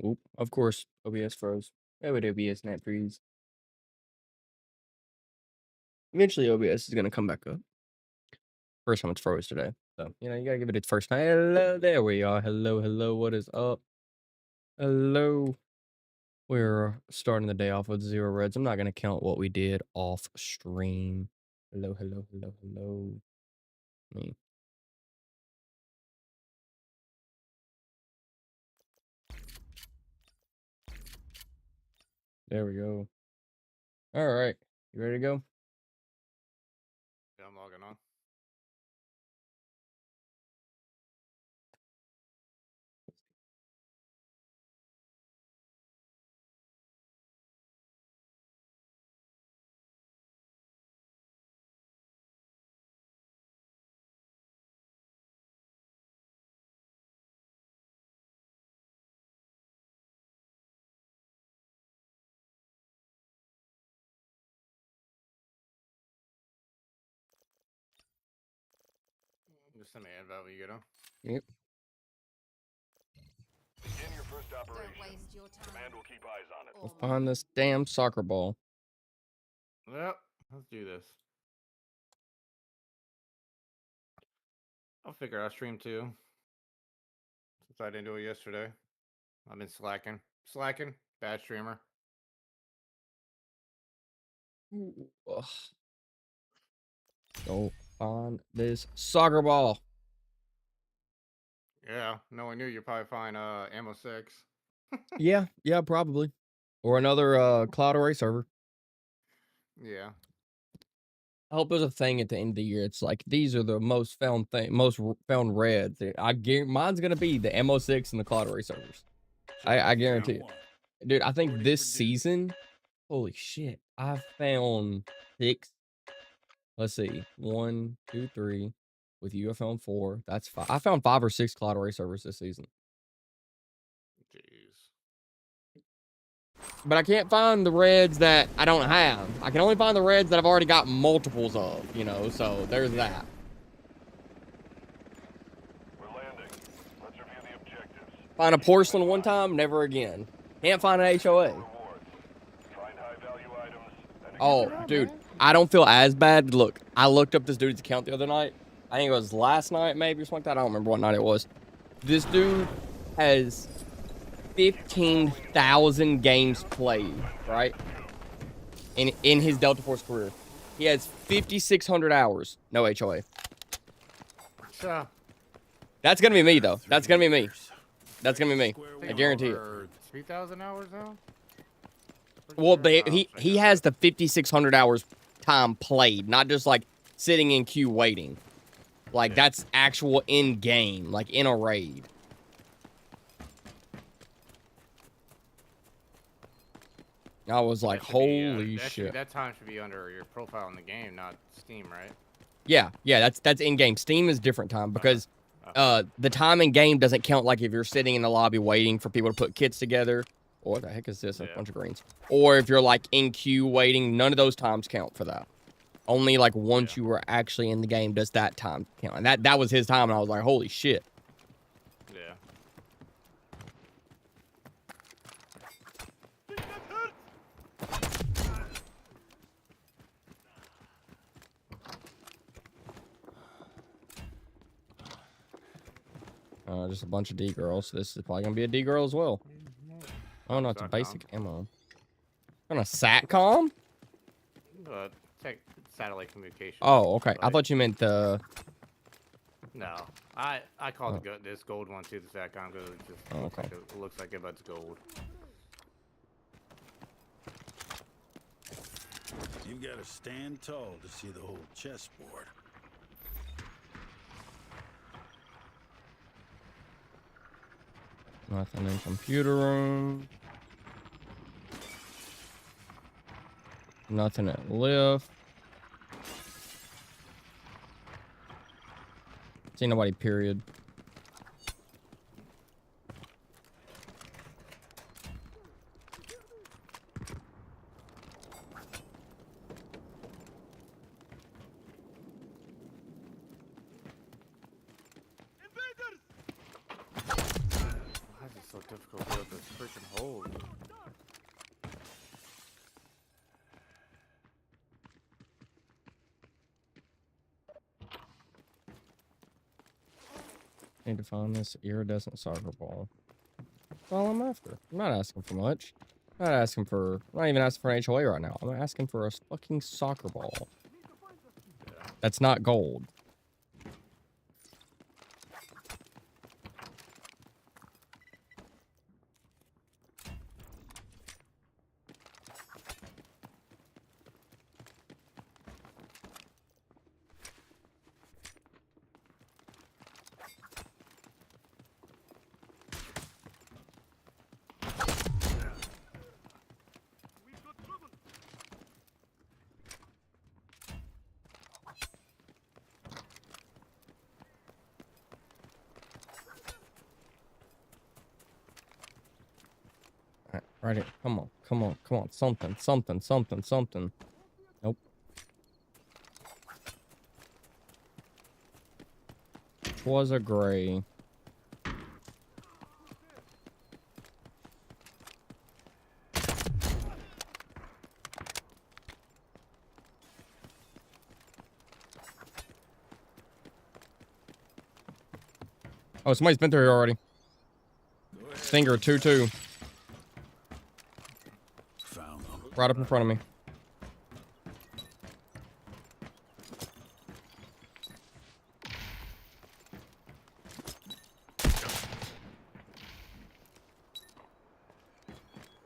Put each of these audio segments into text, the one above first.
Oop, of course, OBS froze. Why would OBS not freeze? Eventually, OBS is gonna come back up. First time it's froze today. So, you gotta give it its first time. Hello, there we are. Hello, hello, what is up? Hello. We're starting the day off with 0 reds. I'm not gonna count what we did off stream. Hello, hello, hello, hello. Me. There we go. All right. You ready to go? Yeah, I'm logging on. Just send me an invite when you get on. Yep. Begin your first operation. Don't waste your time. Command will keep eyes on it. Let's find this damn soccer ball. Yep, let's do this. I'll figure out stream too. Since I didn't do it yesterday. I've been slacking. Bad streamer. Ugh. Go find this soccer ball. Yeah, no one knew you'd probably find ammo 6. Yeah, probably. Or another Cloud Array server. Yeah. I hope there's a thing at the end of the year. It's like these are the most found found reds. I guarantee mine's gonna be the MO6 and the Cloud Array servers. I guarantee it. Dude, I think this season, holy shit, I found 6. Let's see. 1, 2, 3. With you, I found 4. That's 5. I found 5 or 6 Cloud Array servers this season. Jeez. But I can't find the reds that I don't have. I can only find the reds that I've already got multiples of, so there's that. We're landing. Let's review the objectives. Find a porcelain one time, never again. Can't find an HOA. Rewards. Find high-value items. And Oh, dude, I don't feel as bad. Look, I looked up this dude's account the other night. I think it was last night, maybe, or something like that. I don't remember what night it was. This dude has 15,000 games played, right? In his Delta Force career. He has 5,600 hours. No HOA. So, That's gonna be me, though. That's gonna be me. That's gonna be me. I guarantee it. 3,000 hours now? Well, he has the 5,600 hours time played, not just like sitting in queue waiting. Like that's actual in game, like in a raid. I was like, holy shit. That time should be under your profile in the game, not Steam, right? Yeah, that's in game. Steam is different time because the time in game doesn't count like if you're sitting in the lobby waiting for people to put kits together. Or what the heck is this? A bunch of greens. Or if you're like in queue waiting, none of those times count for that. Only like once you were actually in the game does that time count. And that was his time, and I was like, holy shit. Yeah. Just a bunch of D girls. So this is probably gonna be a D girl as well. Oh no, it's a basic ammo. On a SATCOM? Tech satellite communication. Oh, okay. I thought you meant the. No, I call this gold one too, the SATCOM, because it just looks like it's gold. You gotta stand tall to see the whole chessboard. Nothing in computer room. Nothing at lift. See nobody, period. difficulty with this freaking hold. Need to find this iridescent soccer ball. That's all I'm after. I'm not asking for much. I'm not even asking for an HOA right now. I'm asking for a fucking soccer ball. That's not gold. Right here. Come on. Come on. Come on. Something. Something. Something. Something. Nope. Was a gray. Oh, somebody's been through here already. Stinger 2-2. Found them. Right up in front of me.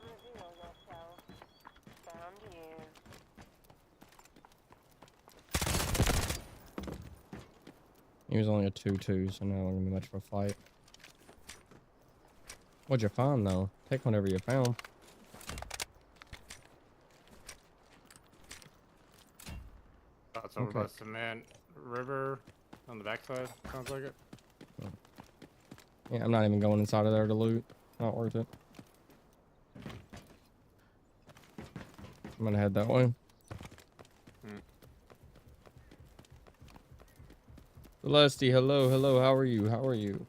Reveal yourself. Found you. He was only a 2-2, so not gonna be much of a fight. What'd you find though? Take whatever you found. That's over Okay. by Cement River on the backside. Sounds like it. Yeah, I'm not even going inside of there to loot. Not worth it. I'm gonna head that way. Celeste, hello, hello. How are you? How are you?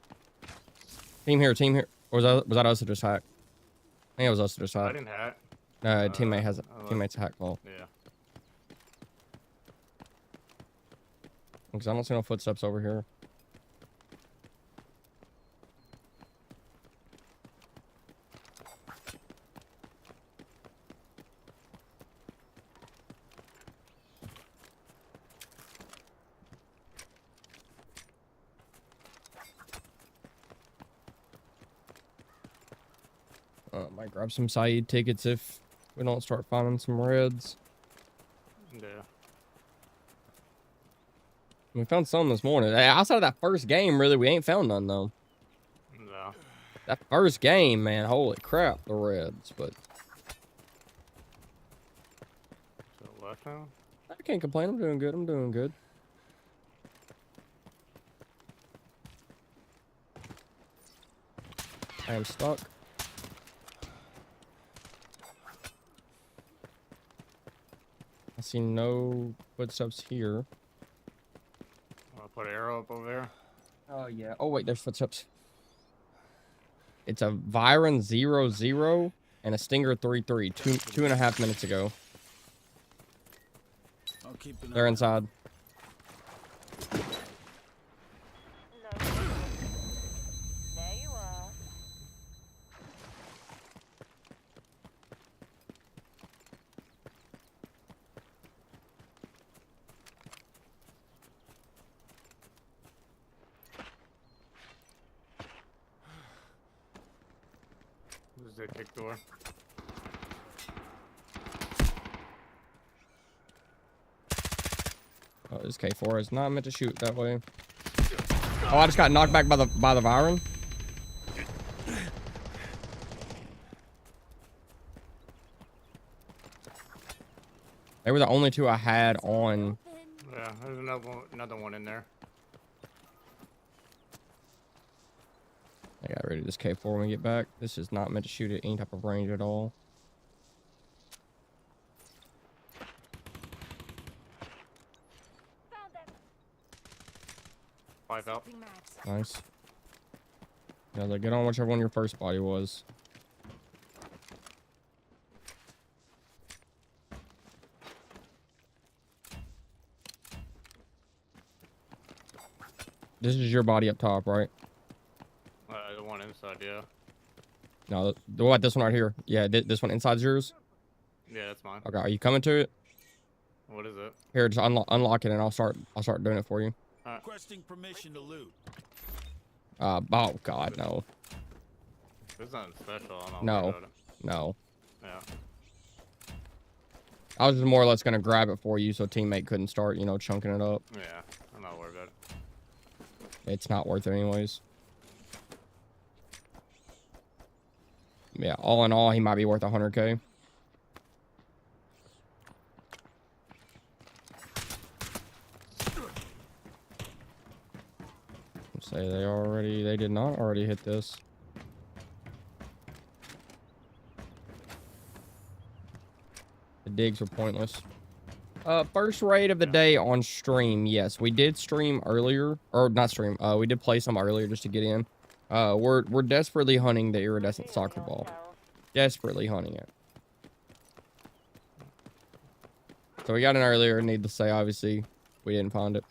Team here, team here. Or was that us that just hacked? I think it was us that just I hacked. didn't hack. No, teammate has I like- teammate's hack vault. Yeah. Because I don't see no footsteps over here. Might grab some Saeed tickets if we don't start finding some reds. Yeah. We found some this morning. Hey, outside of that first game, really, we ain't found none though. No. That first game, man, holy crap, the reds. But To the left now. I can't complain. I'm doing good. I'm doing good. I am stuck. I see no footsteps here. I'll put an arrow up over there. Oh yeah. Oh wait, there's footsteps. It's a Viren 0-0 and a Stinger 3-3. 2.5 minutes ago. I'll keep an They're eye inside. No. There you are. This is the kick door. Oh, this K4 is not meant to shoot that way. Oh, I just got knocked back by the Viren. They were the only two I had on. Yeah, there's another one in there. I got rid of this K4 when we get back. This is not meant to shoot at any type of range at all. Found them. Five out. Swapping mags. Nice. Yeah, like get on whichever one your first body was. This is your body up top, right? The one inside, yeah. No, what? This one right here. Yeah, this one inside's yours. Yeah, that's mine. Okay, are you coming to it? What is it? Here, just unlock it, and I'll start doing it for you. Requesting permission to loot. Oh God, no, There's nothing special. I'm not No. worried about it. no. Yeah. I was just more or less gonna grab it for you, so teammate couldn't start, you know, chunking it up. Yeah. I'm not worried about it. It's not worth it anyways. Yeah, all in all, he might be worth 100K. Say they did not already hit this. The digs were pointless. First raid of the day on stream. Yes, we did stream earlier, or not stream. We did play some earlier just to get in. We're desperately hunting the iridescent soccer ball. Desperately hunting it. So we got in earlier. Need to say, obviously, we didn't find it.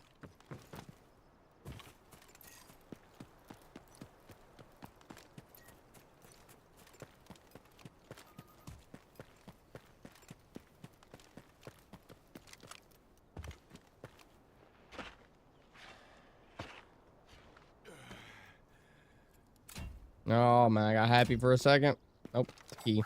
Oh man, I got happy for a second. Nope, key.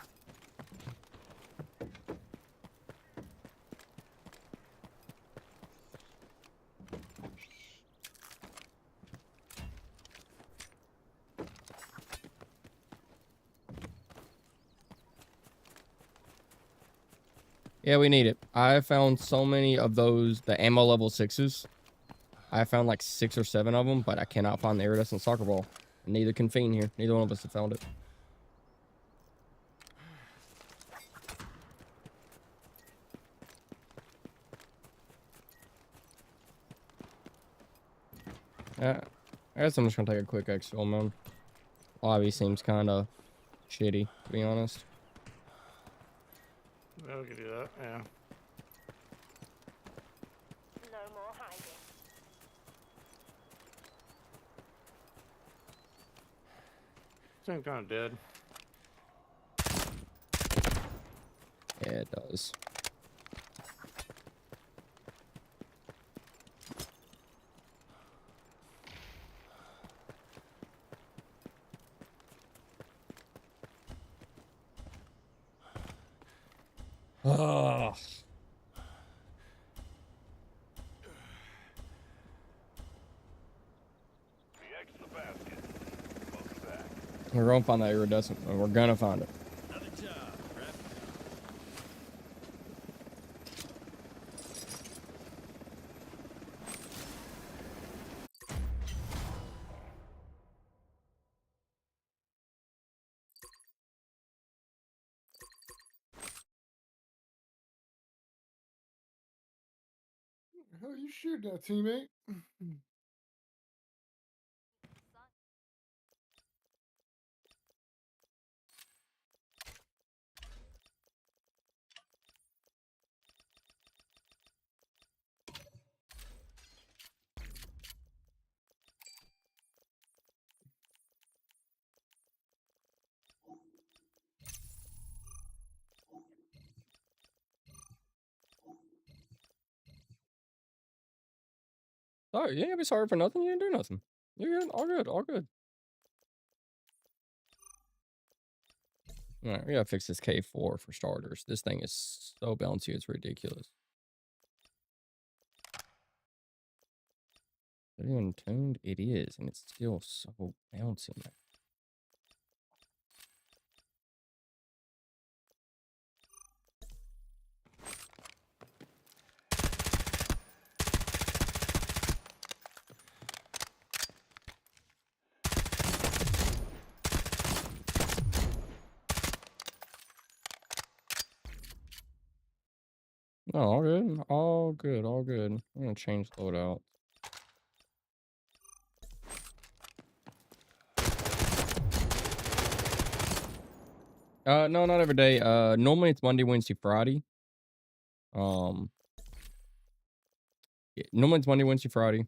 Yeah, we need it. I found so many of those, the ammo level 6s. I found like 6 or 7 of them, but I cannot find the iridescent soccer ball. Neither can Fiend here. Neither one of us have found it. I guess I'm just gonna take a quick exfil, man. Lobby seems kind of shitty, to be honest. Yeah, we could do that. Yeah. No more hiding. Seems kind of dead. Yeah, it does. Oh. The basket. Welcome back. We're gonna find that iridescent, and we're gonna find it. Another job. Wrap it How you shoot that, teammate? Sorry, you ain't gonna be sorry for nothing. You didn't do nothing. You're good. All good. All good. All right, we gotta fix this K4 for starters. This thing is so bouncy, it's ridiculous. Is it even tuned? It is, and it's still so bouncy, man. No, all good. All good. All good. I'm gonna change loadout. No, not every day. Normally it's Monday, Wednesday, Friday. Normally it's Monday, Wednesday, Friday,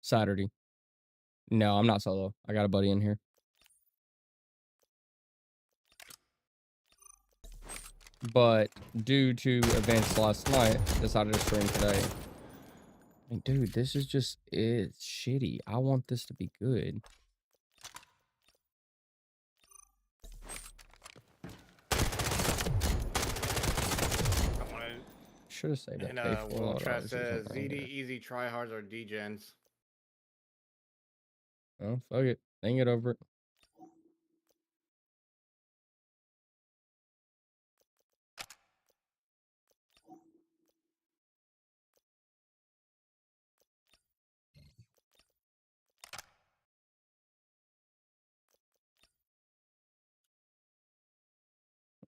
Saturday. No, I'm not solo. I got a buddy in here. But due to events last night, decided to stream today. Like, dude, this is just it's shitty. I want this to be good. I wanted, Should have saved that. and pay for Will $4 Chat or says something like ZD that. easy tryhards or degens. Oh, fuck it. Think it over.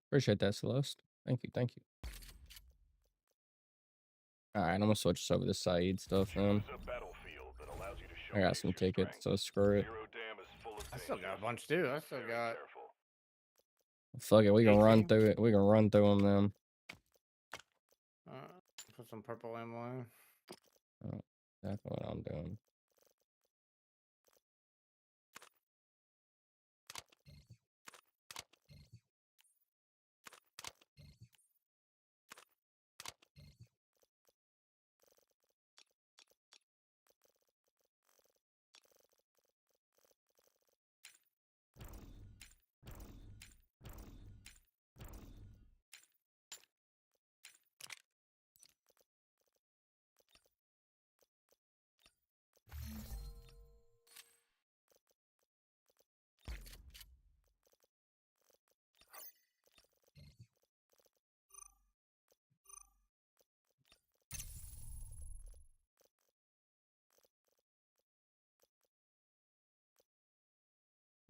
Appreciate that, Celeste. Thank you. Thank you. All right, I'm gonna switch this over to Saeed stuff now. Choose a battlefield that allows you to I got showcase some your tickets, strength. so screw it. Zero Dam is full of I still got a dangers. bunch too. I still Very got. careful. Fuck it, we can run 18. through it. We can run through them then. Put some purple ammo in. Oh, that's what I'm doing.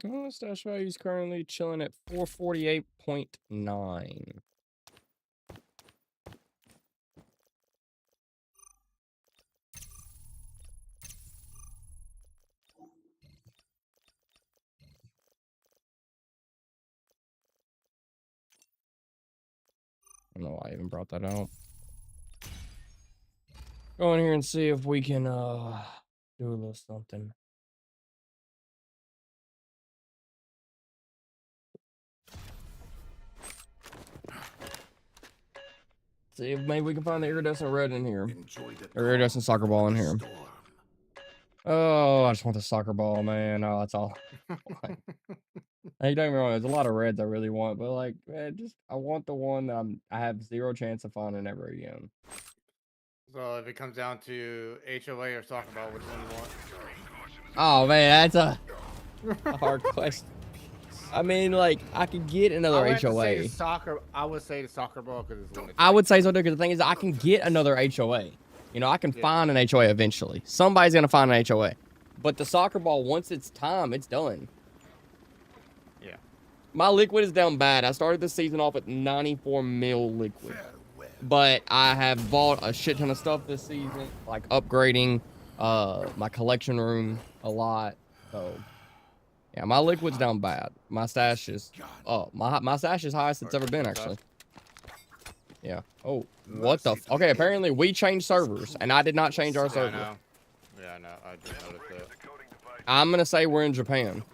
Oh, stash value is currently chilling at 448.9. I don't know why I even brought that out. Go in here and see if we can do a little something. See if maybe we can find the iridescent red in here. Or iridescent soccer ball in here. Oh, I just want the soccer ball, man. Oh, that's all. Hey, don't get me wrong, there's a lot of reds I really want, but like, man, just I want the one that I have zero chance of finding ever again. So if it comes down to HOA or soccer ball, which one you want? Oh man, that's a hard question. I mean, like, I could get another I would have to say HOA. the soccer. I would say the soccer ball because it's limited. I would say so too, because the thing is, I can get another HOA. You know, I can find an HOA eventually. Somebody's gonna find an HOA. But the soccer ball, once it's time, it's done. Yeah. My liquid is down bad. I started this season off with 94 mil liquid. But I have bought a shit ton of stuff this season, like upgrading my collection room a lot. So yeah, my liquid's down bad. My stash is my stash is highest it's ever been actually. Yeah. Oh, what the? Okay, apparently we changed servers, and I did not change our Yeah, I server. know. Yeah, I know. I just noticed that. I'm gonna say we're in Japan,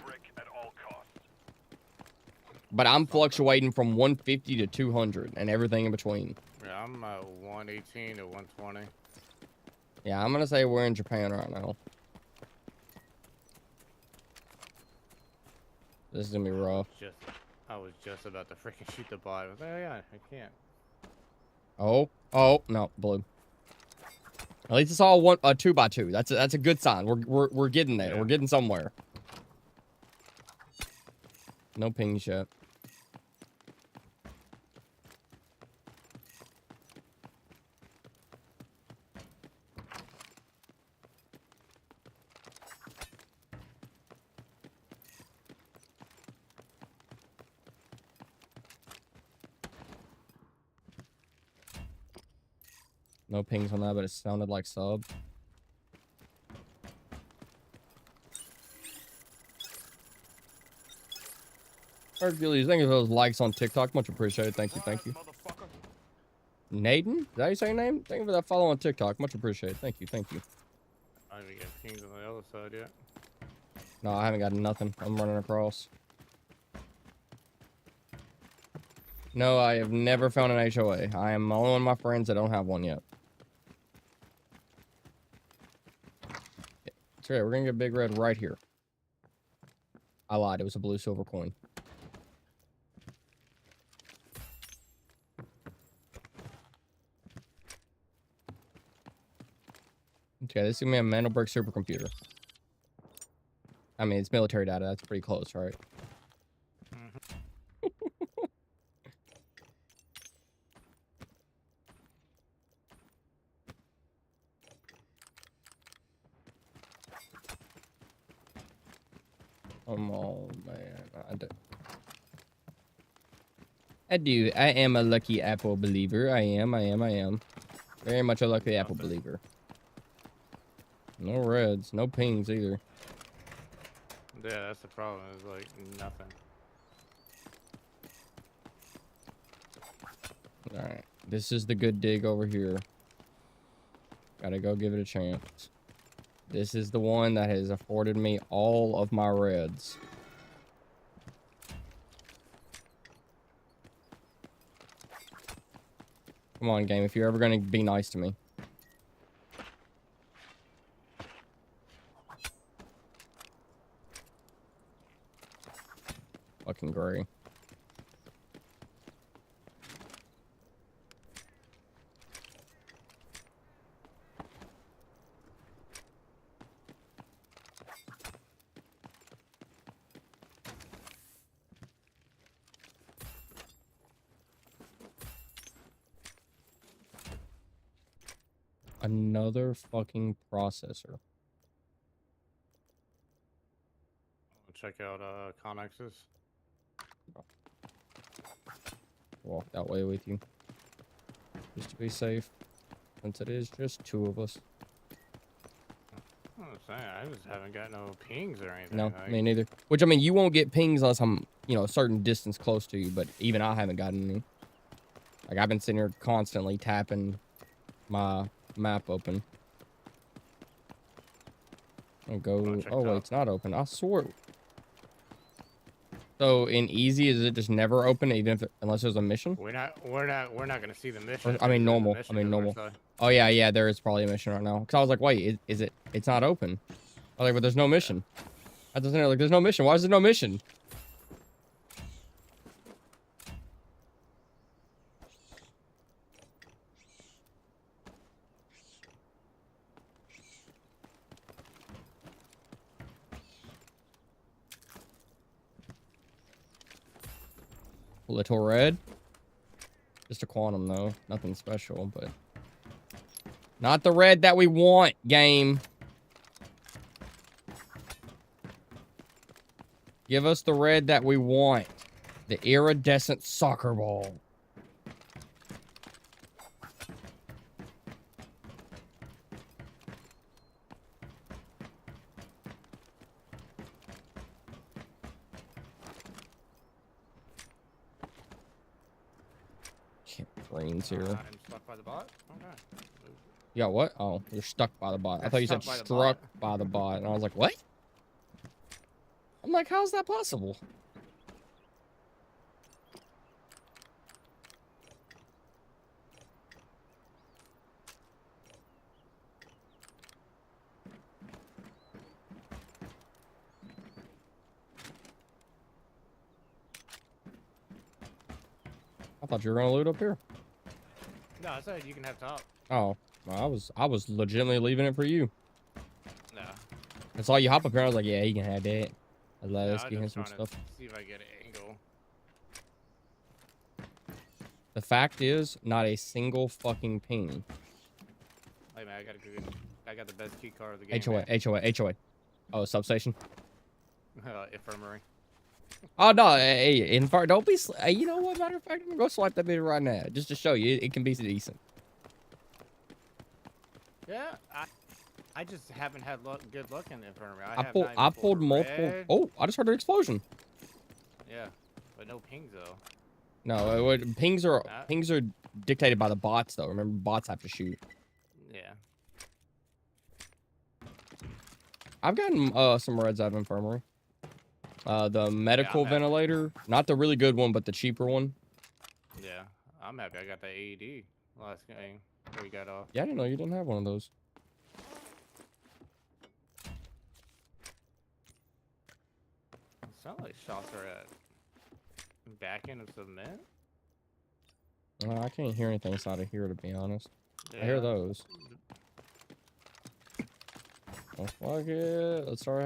but I'm fluctuating from 150 to 200 and everything in between. Yeah, I'm at 118 to 120. Yeah, I'm gonna say we're in Japan right now. This is gonna be rough. I was just about to freaking shoot the bot. I was like, oh yeah, I can't. Oh no, blue. At least it's all a 2x2. That's a good sign. We're getting there. Yeah. We're getting somewhere. No pings yet. No pings on that, but it sounded like sub. Hercules, thank you for those likes on TikTok. Much appreciated. Thank you. Thank you. Naden? Is that how you say your name? Thank you for that follow on TikTok. Much appreciated. Thank you. Thank you. I didn't even get pings on the other side yet. No, I haven't got nothing. I'm running across. No, I have never found an HOA. I am the only one of my friends that don't have one yet. It's right. We're gonna get big red right here. I lied. It was a blue silver coin. Okay, this is gonna be a Mandelbrot supercomputer. I mean, it's military data. That's pretty close, right? Come on, man. I do. I am a lucky Apple believer. I am. Very much a lucky Apple believer. No reds. No pings either. Yeah, that's the problem. It's like nothing. Alright. This is the good dig over here. Gotta go give it a chance. This is the one that has afforded me all of my reds. Come on, game. If you're ever gonna be nice to me. Fucking gray. Another fucking processor. Check out Connexes. Walk that way with you. Just to be safe. Since it is just two of us. I'm saying, I just haven't got no pings or anything. No, like, me neither. Which, I mean, you won't get pings unless I'm, you know, a certain distance close to you, but even I haven't gotten any. Like, I've been sitting here constantly tapping my map open. I'll go. Oh, wait, it's not open. I swore. So, in easy, is it just never open, even if unless there's a mission? We're not gonna see the mission. I mean, normal. I mean, normal. Oh, yeah, there is probably a mission right now. Because I was like, wait, is it? It's not open. I was like, but there's no mission. I was like, there's no mission. Why is there no mission? Little red. Just a quantum, though. Nothing special, but... Not the red that we want, game. Give us the red that we want. The iridescent soccer ball. Green's here. I'm stuck by the bot. Okay. Yeah, what? Oh, you're stuck by the bot. I thought you said Stuck by the struck bot. by the bot. And I was like, what? I'm like, how's that possible? I thought you were gonna loot up here. No, I said you can have top. Oh, well, I was legitimately leaving it for you. No. I saw you hop up here. I was like, yeah, he can have that. Let's I'm get him just some trying stuff. to see if I get an angle. The fact is, not a single fucking ping. Hey man, I got the best key card of the game. HOA. Oh, substation. Infirmary. Oh no, hey, don't be. Hey, you know what? Matter of fact, I'm gonna go swipe that video right now, just to show you it can be decent. Yeah, I just haven't had good luck in the infirmary. I pulled multiple. Red. Oh, I just heard an explosion. Yeah. But no pings though. No, pings are dictated by the bots though. Remember, bots have to shoot. Yeah. I've gotten some reds out of infirmary. The medical happy. ventilator, not the really good one, but the cheaper one. Yeah. I'm happy I got the AED last game before we got off. Yeah, I didn't know you didn't have one of those. It sounds like shots are at back end of cement. I can't hear anything inside of here, to be honest. Yeah. I hear those. Well, fuck it. Let's start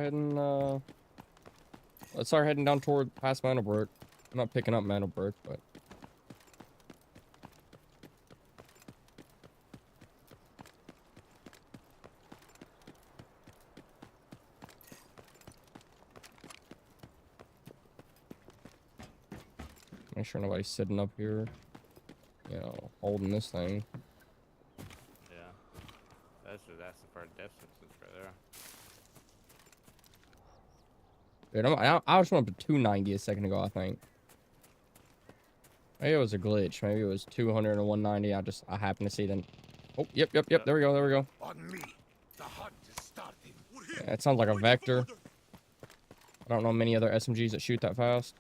heading down toward past Mandelbrook. I'm not picking up Mandelbrook, but make sure nobody's sitting up here, you know, holding this thing. Yeah. That's the far death sentence right there. Dude, I just went up to 290 a second ago, I think. Maybe it was a glitch. Maybe it was 200 and 190. I happened to see them. Oh, yep. There we go. On me. The hunt is starting. Yeah, it sounds like a Vector. I don't know many other SMGs that shoot that fast.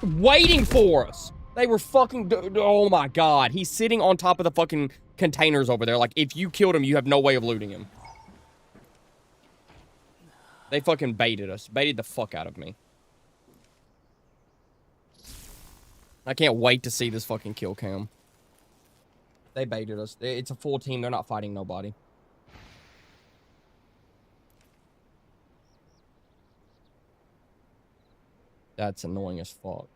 Waiting for us. They were fucking. Oh my god. He's sitting on top of the fucking containers over there. Like, if you killed him, you have no way of looting him. They fucking baited us. Baited the fuck out of me. I can't wait to see this fucking kill cam. They baited us. It's a full team. They're not fighting nobody. That's annoying as fuck.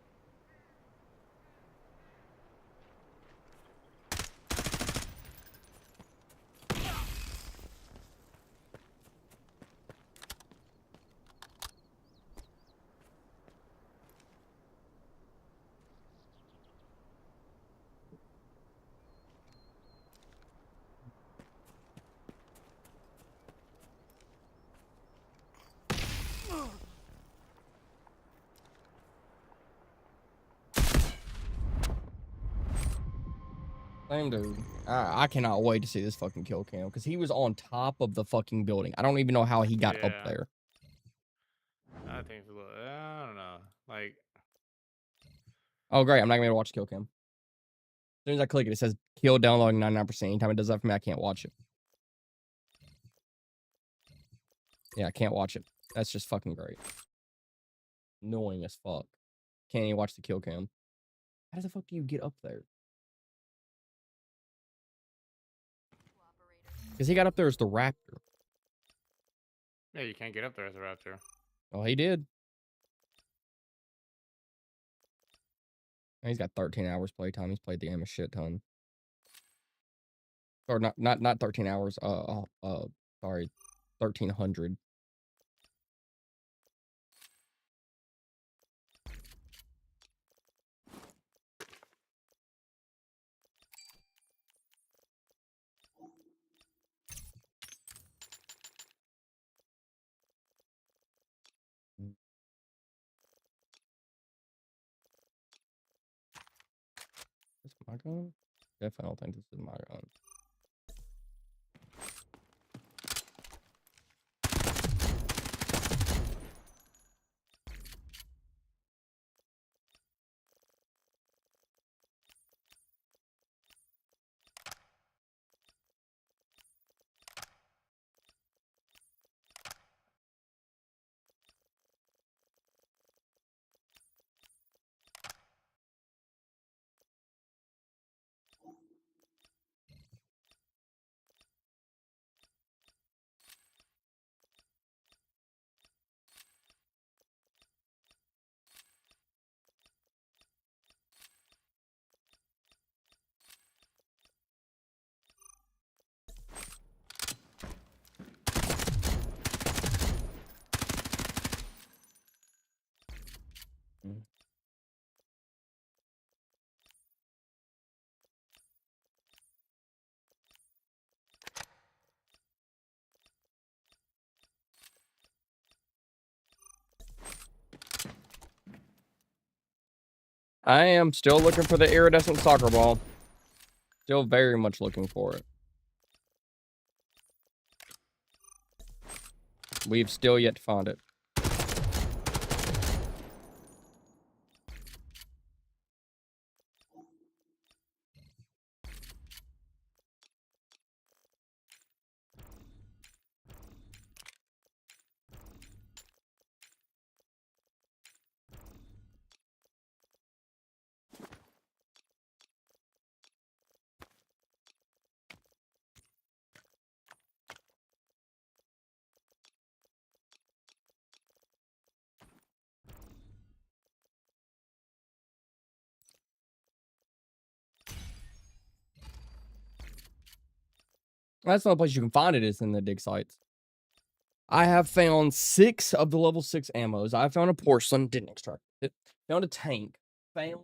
Same dude. I cannot wait to see this fucking kill cam because he was on top of the fucking building. I don't even know how he got up Yeah. there. I think it's a little. I don't know. Like. Oh, great. I'm not gonna be able to watch kill cam. As soon as I click it, it says kill downloading 99%. Anytime it does that for me, I can't watch it. Yeah, I can't watch it. That's just fucking great. Annoying as fuck. Can't even watch the kill cam. How the fuck do you get up there? Because he got up there as the Raptor. Yeah, you can't get up there as a raptor. Oh, he did. He's got 13 hours playtime. He's played the game a shit ton. Or not 13 hours. Sorry, 1300. This is my gun? Definitely don't think this is my gun. I am still looking for the iridescent soccer ball. Still very much looking for it. We've still yet to find it. That's not a place you can find it, is in the dig sites. I have found 6 of the level 6 ammos. I found a porcelain, didn't extract it. Found a tank. Found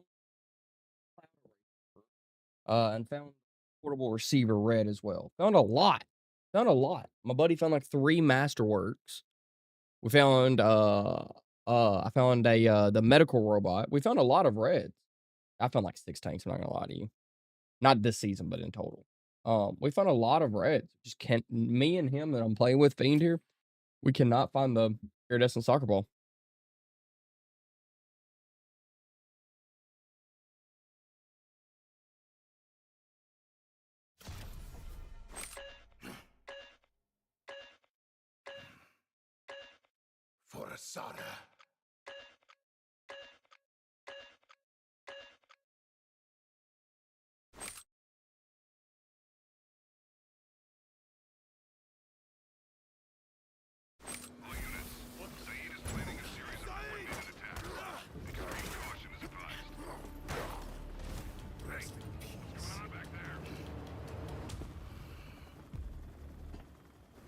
and found portable receiver red as well. Found a lot. Found a lot. My buddy found like 3 masterworks. We found I found a the medical robot. We found a lot of reds. I found like 6 tanks, I'm not gonna lie to you. Not this season, but in total. We found a lot of reds. Just can't, me and him that I'm playing with, Fiend here, we cannot find the iridescent soccer ball. For Asada.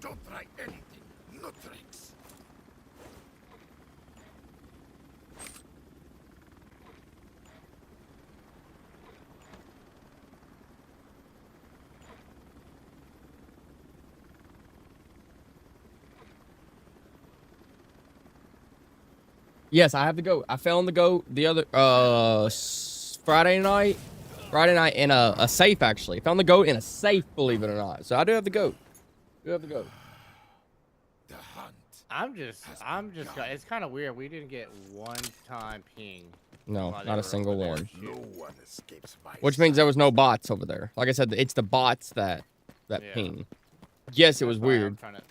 Don't try anything. No tricks. Yes, I have to go. I found the goat the other Friday night in a safe, actually. Found the goat in a safe, believe it or not. So I do have the goat. Do have the goat. The hunt. I'm just. It's kind of weird. We didn't get one-time ping. No, while they not were a single over there one. No shooting. one escapes my Which means there sight. was no bots over there. Like I said, it's the bots that Yeah. ping. Yes, it was That's why I'm weird. trying to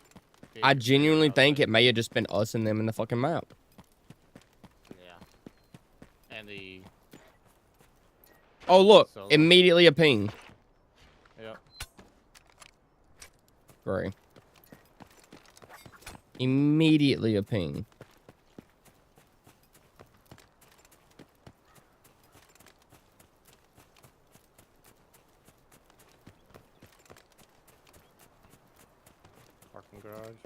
I figure genuinely out, think like, it may have just been us and them in the fucking map. Yeah. And the. Oh, look. Solo. Immediately a ping. Yep. Gray. Immediately a ping. Parking garage.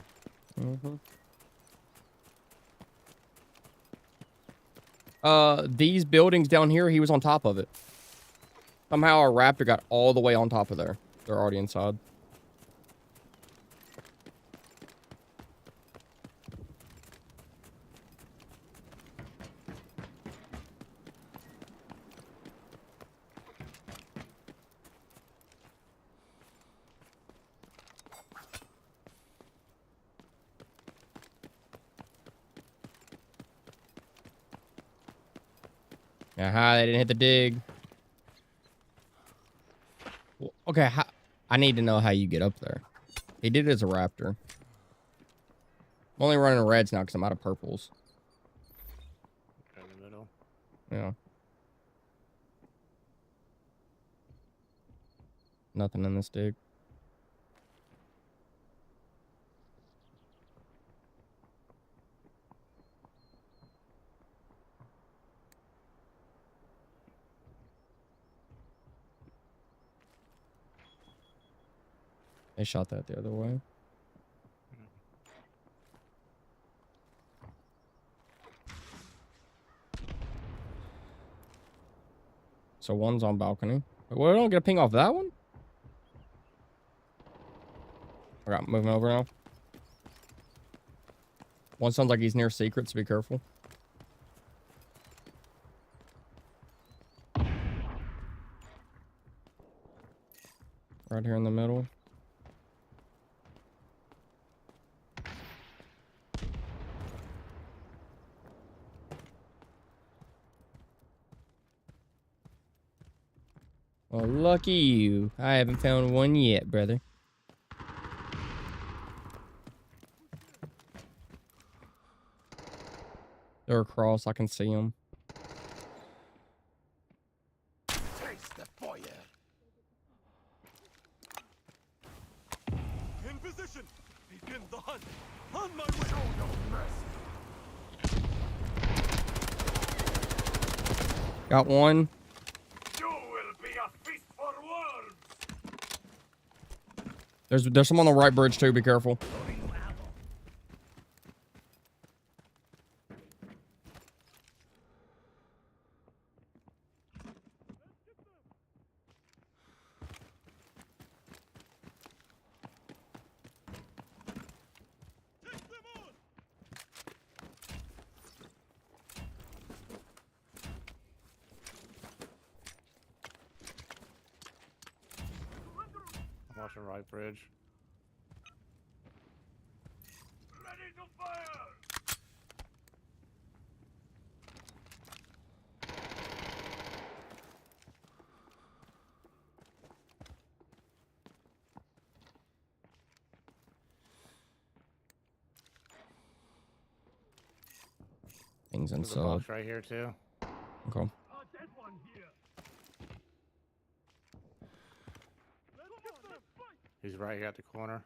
These buildings down here, he was on top of it. Somehow our raptor got all the way on top of there. They're already inside. Aha, they didn't hit the dig. Well, okay, I need to know how you get up there. He did it as a raptor. I'm only running reds now because I'm out of purples. In the middle. Yeah. Nothing in this dig. They shot that the other way. So one's on balcony. Well, I don't get a ping off that one? I got moving over now. One sounds like he's near secret, so be careful. Right here in the middle. Well, lucky you. I haven't found one yet, brother. They're across. I can see them. Taste the fire. In position. Begin the hunt. On my way. Show no mercy. Got one. You will be a feast for worms. There's some on the right bridge too. Be careful. I'm watching right bridge. Ready to fire. Things There's a inside. box right here too. Okay. A dead one here. Let's get the fight. He's right here at the corner.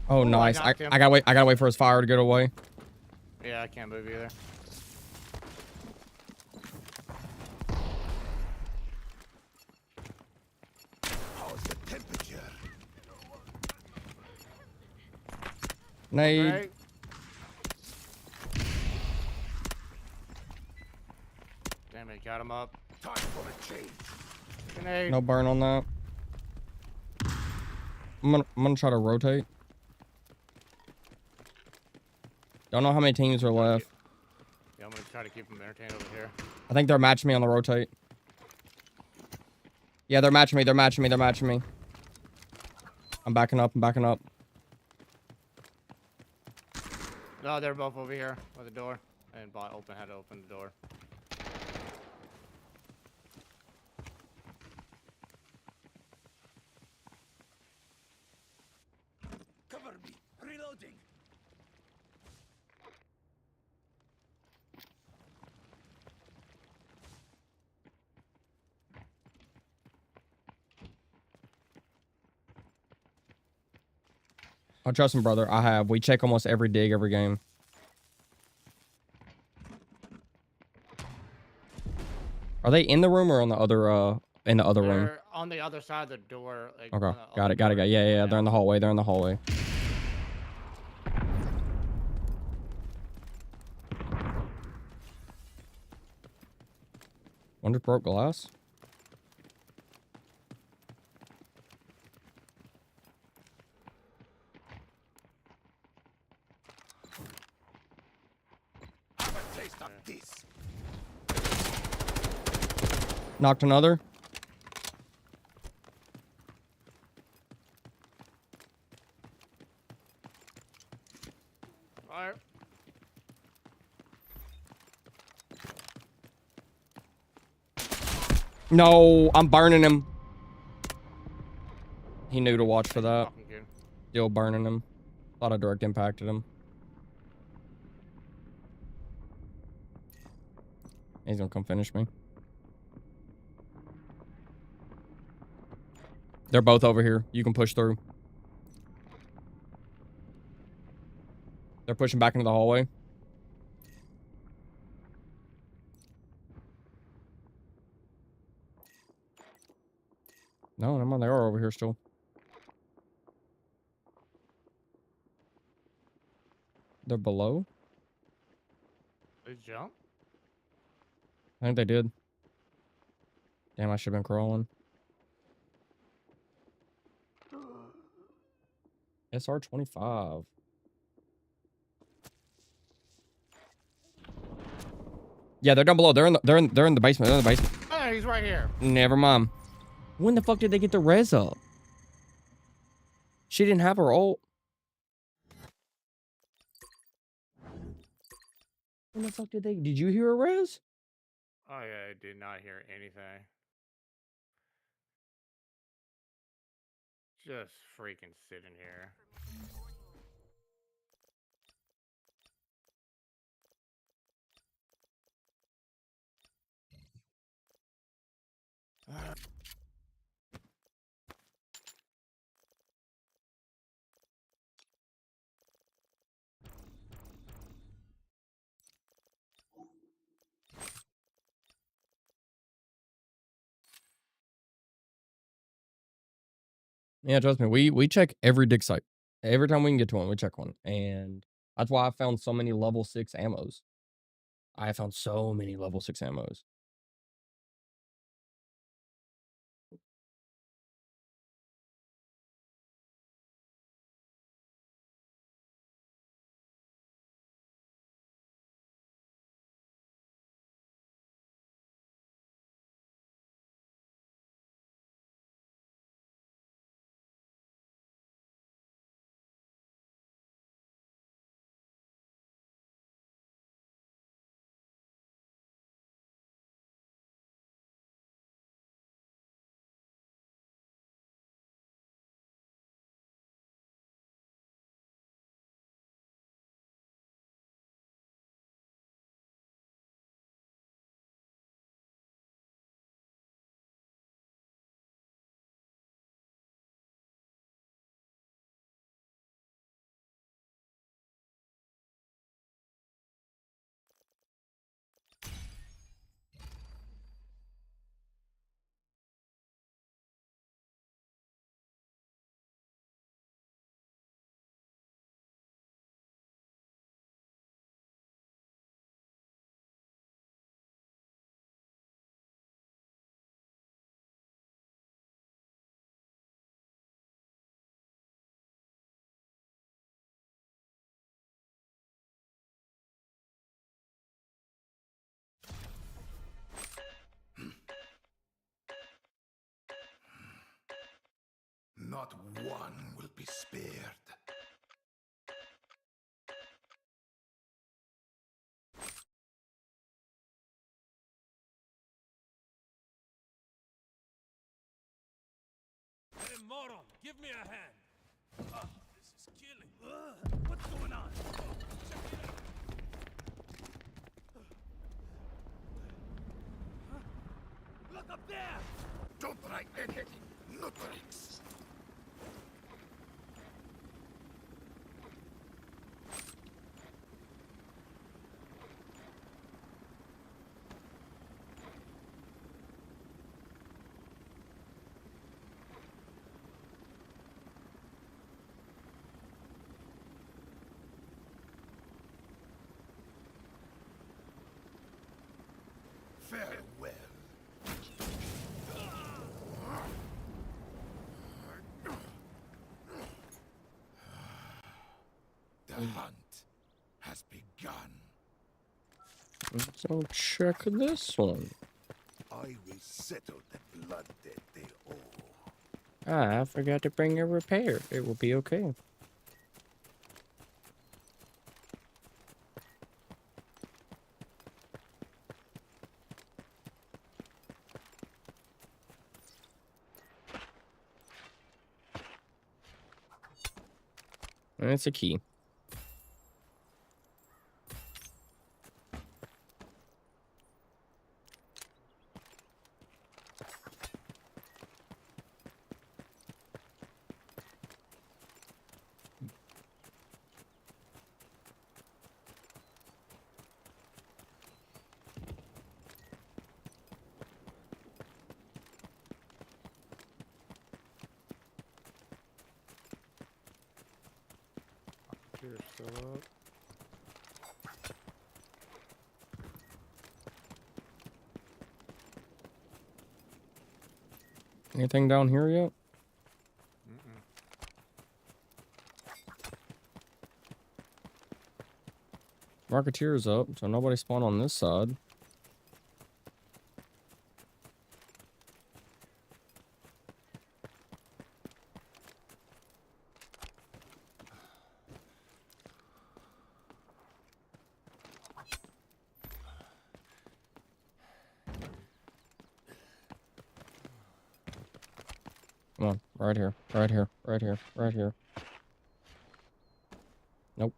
Oh, I nice. I knocked him. gotta wait. I gotta wait for his fire to get away. Yeah, I can't move either. How's the temperature? Nade. Right? Damn it, got him up. Time for a change. Grenade. No burn on that. I'm gonna try to rotate. Don't know how many teams are left. Yeah, I'm gonna try to keep him entertained over here. I think they're matching me on the rotate. Yeah, they're matching me. They're matching me. They're matching me. I'm backing up. I'm backing up. No, they're both over here by the door. And bot open had to open the door. Cover me. Reloading. I trust him, brother. I have. We check almost every dig, every game. Are they in the room or on the other in the other room? They're on the other side of the door. Like, Okay. on the Got other it. Got it. door. Got it. Yeah, yeah. They're in the hallway. They're in the hallway. One just broke glass. Have a taste of this. Knocked another. Alright. No, I'm burning him. He knew to watch for that. Fucking good. Still burning him. Thought I direct impacted him. He's gonna come finish me. They're both over here. You can push through. They're pushing back into the hallway. No, never mind. They are over here still. They're below? They jump? I think they did. Damn, I should have been crawling. SR-25. Yeah, they're down below. They're in the basement. They're in the basement. Hey, he's right here. Never mind. When the fuck did they get the res up? She didn't have her ult. When the fuck did they? Did you hear a res? Oh yeah, I did not hear anything. Just freaking sitting here. Yeah, trust me. We check every dig site. Every time we can get to one, we check one, and that's why I found so many level 6 ammos. I found so many level 6 ammos. Not one will be spared. Hey, Moro, give me a hand. This is killing. What's going on? Check it out. Look up there! Don't write anything, Nutrix. Farewell. The hunt has begun. So check this one. I will settle the blood debt they owe. Ah, I forgot to bring a repair. It will be okay. And it's a key. You're still up. Anything down here yet? Marketeer's up, so nobody spawned on this side. Come on. Right here. Right here. Right here. Right here. Nope.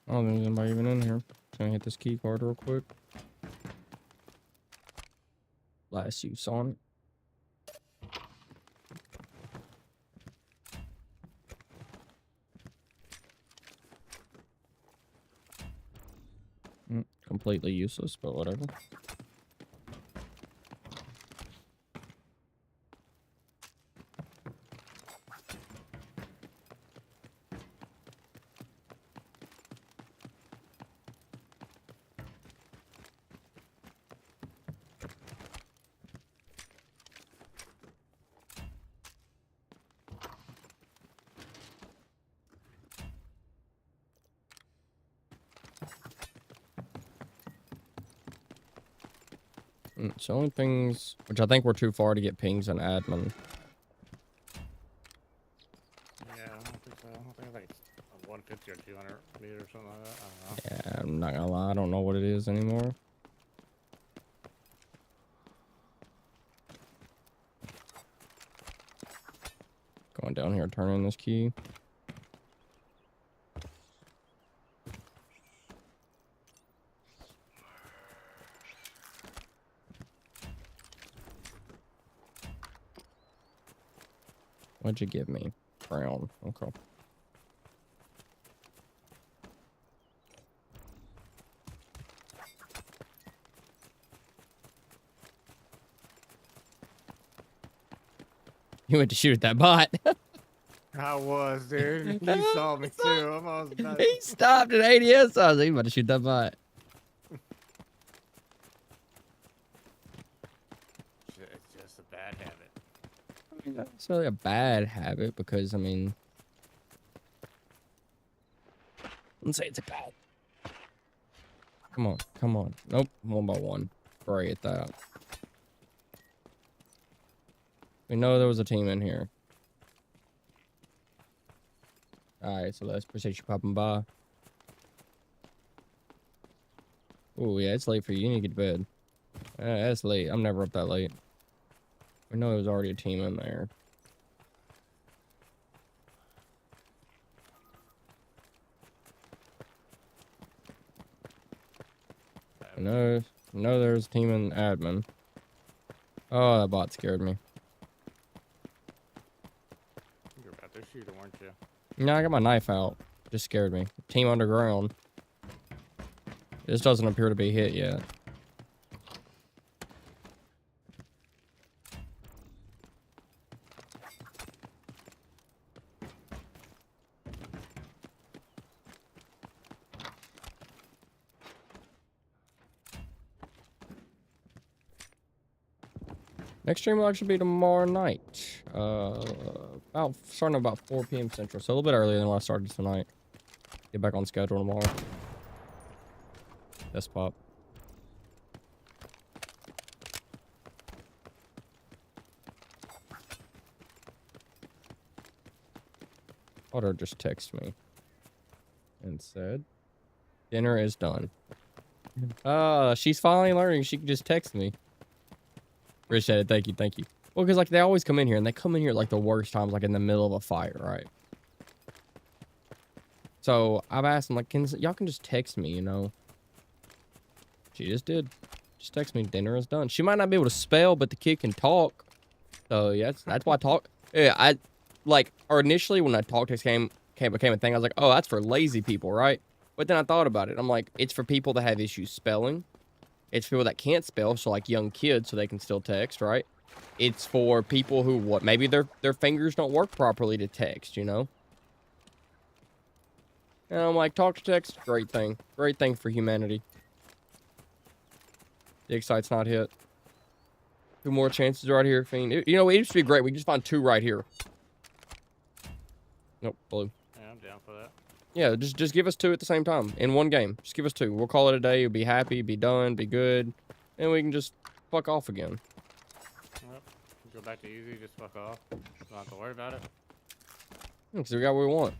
I don't think there's anybody even in here. Just gonna hit this key card real quick. Last use on it. Completely useless, but whatever. It's the only things, which I think we're too far to get pings and admin. Yeah, I don't think so. I think it's like 150 or 200 meters or something like that. I don't know. Yeah, I'm not gonna lie, I don't know what it is anymore. Going down here, turning this key. What'd you give me? Brown. Okay. You went to shoot at that bot. I was, dude. You saw me too. I'm almost done. He stopped at ADS. I was like, he's about to shoot that bot. It's just a bad habit. Not necessarily a bad habit because, I mean, let's say it's a bad. Come on, come on. Nope, 1 by 1. Pray at that. We know there was a team in here. Alright, so let's appreciate you popping by. Oh, yeah, it's late for you. You need to get to bed. That's late. I'm never up that late. We know there was already a team in there. No, there's a team in admin. Oh, that bot scared me. You were about to shoot him, weren't you? No, I got my knife out. Just scared me. Team underground. This doesn't appear to be hit yet. Next stream will actually be tomorrow night. Starting about 4 p.m. Central, so a little bit earlier than what I started tonight. Get back on schedule tomorrow. Yes, Pop. Otter just texted me and said, dinner is done. She's finally learning she can just text me. Appreciate it. Thank you. Thank you. Well, because, like, they always come in here, and they come in here, like, the worst times, like, in the middle of a fight, right? So, I've asked them, like, y'all can just text me, you know? She just did. Just text me, dinner is done. She might not be able to spell, but the kid can talk. So, yeah, that's why yeah, or initially, when that talk text became a thing, I was like, oh, that's for lazy people, right? But then I thought about it. I'm like, it's for people that have issues spelling. It's for people that can't spell, so like young kids, so they can still text, right? It's for people who, maybe their fingers don't work properly to text, you know? And I'm like, talk to text, great thing. Great thing for humanity. The Excite's not hit. 2 more chances right here, Fiend. You know, it used to be great. We just find 2 right here. Nope, blue. Yeah, I'm down for that. Yeah, just give us 2 at the same time in one game. Just give us 2. We'll call it a day. We'll be happy, be done, be good, and we can just fuck off again. Yep. Go back to easy, just fuck off. Don't have to worry about it. Because we got what we want.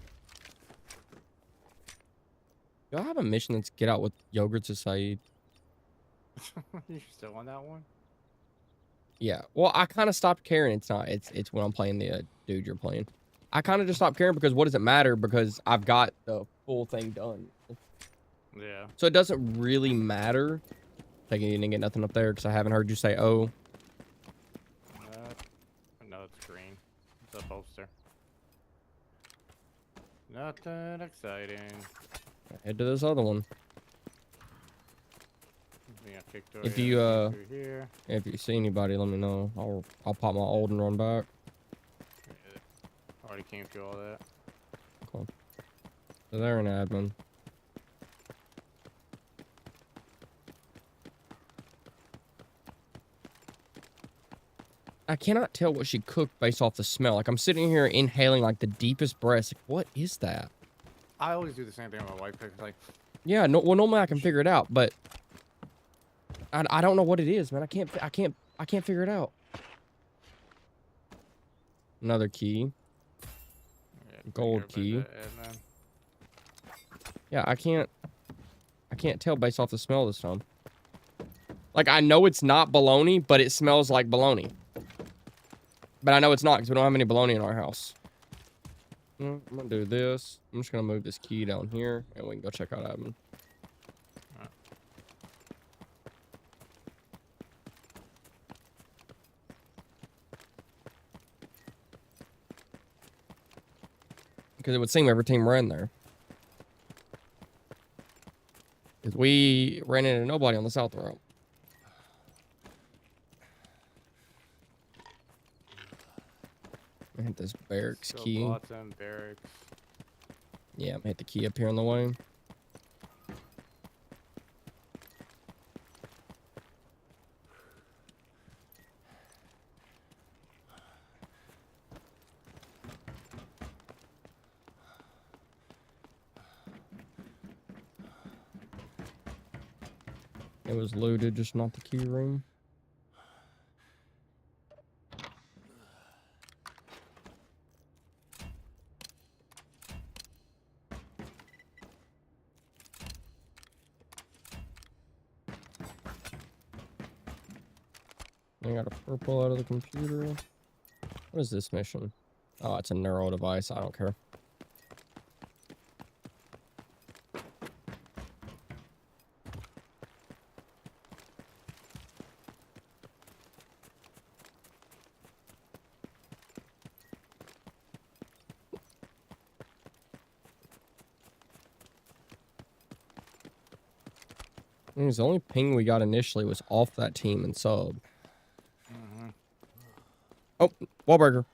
Y'all have a mission that's get out with Yogurt Society? You still on that one? Yeah. Well, I kind of stopped caring. It's not. It's when I'm playing the dude you're playing. I kind of just stopped caring because what does it matter? Because I've got the full thing done. Yeah. So it doesn't really matter. Like you didn't get nothing up there because I haven't heard you say oh. No, it's green. It's a poster. Nothing exciting. Head to this other one. Yeah, If you through here. if you see anybody, let me know. I'll pop my old and run back. Already came through all that. Cool. So they're an admin. I cannot tell what she cooked based off the smell. Like I'm sitting here inhaling like the deepest breaths. Like, what is that? I always do the same thing with my wife. It's like, Yeah, no, well normally I can figure it out, but I don't know what it is, man. I can't figure it out. Another key. yeah, Gold everybody's key. a admin. Yeah, I can't tell based off the smell this time. Like I know it's not bologna, but it smells like bologna. But I know it's not because we don't have any bologna in our house. I'm gonna do this. I'm just gonna move this key down here and we can go check out admin. Alright. Because it would seem every team ran there. Because we ran into nobody on the south route. I hit this barracks Still key. Bottom, barracks. Yeah, I'm gonna hit the key up here on the way. It was looted, just not the key room. I got a purple out of the computer. What is this mission? Oh, it's a neural device. I don't care. The only ping we got initially was off that team and sub. Mm-hmm. Oh, Wahlberger.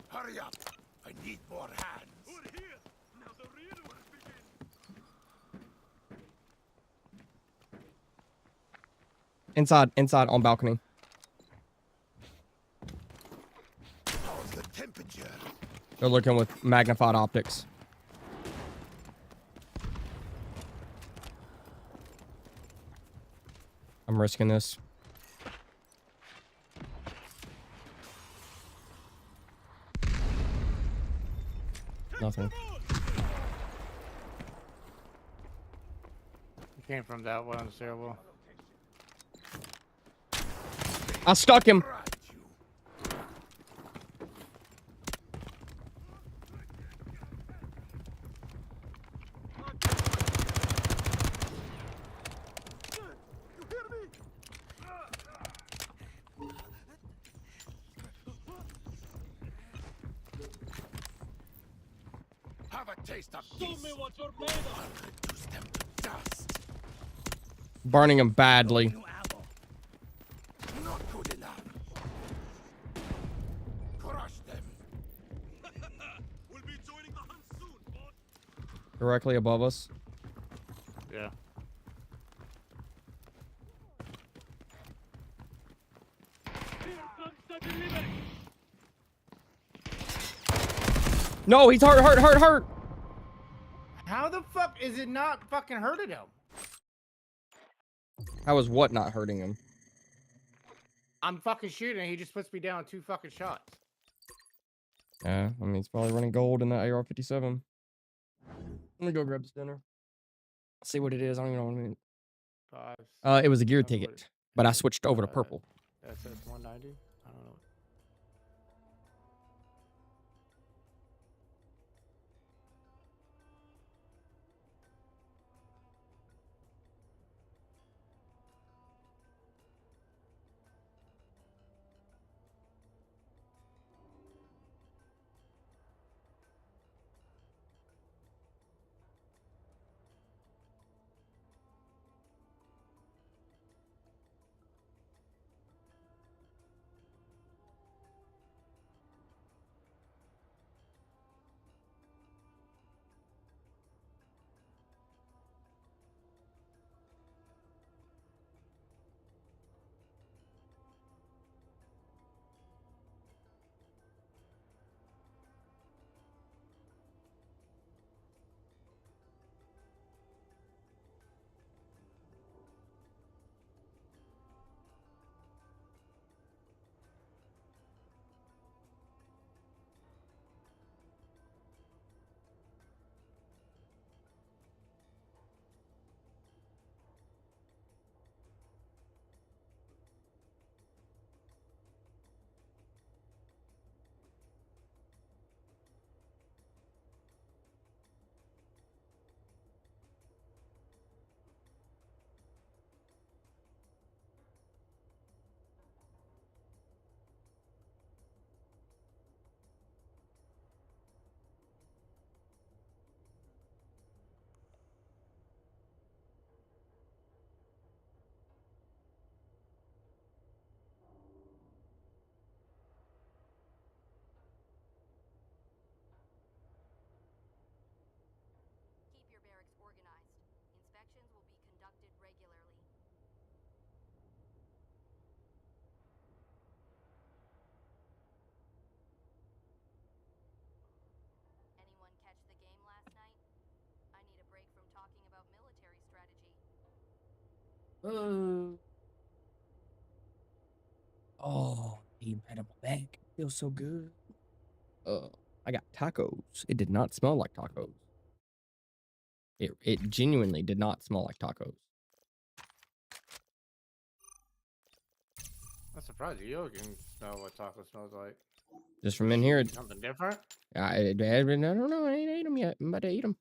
Hurry up! I need more hands. We're here. Now the real work begins. Inside on balcony. How's the temperature? They're looking with magnified optics. I'm risking this. Nothing. He came from that one on the stairwell. I stuck him. Right, you. You hear me? have a taste of Show me what you're made of. Reduce them to dust. Burning him badly. New ammo. Not good enough. Crush them. We'll be joining the hunt soon, boy. Directly above us. Yeah. Here comes the delivery. No, he's hurt. How the fuck is it not fucking hurting him? How is what not hurting him? I'm fucking shooting. He just puts me down 2 fucking shots. Yeah, I mean, he's probably running gold in that AR-57. Let me go grab this dinner. See what it is. I don't even know what I mean. 5. It was a gear 7, ticket, but I switched over to uh, purple. SS 190. I don't know. Keep your barracks organized. Inspections will be conducted regularly. Anyone catch the game last night? I need a break from talking about military strategy. Oh, he had on my back. Feels so good. I got tacos. It did not smell like tacos. It genuinely did not smell like tacos. I'm surprised you can smell what taco smells like. Just from in here, Eat something different? I don't know. I ain't ate them yet. I'm about to eat them.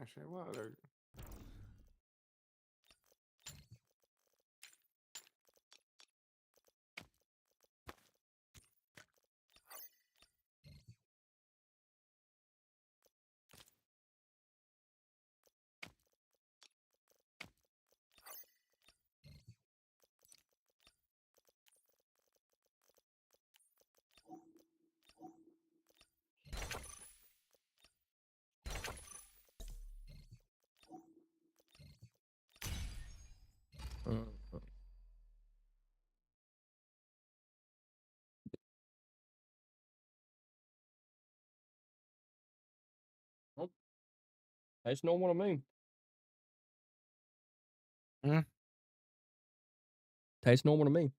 Actually, what other... Nope. Tastes normal to me. Hmm? Tastes normal to me.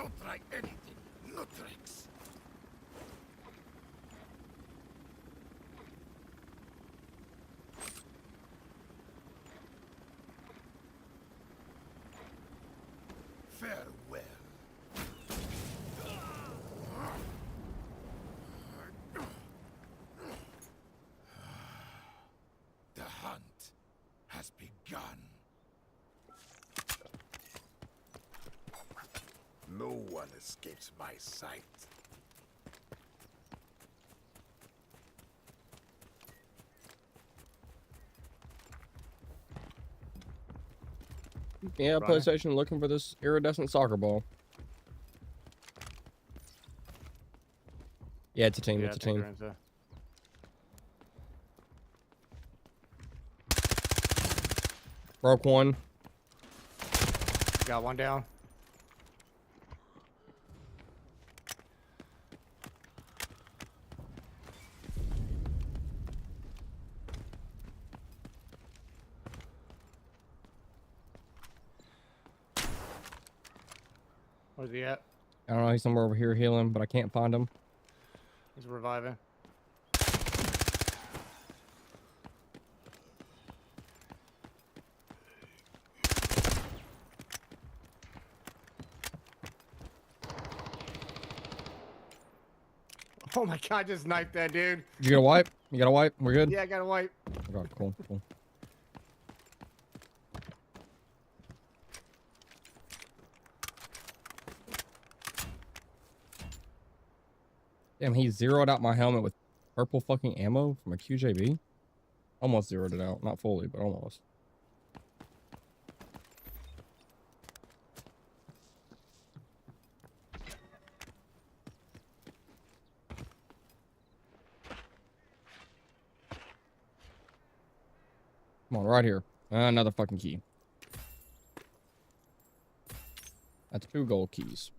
Don't try anything. No tricks. Farewell. The hunt has begun. No one escapes my sight. Yeah, Running. PlayStation looking for this iridescent soccer ball. Yeah, it's a team. Yeah, It's a I think team. they're into- Broke one. Got one down. Where's he at? I don't know. He's somewhere over here healing, but I can't find him. He's reviving. Oh my god, I just knifed that dude. Did you get a wipe? You got a wipe? We're good? Yeah, I got a wipe. Okay, cool, cool. Damn, he zeroed out my helmet with purple fucking ammo from a QJB. Almost zeroed it out. Not fully, but almost. Come on, right here. Another fucking key. That's 2 gold keys.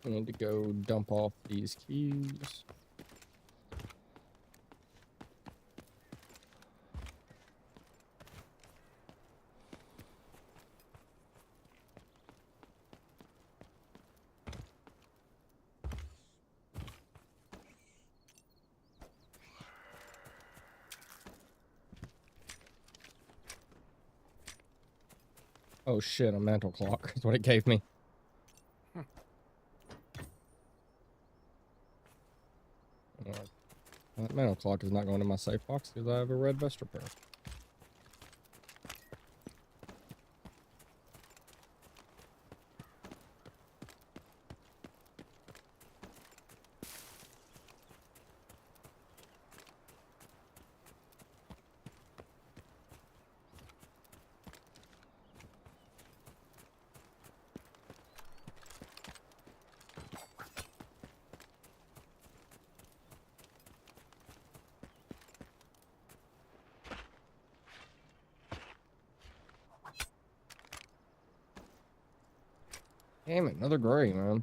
I need to go dump off these keys. Oh shit, a mantle clock is what it gave me. That mantle clock is not going in my safe box because I have a red vest repair. Damn it, another gray, man.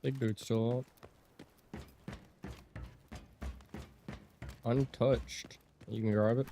Big dude's still up. Untouched. You can grab it.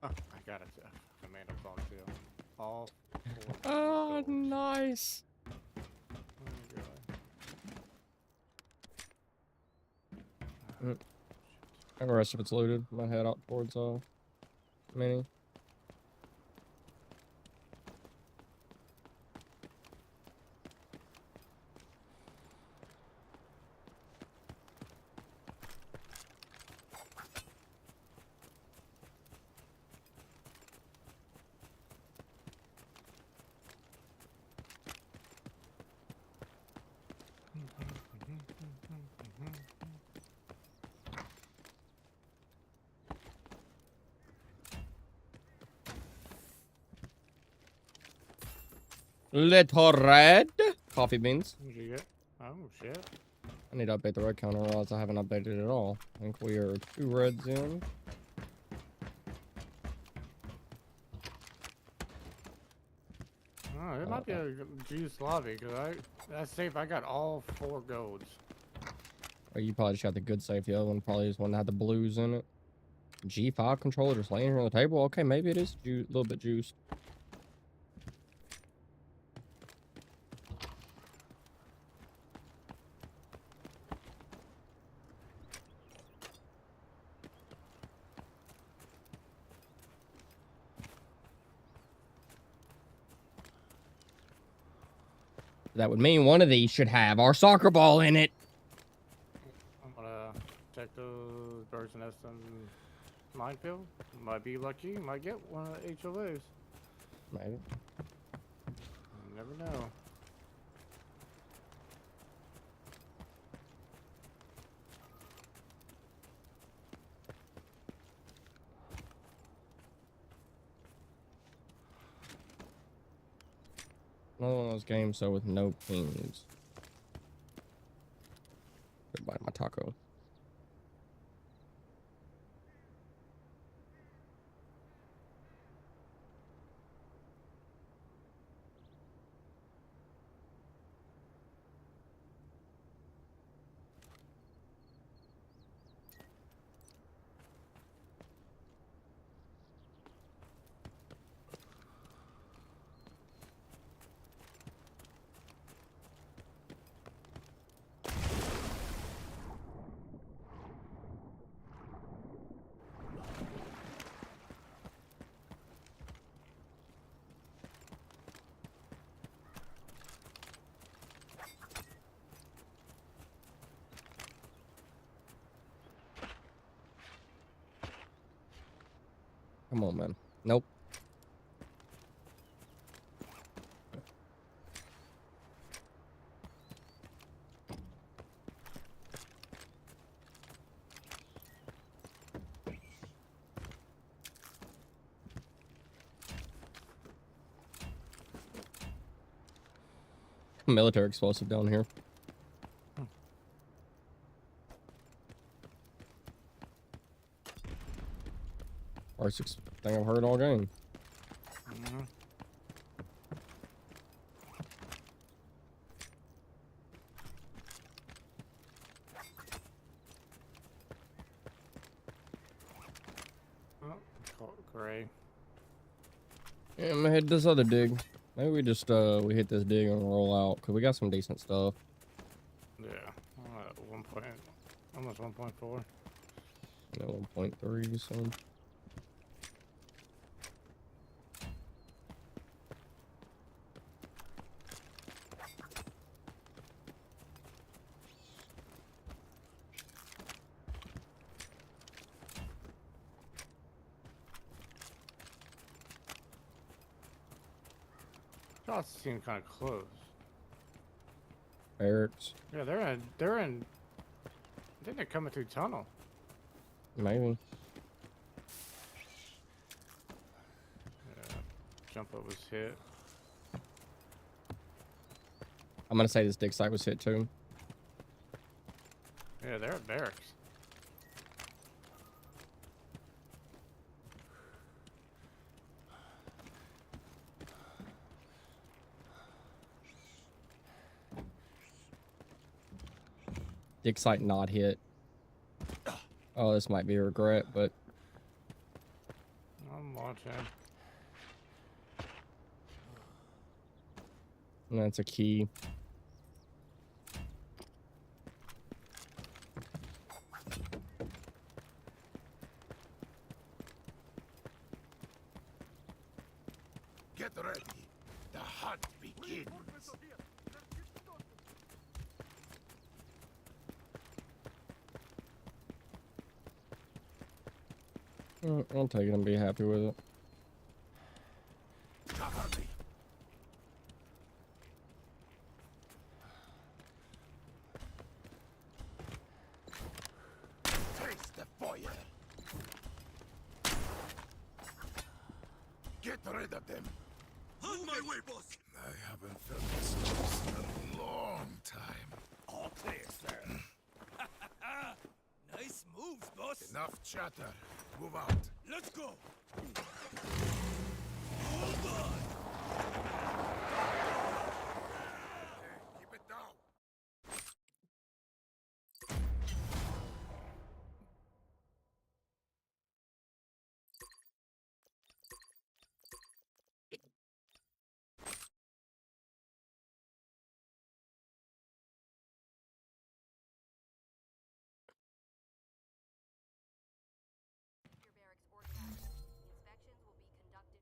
Oh, I got it. Commando call too. All four. Oh, goals. nice. Oh my God. Mm. And the rest of it's looted. Might head out towards mini. Little red coffee beans. What'd you get? Oh shit. I need to update the red counter, or else I haven't updated it at all. I think we are 2 reds in. Oh, it might be a juice lobby because that's safe. I got all 4 golds. Or you probably just got the good safe. The other one probably is one that had the blues in it. G5 controller just laying here on the table. Okay, maybe it is a little bit juiced. That would mean one of these should have our soccer ball in it. I'm gonna check those birds nests and minefield. Might be lucky. Might get one of the HOAs. Maybe. You never know. Another one of those games, so with no pings. Goodbye, my taco. Come on, man. Nope. Military explosive down here. Worst thing I've heard all game. Mm-hmm. Oh, gray. Yeah, I'm gonna hit this other dig. Maybe we just we hit this dig and roll out, cause we got some decent stuff. Yeah. I'm at 1 point, almost 1.4. You know, 1.3, so. Shots seem kind of close. barracks. Yeah, they're in. I think they're coming through tunnel. Maybe. Yeah, jump up was hit. I'm gonna say this dig site was hit too. Yeah, they're at barracks. Dig site not hit. Oh, this might be a regret, but I'm watching. that's a key. Get ready. The hunt begins. I'll take it and be happy with it. Cover me. Face the fire. Get rid of them. On my way, boss. I haven't felt this close in a long time. All clear, sir. Nice moves, boss. Enough chatter. Move out. Let's go. Hold on. Okay, keep it down. Your barracks organized. Inspections will be conducted.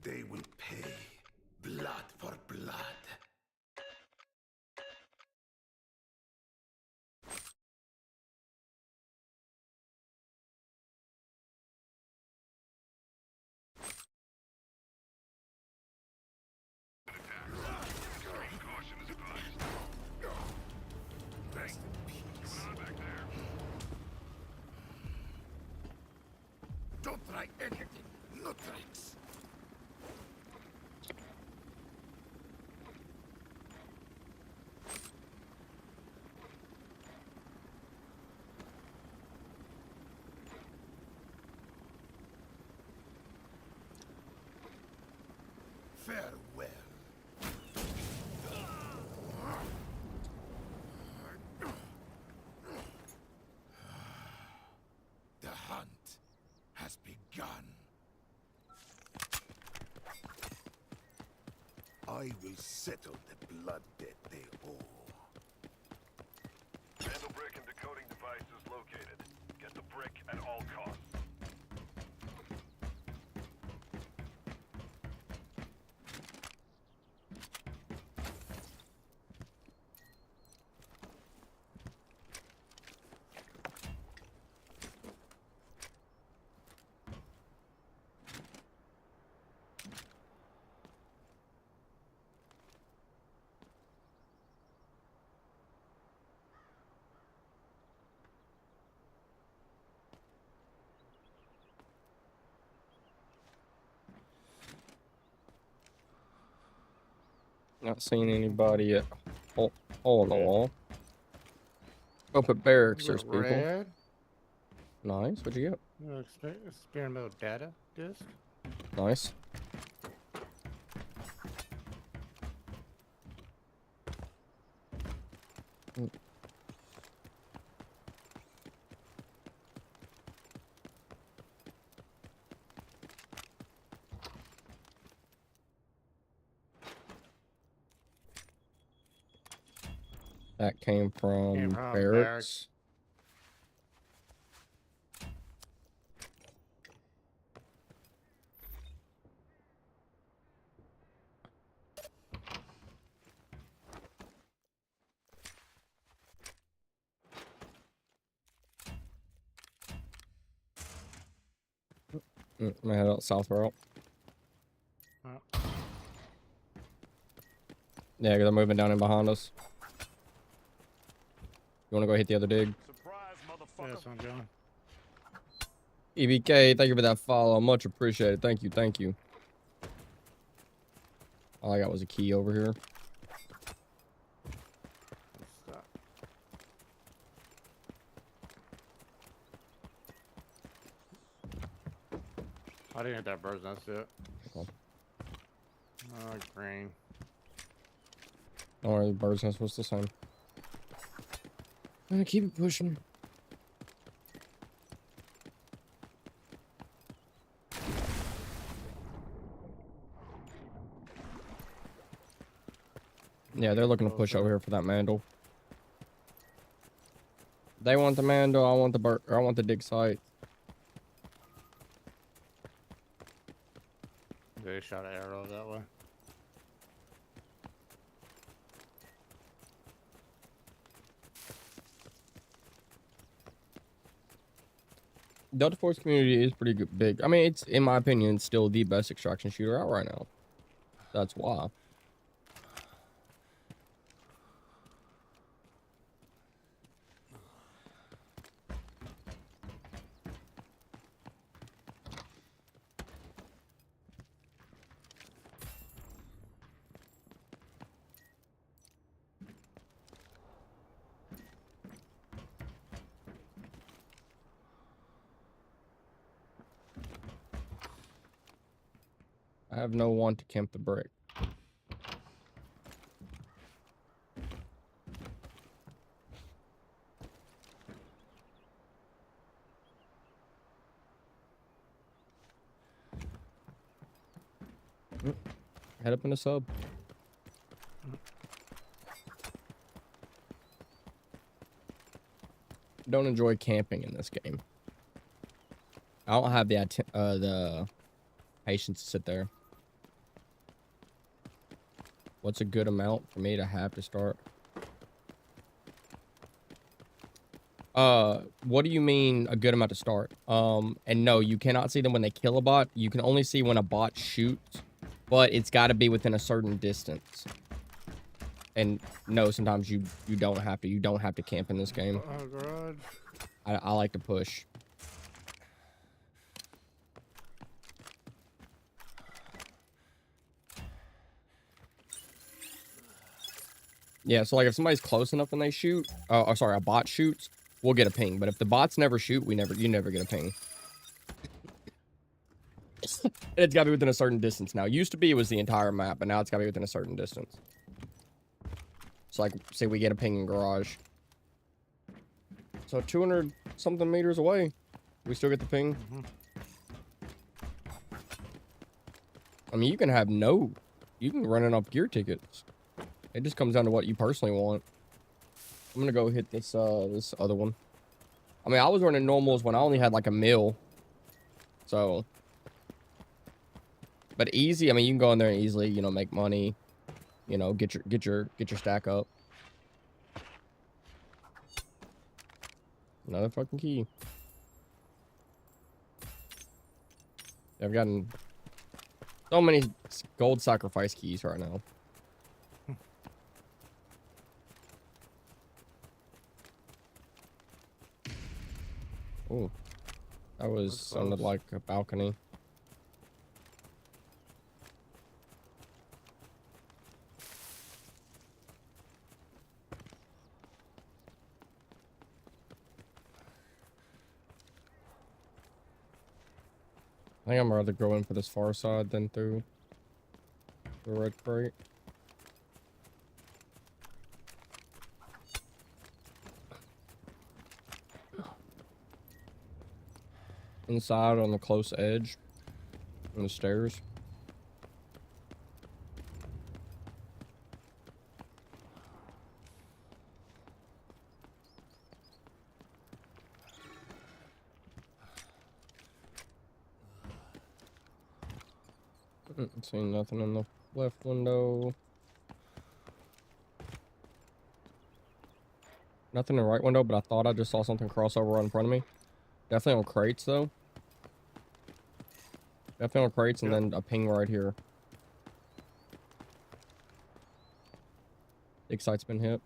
They will pay. Blood for blood. Rest in peace. Don't try anything. No tricks. Farewell. The hunt has begun. I will settle the blood debt they owe. Vandal brick and decoding device is located. Get the brick at all costs. Not seeing anybody yet. Hole in the wall. Up at barracks, there's people. Red. Nice. What'd you get? Experimental data disc. Nice. That came from from barracks. barracks. I'm gonna head out south route. Oh. Yeah, 'cause they're moving down in behind us. You wanna go hit the other dig? Surprise, motherfucker. Yes, I'm going. EBK, thank you for that follow. Much appreciated. Thank you, thank you. All I got was a key over here. Stop. I didn't hit that bird's nest yet. Okay. Oh, green. Don't worry, the bird's nest was the same. I'm gonna keep it pushing. Yeah, they're looking to push over here for that mandel. They want the mandel, I want the I want the dig site. They shot an arrow that way. Delta Force community is pretty good, big. I mean, it's, in my opinion, still the best extraction shooter out right now. That's why. I have no one to camp the brick. Head up in the sub. Don't enjoy camping in this game. I don't have the patience to sit there. What's a good amount for me to have to start? What do you mean a good amount to start? And no, you cannot see them when they kill a bot. You can only see when a bot shoots, but it's got to be within a certain distance. And no, sometimes you don't have to. You don't have to camp in this game. Oh, garage. I like to push. Yeah, so like if somebody's close enough and they shoot, oh sorry, a bot shoots, we'll get a ping. But if the bots never shoot, you never get a ping. It's got to be within a certain distance now. Used to be it was the entire map, but now it's got to be within a certain distance. So like, say we get a ping in garage. So 200 something meters away, we still get the ping. I mean, you can have you can run enough gear tickets. It just comes down to what you personally want. I'm gonna go hit this this other one. I mean, I was running normals when I only had like a mil. So, but easy. I mean, you can go in there and easily, you know, make money. You know, get your stack up. Another fucking key. I've gotten so many gold sacrifice keys right now. Oh, that was sounded like a balcony. I think I'm rather go in for this far side than through the red crate. Inside on the close edge. On the stairs. Seeing nothing in the left window. Nothing in the right window, but I thought I just saw something cross over right in front of me. Definitely on crates, though. Definitely on crates, and then a ping right here. Big site's been hit.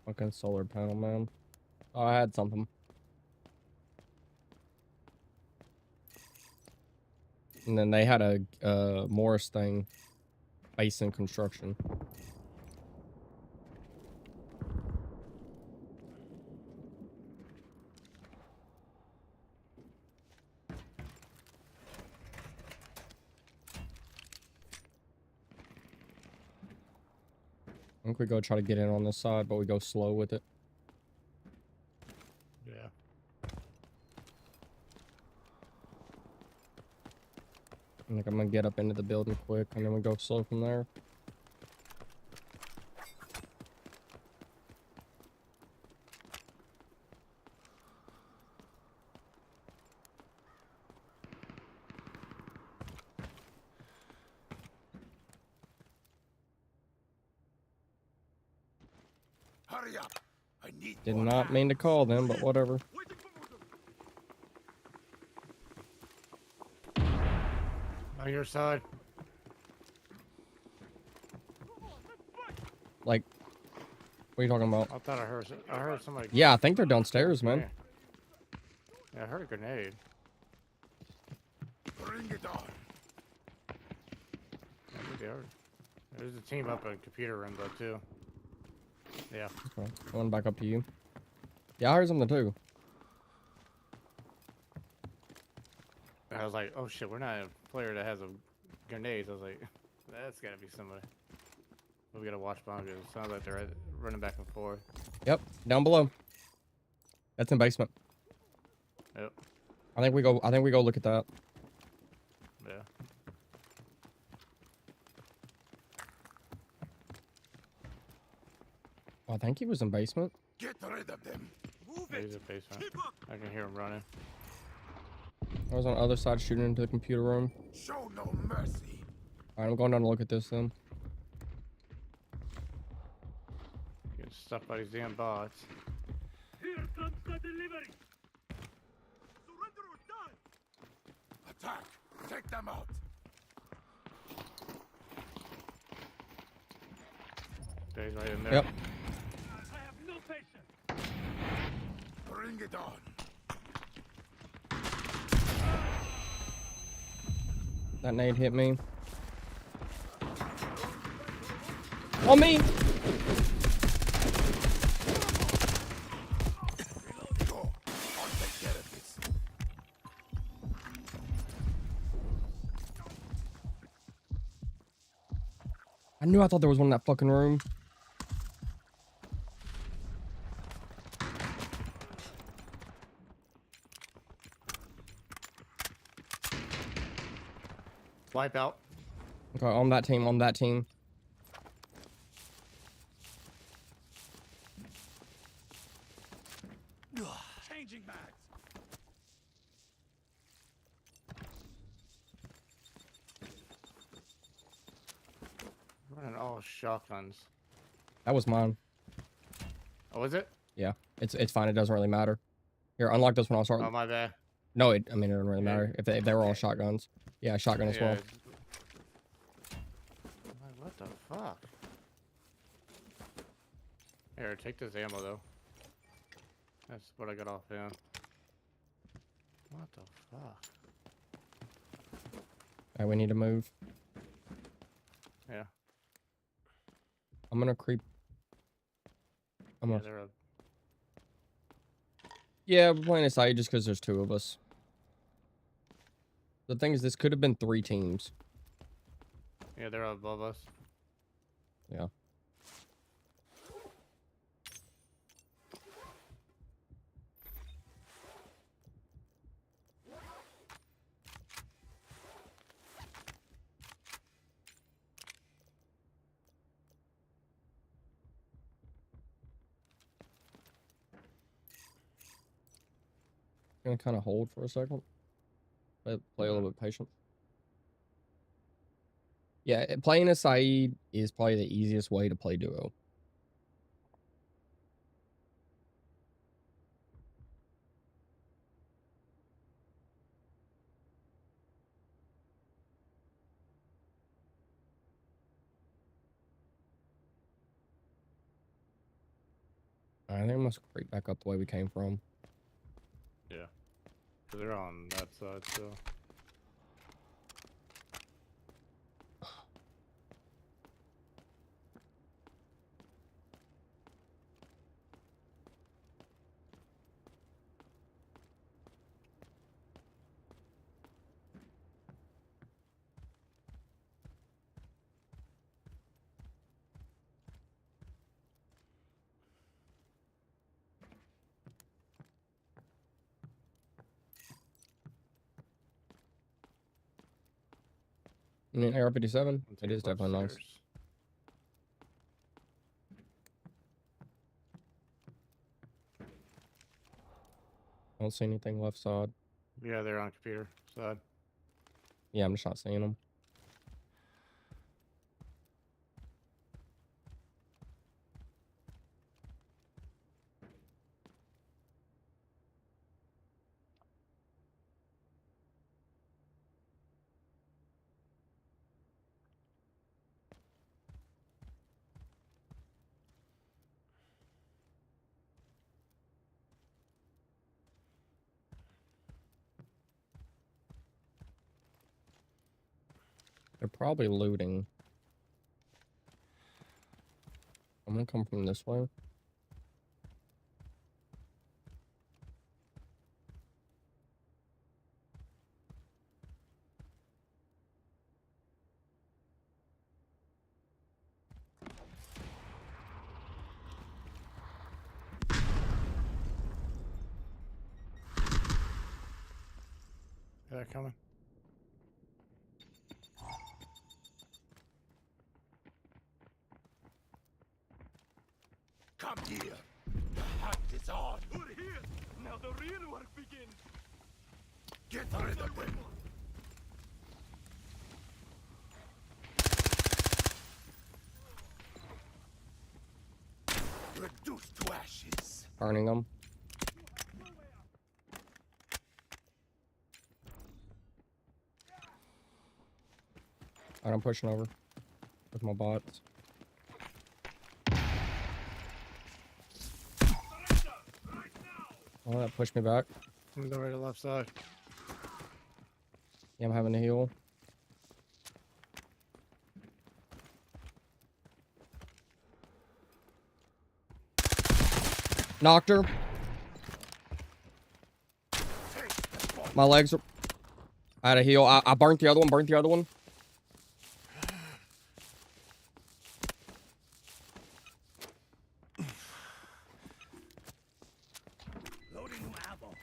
Fucking solar panel, man. Oh, I had something. And then they had a Morris thing. Base in construction. I think we go try to get in on this side, but we go slow with it. Yeah. I think I'm gonna get up into the building quick, and then we go slow from there. Hurry up! I need Did more not mean to call them, but whatever. On your side. Like, what are you talking about? I thought I heard somebody. Yeah, I think they're downstairs, man. Yeah, I heard a grenade. Bring it on. I think they are. There's a team up in the computer room though too. Yeah. Okay, going back up to you. Yeah, I heard something too. I was like, oh shit, we're not a player that has a grenades. I was like, that's gotta be somebody. But we gotta watch behind it. Sounds like they're running back and forth. Yep, down below. That's in basement. Yep. I think we go look at that. Yeah. Oh, I think he was in basement. Get rid of them. Move He's it. in the basement. Keep up. I can hear him running. I was on the other side shooting into the computer room. Show no mercy. Alright, I'm going down to look at this then. Getting stuck by these damn bots. Here comes the delivery. Surrender or die. Attack. Take them out. Okay, he's right in there. Yep. I have no patience. Bring it on. That nade hit me. On me! Go. I'll take care of this. I thought there was one in that fucking room. Wipe out. Okay, on that team, on that team. Changing bags. Running all shotguns. That was mine. Oh, is it? Yeah, it's fine. It doesn't really matter. Here, unlock this one. I'll start. Oh, my bad. No, it doesn't really Yeah. matter if they were all shotguns. Yeah, shotgun as well. What the fuck? Here, take this ammo though. That's what I got off him. What the fuck? Alright, we need to move. Yeah. I'm gonna creep. I'm Yeah, gonna. they're up. Yeah, we're playing aside just because there's two of us. The thing is, this could have been 3 teams. Yeah, they're above us. Yeah. Gonna kind of hold for a second. Play a little bit patient. Yeah, playing a Saeed is probably the easiest way to play duo. I think I must creep back up the way we came from. Yeah. 'Cause they're on that side, so. I mean, AR-57, Let's it go is definitely nice. upstairs. I don't see anything left side. Yeah, they're on computer side. Yeah, I'm just not seeing them. They're probably looting. I'm gonna come from this way. Yeah, they're coming. Come here. The hunt is on. We're here. Now the real work begins. Get rid of them. Reduced to ashes. Burning them. Alright, I'm pushing over with my bots. Oh, that pushed me back. I'm going to the left side. Yeah, I'm having to heal. Knocked her. My legs are... I had to heal. I burnt the other one. Burnt the other one. Loading new ammo.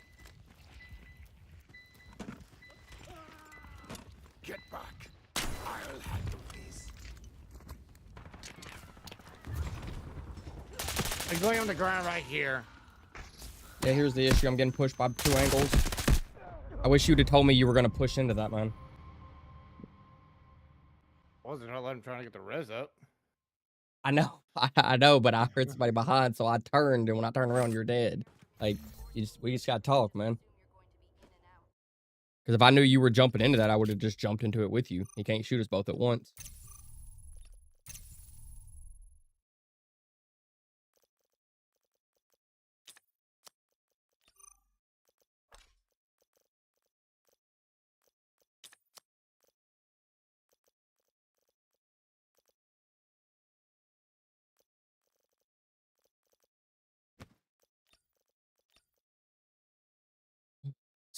Get back. I'll handle this. I'm going on the ground right here. Yeah, here's the issue. I'm getting pushed by 2 angles. I wish you'd have told me you were going to push into that, man. Wasn't gonna let him trying to get the res up. I know. I know, but I heard somebody behind, so I turned, and when I turned around, you're dead. Like, we just got to talk, man. Because if I knew you were jumping into that, I would have just jumped into it with you. You can't shoot us both at once.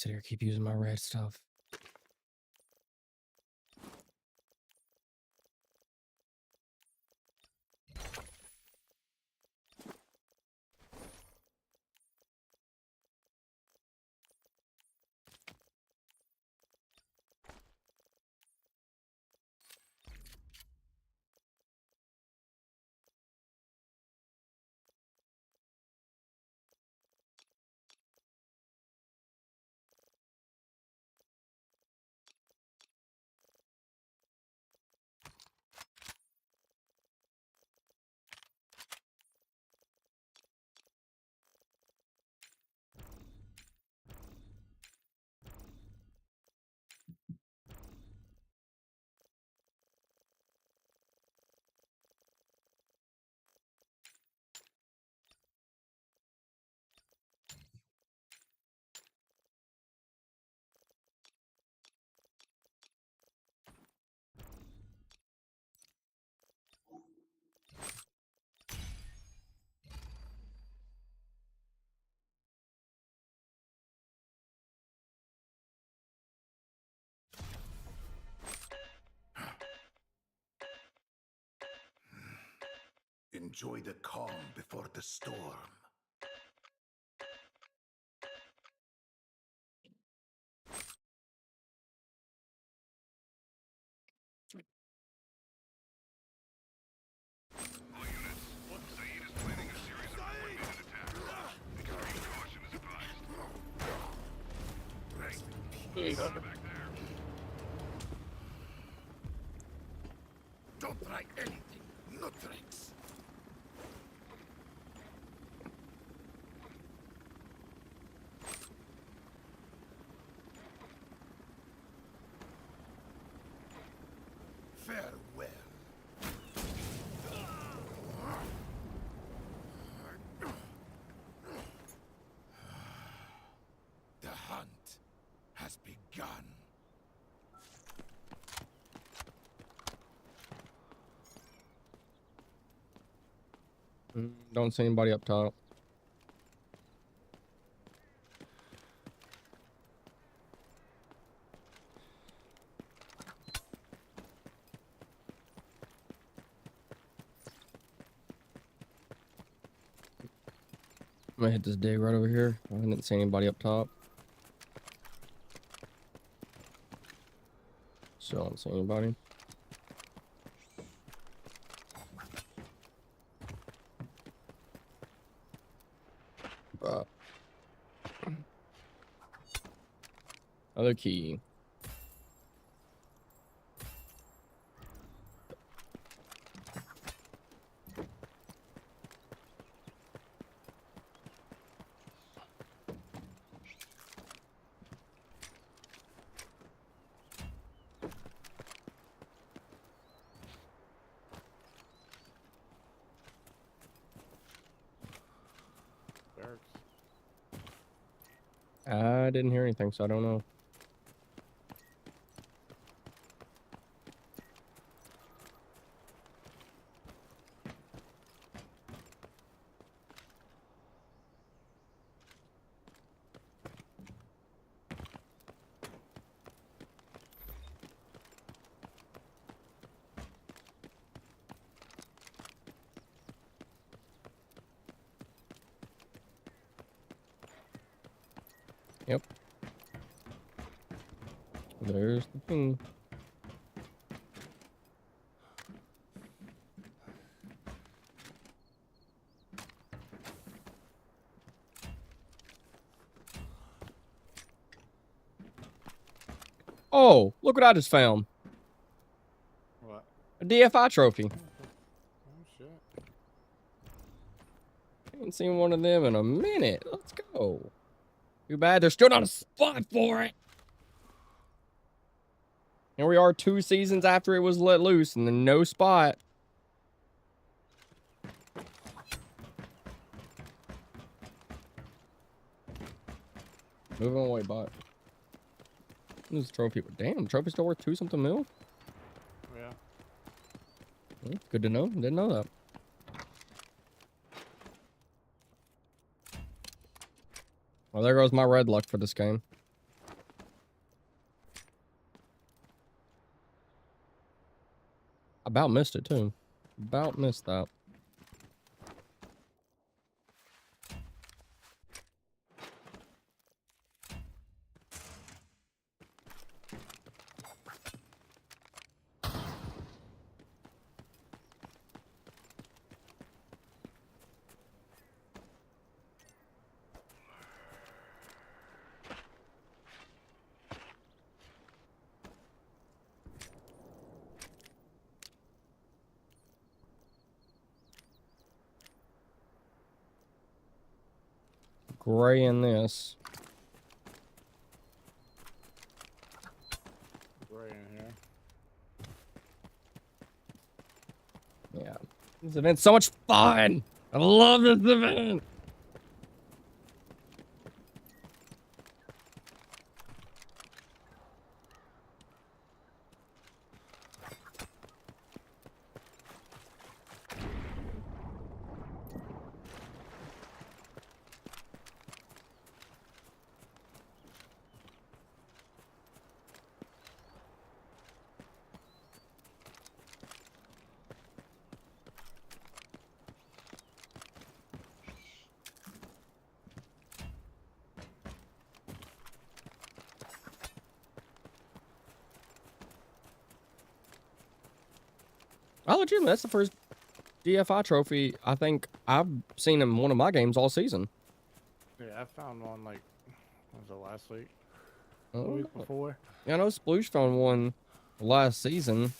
sit here, keep using my red stuff. Enjoy the calm before the storm. All units, Saeed is planning a series of coordinated attacks. Extreme caution is advised. Rest in peace. Back there. Don't try anything. No tricks. Farewell. The hunt has begun. Don't see anybody up top. I'm gonna hit this dig right over here. I didn't see anybody up top. Still don't see anybody. Other key. Barracks. I didn't hear anything, so I don't know. Yep. There's the thing. Oh, look what I just found. What? A DFI trophy. Oh shit. Ain't seen one of them in a minute. Let's go. Too bad there's still not a spot for it. Here we are 2 seasons after it was let loose and then no spot. Moving away, bot. This trophy. Damn, trophy still worth 2 something mil? Yeah. Well, good to know. Didn't know that. Well, there goes my red luck for this game. About missed it too. About missed that. Gray in this. Right in here. Yeah. This event's so much fun. I love this event. Oh, legitimately, that's the first DFI trophy I think I've seen in one of my games all season. Yeah, I found one like, what was it, last week? The Oh, week before? yeah, I know Sploosh found one last season.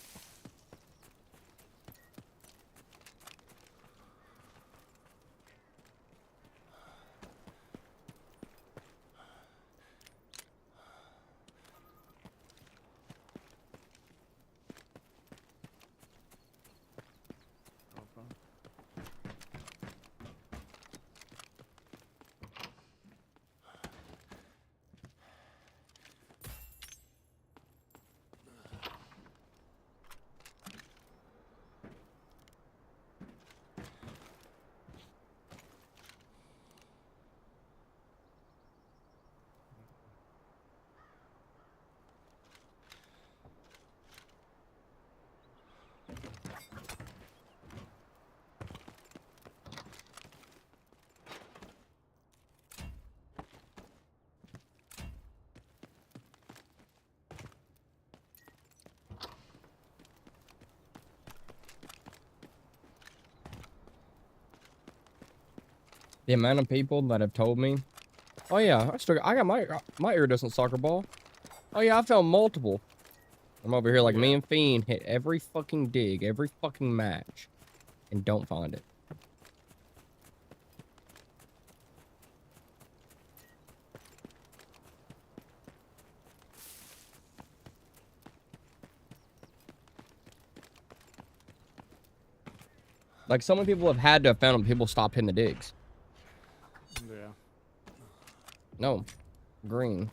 The amount of people that have told me, oh yeah, I got my iridescent soccer ball. Oh yeah, I found multiple. I'm over here like me and Fiend hit every fucking dig, every fucking match, and don't find it. Like, so many people have had to have found them. People stopped hitting the digs. Yeah. No. Green.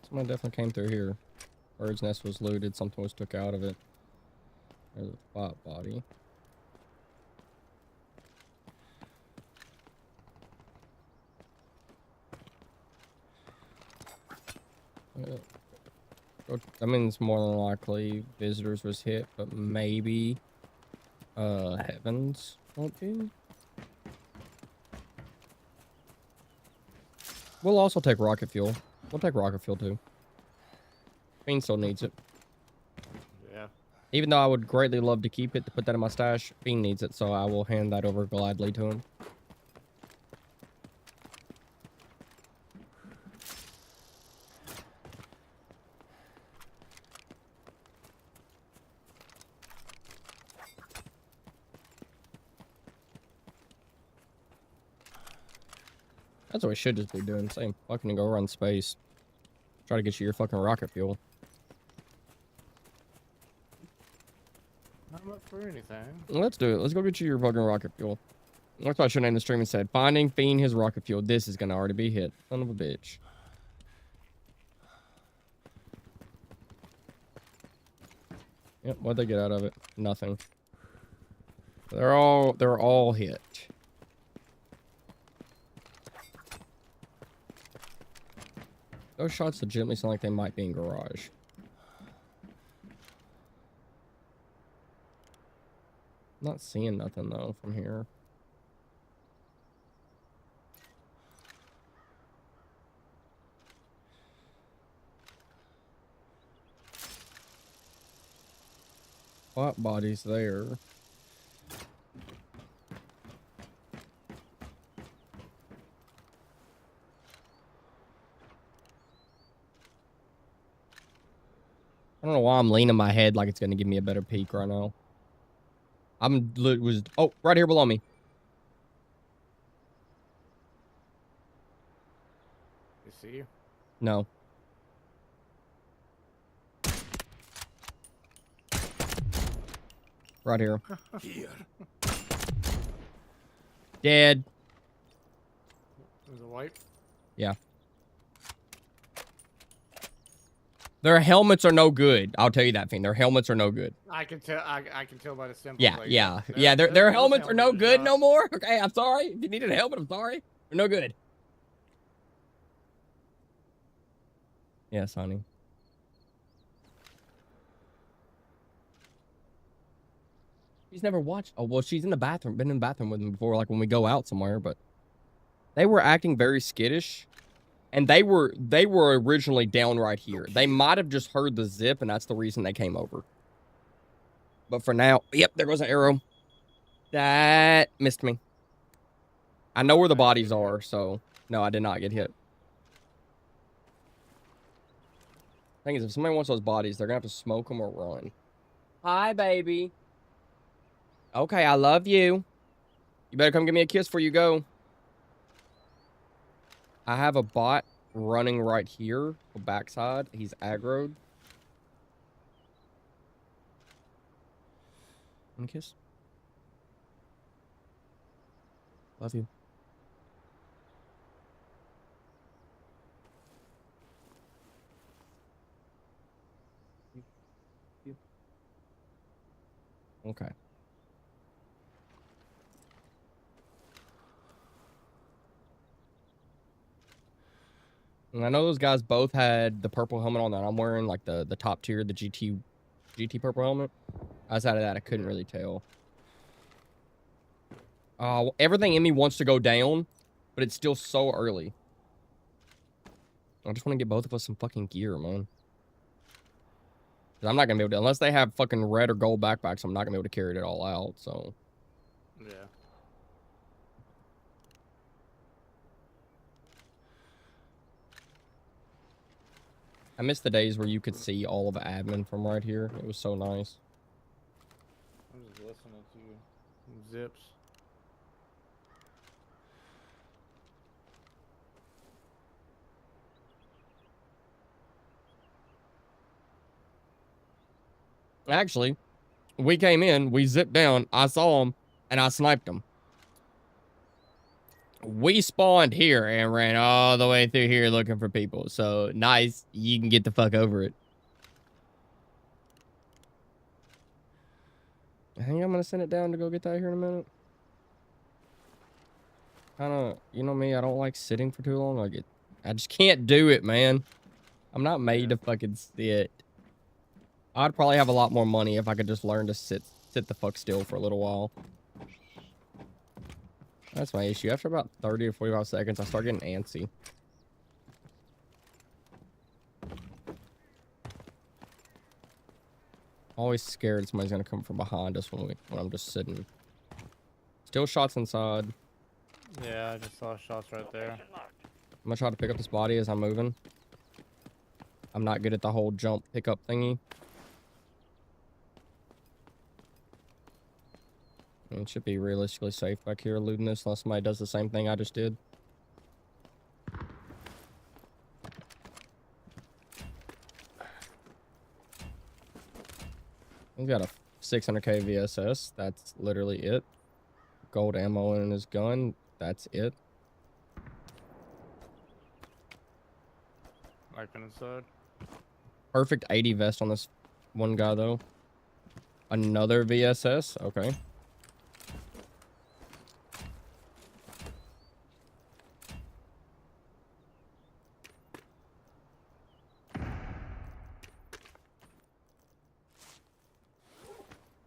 Someone definitely came through here. Bird's nest was looted. Something was took out of it. There's a bot body. I mean, it's more than likely visitors was hit, but maybe Heavens won't be. We'll also take rocket fuel. We'll take rocket fuel too. Fiend still needs it. Yeah. Even though I would greatly love to keep it to put that in my stash, Fiend needs it, so I will hand that over gladly to him. That's what we should just be doing. Same fucking go run space. Try to get you your fucking rocket fuel. I'm up for anything. Let's do it. Let's go get you your fucking rocket fuel. That's why I should name the stream and said, finding Fiend his rocket fuel. This is gonna already be hit. Son of a bitch. Yep, what'd they get out of it? Nothing. They're all hit. Those shots legitimately sound like they might be in garage. Not seeing nothing though from here. What body's there? I don't know why I'm leaning my head like it's gonna give me a better peek right now. Oh, right here below me. You see you? No. Right here. Here. Dead. There's a wipe. Yeah. Their helmets are no good. I'll tell you that thing. Their helmets are no good. I can tell. I can tell by the symbol. Yeah, like, yeah, that- yeah. Their those helmets are no helmets good not- no more. Okay, I'm sorry. If you needed a helmet, I'm sorry. They're no good. Yes, honey. She's never watched. Oh, well, she's in the bathroom. Been in the bathroom with me before, like when we go out somewhere. But they were acting very skittish, and they were originally down right here. They might have just heard the zip, and that's the reason they came over. But for now, yep, there goes an arrow. That missed me. I know where the bodies are, so no, I did not get hit. Thing is, if somebody wants those bodies, they're gonna have to smoke them or run. Hi, baby. Okay, I love you. You better come give me a kiss before you go. I have a bot running right here, the backside. He's aggroed. One kiss. Love you. Okay. And I know those guys both had the purple helmet on that I'm wearing, like the top tier, the GT purple helmet. Outside of that, I couldn't really tell. Everything in me wants to go down, but it's still so early. I just want to get both of us some fucking gear, man. 'Cause I'm not gonna be able to, unless they have fucking red or gold backpacks, I'm not gonna be able to carry it all out, so. Yeah. I miss the days where you could see all of admin from right here. It was so nice. I'm just listening to you. Zips. Actually, we came in, we zipped down, I saw him, and I sniped him. We spawned here and ran all the way through here looking for people. So, nice. You can get the fuck over it. I think I'm going to send it down to go get that here in a minute. Kind of, you know me, I don't like sitting for too long. I just can't do it, man. I'm not made to fucking sit. I'd probably have a lot more money if I could just learn to sit the fuck still for a little while. That's my issue. After about 30 or 45 seconds, I start getting antsy. Always scared somebody's gonna come from behind us when I'm just sitting. Still shots inside. Yeah, I just saw shots right there. I'm gonna try to pick up this body as I'm moving. I'm not good at the whole jump pickup thingy. It should be realistically safe back here looting this unless somebody does the same thing I just did. He's got a 600k VSS. That's literally it. Gold ammo in his gun. That's it. Wiping inside. Perfect 80 vest on this one guy though. Another VSS. Okay.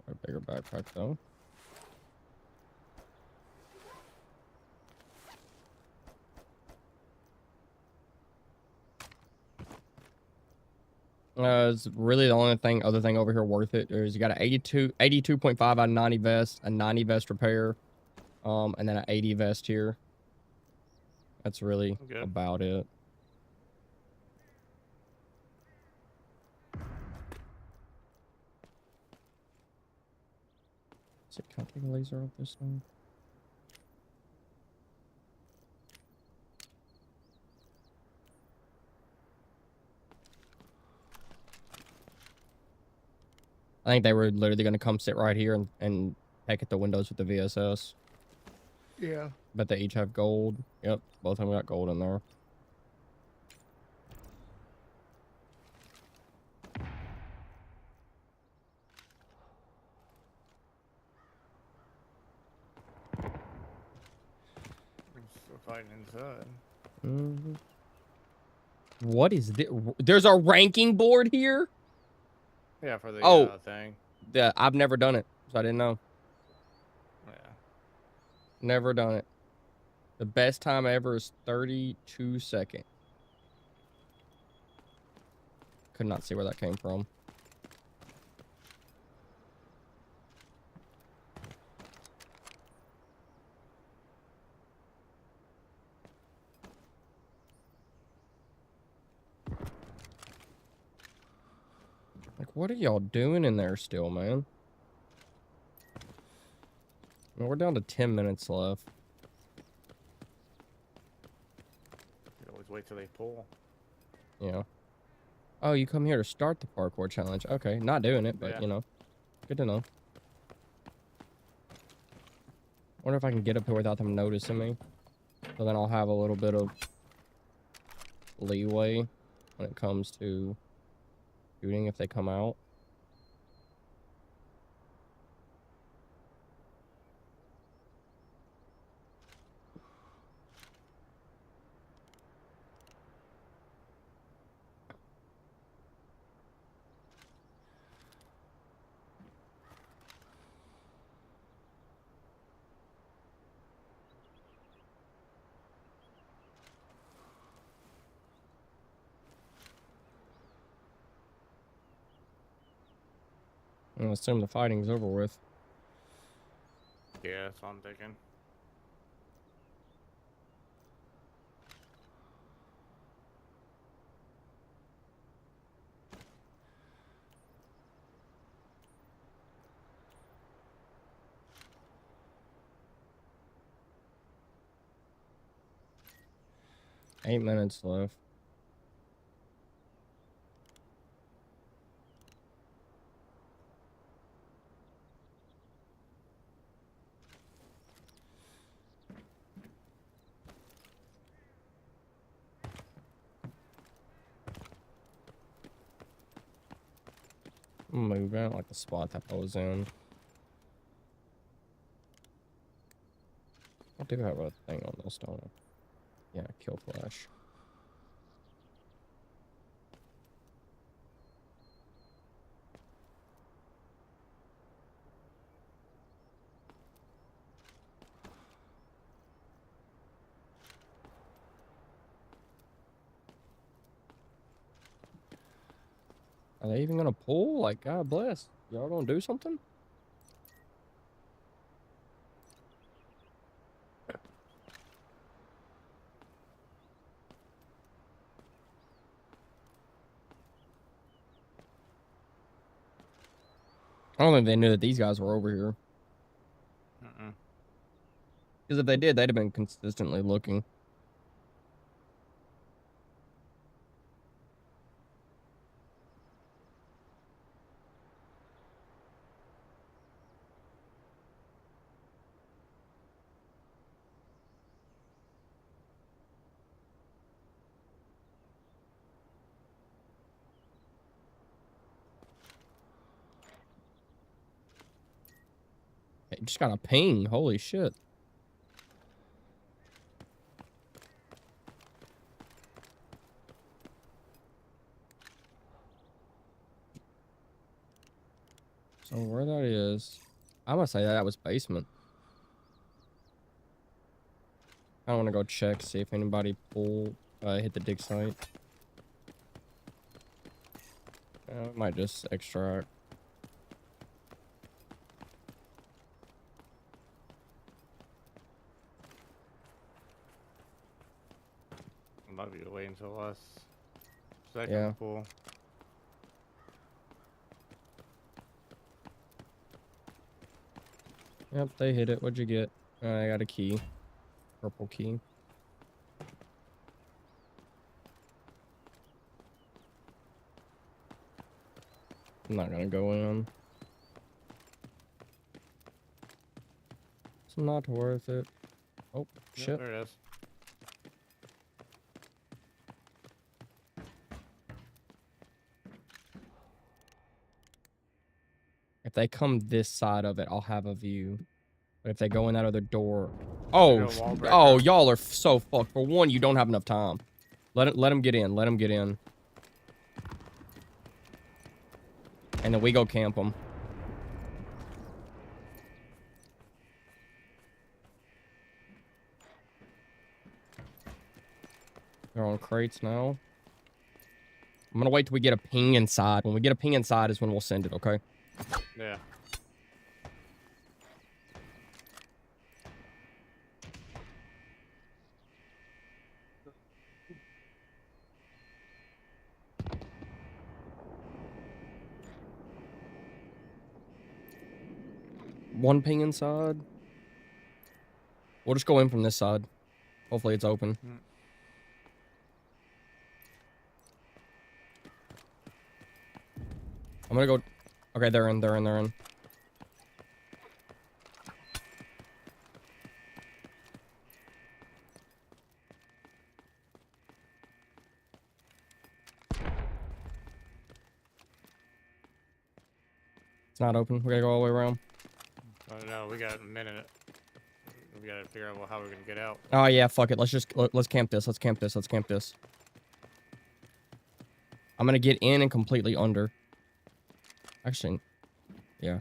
A bigger backpack though. It's really the only other thing over here worth it is you got an 82.5 out of 90 vest, a 90 vest repair, and then an 80 vest here. That's really Good. about it. Can I take a laser off this thing? I think they were literally going to come sit right here and peck at the windows with the VSS. Yeah. But they each have gold. Yep, both of them got gold in there. We're still fighting inside. Mhm. What is this? There's a ranking board here? Yeah, for the Oh. thing. Yeah, I've never done it, so I didn't know. Yeah. Never done it. The best time ever is 32 seconds. Could not see where that came from. Like, what are y'all doing in there still, man? Well, we're down to 10 minutes left. You always wait till they pull. Yeah. Oh, you come here to start the parkour challenge. Okay, not doing it, but, Yeah. you know. Good to know. Wonder if I can get up here without them noticing me. So then I'll have a little bit of leeway when it comes to shooting if they come out. I assume the fighting's over with. Yeah, that's what I'm thinking. Eight minutes left. I'm moving. I don't like the spot that I was in. I do have a thing on this, don't I? Yeah, kill flash. Are they even gonna pull? Like, God bless. Y'all gonna do something? I don't think they knew that these guys were over here. Because if they did, they'd have been consistently looking. just got a ping. Holy shit. So where that is, I'm gonna say that was basement. I want to go check, see if anybody hit the dig site. I might just extract. Might be waiting until us. Second Yeah. pool. Yep, they hit it. What'd you get? I got a key. Purple key. I'm not gonna go in. It's not worth it. Oh, Yep, shit. there it is. If they come this side of it, I'll have a view. But if they go in that other door... Oh, Go wall breaker. oh, y'all are so fucked. For one, you don't have enough time. Let them get in. Let them get in. And then we go camp them. They're on crates now. I'm gonna wait till we get a ping inside. When we get a ping inside is when we'll send it, okay? Yeah. One ping inside. We'll just go in from this side. Hopefully it's open. I'm gonna go... Okay, they're in. It's not open. We gotta go all the way around. Oh no, we got a minute. We gotta figure out how we're gonna get out. Oh yeah, fuck it. Let's camp this. Let's camp this. I'm gonna get in and completely under. Actually, yeah.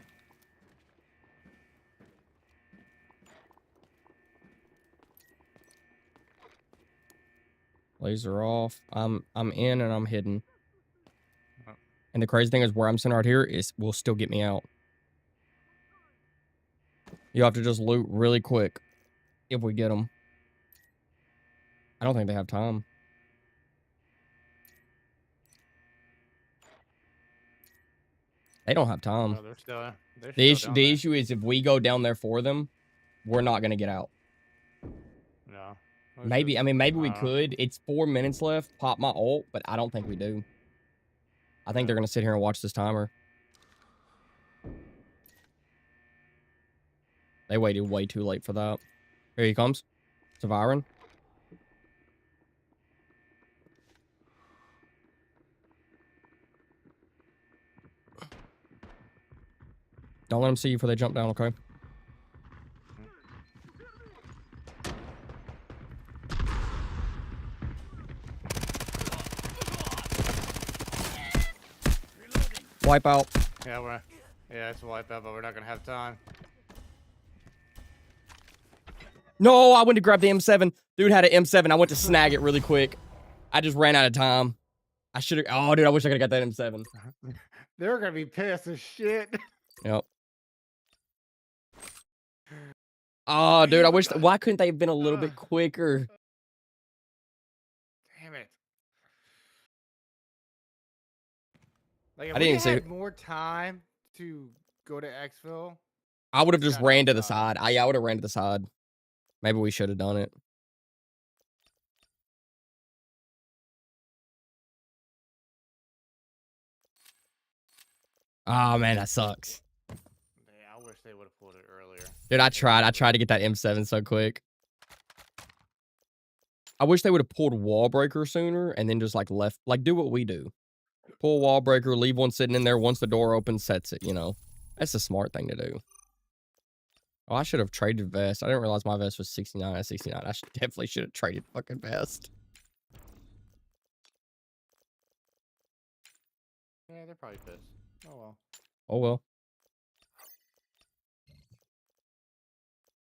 Laser off. I'm in and I'm hidden. Oh. And the crazy thing is where I'm sitting right here will still get me out. You have to just loot really quick if we get them. I don't think they have time. They don't have time. Oh, they're still The issue is if we go down there for them, we're not gonna get out. No. Maybe, I mean, maybe we could. It's 4 minutes left. Pop my ult, but I don't think we do. I think they're gonna sit here and watch this timer. They waited way too late for that. Here he comes. It's a Viren. Don't let them see you before they jump down, okay? Wipe out. Yeah, it's a wipeout, but we're not gonna have time. No, I went to grab the M7. Dude had an M7. I went to snag it really quick. I just ran out of time. I should have. Oh, dude, I wish I could have got that M7. They're gonna be pissed as shit. Yep. Oh, dude, I wish. Why couldn't they have been a little bit quicker? Damn it. Like, if I didn't we see had it. more time to go to Exfil. I would have just Got ran to the outside. side. I would have ran to the side. Maybe we should have done it. Oh, man, that sucks. Yeah, I wish they would have pulled it earlier. Dude, I tried to get that M7 so quick. I wish they would have pulled wall breaker sooner and then just like left, like do what we do. Pull wall breaker, leave one sitting in there. Once the door opens, sets it, you know. That's the smart thing to do. Oh, I should have traded vest. I didn't realize my vest was 69 at 69. I definitely should have traded fucking vest. Yeah, they're probably pissed. Oh well. Oh well.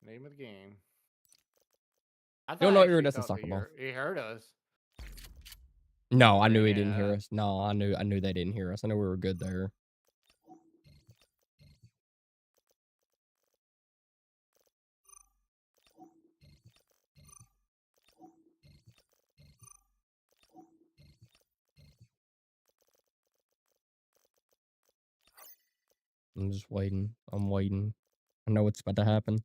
Name of the game. I You don't thought know what you're actually that's a thought soccer ball. he heard us. No, I knew he Yeah. didn't hear us. No, I knew they didn't hear us. I knew we were good there. I'm just waiting. I'm waiting. I know what's about to happen.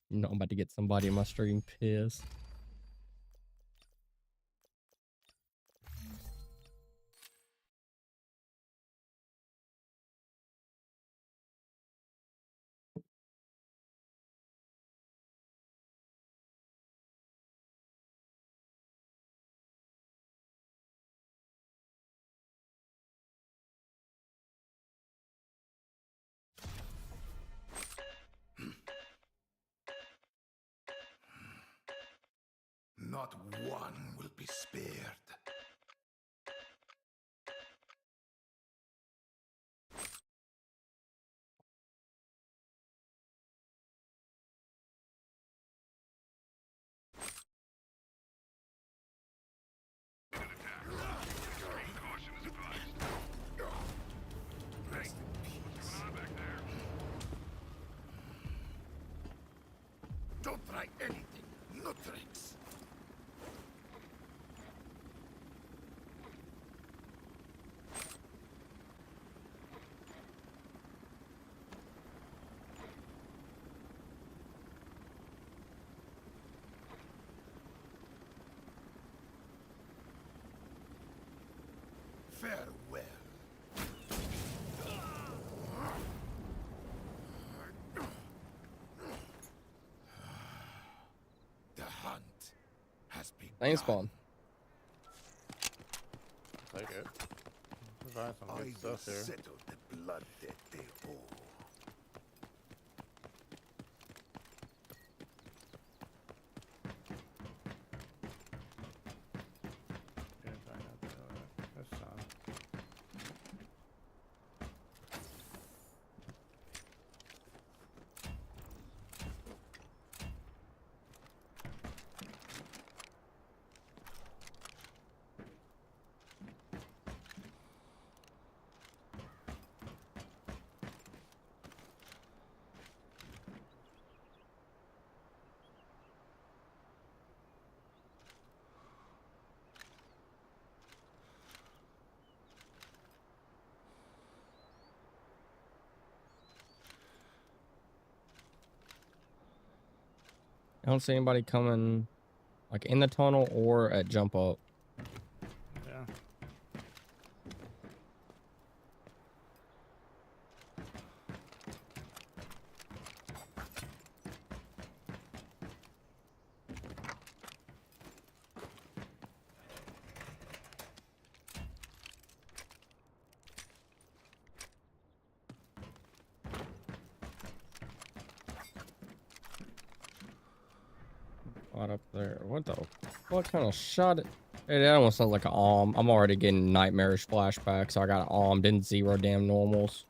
You know I'm about to get somebody in my stream pissed. Not one will be spared. Caution is advised. Rest in peace. Back there. Don't try anything. No tricks. Farewell. The hunt has begun. Thanks, Spawn. Take it. We're buying some I good will stuff here. settle the blood that they owe. Can't find out there. That's fine. I don't see anybody coming like in the tunnel or at jump up. Yeah. Right up there. What the? What kind of shot? Hey, that almost sounds like an ARM. I'm already getting nightmarish flashbacks. So I got an ARM, didn't 0 damn normals.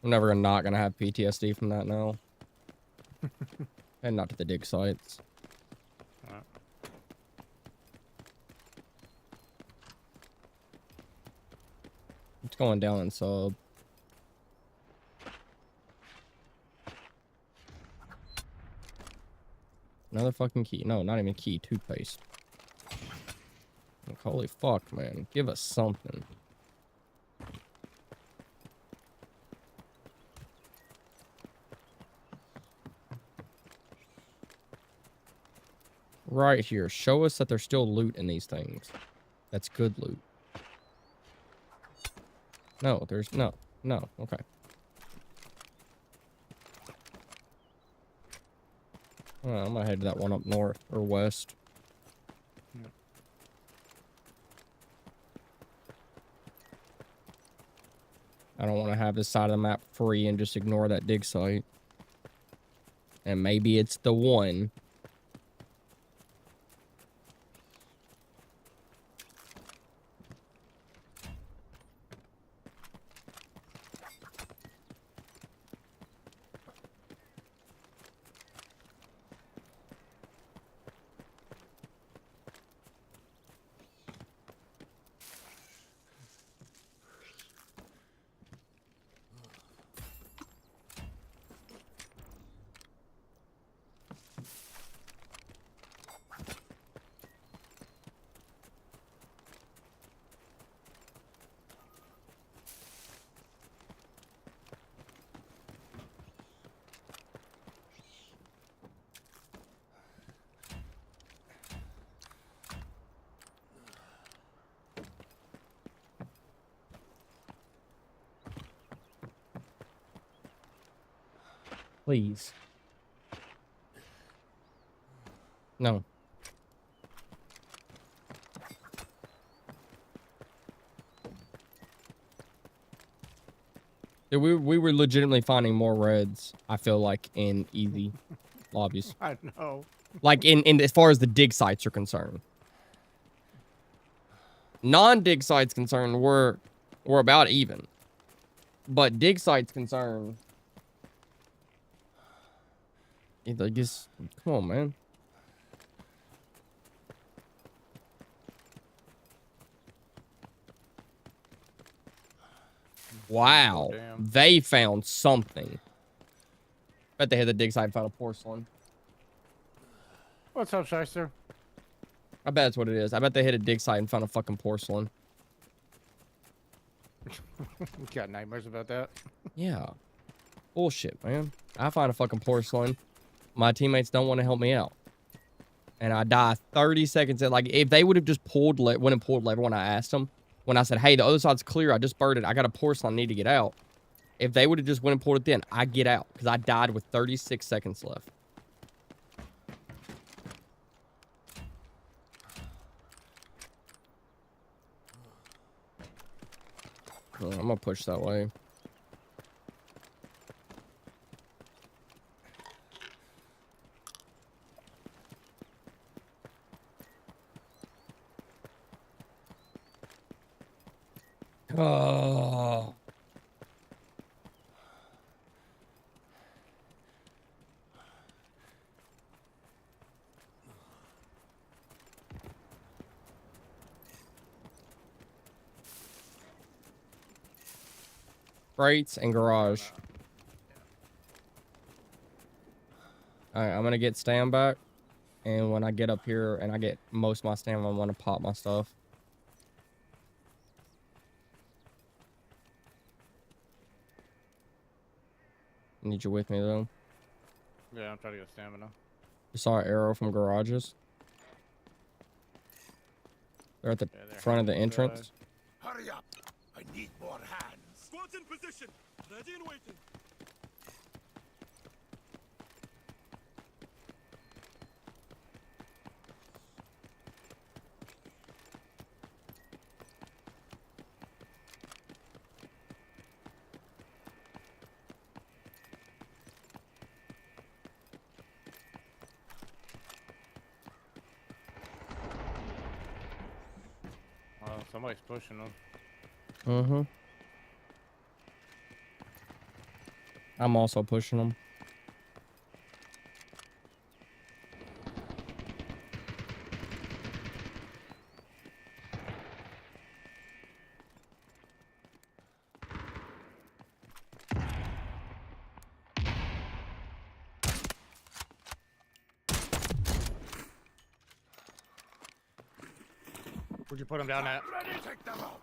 I'm never not gonna have PTSD from that now. And not to the dig sites. Alright. It's going down in sub. Another fucking key. No, not even key. Toothpaste. Like, holy fuck, man. Give us something. Right here. Show us that there's still loot in these things. That's good loot. No, there's no. No. Okay. Alright, I'm gonna head to that one up north or west. I don't want to have this side of the map free and just ignore that dig site. And maybe it's the one. Please. No. Dude, we were legitimately finding more reds, I feel like, in easy lobbies. I know. Like in as far as the dig sites are concerned. Non-dig sites concerned, we're about even. But dig sites concerned, I guess, come on, man. Wow, Damn. they found something. Bet they had the dig site and found a porcelain. What's up, Shyster? I bet that's what it is. I bet they hit a dig site and found a fucking porcelain. You got nightmares about that? Yeah. Bullshit, man. I find a fucking porcelain. My teammates don't want to help me out. And I die 30 seconds in. Like, if they would have just went and pulled lever when I asked them, when I said, hey, the other side's clear, I just burned it, I got a porcelain, I need to get out. If they would have just went and pulled it then, I get out. Because I died with 36 seconds left. I'm gonna push that way. Oh. Crates and garage. Alright, I'm gonna get stand back. And when I get up here and I get most of my stamina, I'm gonna pop my stuff. Need you with me though. Yeah, I'm trying to get stamina. You saw an arrow from garages. They're at the Yeah, they're front of the heading entrance. Hurry up! I need more hands. Squad's in position. Ready and waiting. Oh, somebody's pushing them. Mm-hmm. I'm also pushing them. Where'd you put them down at? Take them out.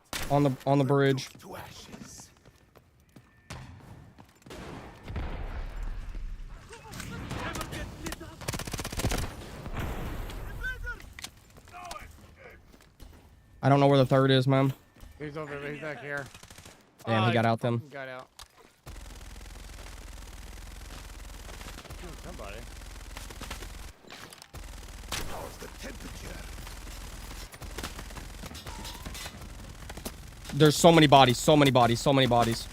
On the bridge. To ashes. I don't know where the third is, man. He's over there. He's back here. Damn, he got out them. Got out. Killed somebody. How's the temperature? There's so many bodies, so many bodies, so many bodies.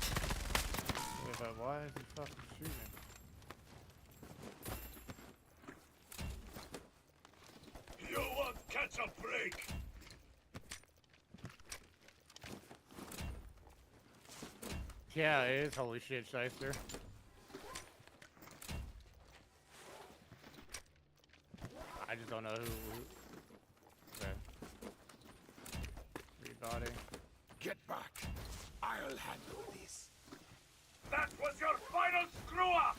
Yeah, it is holy shit, Shyster. I just don't know who. Okay. Rebody. Get back. I'll handle this. That was your final screw-up!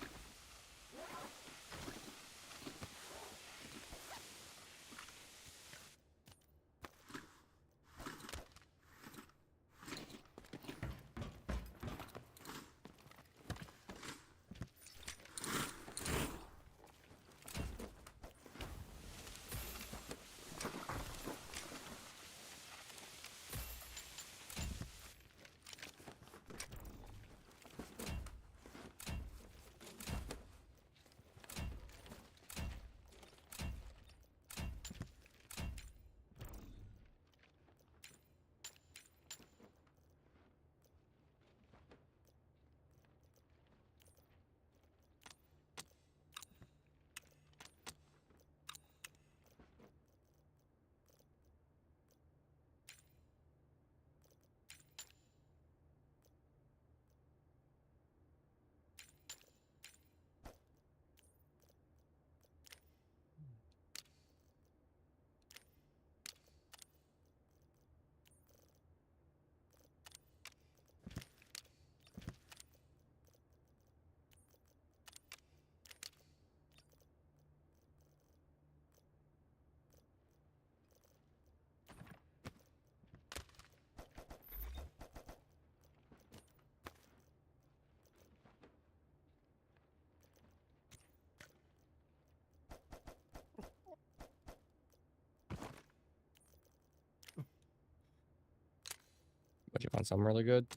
But you found something really good.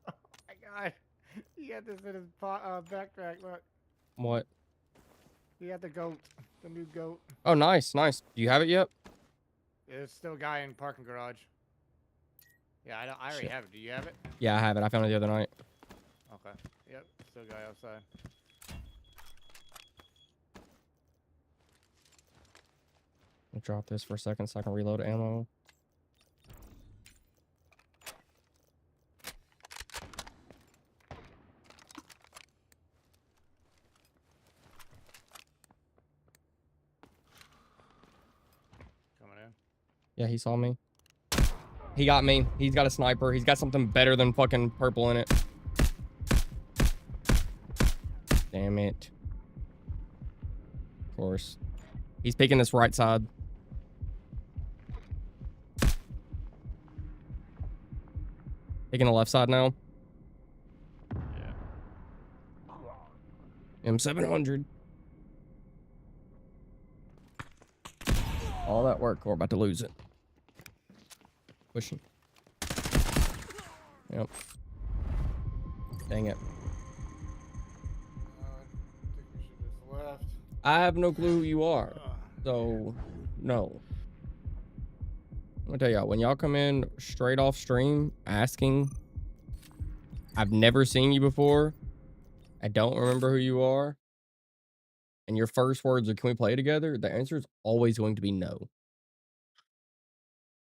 My God, he had this in his backpack. Look, What? he had the goat, the new goat. Oh, nice, nice. Do you have it yet? There's still a guy in parking garage. Yeah, I already Shit. have it. Do you have it? Yeah, I have it. I found it the other night. Okay. Yep. Still a guy outside. I'll drop this for a second so I can reload ammo. Coming in. Yeah, he saw me. He got me. He's got a sniper. He's got something better than fucking purple in it. Damn it. Of course. He's picking this right side. Picking the left side now. Yeah. M700. All that work. We're about to lose it. Pushing. Yep. Dang it. I think we should just left. I have no clue who you are. Ugh. So, no. I'm gonna tell y'all, when y'all come in straight off stream asking, I've never seen you before, I don't remember who you are, and your first words are, can we play together? The answer is always going to be no.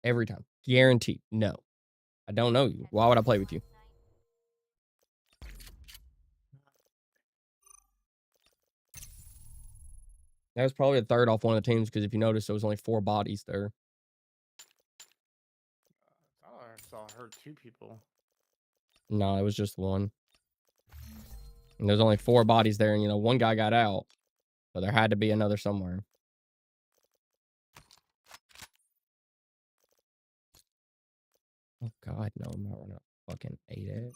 Every time. Guaranteed. No. I don't know you. Why would I play with you? That was probably the third off one of the teams, because if you notice, there was only 4 bodies there. I thought I saw her 2 people. No, it was just one. And there's only 4 bodies there, and, you know, one guy got out. So there had to be another somewhere. Oh, God, no, I'm not running a fucking 8-8.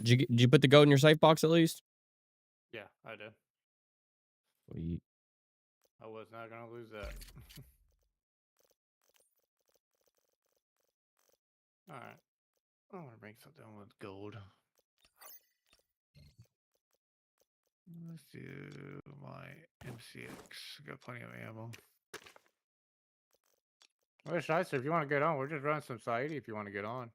Did you put the goat in your safe box at least? Yeah, I did. Sweet. I was not gonna lose that. All right. I want to bring something with gold. Let's do my MCX. Got plenty of ammo. Well, Shicer, if you want to get on, we're just running some Saidi if you want to get on.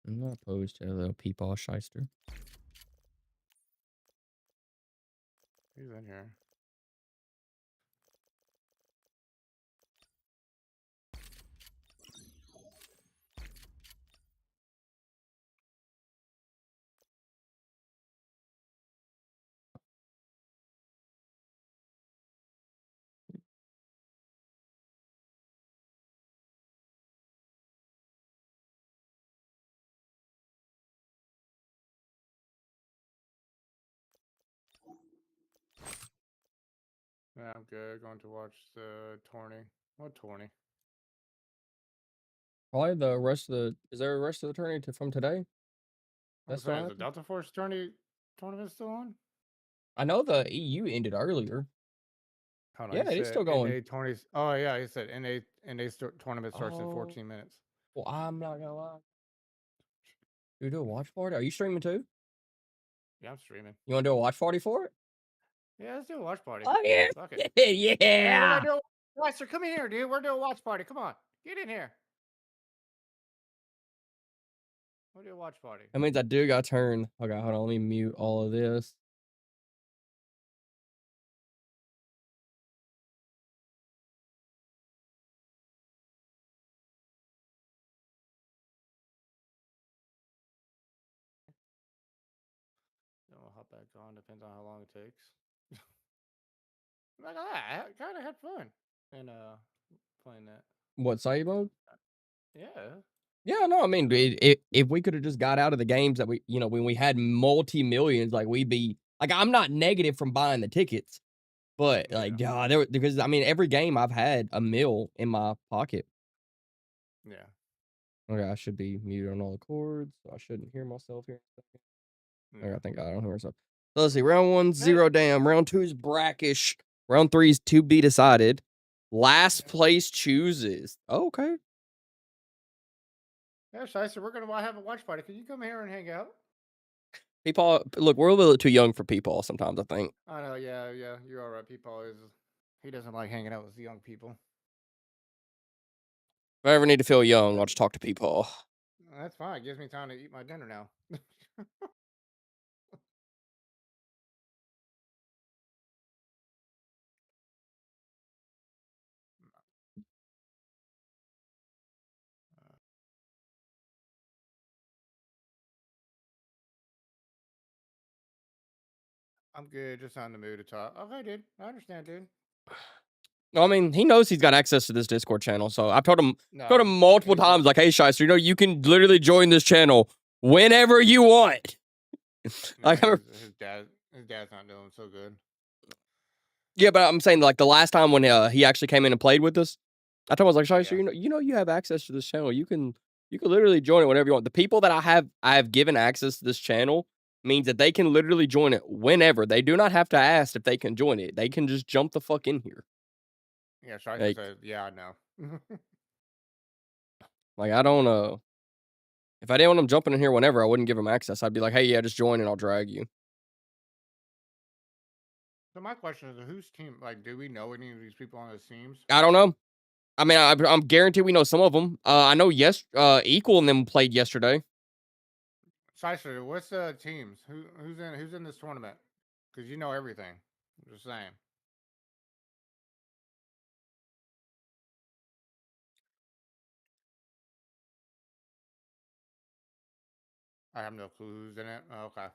I'm not opposed to a little peepaw shyster. He's in here. Yeah, I'm good. Going to watch the tourney. What tourney? Probably the rest of the. Is there a rest of the tourney from today? I'm That's still saying, is the happening? Delta Force tournament still on? I know the EU ended earlier. Hold on, Yeah, he it is said still going. NA 20s. Oh yeah, he said NA tournament starts in Oh, 14 minutes. well, I'm not gonna lie. You do a watch party? Are you streaming too? Yeah, I'm streaming. You want to do a watch party for it? Yeah, let's do a watch party. Oh yeah, Fuck it. yeah. Hey, we're gonna do a Lester, come in here, dude. We're doing a watch party. Come on, get in here. We'll do a watch party. That means I do got turn. Okay, hold on. Let me mute all of this. Then we'll hop back on. Depends on how long it takes. Like I kind of had fun and playing that. What side mode? Yeah. Yeah, no, I mean, if we could have just got out of the games that we, when we had multi-millions, like we'd be like, I'm not negative from buying the tickets, but like, Yeah. because I mean, every game I've had a mil in my pocket. Yeah. Okay, I should be muted on all the chords, so I shouldn't hear myself here. Okay, I think I don't hear myself. So let's see. Round 1, 0 damn. Round 2 is brackish. Round 3 is to be decided. Last place chooses. Oh, okay. Yeah, Shicer, we're gonna have a watch party. Can you come here and hang out? People, look, we're a little too young for people sometimes, I think. I know. Yeah. You're all right. People he doesn't like hanging out with the young people. If I ever need to feel young, I'll just talk to people. That's fine. It gives me time to eat my dinner now. I'm good. Just on the mood to talk. Okay, dude. I understand, dude. No, I mean, he knows he's got access to this Discord channel, so I've told him No, multiple he times, does. like, hey, Shyster, you can literally join this channel whenever you want. Like, Yeah, his dad's not doing so good. yeah, but I'm saying, like, the last time when he actually came in and played with us, I told him, I was like, Shyster, Yeah. you have access to this channel. You can literally join it whenever you want. The people that I have given access to this channel means that they can literally join it whenever. They do not have to ask if they can join it. They can just jump the fuck in here. Yeah, Shicer Like, said, yeah, I know. like I don't if I didn't want them jumping in here whenever, I wouldn't give them access. I'd be like, hey, yeah, just join and I'll drag you. So my question is, whose team? Like, do we know any of these people on those teams? I don't know. I mean, I'm guaranteed we know some of them. I know Equal and them played yesterday. Shicer, what's the teams? Who's in this tournament? Because you know everything. I'm just saying. I have no clue who's in it. Oh, okay.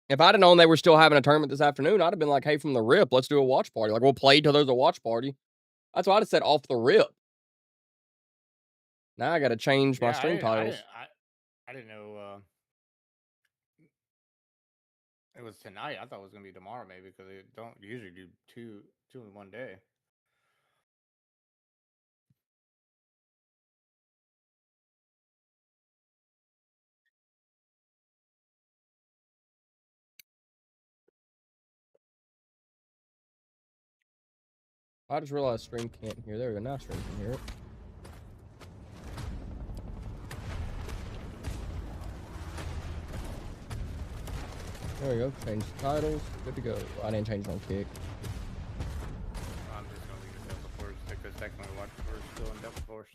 If I'd have known they were still having a tournament this afternoon, I'd have been like, hey, from the rip, let's do a watch party. Like, we'll play till there's a watch party. That's what I'd have said off the rip. Now I got to change my Yeah, stream titles. I didn't know it was tonight. I thought it was gonna be tomorrow, maybe, because they don't usually do two in one day. I just realized stream can't hear. There we go. Now stream can hear it. There we go. Change the titles. Good to go. I didn't change it on kick. I'm just gonna leave it Delta Force because technically we're still in Delta Force.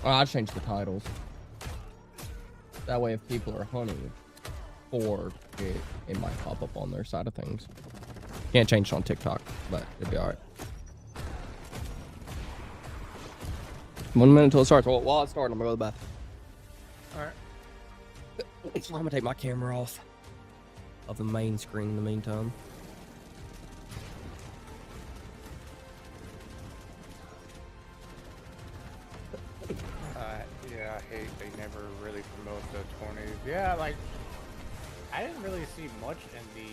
Oh, I changed the titles. That way, if people are hunting for it might pop up on their side of things. Can't change it on TikTok, but it'll be alright. 1 minute until it starts. Well, while it's starting, I'm gonna go to the bathroom. Alright. I'm gonna take my camera off of the main screen in the meantime. Yeah, I hate they never really promote the 20s. Yeah, like, I didn't really see much in the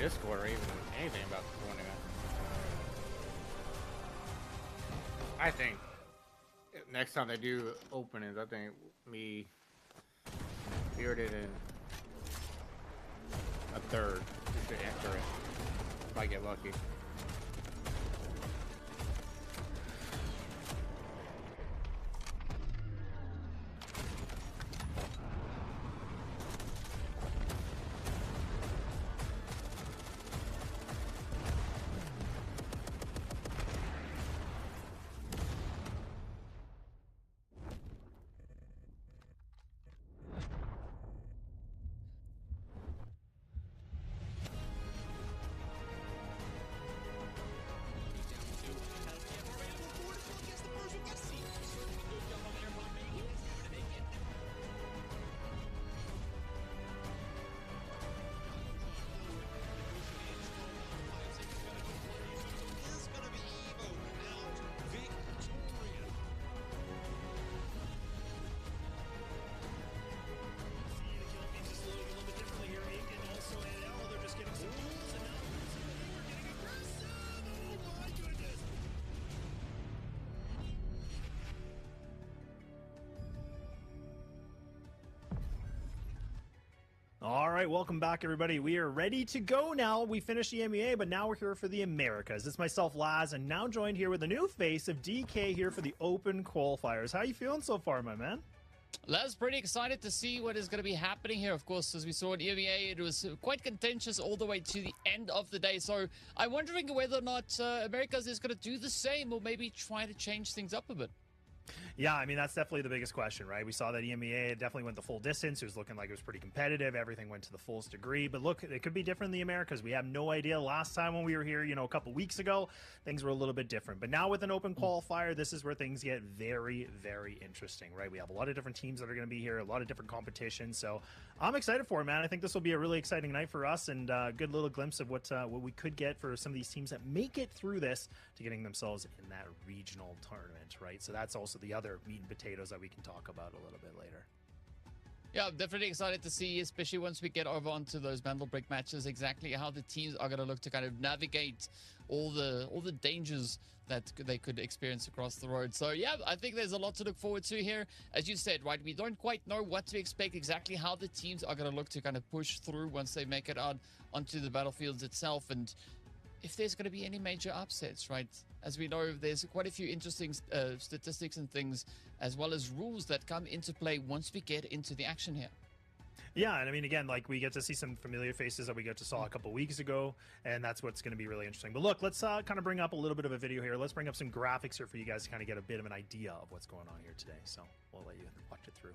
Discord or even anything about the 20. I think next time they do openings, I think me, Bearded, and a third we should enter it. If I get lucky. All right, welcome back, everybody. We are ready to go now. We finished the MEA, but now we're here for the Americas. It's myself, Laz, and now joined here with a new face of DK here for the Open Qualifiers. How you feeling so far, my man? Laz, pretty excited to see what is going to be happening here. Of course, as we saw in EMEA, it was quite contentious all the way to the end of the day. So I'm wondering whether or not Americas is going to do the same or maybe try to change things up a bit. Yeah, I mean, that's definitely the biggest question, right? We saw that EMEA definitely went the full distance. It was looking like it was pretty competitive. Everything went to the fullest degree. But look, it could be different in the Americas. We have no idea. Last time when we were here, a couple weeks ago, things were a little bit different. But now with an open qualifier, this is where things get very, very interesting, right? We have a lot of different teams that are going to be here, a lot of different competitions. So I'm excited for it, man. I think this will be a really exciting night for us and a good little glimpse of what we could get for some of these teams that make it through this to getting themselves in that regional tournament, right? So that's also the other meat and potatoes that we can talk about a little bit later. Yeah, I'm definitely excited to see, especially once we get over onto those Mandel Brick matches, exactly how the teams are going to look to kind of navigate all the dangers that they could experience across the road. So yeah, I think there's a lot to look forward to here. As you said, right, we don't quite know what to expect, exactly how the teams are going to look to kind of push through once they make it out onto the battlefields itself, and if there's going to be any major upsets, right? As we know, there's quite a few interesting statistics and things, as well as rules that come into play once we get into the action here. Yeah, and I mean, again, like we get to see some familiar faces that we got to saw a couple weeks ago, and that's what's going to be really interesting. But look, let's kind of bring up a little bit of a video here. Let's bring up some graphics here for you guys to kind of get a bit of an idea of what's going on here today. So we'll let you watch it through.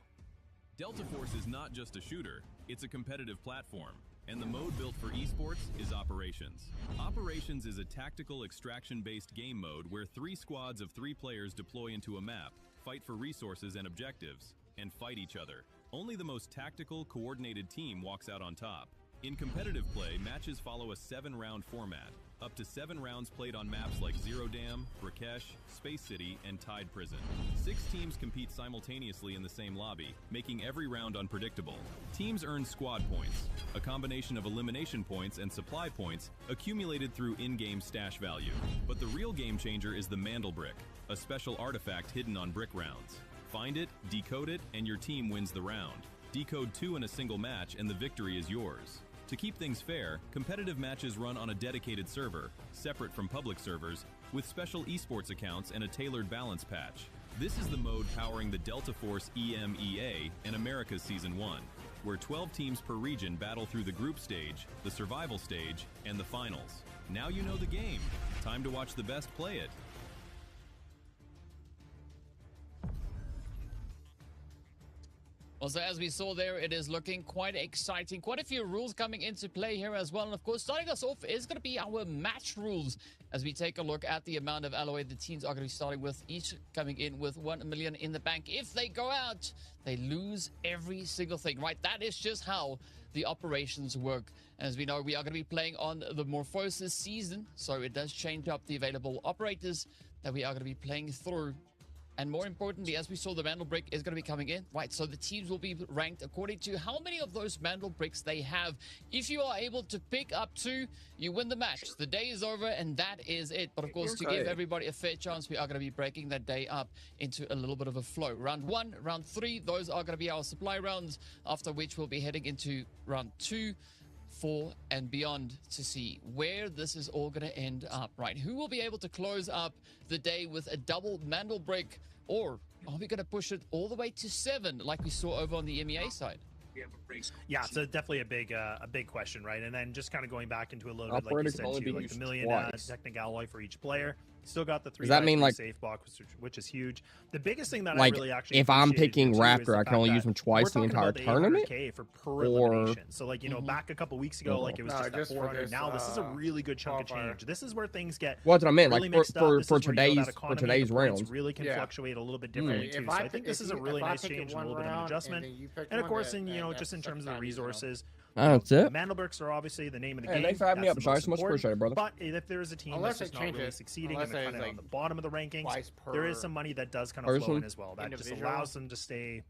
Delta Force is not just a shooter, it's a competitive platform. And the mode built for esports is Operations. Operations is a tactical extraction-based game mode where 3 squads of 3 players deploy into a map, fight for resources and objectives, and fight each other. Only the most tactical, coordinated team walks out on top. In competitive play, matches follow a 7-round format, up to 7 rounds played on maps like Zero Dam, Rakesh, Space City, and Tide Prison. 6 teams compete simultaneously in the same lobby, making every round unpredictable. Teams earn squad points, a combination of elimination points and supply points accumulated through in-game stash value. But the real game changer is the Mandel Brick, a special artifact hidden on brick rounds. Find it, decode it, and your team wins the round. Decode 2 in a single match and the victory is yours. To keep things fair, competitive matches run on a dedicated server, separate from public servers, with special esports accounts and a tailored balance patch. This is the mode powering the Delta Force EMEA and America's Season 1, where 12 teams per region battle through the group stage, the survival stage, and the finals. Now you know the game. Time to watch the best play it. Also, as we saw there, it is looking quite exciting. Quite a few rules coming into play here as well. And of course, starting us off is going to be our match rules as we take a look at the amount of alloy the teams are going to be starting with, each coming in with 1 million in the bank. If they go out, they lose every single thing, right? That is just how the operations work. As we know, we are going to be playing on the Morphosis season, so it does change up the available operators that we are going to be playing through. And more importantly, as we saw, the Mandel Brick is going to be coming in, right? So the teams will be ranked according to how many of those Mandel Bricks they have. If you are able to pick up 2, you win the match. The day is over, and that is it. But of course, to give everybody a fair chance, we are going to be breaking that day up into a little bit of a flow. Round 1, round 3, those are going to be our supply rounds, after which we'll be heading into round 2, 4, and beyond to see where this is all going to end up, right? Who will be able to close up the day with a double Mandel Brick, or are we going to push it all the way to 7 like we saw over on the MEA side? Yeah, it's definitely a big question, right? And then just kind of going back into a little bit, like Operator you can only said, be too, like used the million twice. technic alloy for each player. Still got the 3 Does that mean, like- safe box, which is huge. The biggest thing that Like, I really actually if I'm appreciated picking here, too, is Raptor, the I can fact only that use them twice we're the talking entire about the tournament? 800K for per Or- elimination. So like, you know, back a couple weeks ago, Mhm. like it was No, just just at for 400. this, Now this is a really good chunk of qualifier. change. This is where things get Well, that's what I meant. really Like mixed up. This for is where, you know, that today's economy of the today's points rounds. really can Yeah. fluctuate a little bit differently If too. So I think this is a really nice change and a little bit of an adjustment. And of course, in, you know, just in terms of the resources, That's it. Mandelbricks are obviously the name of the Hey, game. thanks for having me That's up, the most Shai. So much important. appreciated, brother. But if there is a team Unless that's just they not change really it. succeeding Unless and they're it's kind of like on the bottom of the rankings, twice there is per some money that does kind of flow in person. as well. That just individual. allows them to stay,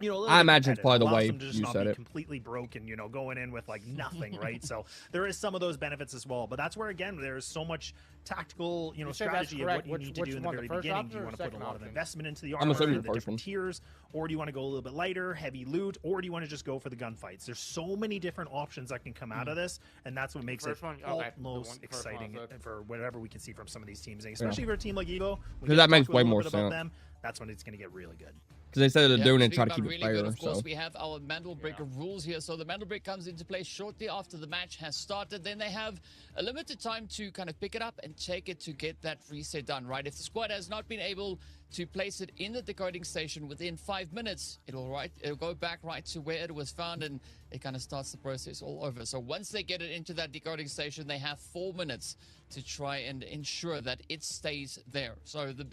you know, a little I bit imagine it's probably the competitive. Allows way them to just you not said be it. completely broken, you know, going in with like nothing, right? So there is some of those benefits as well. But that's where again there is so much tactical, you know, You said that's strategy of correct. what you need to Which do in the one, very the first beginning. option Do you or want to put a second lot of option? investment into the I'm armor assuming and the the first different tiers, or do you want to go a little bit lighter, heavy loot, or do you want to just go for the gunfights? There's so many different options that can come out of this, and that's what makes it First one? Okay, the almost one- first one exciting was it. for whatever we can see from some of these teams, especially for a team like Evo. Because that makes way more sense. Them, that's when it's going to get really good. Because they said they're Yeah, doing it speaking try to about keep it really fair. good, of course, So we have our Mandel Brick rules here. So the Mandel Brick comes into play shortly after the match has started. Then they have a limited time to kind of pick it up and take it to get that reset done, right? If the squad has not been able to place it in the decoding station within 5 minutes, it'll go back right to where it was found, and it kind of starts the process all over. So once they get it into that decoding station, they have 4 minutes to try and ensure that it stays there. So the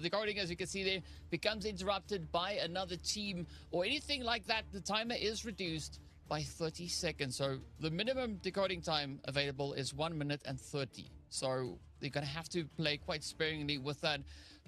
decoding, as you can see there, becomes interrupted by another team or anything like that. The timer is reduced by 30 seconds. So the minimum decoding time available is 1 minute and 30. So they're going to have to play quite sparingly with that.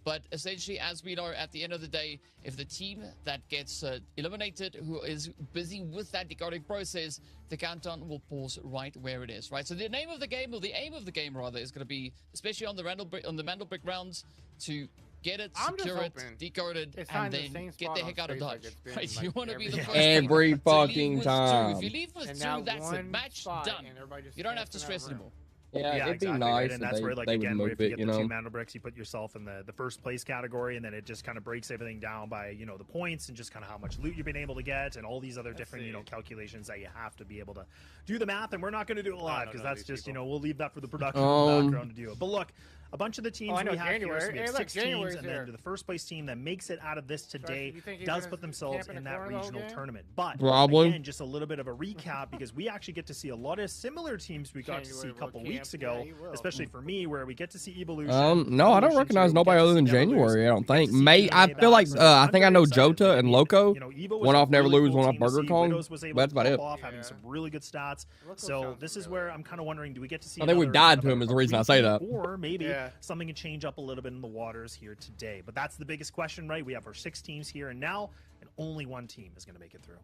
But essentially, as we know, at the end of the day, if the team that gets eliminated, who is busy with that decoding process, the countdown will pause right where it is, right? So the name of the game, or the aim of the game rather, is going to be, especially on the Mandel Brick rounds, to get it, I'm just secure it, hoping decode it, it's not and in the then same get spot the on heck out of space like Dodge, it's been, right? like, You want to be the every first time. Every one to leave fucking with 2. time. If you leave with And 2, now that's it. one Match spot, done. and everybody just You don't have to camping stress out around. anymore. yeah, it'd be exactly, nice right? if And that's where, like, they would again, move if you it. get You the 2 know, Mandel Bricks, you put yourself in the first place category, and then it just kind of breaks everything down by, you know, the points and just kind of how much loot you've been able to get and all these other different, you know, calculations that you have to be able to do the math. And we're not going to do it live no, because none of that's these just, you people. know, we'll leave that for the production in the background to do it. But look, a bunch of the teams I know, we have here, so January. we have Hey, look, 6 teams, January's and here. then the first place team that makes it out of this today you think he's does gonna put themselves camp in in the that corner the whole regional game? tournament. But Probably. again, just a little bit of a recap because we actually get to see a lot of similar teams we got to see a January will couple camp. weeks Yeah, ago, he will. especially for me, where we get to see Evolution. no, I don't Evolution recognize 2, we nobody get to other than see Never Lose, January. I don't we get think. to see May I DNA feel like back. I I'm think I very know excited. Jota and Loco. You know, Evo was One a off Never really Lose, cool one off team to Burger see. Kong. Widows was able That's to about pop it. off, having Yeah. some really good stats. Loco So sounds this is really where good. I'm kind of wondering, do we get to see? I think we another died kind to of him is a the reason I say repeat, that. or maybe Yeah. something can change up a little bit in the waters here today. But that's the biggest question, right? We have our 6 teams here and now, and only one team is going to make it through.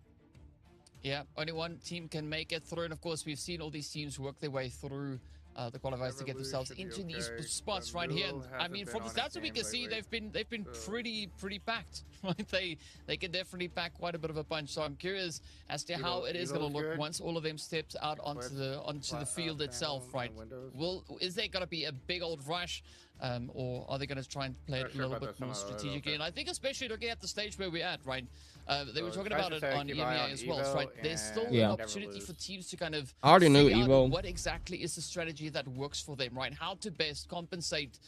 Yeah, only one team can make it through. And of course, we've seen all these teams work their way through the qualifiers to get themselves Revolution into be these okay, spots but right here. Blue And I hasn't mean, been from the on his stats that we game can see, lately. they've been pretty packed, right? They can definitely pack quite a bit of a punch. So I'm curious as to how it is going Evo's to look good. once all of them steps out onto the field itself, panel right? and windows. Is there going to be a big old rush, or are they going to try and play Not it a sure little about bit some more of those, strategically? okay. And I think especially looking at the stage where we're at, right? They were So talking try about to it say on keep an eye EMEA on as well, so, Evo right? There's still and an Yeah. opportunity never for lose. teams to kind of I already knew figure out Evo. what exactly is the strategy that works for them, right? How to best compensate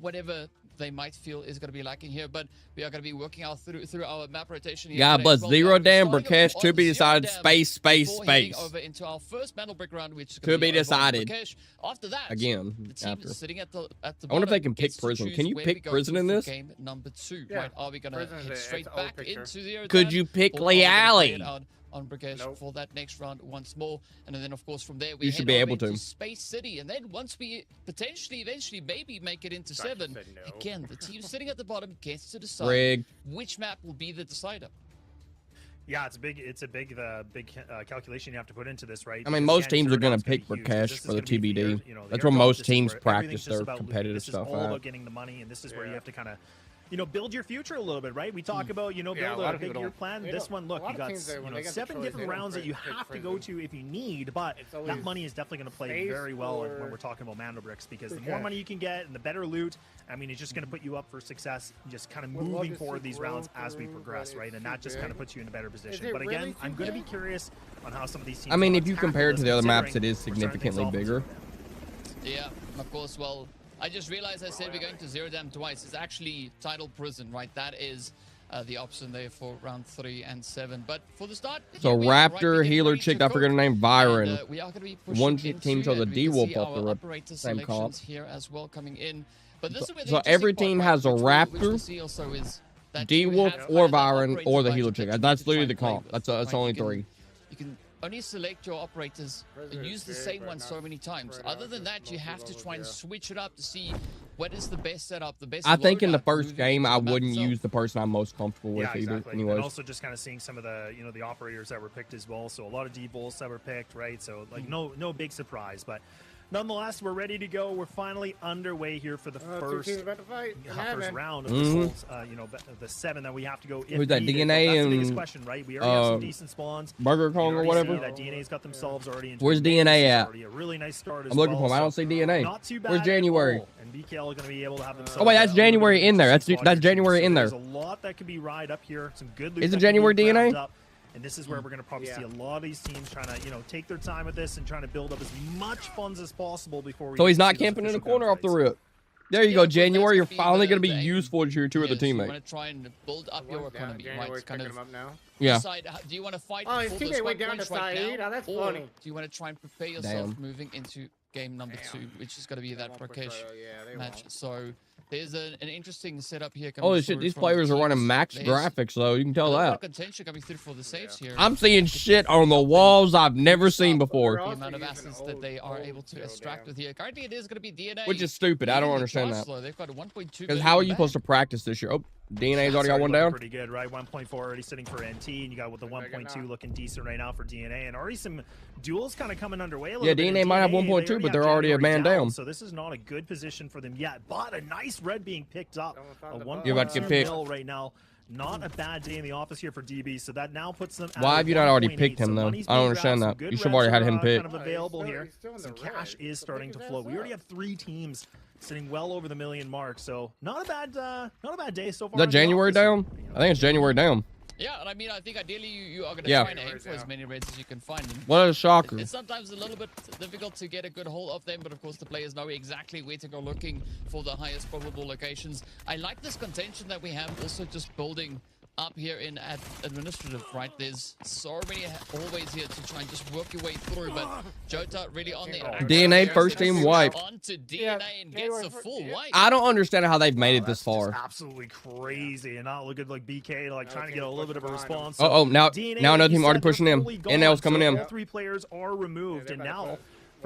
whatever they might feel is going to be lacking here. But we are going to be working out through our map rotation here. God today bless. as well. We Zero are Dam, starting Brakesh, off to on be Zero decided, Dam space. before heading Space. over into our first Metal Brick round, which is To gonna be over on decided. Brakesh. After that, Again, the team after. sitting at the I wonder if they bottom can pick gets to prison. choose Can you where pick we go prison to in for this? game number 2, Yeah, right? Are we gonna prison is head a- straight it's old back picture. into Zero Could Dam, you pick or are we gonna play Leali? it out on Brakesh Nope. for that next round once more? And then of course from there we You should head be over able into to. Space City, and then once we potentially eventually maybe make it into Thought you 7, said no. again the team sitting at the bottom gets to decide Rig. which map will be the decider. Yeah, it's a big calculation you have to put into this, right? I mean, Because, most again, teams are Zero gonna Dam's pick be huge. Brakesh This is for the gonna be TBD. the That's airdrop. where most This is teams where practice everything's just their about loot. competitive This is stuff all at. about getting the money, and this is where you Yeah. have to kind of, build your future a little bit, right? We talk about, Yeah, build a lot a of big people year don't- plan. they This don't- one, a look, lot you of got teams, when they get the 7 choice, different they don't rounds that you pick have to prison. go to if you need, but It's that always money is definitely going to play space very well when or we're talking about Mando Bricks, because the free more cash. money you can get and the better loot, I mean, it's just going to put you up for success, just kind of Would love moving to see forward these rounds growth as we room, progress, but right? it's And too that just kind of big. puts you in a better position. it But really again, too I'm going to be big? curious on how some of these teams. I mean, wanna if you tackle compare it this, to the other maps, considering it is we're starting things significantly off with bigger. Zero Dam. Yeah, of course. Well, I just realized I said we're going to Zero Dam twice. It's actually Tidal Prison, right? That is the option there for round 3 and 7. But for the start, So here we are, right? We're Raptor, getting healer ready to chick, I forget her cook. name, Byron. And, we are going to be pushing One team into, chose a and we can D-Wolf see off our the operator same comp. selections here as well coming in. But this is where the So interesting every part, team right, has a which we'll Raptor, see also is that you D-Wolf, have or kind of that Byron, operator or the budget healer that chick. you need That's to try literally and the play comp. with, That's right? only You can- 3. You can only select your operators and President use the is big, same but one so not many times. spread Other out, than just that, you have to multi-level, try and yeah. switch it up to see what is the best setup, the best. I think in the loadout first moving game, into I the map wouldn't itself. use the person I'm most comfortable with Yeah, either. exactly. And Anyways, also just kind of seeing some of the, the operators that were picked as well. So a lot of D-Bulls that were picked, right? So like no big surprise, but nonetheless, we're ready to go. We're finally underway here for the Two first teams about to fight. first round of Mhm. this whole, the 7 that we have to go. If Who's that, needed. DNA That's the biggest and, question, right? We already have some uh, decent spawns. Burger You Kong or already whatever. see that DNA's got themselves already into Where's the game. DNA This is at? already a really nice start as I'm looking well, for him. I don't so see DNA. not too bad Where's at January? all. And BKL are going to be able to have themselves. Oh, wait, that's a little bit January of in there. decent That's squad January here, in so there. There's a lot that could be right up here. Some good loot. Is it that can be January DNA? grabbed up. And this is where we're going to probably see a lot of these teams trying to, take their time with this and trying to build up as much funds as possible before we. So he's see not those camping in the official corner off the gunfights. rip. There you Yeah, go, of course, that's January. You're gonna be finally the- going to be the aim. useful to your two other Yes, you teammates. want to try and build up your economy, right? January's Kind picking of them up now. Yeah. decide, do you want to fight Oh, his for the teammate went squad down to points right Saeed. now, Oh, that's or funny. do you want to try and prepare yourself Damn. moving into game number 2, which is going to be that won't push Brakesh right out. Yeah, they match? won't. So there's an interesting setup here. coming Holy shit, through these from players are running teams. max There's graphics, though. You can a tell little bit that. of contention coming through for the saves here. I'm seeing shit on the walls I've never seen before, the also amount of using assets that they are old able to Zero extract Dam. with here. Currently, it is going to be DNA. which is stupid. I don't leading the understand charge that. though. They've got 1.2 Because how are you back. supposed to practice this year? Oh, DNA's already got one looking down. Pretty good, right? 1.4 already sitting for NT, and you got with the 1.2 looking decent right now for DNA, and already some duels kind of coming underway a little Yeah, bit. DNA And might have they 1.2, but have they're already a January man down. so this is not a good position for them yet. But a nice red being picked up. Someone A found the 1.2 bug. You're about to get picked. mil right now. Not a bad day in the office here for DB, so that now puts them. Why at have you not already 1.8, picked him, so though? money's I don't being understand grabbed, some that. good You should've reds already had are, him picked. Kind of available he's here. still in Some the cash red. is So starting to pick his flow. ass We already up. have 3 teams sitting well over the million mark, so not a bad day so far. Is that in the January office. down? I think it's January down. Yeah, and I mean, I think ideally you are going to Yeah. try and aim for as many reds as you can find. And What a shocker. it's sometimes a little bit difficult to get a good hold of them, but of course the players know exactly where to go looking for the highest probable locations. I like this contention that we have also just building up here in administrative, right? There's so many hallways here to try and just work your way through, but Jota really on the DNA first team wipe. onto DNA and gets a full wipe. I don't understand how they've made it this That's far. just absolutely crazy, and not look at like BK like trying to get a little bit of a response. Oh, now DNA, another like you team already said, they're pushing in. fully gone, NL's coming so in. All 3 players are removed, they're and about to now push.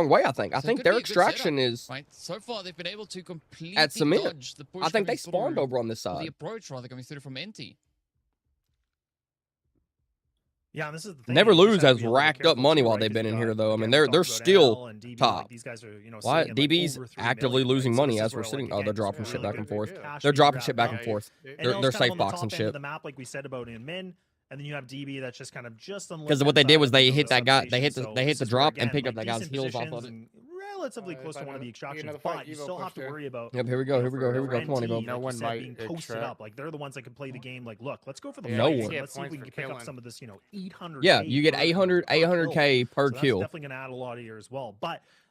wrong way. I think So it their could be a good extraction setup, is right. So far, they've been able to completely cement. dodge the push. I think they coming spawned through, over on this or the side. approach rather coming through from NT. Yeah, and this is the thing. Never you just Lose have to has be a little bit racked up careful money too, while right? they've 'Cause been you in got- here, though. I mean, again, we they're talked about still NL and DB, top. Like, these guys are, you know, Why? sitting at, like, DB's over 3 actively million, losing right? So money this as is we're where, like, sitting. Oh, again, they're this dropping is shit really back and good forth. cash They're being dropping grabbed shit back up. and forth. And They're L's kind safe of on the boxing top end of shit. the map, like we said about in Min, and then you have DB that's just kind of just on the Because left what they hand did side was of, they you know, hit the that guy. They substation. hit the So they hit this the is where, drop and again, picked up like, that guy's decent heels off of positions it. and relatively close to one of the extractions, the fight, but you Evo still have pushed to there. worry about. Yep, here we go. you know, Here we go. Here we for go. Come on, NT, Evo. like No you one said, might being posted extract. up. Like they're the ones that can play the game. Like, look, let's go for the No fight. one. Let's see if we Points can for pick up killing. some of this, you know, 800. Yeah, you get 800K per So that's kill. definitely going to add a lot here as well. But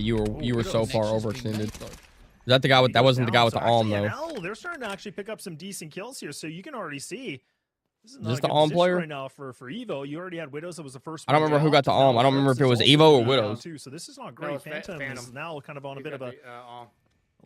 you were Widows so far Connections being overextended. made, though. Is that the guy with that wasn't the guy with the arm though? No, they're starting to actually pick up some decent kills here, so you can already see. This is not this a the good Alm position player? right now for Evo. You already had Widows that was the first. I don't one remember who down, got the and now Alm. I don't remember Eclipse if it is was also Evo or down Widows. too, so this is not No, great. it's Phantom is Phantom. now kind of on a He's bit of got a the,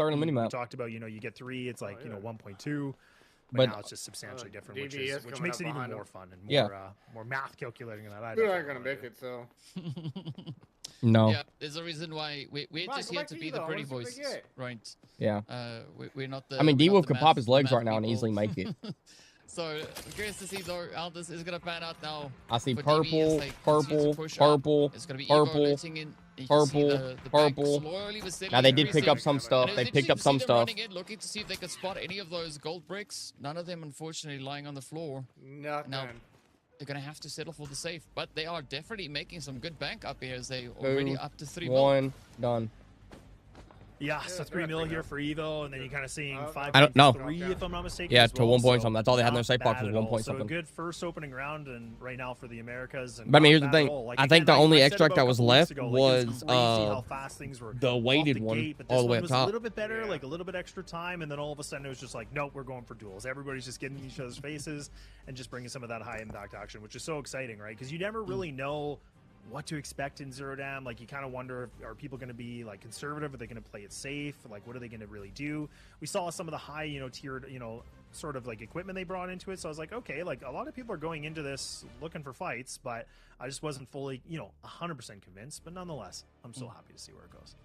third on the we minimap. talked about, you get 3, it's like, yeah. 1.2. But But now it's just substantially different, which DBS which coming makes up it even behind more them. fun and more Yeah. more math calculating than I. They're not gonna make it, so No. Yeah, there's a reason why we're Come on, just go here back to to be Evo. the I pretty wanna see what voices, they get. right? Yeah. We're not the. I mean, we're not D-Wolf the could math- pop his the legs math right now and people. easily make it. So I'm curious to see though how this is gonna pan out now. I see for DB as purple, they continue to purple, push up. purple, It's gonna be Evo purple, looting in. You can see purple, the bank purple. slowly but steadily Now they did pick increasing. up some stuff. And it They was picked up interesting some to see them stuff. running in, looking to see if they could spot any of those gold bricks. None of them, unfortunately, lying on the floor. Nothing. Now they're gonna have to settle for the safe, but they are definitely making some good bank up here as they already 2, up to 3 mil. 1, done. Yeah, so they're 3 at mil 3 here mil. for Evo, and then you're kind of seeing I 5.3 don't- if I'm not mistaken. Yeah, as to well, 1 point so something. That's all they had in their not safe box bad was at 1 all. point So a something. good first opening round, and right now for the Americas. And But I mean, not here's the bad thing. at all. Like, I think again, the only I said extract about that a was couple weeks left ago, like, it was crazy how fast things were the off weighted the one gate, but all this the way one up was top. a little bit better, Yeah. like a little bit extra time, and then all of a sudden it was just like, nope, we're going for duels. Everybody's just getting in each other's faces and just bringing some of that high impact action, which is so exciting, right? Because you never really know what to expect in Zero Dam. Like, you kind of wonder, if, are people going to be like conservative? Are they going to play it safe? Like, what are they going to really do? We saw some of the high, tiered, sort of like equipment they brought into it. So I was like, okay, like a lot of people are going into this looking for fights, but I just wasn't fully, 100% convinced. But nonetheless, I'm so happy to see where it goes.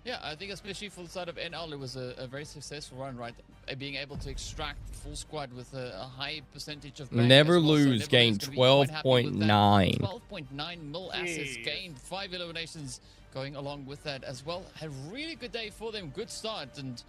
Yeah, I think especially for the side of NL, it was a very successful run, right? Being able to extract the full squad with a high percentage of bank Never as well. So lose, Never gained Lose gonna be quite happy with that. 12.9. 12.9 mil assets Jeez. gained, 5 eliminations going along with that as well. A really good day for them, good start, and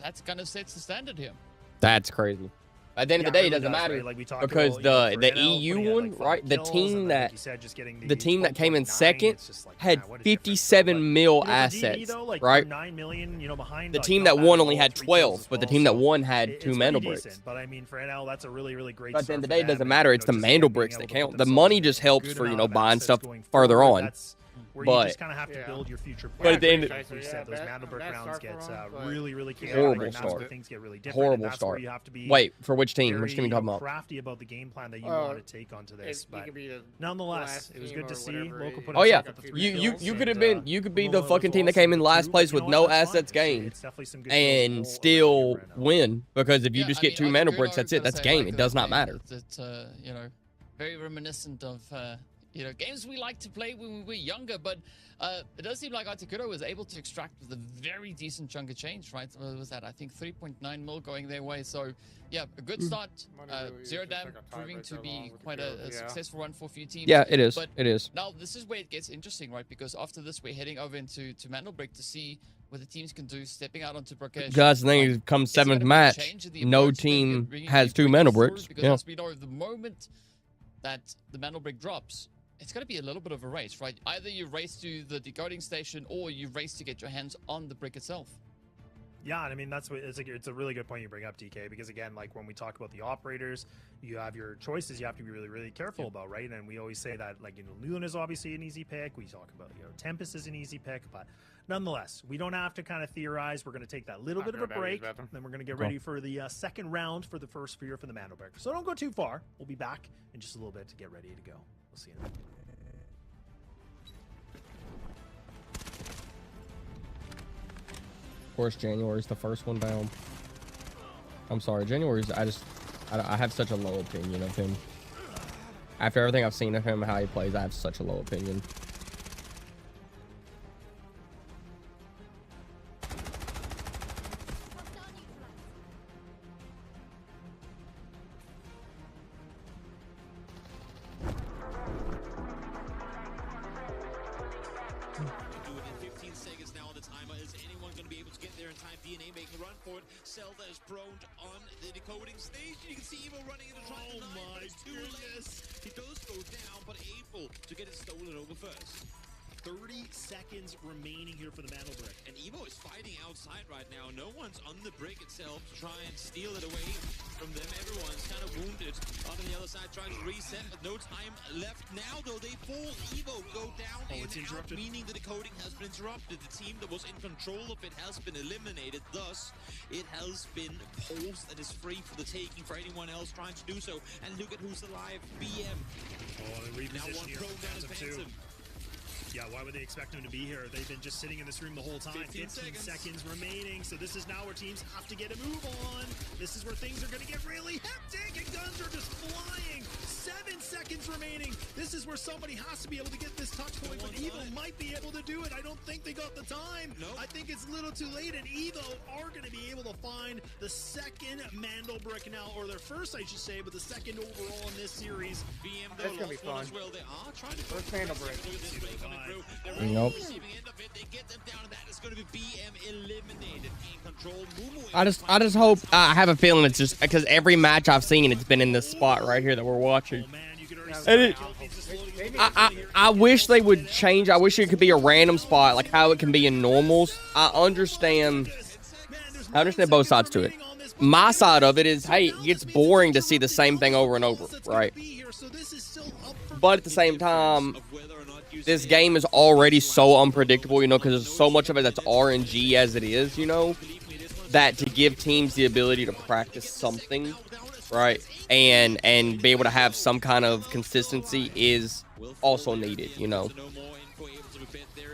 that kind of sets the standard here. That's crazy. At the end of the day, it doesn't matter Like we talked because about, for the NL, EU putting in, one, like, 5 right? The kills, team and then, like that you said, just getting the team that came in 12.9, second it's just like, had man, what a difference. 57 But, mil for DB assets, though, like, right? for 9 million, behind The like, team not that bad won at only all, had 3 kills 12, as but the well, team that so won had it's 2 pretty Mandel decent. bricks. But I mean, for NL, that's a really, really great. But at the end of start the day, it for them, doesn't and, matter. It's the just Mandel being bricks able that to put count. The themselves money in just a helps good for, amount of buying assets stuff going further forward. on. That's where But- you just kind of have to Yeah. build your future But at the plan. end- Like we said, those Mandelbrück that rounds start get for 'em, but really, really chaotic. Horrible and that's where start. things get really different. Horrible and that's where start. you have to be Wait, for which team? very, Which team are you talking about? crafty about the game plan that you Oh, want to take onto this. You But could be the nonetheless, last it was team good to or see. whatever, Local put Oh yeah, himself up to 3 you kills, could have and, been you could be Momo the fucking was team that awesome came in last too, place but with you know no what, that's fine. assets gained It's definitely some good kills all and around still right now. win, because if you Yeah, just I get mean, 2 Mandel Articuno bricks, that's it. gotta That's say, game. like, It does not game matter. It's very reminiscent of games we like to play when we were younger, but it does seem like Articuno was able to extract with a very decent chunk of change, right? What was that? I think 3.9 mil going their way. So, yeah, a good start. Money really is Zero just Dam like a proving to tiebreaker be along with the quite kills, a yeah. successful run for a few teams. Yeah, it is. But It is. now this is where it gets interesting, right? Because after this, we're heading over into Mandelbrück to see what the teams can do, stepping out onto Brookesh. Guys, the thing is, come Is there gonna 7th be a match, change in the no approach that team bringing has the 2 Mandel through? bricks. Because Yeah. as we know, the moment that the Mandelbrück drops, it's going to be a little bit of a race, right? Either you race to the decoding station or you race to get your hands on the brick itself. Yeah, and I mean that's what it's a really good point you bring up, DK, because again, like when we talk about the operators, you have your choices you have to be really, really careful about, right? And we always say that, like, Luna is obviously an easy pick. We talk about Tempest is an easy pick, but nonetheless, we don't have to kind of theorize. We're going to take that little bit of a break, then we're going to get ready for the second round for the first sphere for the Mandelbrück. So don't go too far. We'll be back in just a little bit to get ready to go. We'll see you in a minute. Of course, January's the first one down. I'm sorry, January's. I have such a low opinion of him. After everything I've seen of him, how he plays, I have such a low opinion. Do it in 15 seconds now on the timer. Is anyone going to be able to get there in time? DNA making a run for it. Zelda is prone on the decoding station. You can see Evo running into trying to deny, but it's too late. He does go down, but able to get it stolen over first. 30 seconds remaining here for the Mandelbrück. And Evo is fighting outside right now. No one's on the brick itself to try and steal it away from them. Everyone's kind of wounded. On the other side trying to reset, but no time left now, though. They fall. Evo go down and it's out, interrupted. meaning the decoding has been interrupted. The team that was in control of it has been eliminated. Thus, it has been paused and is free for the taking for anyone else trying to do so. And look at who's alive. BM. Oh, and Now reposition one here prone for down is Phantom 2. Phantom. Yeah, why would they expect him to be here? They've been just sitting in this room the whole time. 15 seconds remaining, so this is now where teams have to get a move on. This is where things are going to get really hectic, and guns are just flying. 7 seconds remaining. This is where somebody has to be able to get this touch point, but Evo might be able to do it. I don't think they got the time. Nope. I think it's a little too late, and Evo are going to be able to find the second Mandel brick now, or their first, I should say, but the second overall in this series. BM That's though gonna be lost one fun. as well. They are trying to First Mandel break. this way coming through. They're Nope. on the receiving end of it. They get them down, and that is going to be BM eliminated. In control. Mumu I just hope. I have a feeling it's just because every match I've seen, it's been in this spot right here that we're watching. Oh man, you could already And it- I wish they would change. I wish it could be a random spot, like how it can be in normals. I understand both sides to it. My side of it is, hey, it gets boring to see the same thing over and over, right? But at the same time, this game is already so unpredictable, you know, because there's so much of it that's RNG as it is, you know, that to give teams the ability to practice something, right, and be able to have some kind of consistency is also needed, you know.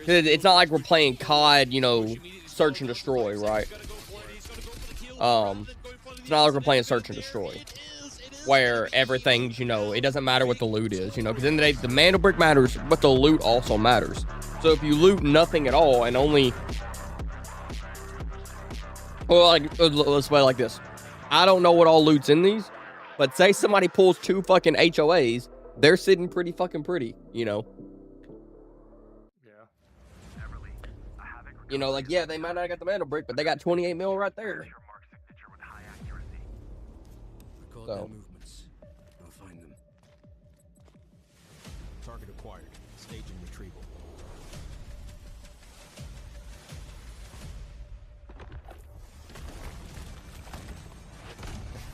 It's not like we're playing COD, you know, search and destroy, right? It's not like we're playing search and destroy, where everything's, you know, it doesn't matter what the loot is, you know, because in the day, the Mandel brick matters, but the loot also matters. So if you loot nothing at all and only, well, like, let's play it like this. I don't know what all loot's in these, but say somebody pulls 2 fucking HOAs, they're sitting pretty fucking pretty, you know. Yeah. You know, like, yeah, they might not have got the Mandel brick, but they got 28 mil right there. Record So. their movements. I'll find them. Target acquired. Staging retrieval.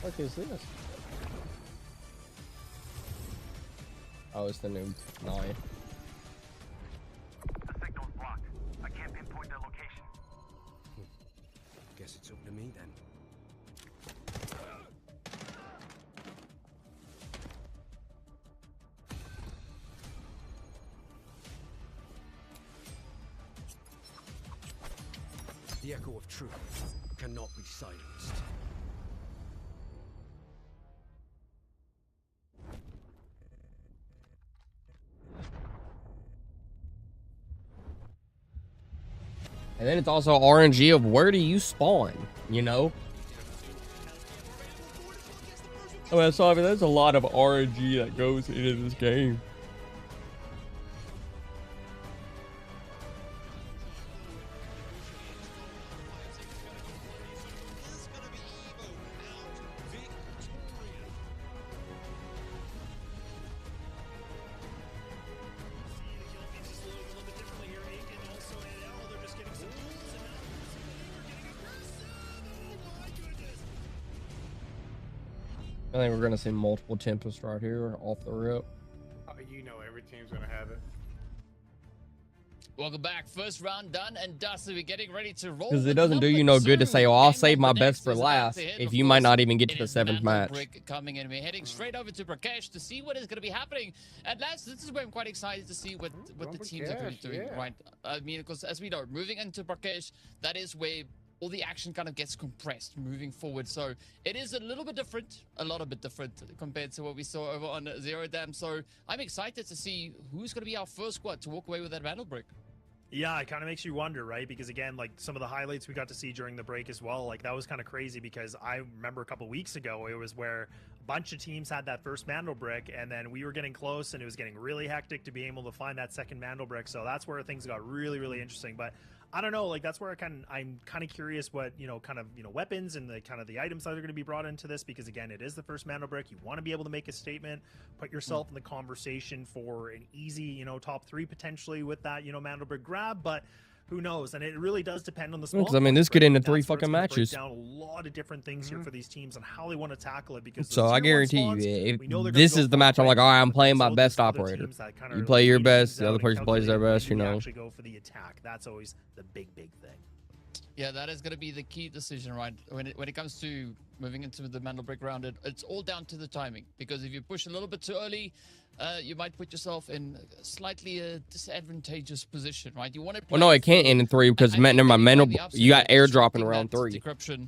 What the fuck is this? Oh, it's the new 9. The signal's blocked. I can't pinpoint their location. Guess it's up to me then. The echo of truth cannot be silenced. And then it's also RNG of where do you spawn, you know? I mean, so there's a lot of RNG that goes into this game. I think we're gonna see multiple Tempest right here off the rip. You know every team's gonna have it. Welcome back. First round done and dusted. We're getting ready to roll. Because it with doesn't do you number no good to 2. say, oh, I'll Game save my number best next for is about last to hit. if Of you might course, not even get to it the is 7th Mandel match. Brick coming in. We're heading straight over to Prakesh to see what is going to be happening. And last, this is where I'm quite excited to see what the Going teams are going to be Prakesh, doing, yeah. right? I mean, because as we know, moving into Prakesh, that is where all the action kind of gets compressed moving forward. So it is a little bit different, a lot of bit different compared to what we saw over on Zero Dam. So I'm excited to see who's going to be our first squad to walk away with that Mandel Brick. Yeah, it kind of makes you wonder, right? Because again, like some of the highlights we got to see during the break as well, like that was kind of crazy because I remember a couple weeks ago, it was where a bunch of teams had that first Mandel brick and then we were getting close and it was getting really hectic to be able to find that second Mandel brick. So that's where things got really, really interesting. But I don't know, like that's where I'm kind of curious what, weapons and the kind of the items that are going to be brought into this, because again, it is the first Mandel brick. You want to be able to make a statement, put yourself in the conversation for an easy, top 3 potentially with that, Mandel brick grab, but who knows? And it really does depend on the small. 'Cause, I mean, this points, could right? end in That's 3 where it's fucking gonna break matches. down a lot of different things here for these teams and how they want to tackle it, because So those I tier 1 guarantee you, spots, if we know they're gonna this go is the match, I'm far, like, all right, I'm but playing there's my all best these other operator. teams that kinda You are play your leading best, things the other out and person plays their calculating best, when you do know. actually go for the attack. That's always the big thing. Yeah, that is going to be the key decision, right? When it comes to moving into the Mandelbrick round, it's all down to the timing. Because if you push a little bit too early, you might put yourself in a slightly disadvantageous position, right? You want to. Well, no, it can't end in 3 because never mind. You got airdrop in round 3,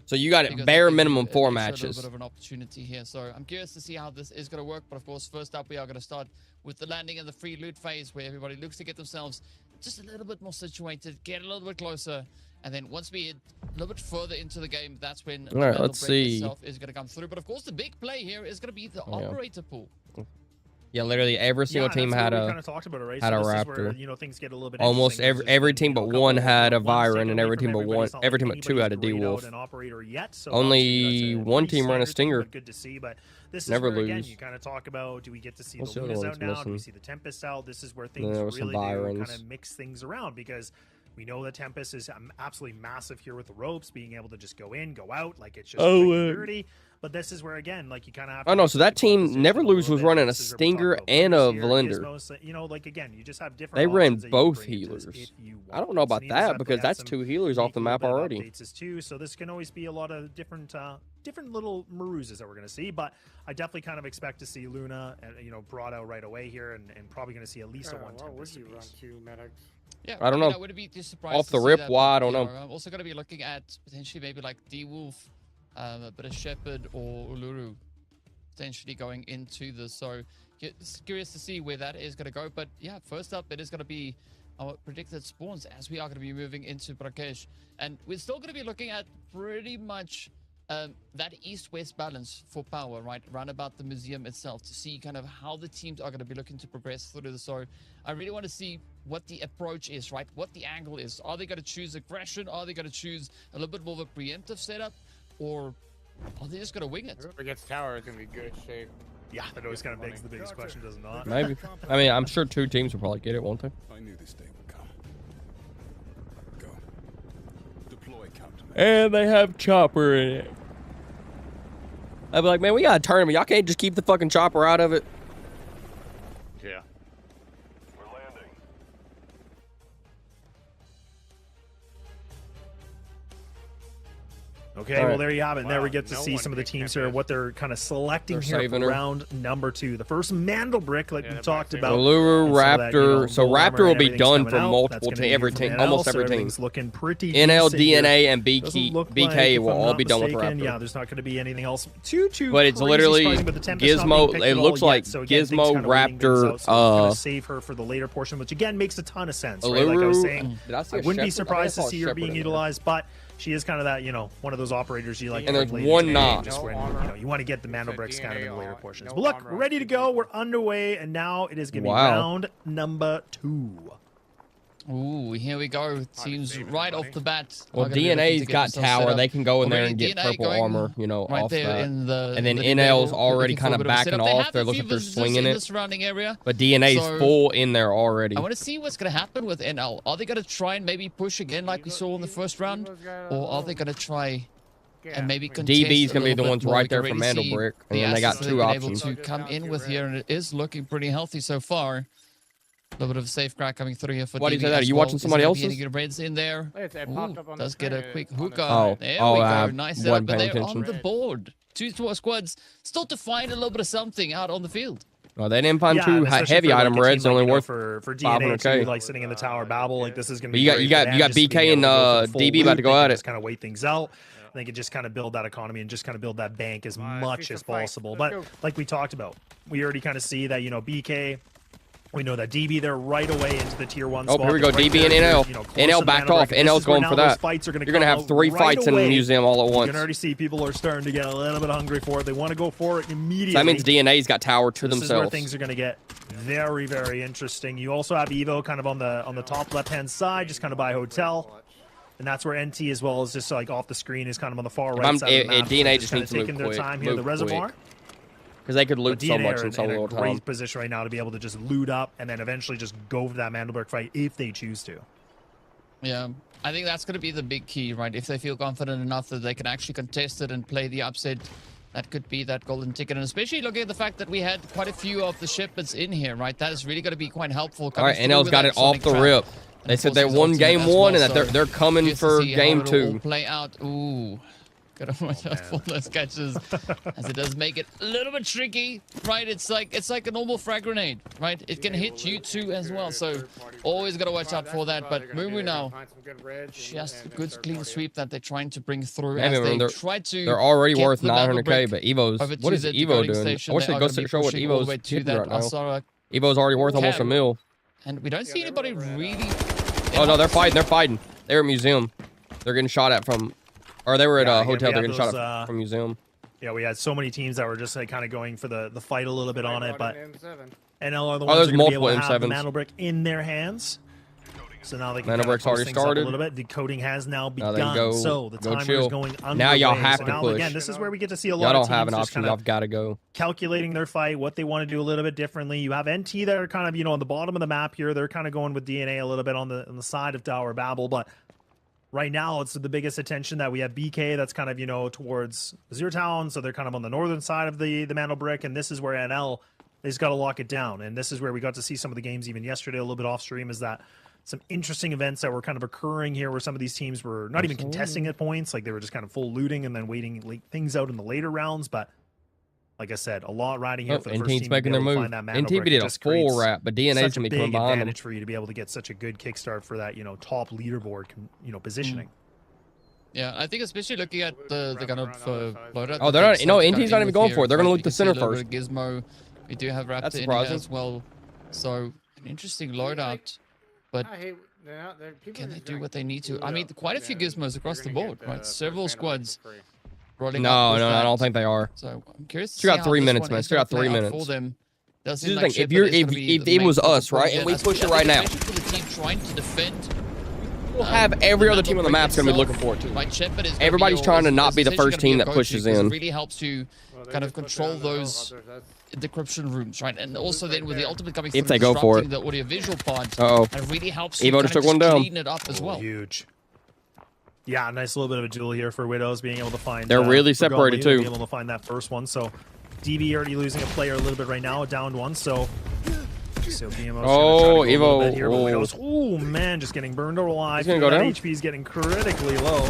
so you got bare minimum 4 matches. A little bit of an opportunity here, so I'm curious to see how this is going to work. But of course, first up, we are going to start with the landing and the free loot phase, where everybody looks to get themselves just a little bit more situated, get a little bit closer. And then once we get a little bit further into the game, that's when the let's see. itself is going to come through. But of course, the big play here is going to be the operator pool. Yeah, literally every single team had a kind of talked about it, right? had so a this Raptor. Is where, you know, things get a little bit Almost every team but one had a Viren, and every team but every team but 2 had a D-Wolf. So Only one team ran a Stinger. Good to see, but this is Never where, lose. again, you kind of talk about, do we get to see What's the the other Lunas ones out now? Do we missing? see the Tempest out? This is where things There was really some do Virens. kind of mix things around, because we know that Tempest is absolutely massive here with the ropes, being able to just go in, go out, like it's just dirty. But this is where, again, like you kind of have to. Oh no, so that team Never Lose a was little bit. running a This is where we talk Stinger about and a Venus here, Valender. Gizmos, you know, like again, you just have different. They ran options that you both bring to this healers. if you I want. don't know about So that Needles because definitely that's had 2 some healers off the unique map little bit of already. updates as too, so this can always be a lot of different little maruses that we're going to see. But I definitely kind of expect to see Luna, you know, brought out right away here, and probably going to see at least a one Why would Tempest you run apiece. 2 medics? Yeah, I don't know. I wouldn't be too surprised Off to the see rip, that, why? I but, don't you know. I'm also going to be looking at potentially maybe like D-Wolf, a bit of Shepherd or Uluru potentially going into this. So curious to see where that is going to go. But yeah, first up, it is going to be our predicted spawns as we are going to be moving into Brakesh. And we're still going to be looking at pretty much that east-west balance for power, right, around about the museum itself, to see kind of how the teams are going to be looking to progress through this. So I really want to see what the approach is, right, what the angle is. Are they going to choose aggression? Are they going to choose a little bit more of a preemptive setup? Or are they just going to wing it? Whoever gets tower is going to be good shape. Yeah, that always kind of begs the biggest question, does it not? Maybe. I mean, I'm sure 2 teams will probably get it, won't they? I knew this day would come. Go. Deploy countermeasures. And they have Chopper in it. I'd be like, man, we got a tournament. Y'all can't just keep the fucking Chopper out of it. Yeah. We're landing. Okay, All well, right. there you have it. And there we Wow, get to no see one some of the picked teams here, Tempest. what they're kind of selecting They're here saving for her. round number 2. The first Mandelbrick, like Yeah, we they're talked back about. Uluru, And so that, Raptor. you know, So Gold Raptor Armor will and be everything's done coming for out. multiple That's gonna to be every from team, NL, almost so every team. everything's looking pretty NL, decent here. DNA, and Doesn't look like, BK if will I'm all not be done with mistaken, Raptor. Yeah, there's not going to be anything else too But it's crazy literally surprising, but the Tempest not being Gizmo. picked It at all looks yet. like So again, things Gizmo, kinda weighing things Raptor, out, so we're gonna save her for the later portion, which again makes a ton of sense, right? Like I was saying, Did I see I a wouldn't be Shepherd? surprised to I saw a see her Shepherd being in there. utilized, but she is kind of that, you know, one of those operators you like. And to there's bring later one in the knock. game, just No when armor. you know you want to get the It's a Mandelbricks kind of in the DNA later on- portions. no But look, armor we're on ready to go. people. We're underway, and now it is going to be Wow. round number 2. Ooh, here we go. Teams saving right everybody. off the bat. Well, are gonna be looking to DNA's get got themselves set tower. up. They can go in there Already and get DNA purple going armor, you know, right off there that. in the And then the NL's middle, already looking for a kind of bit of backing setup. They off. have They're a looking few for visitors swinging in it. the surrounding area. But DNA's So- full in there already. I want to see what's going to happen with NL. Are they going to try and maybe push again like we saw in the first round? Or are they going to try and maybe contest DB's a gonna be little the bit ones more? right We there can for already see Mandelbrick, and the then they got assets two they've been options. able to come in with here, and it is looking pretty healthy so far. A little bit of a safe crack coming through here for Why do you DB say that? Are as you well. watching Is somebody there gonna be else's? any good reds in there? It Ooh, popped up on the does get a screen, quick on the hookah. side. There Oh, we I go. Nice wasn't setup, but paying they're on attention. the board. Two squads still to find a little bit of something out on the field. No, they didn't find Yeah, two and especially heavy for, like, item a team reds. like, Only you know, worth for DNA 500K. too, like sitting in the tower battle. Like this is going to But be. you got- great you for got- them you got just to BK be able and, to go for the full DB about to loop. go They at can it. Just kind of wait things out. They can just kind of build that economy and just kind of build that bank as much see as some fight. possible. Let's But go. like we talked about, we already kind of see that, you know, BK. We know that DB they're right away into the tier 1 Oh, spot. here we go. They're right DB and there, NL. you know, close NL to backed Mandelbrick, off. and this NL's is where going now for those that. Fights are gonna You're going to come have out 3 right fights in the away. museum all at You once. can already see people are starting to get a little bit hungry for it. They want to go for it immediately. So that means DNA's got tower to This is where themselves. things are going to get very, very interesting. You also have Evo kind of on the top left-hand side, just kind of by hotel. And that's where NT as well as just like off the screen is kind of on the far right I'm- side of the map. DNA So just kind needs of to move taking their quick, time here. The move reservoir. quick. Because they could loot But so DNA much are in so in a little great time. position right now to be able to just loot up and then eventually just go for that Mandelbrick fight if they choose to. Yeah, I think that's going to be the big key, right? If they feel confident enough that they can actually contest it and play the upset, that could be that golden ticket. And especially looking at the fact that we had quite a few of the shepherds in here, right? That is really going to be quite helpful. All right, NL's got it off the rip. They said they Forces won ultimate game as one well, and that so they're coming curious to for see how game it'll all 2. play out. Ooh. Gotta watch out for those catches, as it does make it a little bit tricky, right? It's like a normal frag grenade, right? It can hit you too as well, so always gotta watch out for that. But Mumu now, just a good clean sweep that they're trying to bring through Yeah, as man, they try to. They're already get worth the Battle 900k, Brick but Evo's over what to is the Evo decoding doing? station. I wish They they are go gonna be to show what pushing all the Evo's way to hitting that right now. Asara Evo's already worth almost a cam. mil. And we don't see anybody really. Oh no, they're fighting. They're fighting. They were at museum. They're getting shot at from, or they were at Yeah, a again, hotel. we They're have getting shot those, at from museum. Yeah, we had so many teams that were just like kind of going for the fight a little bit on it, but NL are the Oh, ones there's who are going to be able multiple to have the M7s. Mantle Brick in their hands. So now they can Mantle kind of Brick's post already things up started. a little bit. Decoding has now Now they begun. go- So the go timer is chill. going underway. Now y'all have So to now, push. again, this is where we get to see a Y'all lot don't of have an teams just option. kind Y'all of gotta go. calculating their fight, what they want to do a little bit differently. You have NT that are kind of, you know, on the bottom of the map here. They're kind of going with DNA a little bit on the side of Tower Babel, but right now it's the biggest attention that we have BK that's kind of, you know, towards Zero Town, so they're kind of on the northern side of the Mantle Brick, and this is where NL has got to lock it down. And this is where we got to see some of the games even yesterday a little bit off stream, is that some interesting events that were kind of occurring here where some of these teams were not even contesting at points, like they were just kind of full looting and then waiting things out in the later rounds. But like I said, a lot riding here for the first team NT's to making be their able to move. find that Mantle NT Brick. did It a just full creates wrap, but DNA's such a gonna be coming big behind them. advantage for you to be able to get such a good kickstart for that, you know, top leaderboard, you know, positioning. Yeah, I think especially looking at the kind of loadout. Oh, they're not. No, NT's not even going for it. They're gonna look the center first. Gizmo. We do have Raptor That's in here surprising. as well. So an interesting loadout, but I hate, people can they just do like what they need to? glue I mean, up. quite a few Yeah, gizmos across you're the gonna board, get, right? first Several Phantom for squads free. rolling No, up with no, I that. don't think they are. So I'm curious to Still see got how 3 this minutes, one man. is Still gonna got 3 play out minutes. for them. Does Here's seem the like thing, if Shepard you're- is gonna if- be if the it main was focal us, right, point and we here. push it I right think now. especially for the team trying to defend. We'll have every other team on the Mantle map's gonna be Brick looking for it too. Right, Shepard is gonna Everybody's be trying to always- not be the essentially first gonna team be a that go-to pushes because in. It really helps to Well, they kind of just put control that on the those helicopters, decryption rooms, right? And also then with the ultimate coming If through, they go for disrupting the audiovisual part, Uh-oh. it really helps Evo you just kind took of one down. clean it up as well. Huge. Yeah, nice little bit of a duel here for Widows being able to find. They're really for separated, Gomli too. Being able to find that first one. So DB already losing a player a little bit right now, downed one. So BMO's Oh, gonna try to go a little Evo. bit here, but Oh. Widows, oh man, just getting burned alive. He's gonna go That down? HP is getting critically low.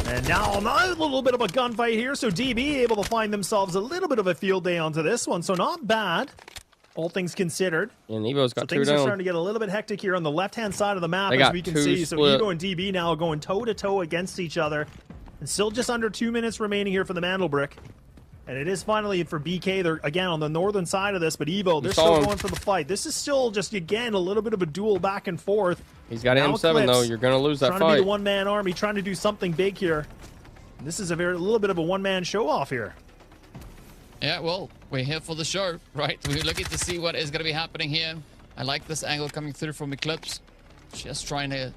And now a little bit of a gunfight here. So DB able to find themselves a little bit of a field day onto this one. So not bad, all things considered. And Evo's So got 2 things are starting down. to get a little bit hectic here on the left-hand side of the map, They as got we can 2 see. So split. Evo and DB now going toe-to-toe against each other. And still just under 2 minutes remaining here for the Mantle Brick. And it is finally for BK. They're, again, on the northern side of this, but Evo, they're saw still him. going for the fight. This is still just, again, a little bit of a duel back and forth. He's got an Now M7 though. Eclipse You're gonna lose that trying to be fight. the one-man army, trying to do something big here. And this is a little bit of a one-man show-off here. Yeah, well, we're here for the show, right? We're looking to see what is going to be happening here. I like this angle coming through from Eclipse. Just trying to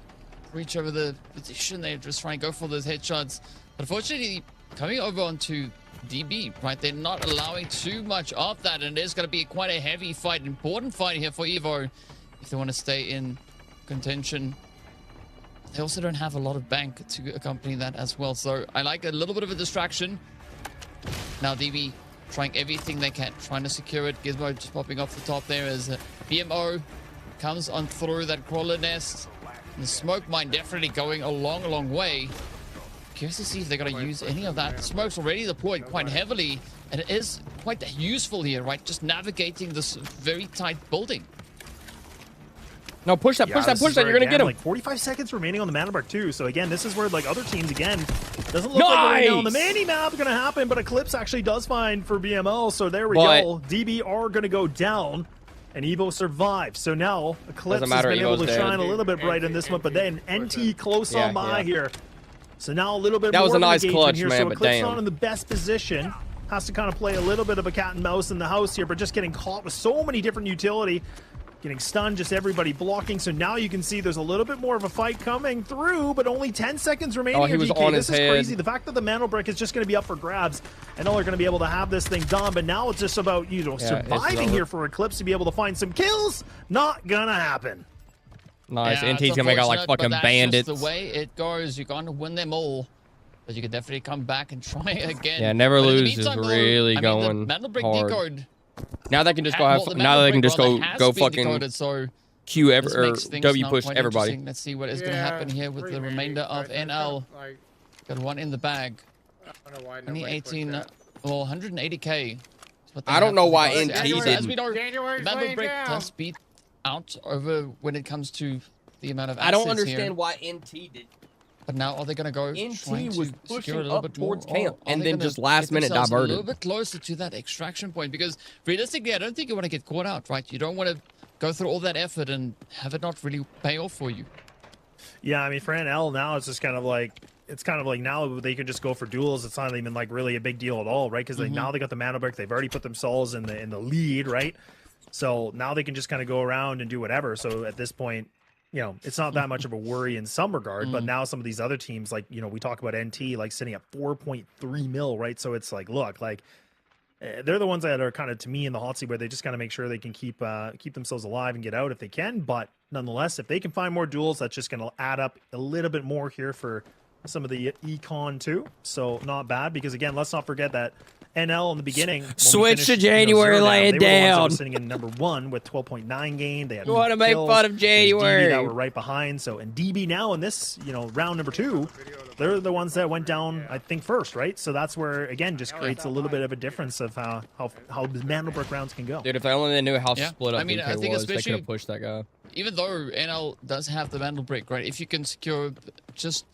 reach over the position. They're just trying to go for those headshots. But unfortunately, coming over onto DB, right? They're not allowing too much of that. And it is going to be quite a heavy fight, important fight here for Evo if they want to stay in contention. They also don't have a lot of bank to accompany that as well. So I like a little bit of a distraction. Now DB trying everything they can, trying to secure it. Gizmo just popping off the top there as BMO comes on through that crawler nest. And the smoke mine definitely going a long way. Curious to see if they're going to use any of that. The smoke's already deployed quite heavily, and it is quite useful here, right? Just navigating this very tight building. No, push that, Yeah, push that, this push is that. where, You're gonna again, get him. Like 45 seconds remaining on the Mantle Brick too. So again, this is where like other teams again doesn't look like right now on the Nice! mini map going to happen, but Eclipse actually does find for BML. So there we But- go. DB are going to go down, and Evo survives. So now Eclipse has matter, been able Evo's to shine dead. a little bit bright in this one, but then NT close Yeah, on by yeah. here. So now a little bit That more was a of nice engagement clutch, here. man, So but Eclipse damn. not in the best position. Has to kind of play a little bit of a cat and mouse in the house here, but just getting caught with so many different utility. Getting stunned, just everybody blocking. So now you can see there's a little bit more of a fight coming through, but only 10 seconds remaining. Oh, he here, was DK. on This his is head. crazy. The fact that the Mantle Brick is just going to be up for grabs, and all are going to be able to have this thing done. But now it's just about, you know, Yeah, it's surviving over. here for Eclipse to be able to find some kills. Not gonna happen. Nice. Yeah, NT's it's gonna make out like unfortunate, but fucking that's bandits. just the way it goes. You're going to win them all. But you can definitely come back and try again. Yeah, never But in the lose is meantime, though, really I mean, the going Mantle Brick hard. decode Now they can just go well, have. the Now Mantle they can Brick just rather go has go been fucking. decoded, so Q This or makes things W now push quite everybody. interesting. Let's see what is going to Yeah, happen here with the pretty remainder big, of but it's NL. like, Got one in the bag. I don't know why nobody pushed 2018, that. well, 180k. is what they I don't have know for the why guys. NT As we didn't. know, the January's Mandel laying Brick down. does beat out over when it comes to the amount of I don't assets understand here. why NT did. But now are they going to go NT trying was to pushing secure a little up bit more, towards or camp are and they then gonna just last get minute themselves diverted. a little bit closer to that extraction point? Because realistically, I don't think you want to get caught out, right? You don't want to go through all that effort and have it not really pay off for you. Yeah, I mean, for NL now, it's just kind of like now they can just go for duels. It's not even like really a big deal at all, right? Because now they got the Mandel Brick. They've already put themselves in the lead, right? So now they can just kind of go around and do whatever. So at this point, you know, it's not that much of a worry in some regard. But now some of these other teams, like, you know, we talk about NT like sitting at 4.3 mil, right? So it's like, look, like they're the ones that are kind of, to me, in the hot seat where they just kind of make sure they can keep themselves alive and get out if they can. But nonetheless, if they can find more duels, that's just going to add up a little bit more here for some of the econ too. So not bad, because again, let's not forget that NL in the beginning, when we Switch to finished, you know, January, 0 lay it down, they were the ones that down. were sitting in number 1 with 12.9 gain. They had You wanna make kills. fun of There's January. DB that were right behind. So, and DB now in this, you know, round number 2, they're the ones that went down, I think, first, right? So that's where, again, just creates a little bit of a difference of how the Mandelbrook rounds can go. Dude, if they only knew how Yeah, split up I mean, DK I think was, they could especially- have pushed that guy. Even though NL does have the Mandel Brick, right? If you can secure just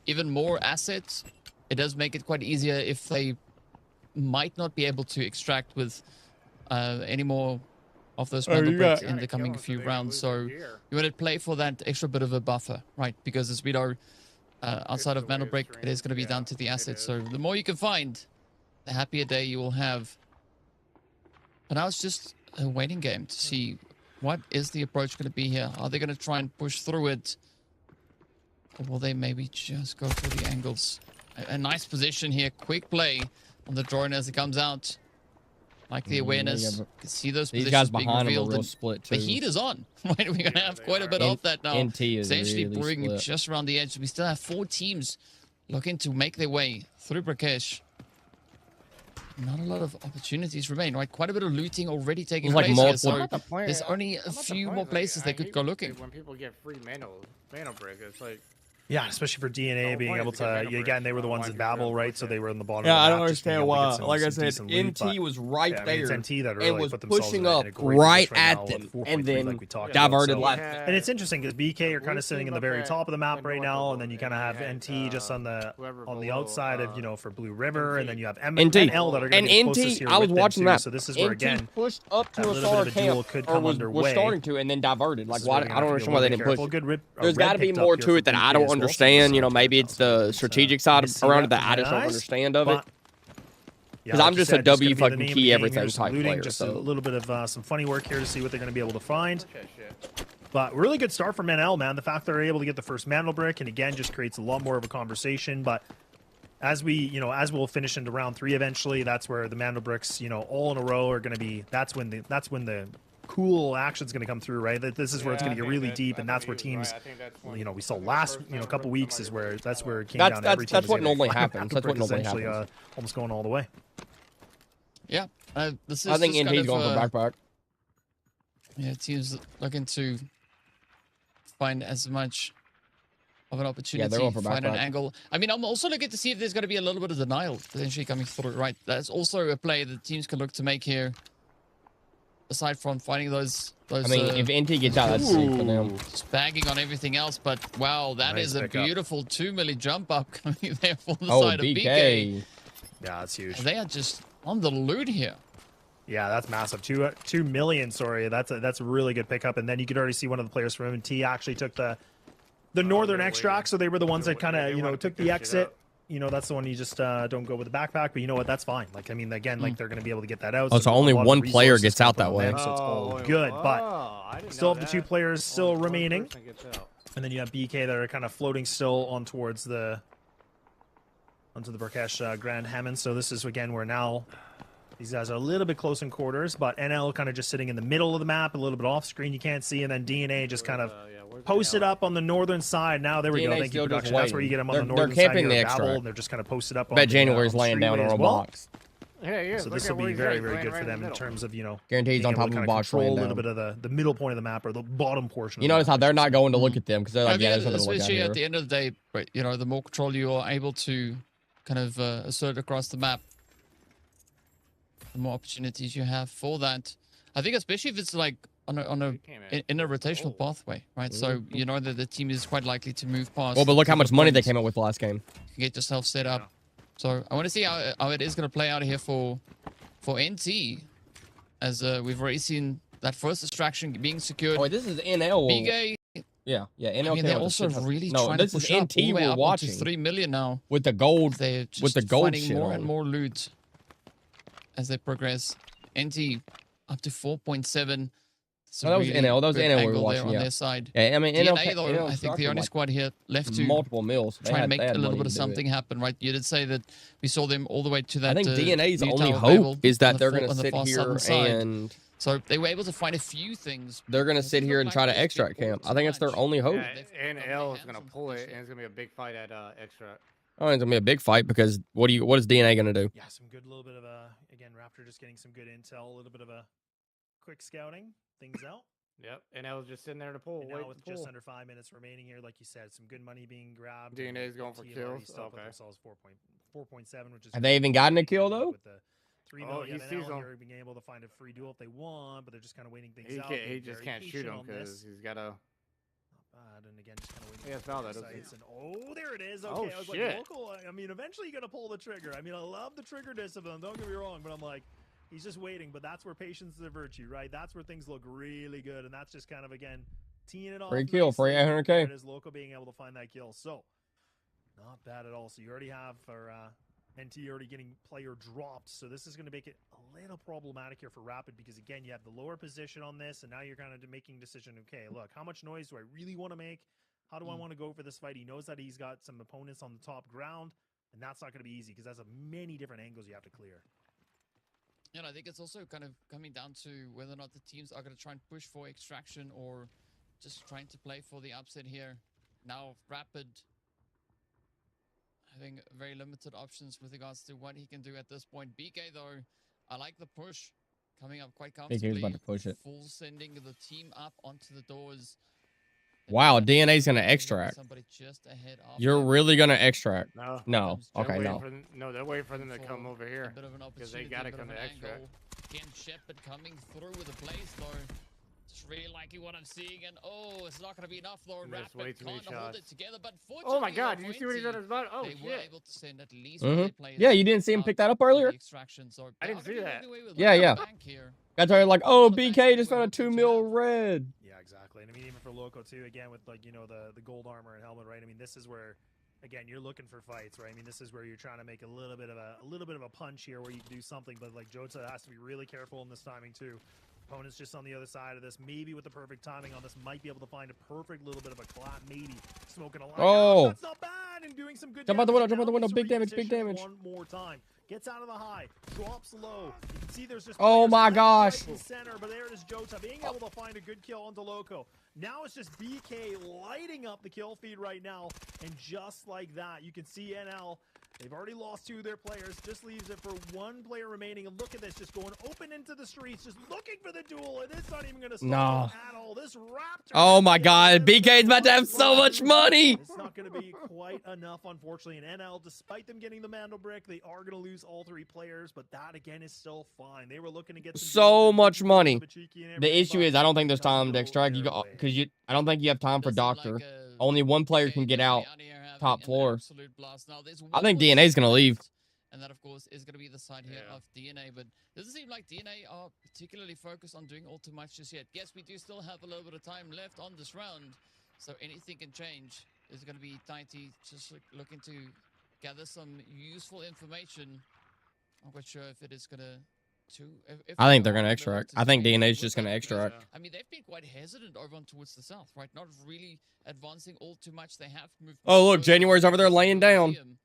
even more assets, it does make it quite easier if they might not be able to extract with any more of those Mandel Bricks in the coming few rounds. So you want to play for that extra bit of a buffer, right? Because as we know, outside of Mandel Brick, it is going to be down to the assets. So the more you can find, the happier day you will have. But now it's just a waiting game to see what is the approach going to be here. Are they going to try and push through it? Or will they maybe just go for the angles? A nice position here. Quick play on the drone as it comes out. Like the awareness. You can see those These positions guys being behind him are revealed. real and split too. the heat is on. Right? We're going to have quite a bit of that now. NT is Essentially really brewing split. just around the edge. We still have 4 teams looking to make their way through Brakesh. Not a lot of opportunities remain, right? Quite a bit of looting already taking Like place here, multiple- so there's only a few more places they could go looking. When people get free Mano Brick, it's like, Yeah, especially for DNA being point able is to get to, Mandel again, they were the Bricks, ones in why Babel, people right? So push they were in the bottom. Yeah, of I the don't map, just being understand able to why. get some- Like I some said, decent loot, NT but- was right yeah, I mean, there it's NT that and really was put themselves pushing in a up great position right right at now them, with 4.3 and then like we talked diverted about. left. And it's interesting because BK are kind of sitting in the very Lucy top of the map right north now, of and then you it, kind of and have you had, NT just on the whoever below, outside of, you know, for Blue River, and then you have NT. ML that are going And to be closest NT, here I was with them, watching too. that. So this is where, NT again, pushed up to that a little bit star of a duel camp, could or come was underway. starting to, and then diverted. Like, this is why? where we're I gonna don't have to understand be a why they little didn't bit push. careful. Good There's red got to be picked up more here to for it that BK I don't as well, so understand. You know, that's maybe top it's of it, the but, strategic side you see around that it that I from just don't my eyes, understand of it. but- Yeah, 'Cause like I'm you just a said, W gonna be the fucking name of key the game everything here, some type looting, player, just so. a little bit of some funny work here to see what they're going to be able to find. shit. But really good start from NL, man. The fact they're able to get the first Mandel Brick, and again, just creates a lot more of a conversation. But as we'll finish into round 3 eventually, that's where the Mandel Bricks, all in a row are going to be. That's when the cool action's going to come through, right? This is where it's going to get really deep, and that's where teams, we saw last, couple weeks is where that's where it came down. To every team That's was what able to normally find a happens. Mandel That's what Brick, normally essentially, happens. almost going all the way. Yeah, this is I think just NT's kind going of, for backpack. Yeah, teams looking to find as much of an opportunity, going for find an backpack. angle. I mean, I'm also looking to see if there's going to be a little bit of denial potentially coming through, right? That's also a play that teams can look to make here, aside from finding those I mean, if NT gets out, that's sick for them. just bagging on everything else. But wow, that Nice is a pickup. beautiful 2 milli jump up coming there for the Oh, side of BK. BK. Yeah, that's huge. They are just on the loot here. Yeah, that's massive. 2 million. Sorry, that's a really good pickup. And then you could already see one of the players from MT actually took the northern extract, so they were the ones that kind of took the exit. That's the one you just don't go with the backpack. But you know what? That's fine. Like, I mean, again, like they're going to be able to get that out. Oh, so a only lot of one the player resources gets come out from that way. them, so it's all good. But still have the 2 players still remaining, and then you have BK that are kind of floating still onto the Brakesh Grand Hammond. So this is again where now these guys are a little bit close in quarters, but NL kind of just sitting in the middle of the map, a little bit off screen, you can't see, and then DNA just kind of posted up on the northern side. Now there we go. DNA Thank you, still just production. That's where you waiting. get them on They're the northern camping side the here of Babel, extract. and they're just kind of posted up. I bet January's laying down on a box. Yeah, yeah. So look this at will where be he's at, very, he's very laying good right for in the them in middle. terms of, Guaranteed he's being on able top to of a kind of box control laying a little down. bit of the middle point of the map or the bottom portion. You of the notice how map, I they're should not say. going to look at them because they're I like, yeah, think there's nothing to look at especially here. at the end of the day, but you know, the more control you are able to kind of assert across the map, the more opportunities you have for that. I think especially if it's like on a He came in in a full rotational goal. pathway, right? So you know that the team is quite likely to move past. Well, but look how to much good money they points. came up with last game. Get yourself set up. So I want to see how it is going to play out here for NT, as we've already seen that first distraction being secured. Oh, wait, this is NL. BK, Yeah, NL. I mean, came they're with a also shit ton- really no, trying this to is push up all NT the way we're up watching onto 3 million now. with the gold. They're just with the gold finding shit more on. and more loot as they progress. NT up to 4.7. No, that was NL. That was good NL we were angle there watching, on yeah. their side. Yeah, I mean, DNA, NL, though, NL I think the structured, only like, squad here left to multiple mills. try and make they a had little money bit of to do it. something happen, right? You did say that we saw them all the way to that. I think DNA's new only Tower hope Babel is on that the they're far- going to on the sit far here southern side. and So they were able to find a few things. they're going to Doesn't sit here look and like try to there's been extract all camp. too I think it's their much. only hope. Yeah, They've and got their L is hands gonna on pull it, push here. and it's gonna be a big fight at extra. Oh, it's gonna be a big fight because what is DNA gonna do? Yeah, some good little bit of a, again, Raptor just getting some good intel, a little bit of a quick scouting things out. Yep, and L is just sitting there to pull. And Wait now to with pull. just under 5 minutes remaining here, like you said, some good money being grabbed. DNA and is going for TM already kills? still put Okay. themselves 4.7, which is Have they even gotten a kill, though? With the 3 Oh, million he sees NL them. here, being able to find a free duel if they want, but they're just kind of waiting things He out. can't. He being just very can't shoot patient him on because this. he's got a. Not bad, and again, just kind of waiting. Yeah, it's for valid, the okay. sights, and oh, there it is. Oh, Okay, I was shit. like, local. I mean, eventually you're gonna pull the trigger. I mean, I love the trigger discipline. Don't get me wrong, but I'm like, he's just waiting. But that's where patience is a virtue, right? That's where things look really good, and that's just kind of again teeing it off. Free kill, free nicely. 800K. There it is, local being able to find that kill. So not bad at all. So you already have for NT already getting player dropped. So this is going to make it a little problematic here for Rapid because again, you have the lower position on this, and now you're kind of making a decision. Okay, look, how much noise do I really want to make? How do I want to go for this fight? He knows that he's got some opponents on the top ground, and that's not going to be easy because that's many different angles you have to clear. And I think it's also kind of coming down to whether or not the teams are going to try and push for extraction or just trying to play for the upset here. Now, Rapid having very limited options with regards to what he can do at this point. BK, though, I like the push coming up quite comfortably. BK's about to push it. Full sending the team up onto the doors. Wow, DNA's gonna extract. Somebody just ahead of You're them. really gonna extract? No. No. They're Okay, waiting no. for them, no, they're waiting for them to For come over a here bit of an because they opportunity, gotta a bit come of to an extra. angle. Ken Shepard coming through with a blaze though. Just really liking what I'm seeing, and oh, it's not going to be enough though. Missed way Rapid too many can't hold shots. it together, but Oh my fortunately, God! though, Did you for see what he's NT, on his butt? Oh they were shit! able to send at least one of their players Yeah, you didn't see him out pick that up for earlier? the extraction, so I they didn't are see gonna that. walk away with Yeah, a lot yeah. of bank here. Guys are like, A oh, lot of bank BK that just we're found a hoping 2 to mil have. red. Yeah, exactly. And I mean, even for Loco too, again with like the gold armor and helmet, right? I mean, this is where, again, you're looking for fights, right? I mean, this is where you're trying to make a little bit of a punch here, where you can do something. But like Jota has to be really careful in this timing too. Opponent's just on the other side of this. Maybe with the perfect timing on this, might be able to find a perfect little bit of a clap. Maybe smoking a lot. Oh. That's not bad, and doing some good. Jump out the window, damage. jump out the Now window. gets to Big damage, big reposition damage. One more time. Gets out of the high, drops low. You can see there's just Oh players my left, gosh. right, and center, but there it is Jota being able to find a good kill onto Loco. Now it's just BK lighting up the kill feed right now, and just like that, you can see NL. They've already lost 2 of their players. Just leaves it for 1 player remaining. And look at this, just going open into the streets, just looking for the duel, and it's not even going to stop No. at all. This Raptor. Oh my God, BK's about to have so much money. It's not going to be quite enough, unfortunately. And NL, despite them getting the Mandel brick, they are going to lose all 3 players. But that again is still fine. They were looking to get some So duels, much they're money. a bit cheeky and The everything, issue but is I don't think there's come time to go extract. You their go way. because I don't think you have time for This is like doctor. a Only one player BK can get definitely out. here having top an floor. absolute blast. Now, there's I one think more DNA's team gonna leave. left, and that, of course, is going to be the side here Yeah. of DNA. But doesn't seem like DNA are particularly focused on doing all too much just yet. Yes, we do still have a little bit of time left on this round, so anything can change. It's going to be Tighty just looking to gather some useful information. I'm not sure if it is going to. I think they're gonna extract. I think DNA's just gonna extract. I mean, they've been quite hesitant over on towards the south, right? Not really advancing all too much. They have moved. Oh, more look, closer January's over there towards the laying down. museum.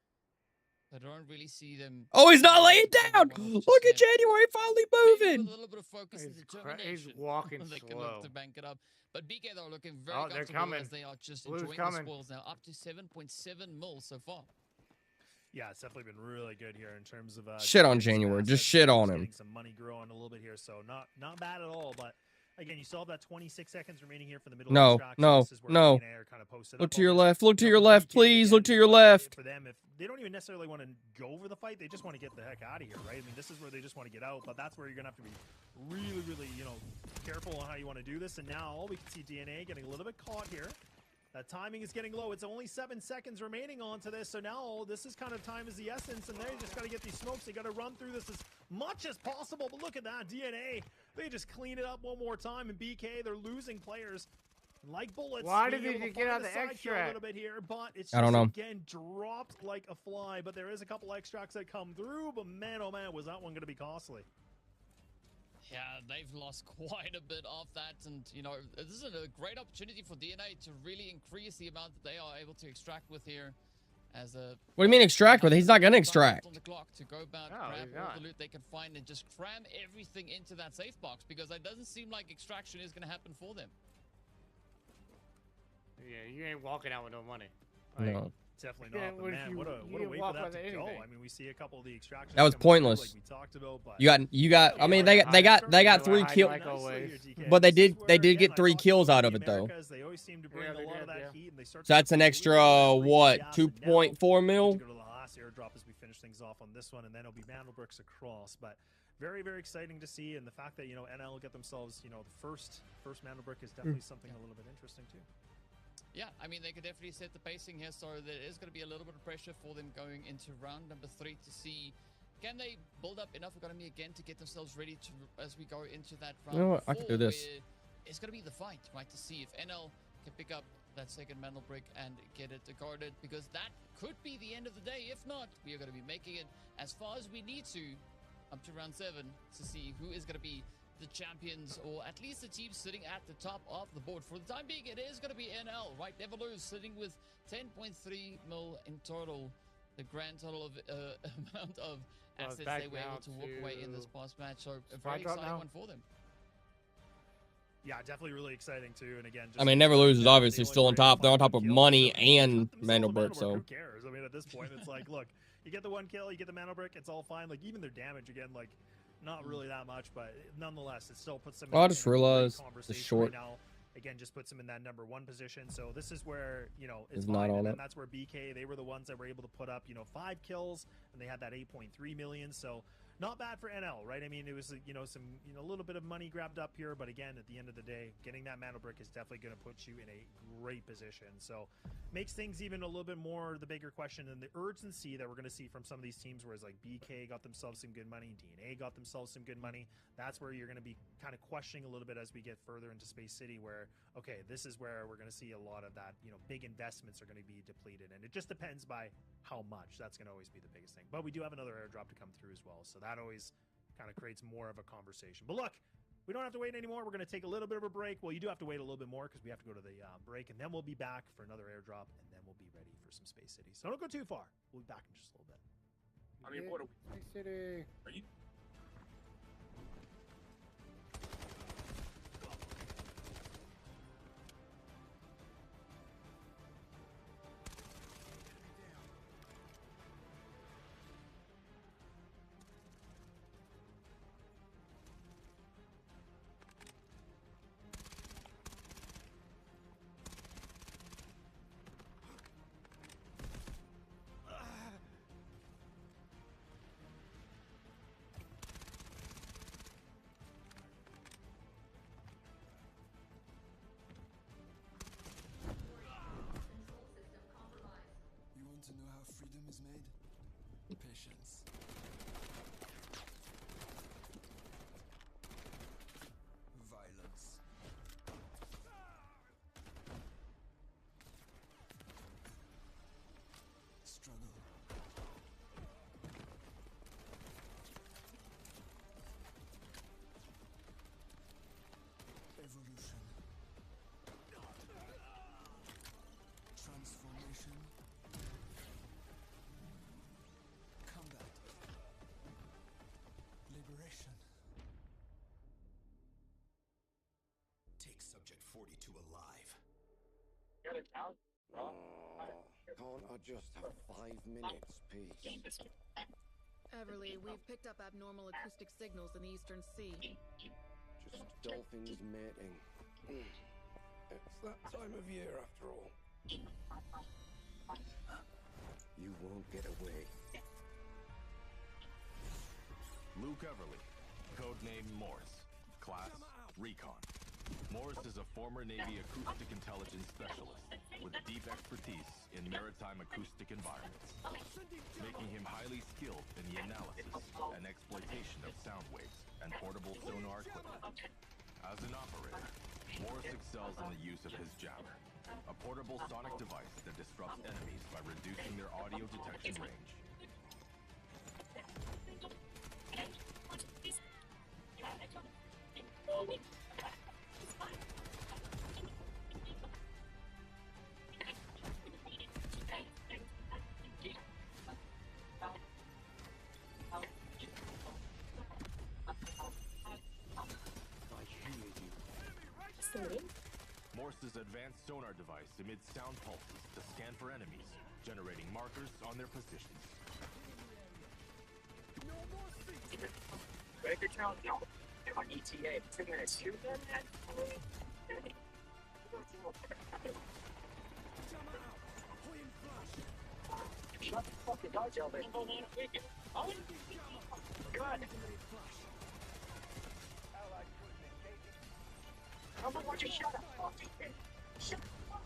I don't really see them. Oh, he's not doing laying anything down. over on it just Look at yet. January finally Maybe with moving. a little bit of focus and He's determination. walking they can slow. look to bank it up. But BK though looking very Oh, they're comfortable coming. as they are just Blue's enjoying coming. the spoils now, up to 7.7 mil so far. Yeah, it's definitely been really good here in terms of Shit on getting some January. Just assets, shit on getting him. some money growing a little bit here, so not bad at all. But again, you still have that 26 seconds remaining here for the middle No, extraction. no, This is where no. DNA are kind of posted Look up to on your this. left. Look to You know, your for left, BK, please. Look again, to your like, left. For them, if they don't even necessarily want to go for the fight, they just want to get the heck out of here, right? I mean, this is where they just want to get out, but that's where you're gonna have to be really, really, careful on how you want to do this. And now we can see DNA getting a little bit caught here. That timing is getting low. It's only 7 seconds remaining onto this. So now this is kind of time is the essence, and they just got to get these smokes. They got to run through this as much as possible. But look at that, DNA. They just clean it up one more time. And BK, they're losing players like bullets. Why did being he able to get find out the side kill extract? a little bit here, but it's I don't just, know. again, dropped like a fly. But there is a couple extracts that come through. But man, oh man, was that one going to be costly? Yeah, they've lost quite a bit off that, and this is a great opportunity for DNA to really increase the amount that they are able to extract with here. As a What do you mean extract with? He's not gonna extract. on the clock to go about, No, grab he's all not. the loot they can find, and just cram everything into that safe box, because it doesn't seem like extraction is going to happen for them. Yeah, you ain't walking out with no money. Like, No. Definitely Yeah, not. But what if man, you- what a you way for walk that by to the go. anything? I mean, we see a couple of the extractions. That was coming through, pointless. Like we talked about, but You got. I mean, they got 3 kills, Like always. but they did get 3 kills out of it though. They always seem to bring Yeah, a they lot of did, that yeah. heat, and they start So that's to an really extra breathe what? gas, and now 2.4 we mil. need to go to the last airdrop as we finish things off on this one, and then it'll be Mandelbrooks across. But very, very exciting to see, and the fact that NL get themselves the first Mandelbrick is definitely something a little bit interesting too. Yeah, I mean, they could definitely set the pacing here, so there is going to be a little bit of pressure for them going into round number 3 to see, can they build up enough economy again to get themselves ready to as we go into that round. You know what? I can do 4, this. where it's going to be the fight, right, to see if NL can pick up that second Mandelbrick and get it guarded, because that could be the end of the day. If not, we are going to be making it as far as we need to up to round 7 to see who is going to be the champions, or at least the team sitting at the top of the board. For the time being, it is going to be NL, right? Never Lose sitting with 10.3 mil in total, the grand total of amount of Well, it's assets back they were able now to walk away in this to past match. So a Spot very drop exciting now? one for them. Yeah, definitely really exciting too. And again, just I mean, Never Lose is the obviously only still on way to top. They're on find top of one kill, money so they and got themselves a Mandelbrick. So Who cares? I mean, at this point, it's like, look, you get the 1 kill, you get the Mandelbrick, it's all fine. Like even their damage again, like not really that much, but nonetheless, it still puts them. Oh, I in just a great realized the conversation short- right now. Again, just puts them in that number 1 position. So this is where it's Is not fine. all And then that. that's where BK, they were the ones that were able to put up 5 kills, and they had that 8.3 million. So not bad for NL, right? I mean, it was some a little bit of money grabbed up here, but again, at the end of the day, getting that Mandelbrick is definitely going to put you in a great position. So makes things even a little bit more the bigger question, and the urgency that we're going to see from some of these teams, whereas like BK got themselves some good money, DNA got themselves some good money. That's where you're going to be kind of questioning a little bit as we get further into Space City, where okay, this is where we're going to see a lot of that. Big investments are going to be depleted, and it just depends by how much. That's going to always be the biggest thing. But we do have another airdrop to come through as well, so that always kind of creates more of a conversation. But look, we don't have to wait anymore. We're going to take a little bit of a break. Well, you do have to wait a little bit more because we have to go to the break, and then we'll be back for another airdrop, and then we'll be ready for some Space City. So don't go too far. We'll be back in just a little bit. I mean, what are we? Space City. Are you? You want to know how freedom is made? Patience. Violence. Struggle. Evolution. Transformation. Combat. Liberation. Take subject 42 alive. Got it out. Can't I just have 5 minutes, please? Everly, we've picked up abnormal acoustic signals in the Eastern Sea. Just dolphins mating. It's that time of year after all. You won't get away. Luke Everly, codename Morris. Class, Recon. Morris is a former Navy acoustic intelligence specialist with deep expertise in maritime acoustic environments, making him highly skilled in the analysis and exploitation of sound waves and portable sonar equipment. As an operator, Morris excels in the use of his jammer, a portable sonic device that disrupts enemies by reducing their audio detection range. Morse's advanced sonar device emits sound pulses to scan for enemies, generating markers on their positions. Breaker count on ETA. 2 minutes. Shut the fucking dodge out there. God. Come on, why don't you shut up? Shut up.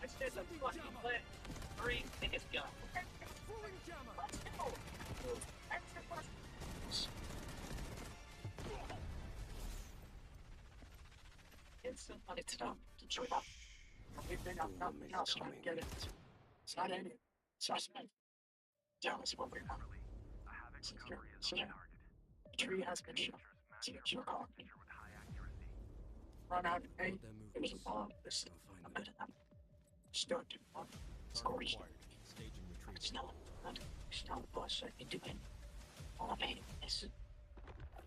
I said the fucking play. 3 minutes go. Let's go. It's somebody to stop. Detroit up. We've been up, trying to get it. It's not in it. Suspect. Tell us what we're on. The tree has been shot. It's your call. Run out and pay. There's a bomb. Listen, I'm good at that. Start to run. Scorched. It's not the boss. I can do it. All I'm hating is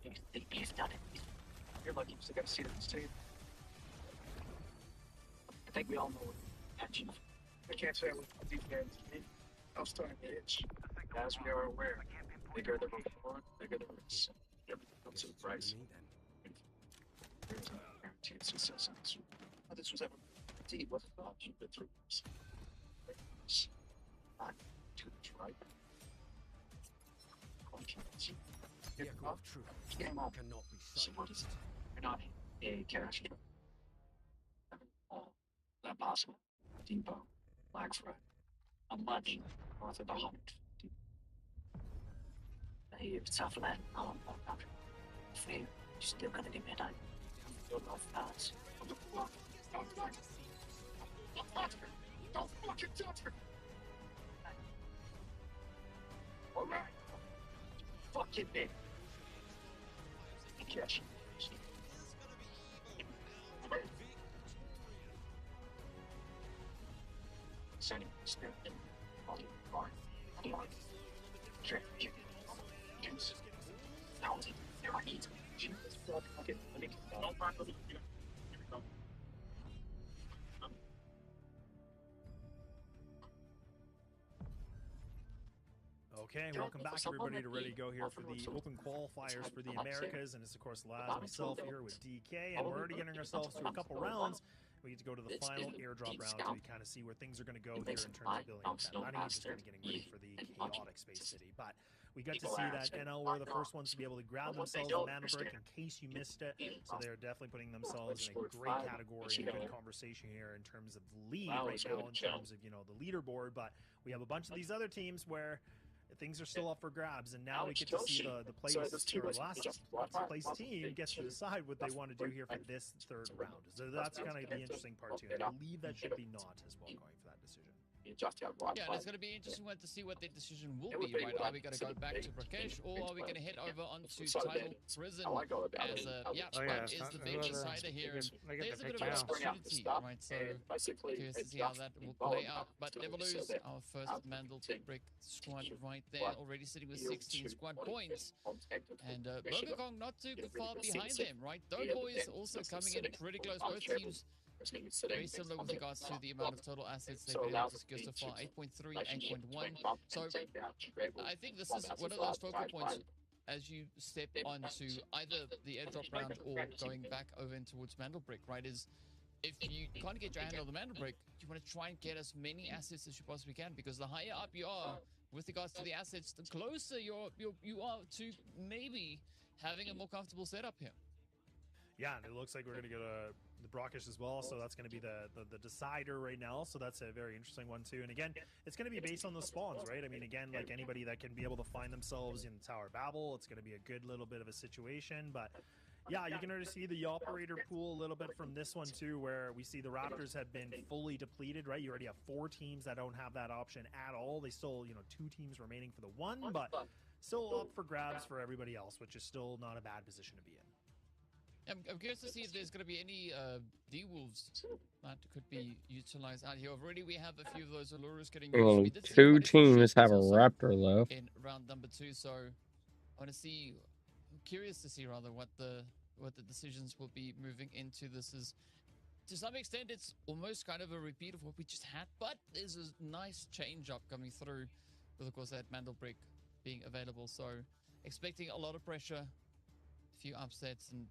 you've done it. You're lucky to get a seat at this table. I think we all know what attention. I can't say what these guys did. I was starting to itch. As we are aware, bigger the reward, bigger the risk. Comes to the price. There's no guaranteed success in this. This was ever indeed what the option been through. Not too much right. The echo of truth cannot be silenced. You're not a cash truck. Is that possible? Depot, Blackfriar, a much north of the 150. Hey, if it's tough for that, I'll fair. You're still gonna give me a dime. You'll go fast. Don't fucking touch her! Alright. Fucking big. Catch. Sending spirit. There are needs. Okay, welcome back everybody to Ready to Go here for the open qualifiers for the Americas, and it's of course Laz, myself here with DK, and we're already getting ourselves through a couple rounds. We get to go to the final airdrop round so we kind of see where things are going to go here in terms of building up that money, just kind of getting ready for the chaotic Space City. But we got to see that NL were the first ones to be able to grab themselves a mana brick in case you missed it. So they're definitely putting themselves in a great category and a good conversation here in terms of lead right now, in terms of, you know, the leaderboard. But we have a bunch of these other teams where things are still up for grabs, and now we get to see the place, or last place team gets to decide what they want to do here for this third round. So that's kind of the interesting part too. And I believe that should be Not as well going for that decision. You just have one. Yeah, and it's going to be interesting one to see what their decision will be, right? Are we going to go back to Rakesh, or are we going to head over onto Title Prison as yeah, Oh, Squad yeah, it's is not- the whoever- big decider here, and they get there's the a bit pick of an now. opportunity, right? So curious to see how that will play out. But never lose our first Mandel Brick squad right there, already sitting with 16 squad points. And Burger Kong not too far behind them, right? Doughboys also coming in pretty close. Both teams very similar with regards to the amount of total assets they've been able to secure so far, 8.3, 8.1. So I think this is one of those focal points as you step onto either the airdrop round or going back over in towards Mandelbrick, right? Is if you can't get your hand on the Mandelbrick, you want to try and get as many assets as you possibly can, because the higher up you are with regards to the assets, the closer you are to maybe having a more comfortable setup here. Yeah, and it looks like we're going to go to the Brockish as well, so that's going to be the decider right now, so that's a very interesting one too. And again, it's going to be based on the spawns, right? I mean, again, like anybody that can be able to find themselves in Tower Babel, it's going to be a good little bit of a situation, but yeah, you can already see the operator pool a little bit from this one too, where we see the Raptors have been fully depleted, right? You already have 4 teams that don't have that option at all. They still, 2 teams remaining for the 1, but still up for grabs for everybody else, which is still not a bad position to be in. I'm curious to see if there's going to be any D-Wolves that could be utilized out here. Already we have a few of those Allures getting used. Well, We did see 2 quite a few teams have a shapes also Raptor left. in round number 2, so I want to see, I'm curious to see rather what the decisions will be moving into. This is, to some extent, it's almost kind of a repeat of what we just had, but there's a nice change up coming through with, of course, that Mandelbrick being available. So expecting a lot of pressure, a few upsets, and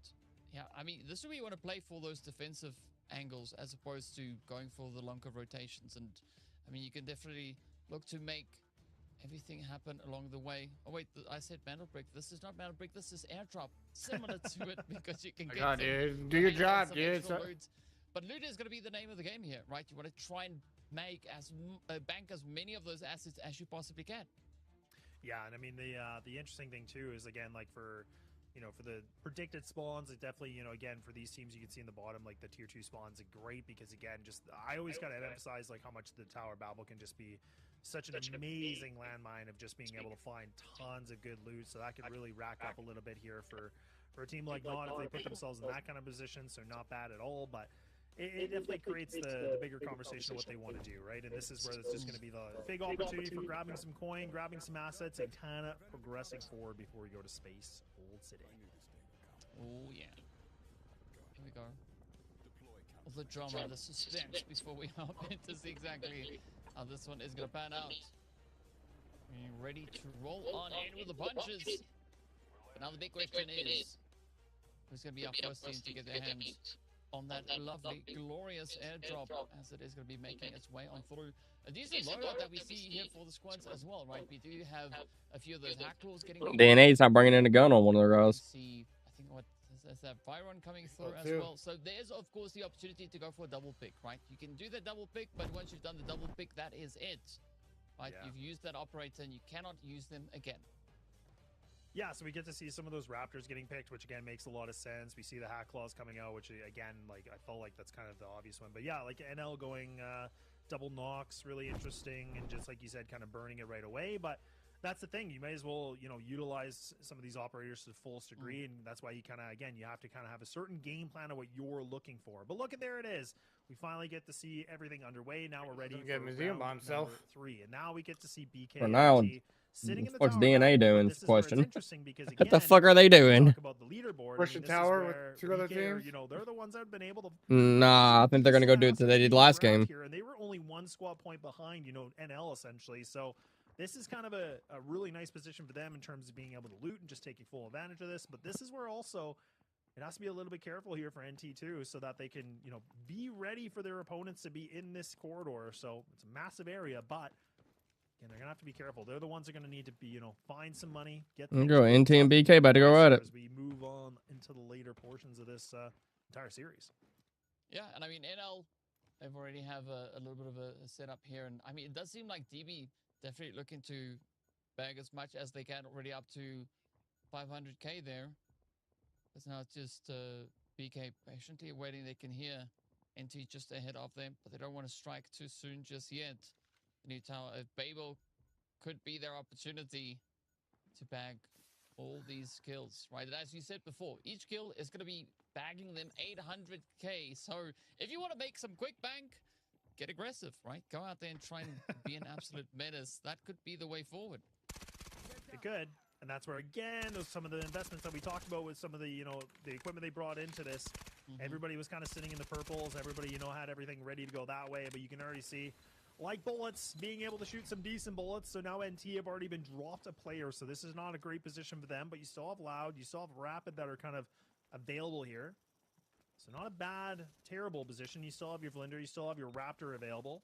yeah, I mean, this is where you want to play for those defensive angles as opposed to going for the longer rotations. And I mean, you can definitely look to make everything happen along the way. Oh wait, I said Mandelbrick. This is not Mandelbrick. This is airdrop, similar to it, because you can get God, some, dude, do your job, some dude. extra loot. But loot is going to be the name of the game here, right? You want to try and make bank as many of those assets as you possibly can. Yeah, and I mean the interesting thing too is, again, like for the predicted spawns, it definitely, again, for these teams, you can see in the bottom, like the tier 2 spawns are great, because again, just I always gotta emphasize like how much the Tower Babel can just be such an amazing landmine of just being able to find tons of good loot. So that could really rack up a little bit here for a team like Not if they put themselves in that kind of position. So not bad at all, but it definitely creates the bigger conversation of what they want to do, right? And this is where it's just going to be the big opportunity for grabbing some coin, grabbing some assets, and kind of progressing forward before we go to Space Old City. Oh yeah, here we go. All the drama, the suspense before we hop into see exactly how this one is going to pan out. Are you ready to roll on in with the punches? But now the big question is, who's going to be our first team to get their hands on that lovely, glorious airdrop, as it is going to be making its way on through. A decent loadout that we see here for the squads as well, right? We do have a few of those hack claws getting... DNA's not bringing in a gun on one of their guys. See, I think what is that Byron coming through as well. So there's of course the opportunity to go for a double pick, right? You can do that double pick, but once you've done the double pick, that is it. Right? Yeah. You've used that operator and you cannot use them again. Yeah, so we get to see some of those Raptors getting picked, which again makes a lot of sense. We see the Hack Claws coming out, which again, like I felt like that's kind of the obvious one. But yeah, like NL going double knocks, really interesting, and just like you said, kind of burning it right away. But that's the thing, you may as well, utilize some of these operators to the fullest degree, and that's why you kind of, again, you have to kind of have a certain game plan of what you're looking for. But look at, there it is. We finally get to see everything underway. Now we're ready for museum by himself. 3, and now we get to see BK. For now, sitting in the what's tower DNA battle, doing? this is Question. where it's interesting because, again, What the fuck are they doing? talk about the leaderboard. Russian tower with 2 other teams. They're the ones that have been able to. Nah, I think they're gonna go do it that they did last game. Here, and they were only 1 squad point behind, NL essentially. So this is kind of a really nice position for them in terms of being able to loot and just taking full advantage of this. But this is where also it has to be a little bit careful here for NT too, so that they can, be ready for their opponents to be in this corridor. So it's a massive area, but again, they're gonna have to be careful. They're the ones that are gonna need to be, find some money, get. Go NT and BK about to go at it as we move on into the later portions of this entire series. Yeah, and I mean NL, they've already have a little bit of a setup here, and I mean it does seem like DB definitely looking to bag as much as they can, already up to 500k there. It's now just BK patiently waiting. They can hear NT just ahead of them, but they don't want to strike too soon just yet. the new tower of Babel could be their opportunity to bag all these kills, right? And as you said before, each kill is going to be bagging them 800k. So if you want to make some quick bank, get aggressive, right? Go out there and try and be an absolute menace. That could be the way forward. It could. And that's where, again, those some of the investments that we talked about with some of the, the equipment they brought into this. Everybody was kind of sitting in the purples. Everybody, had everything ready to go that way. But you can already see, like bullets, being able to shoot some decent bullets. So now NT have already been dropped a player. So this is not a great position for them. But you still have Loud. You still have Rapid that are kind of available here. So not a bad, terrible position. You still have your Vlinder. You still have your Raptor available.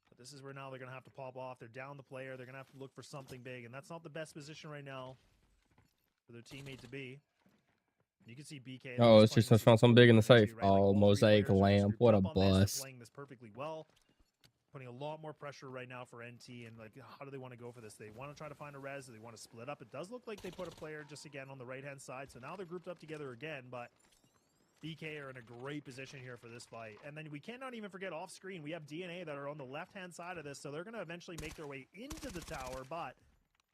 But this is where now they're going to have to pop off. They're down the player. They're going to have to look for something big. And that's not the best position right now for their teammate to be. You can see BK. Oh, it's just found something big in the safe. Oh, Mosaic Lamp. What a bust. Playing this perfectly well. Putting a lot more pressure right now for NT. And, like, how do they want to go for this? They want to try to find a res. Or they want to split up. It does look like they put a player just again on the right-hand side. So now they're grouped up together again. But BK are in a great position here for this fight. And then we cannot even forget off screen, we have DNA that are on the left-hand side of this, so they're going to eventually make their way into the tower, but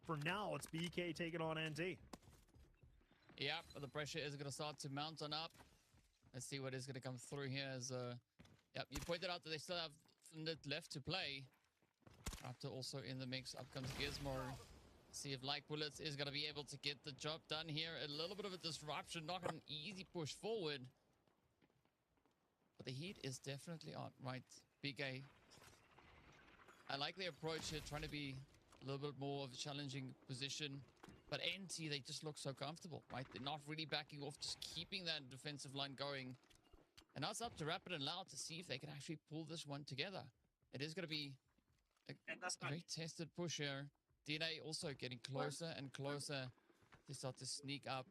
for now, it's BK taking on NT. Yeah, but the pressure is going to start to mount on up. Let's see what is going to come through here as, yep, you pointed out that they still have Flint left to play. Raptor also in the mix. Up comes Gizmo. See if Like Bullets is going to be able to get the job done here. A little bit of a disruption, not an easy push forward. But the heat is definitely on, right? BK. I like the approach here, trying to be a little bit more of a challenging position. But NT, they just look so comfortable, right? They're not really backing off, just keeping that defensive line going. And now it's up to Rapid and Loud to see if they can actually pull this one together. It is going to be a very tested push here. DNA also getting closer and closer to start to sneak up.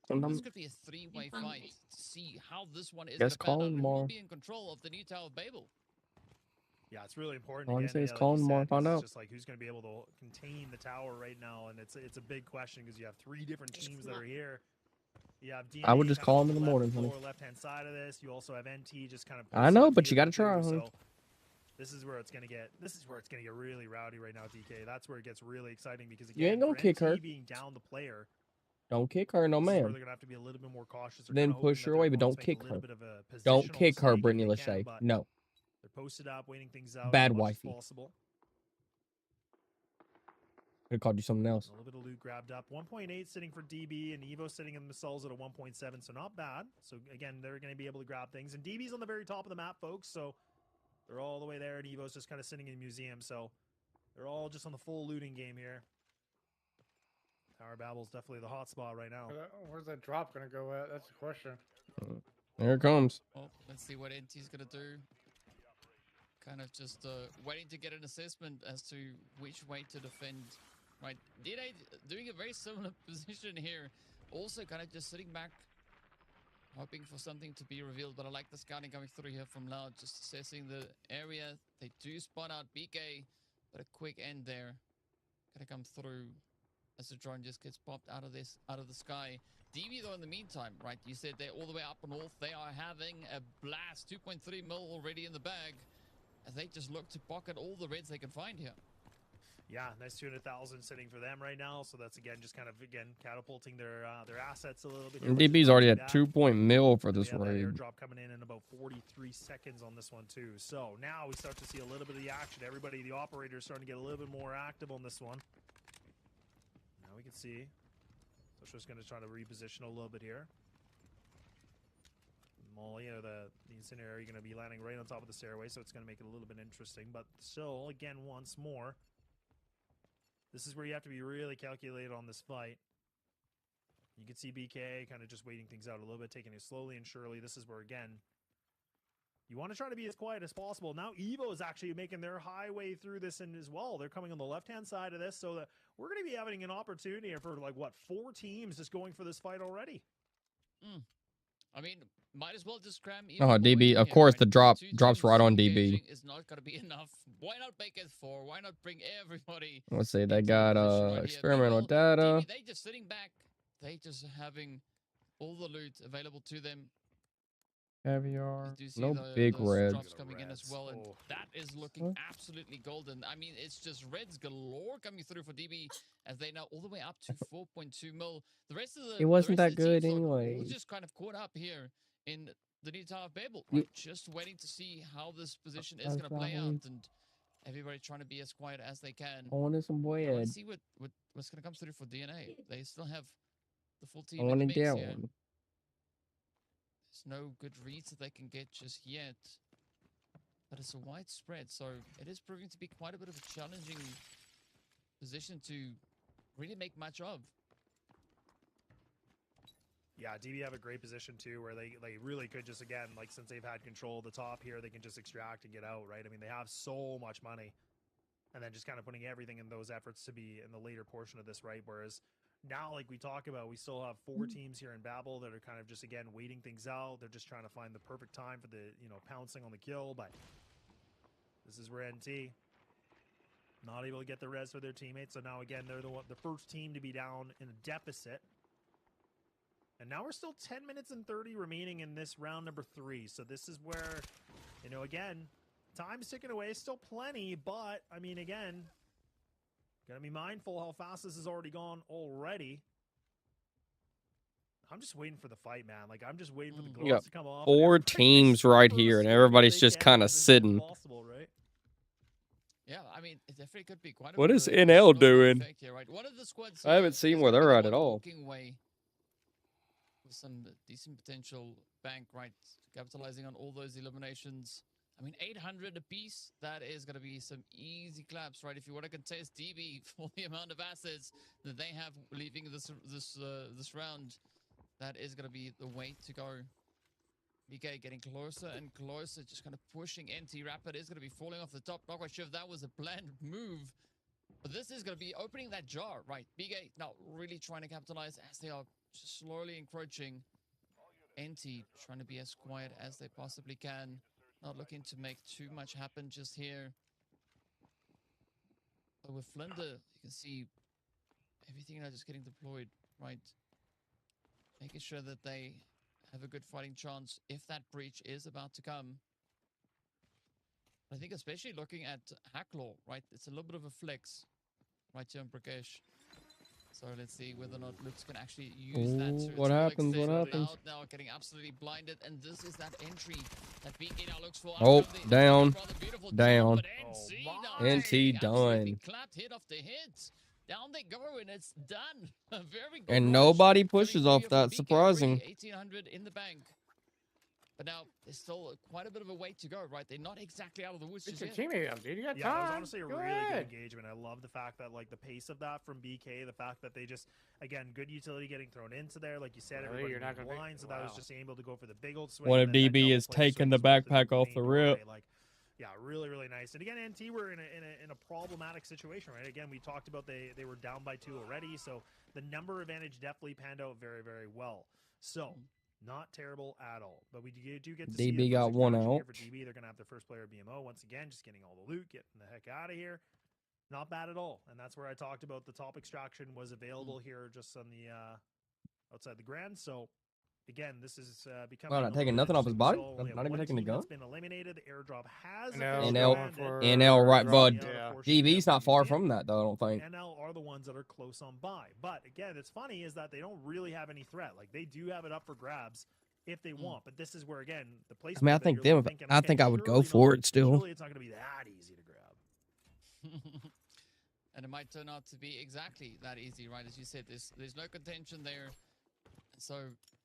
This could be a three-way fight to see how this one is going to pan out. Who will be in control of the new Tower of Babel? Yeah, it's really important. All I Again, say is like call you more, said, find this is out. just like who's going to be able to contain the tower right now, and it's a big question because you have three different teams that are here. You have DNA I would just kind call of him in the left, morning, honey. lower left-hand side of this. You also have NT just kind of. I know, but you got gotta try, honey. So this is where it's gonna get. This is where it's gonna get really rowdy right now, DK. That's where it gets really exciting because again, You ain't gonna for kick NT her. being down the player. Don't kick her, no This is where man. they're gonna have to be a little bit more cautious. They're Then kinda hoping push that her their away, but opponents don't make a kick little her. bit of a Don't positional kick her, mistake if Brittany they can, Lachey. but No. They're posted up, waiting things out Bad as much as wifey. possible. Could have called you something else. A little bit of loot grabbed up. 1.8 sitting for DB, and Evo sitting in the cells at a 1.7, so not bad. So again, they're going to be able to grab things. And DB's on the very top of the map, folks, so they're all the way there, and Evo's just kind of sitting in the museum, so they're all just on the full looting game here. Tower Babel's definitely the hot spot right now. Where's that drop going to go at? That's the question. There it comes. Well, let's see what NT's going to do. Kind of just waiting to get an assessment as to which way to defend. Right, DNA doing a very similar position here. Also kind of just sitting back, hoping for something to be revealed. But I like the scouting coming through here from Loud, just assessing the area. They do spot out BK, but a quick end there. Gonna come through as the drone just gets popped out of the sky. DB though in the meantime, right? You said they're all the way up north. They are having a blast. 2.3 mil already in the bag, as they just look to pocket all the reds they can find here. Yeah, nice 200,000 sitting for them right now. So that's again just kind of catapulting their assets a little bit. And DB's already at 2 mil for this raid. raid. Airdrop coming in about 43 seconds on this one too. So now we start to see a little bit of the action. Everybody, the operators, starting to get a little bit more active on this one. Now we can see. So just going to try to reposition a little bit here. Molly, the incendiary going to be landing right on top of the stairway, so it's going to make it a little bit interesting. But still, again, once more. This is where you have to be really calculated on this fight. You can see BK kind of just waiting things out a little bit, taking it slowly and surely. This is where, again, you want to try to be as quiet as possible. Now Evo is actually making their highway through this in as well. They're coming on the left-hand side of this, so that we're going to be having an opportunity here for, like, what, 4 teams just going for this fight already. I mean, might as well just cram. Oh, DB, of course, the drops right on DB. Is not going to be enough. Why not make it 4? Why not bring everybody? Let's see, they got experimental data. DB, they just sitting back. They just having all the loot available to them. Caviar. You do see No the, big those reds. drops coming in as well, and Oh. that is looking What? absolutely golden. I mean, it's just reds galore coming through for DB as they now all the way up to 4.2 mil. The rest of the It wasn't the rest that of the good teams are all anyways. just kind of caught up here in the new Tower of Babel, You- right? Just waiting to see how this position is going to play Exactly. out, and everybody trying to be as quiet as they can. I wanted some Now, bread. let's see what's going to come through for DNA. They still have the full team I in the wanted mix that here. one. There's no good reads that they can get just yet. But it's a wide spread, so it is proving to be quite a bit of a challenging position to really make much of. Yeah, DB have a great position too, where they really could just, again, like, since they've had control of the top here, they can just extract and get out, right? I mean, they have so much money, and then just kind of putting everything in those efforts to be in the later portion of this, right? Whereas now, like we talk about, we still have 4 teams here in Babel that are kind of just, again, waiting things out. They're just trying to find the perfect time for the, pouncing on the kill, but this is where NT not able to get the res for their teammates. So now, again, they're the first team to be down in a deficit. And now we're still 10 minutes and 30 remaining in this round number 3. So this is where, again, time's ticking away. Still plenty, but, I mean, again, gotta be mindful how fast this has already gone already. I'm just waiting for the fight, man. Like, I'm just waiting for the gloves got to come off. 4 teams right here, and everybody's just kind of sitting. Possible, right? Yeah, I mean, it definitely could be quite a What bit is of a NL snowball doing? effect here, right? One of the squads I haven't here seen is where gonna be they're the at at one all. walking away with some decent potential bank, right? Capitalizing on all those eliminations. I mean, 800 apiece. That is going to be some easy claps, right? If you want to contest DB for the amount of assets that they have leaving this round, that is going to be the way to go. BK getting closer and closer, just kind of pushing NT. Rapid is going to be falling off the top. Not quite sure if that was a planned move, but this is going to be opening that jar, right? BK now really trying to capitalize as they are just slowly encroaching. NT trying to be as quiet as they possibly can. Not looking to make too much happen just here. But with Flinder, you can see everything now just getting deployed, right? Making sure that they have a good fighting chance if that breach is about to come. I think especially looking at Hacklaw, right? It's a little bit of a flex right here on Prakash. So let's see whether or not Lux can actually use that to its What full happens? What extent. happens? Loud now getting absolutely blinded, and this is that entry that BK now looks for. Oh, After the down, rather beautiful down. jump, but NT now NT getting absolutely done. clapped hit after hit. Down they go, and it's done. Very good And rush. nobody Coming pushes through off here from that. BK Surprising. already, 1800 in the bank. But now there's still quite a bit of a way to go, right? They're not exactly out of the woods Get just your yet. teammate up, dude. You got Yeah, that was time. honestly a Go really good ahead. engagement. I love the fact that, like, the pace of that from BK, the fact that they just, again, good utility getting thrown into there. Like you said, Really? everybody You're not being gonna be- blind, so that was wow. just able to go for the big old swing. One and of then that DB double is player taking swing the as well to backpack off main the doorway. rip. Like, yeah, really, really nice. And again, NT were in a problematic situation, right? Again, we talked about they were down by 2 already, so the number advantage definitely panned out very, very well. So, not terrible at all. But we do get to see DB the got first one extraction here out. for DB. They're going to have their first player BMO once again, just getting all the loot, getting the heck out of here. Not bad at all. And that's where I talked about the top extraction was available here just on the outside the grand. So again, this is becoming Well, a not little taking bit nothing off his interesting. body? So only Not even one taking the team gun? that's been eliminated. The airdrop has NL officially NL landed. for NL, right, drop, bud. yeah. DB's not far from that, though, I don't think. NL are the ones that are close on by. But again, it's funny is that they don't really have any threat. Like, they do have it up for grabs if they want. But this is where, again, the place. I mean, I think them. I think I would go for it still. Surely it's not going to be that easy to grab. And it might turn out to be exactly that easy, right? As you said, there's no contention there. So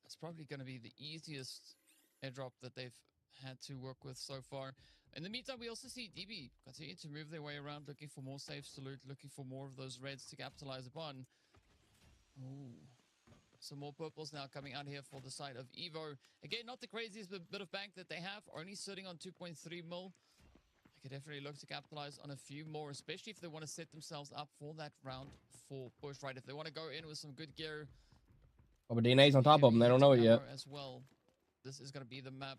it's probably going to be the easiest airdrop that they've had to work with so far. In the meantime, we also see DB continue to move their way around, looking for more safe salute, looking for more of those reds to capitalize upon. Ooh. Some more purples now coming out here for the side of Evo. Again, not the craziest bit of bank that they have, only sitting on 2.3 mil. They could definitely look to capitalize on a few more, especially if they want to set themselves up for that round 4 push, right? If they want to go in with some good gear. Oh, but DNA's on top of them. They don't know it yet. As well, this is going to be the map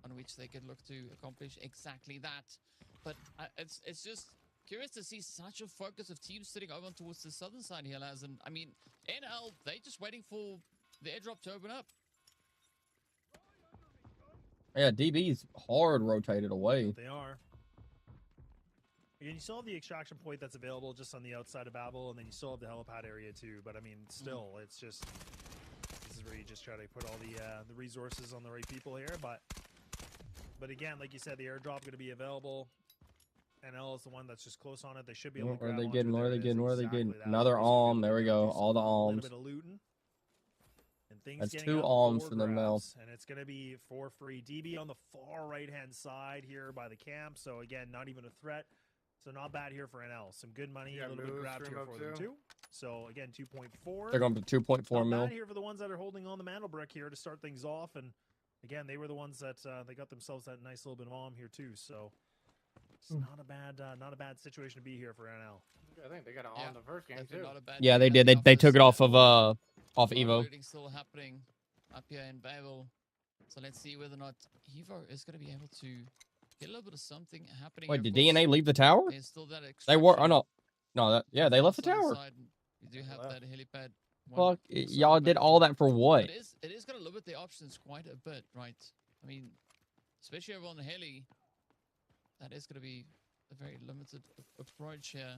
on which they could look to accomplish exactly that. But it's just curious to see such a focus of teams sitting over towards the southern side here, Laz. And I mean, NL, they just waiting for the airdrop to open up. Yeah, DB's hard rotated away. They are. Again, you still have the extraction point that's available just on the outside of Babel, and then you still have the helipad area too. But I mean, still, it's just this is where you just try to put all the resources on the right people here. But again, like you said, the airdrop going to be available. NL is the one that's just close on it. They should be able to. What are grab they onto getting? it. What There are they it is, getting? What are they exactly getting? that. Another They're just gonna be alm. able to There we grab go. just All the a little alms. bit of looting. And things That's getting 2 up alms for for them now. grabs, and it's going to be for free. DB on the far right-hand side here by the camp. So again, not even a threat. So not bad here for NL. Some good money, Yeah, a little bit moves grabbed from here up for them too. too. So again, 2.4. They're going for 2.4 Not mil. bad here for the ones that are holding on the mantle brick here to start things off. And again, they were the ones that they got themselves that nice little bit of alm here too. So it's not a bad situation to be here for NL. I think they got it Yeah, on the first game definitely too. not a bad Yeah, they game. did. They took it off of Lot Evo. looting still happening up here in Babel. So let's see whether or not Evo is going to be able to get a little bit of something happening. Wait, here. did Of course, DNA leave the tower? there's still that They were. Oh extraction no, no. That they left the on tower. side. You do have that helipad. Fuck, side y'all did back. all that for what? It is going to limit the options quite a bit, right? I mean, especially over on the heli, that is going to be a very limited approach here.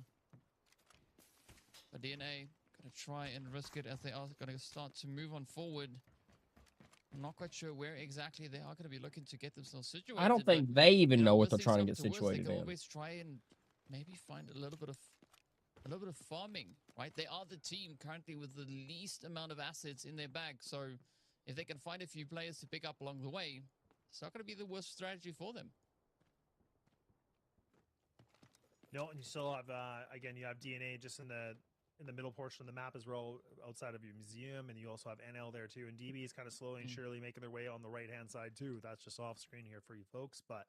But DNA going to try and risk it as they are going to start to move on forward. I'm not quite sure where exactly they are going to be looking to get themselves situated. I don't but, think they even know what worst they're trying things to come get worst, situated They can in. always try and maybe find a little bit of farming, right? They are the team currently with the least amount of assets in their bag. So if they can find a few players to pick up along the way, it's not going to be the worst strategy for them. No, and you still have again, you have DNA just in the middle portion of the map as well, outside of your museum, and you also have NL there too. And DB is kind of slowly and surely making their way on the right-hand side too. That's just off screen here for you folks, but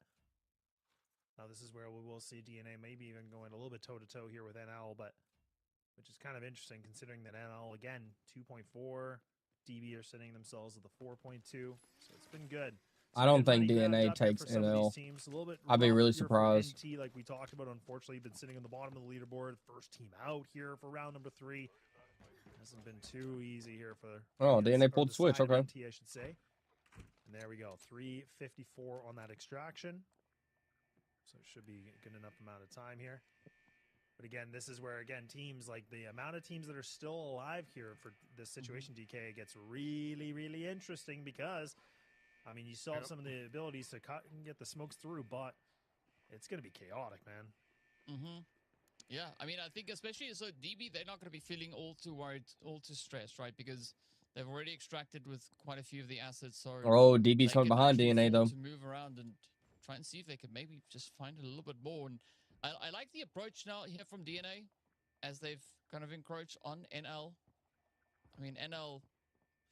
now this is where we will see DNA maybe even going a little bit toe-to-toe here with NL, but which is kind of interesting considering that NL, again, 2.4, DB are sitting themselves at the 4.2, so it's been good. I don't Good think money grabbed DNA up here takes for some of these NL. teams. A little bit I'd be rough really here for surprised. NT, like we talked about, unfortunately, been sitting on the bottom of the leaderboard. First team out here for round number 3. Hasn't been too easy here for. Oh, the DNA or pulled the switch, side of okay. NT, I should say. And there we go, 354 on that extraction. So it should be a good enough amount of time here. But again, this is where, again, teams, like the amount of teams that are still alive here for this situation, DK, gets really, really interesting because, I mean, you still have some of the abilities to cut and get the smokes through, but it's going to be chaotic, man. Mm-hmm. Yeah, I mean, I think especially so DB, they're not going to be feeling all too worried, all too stressed, right? Because they've already extracted with quite a few of the assets. So Oh, DB's they coming can behind actually DNA though. afford to move around and try and see if they could maybe just find a little bit more. And I like the approach now here from DNA as they've kind of encroached on NL. I mean, NL,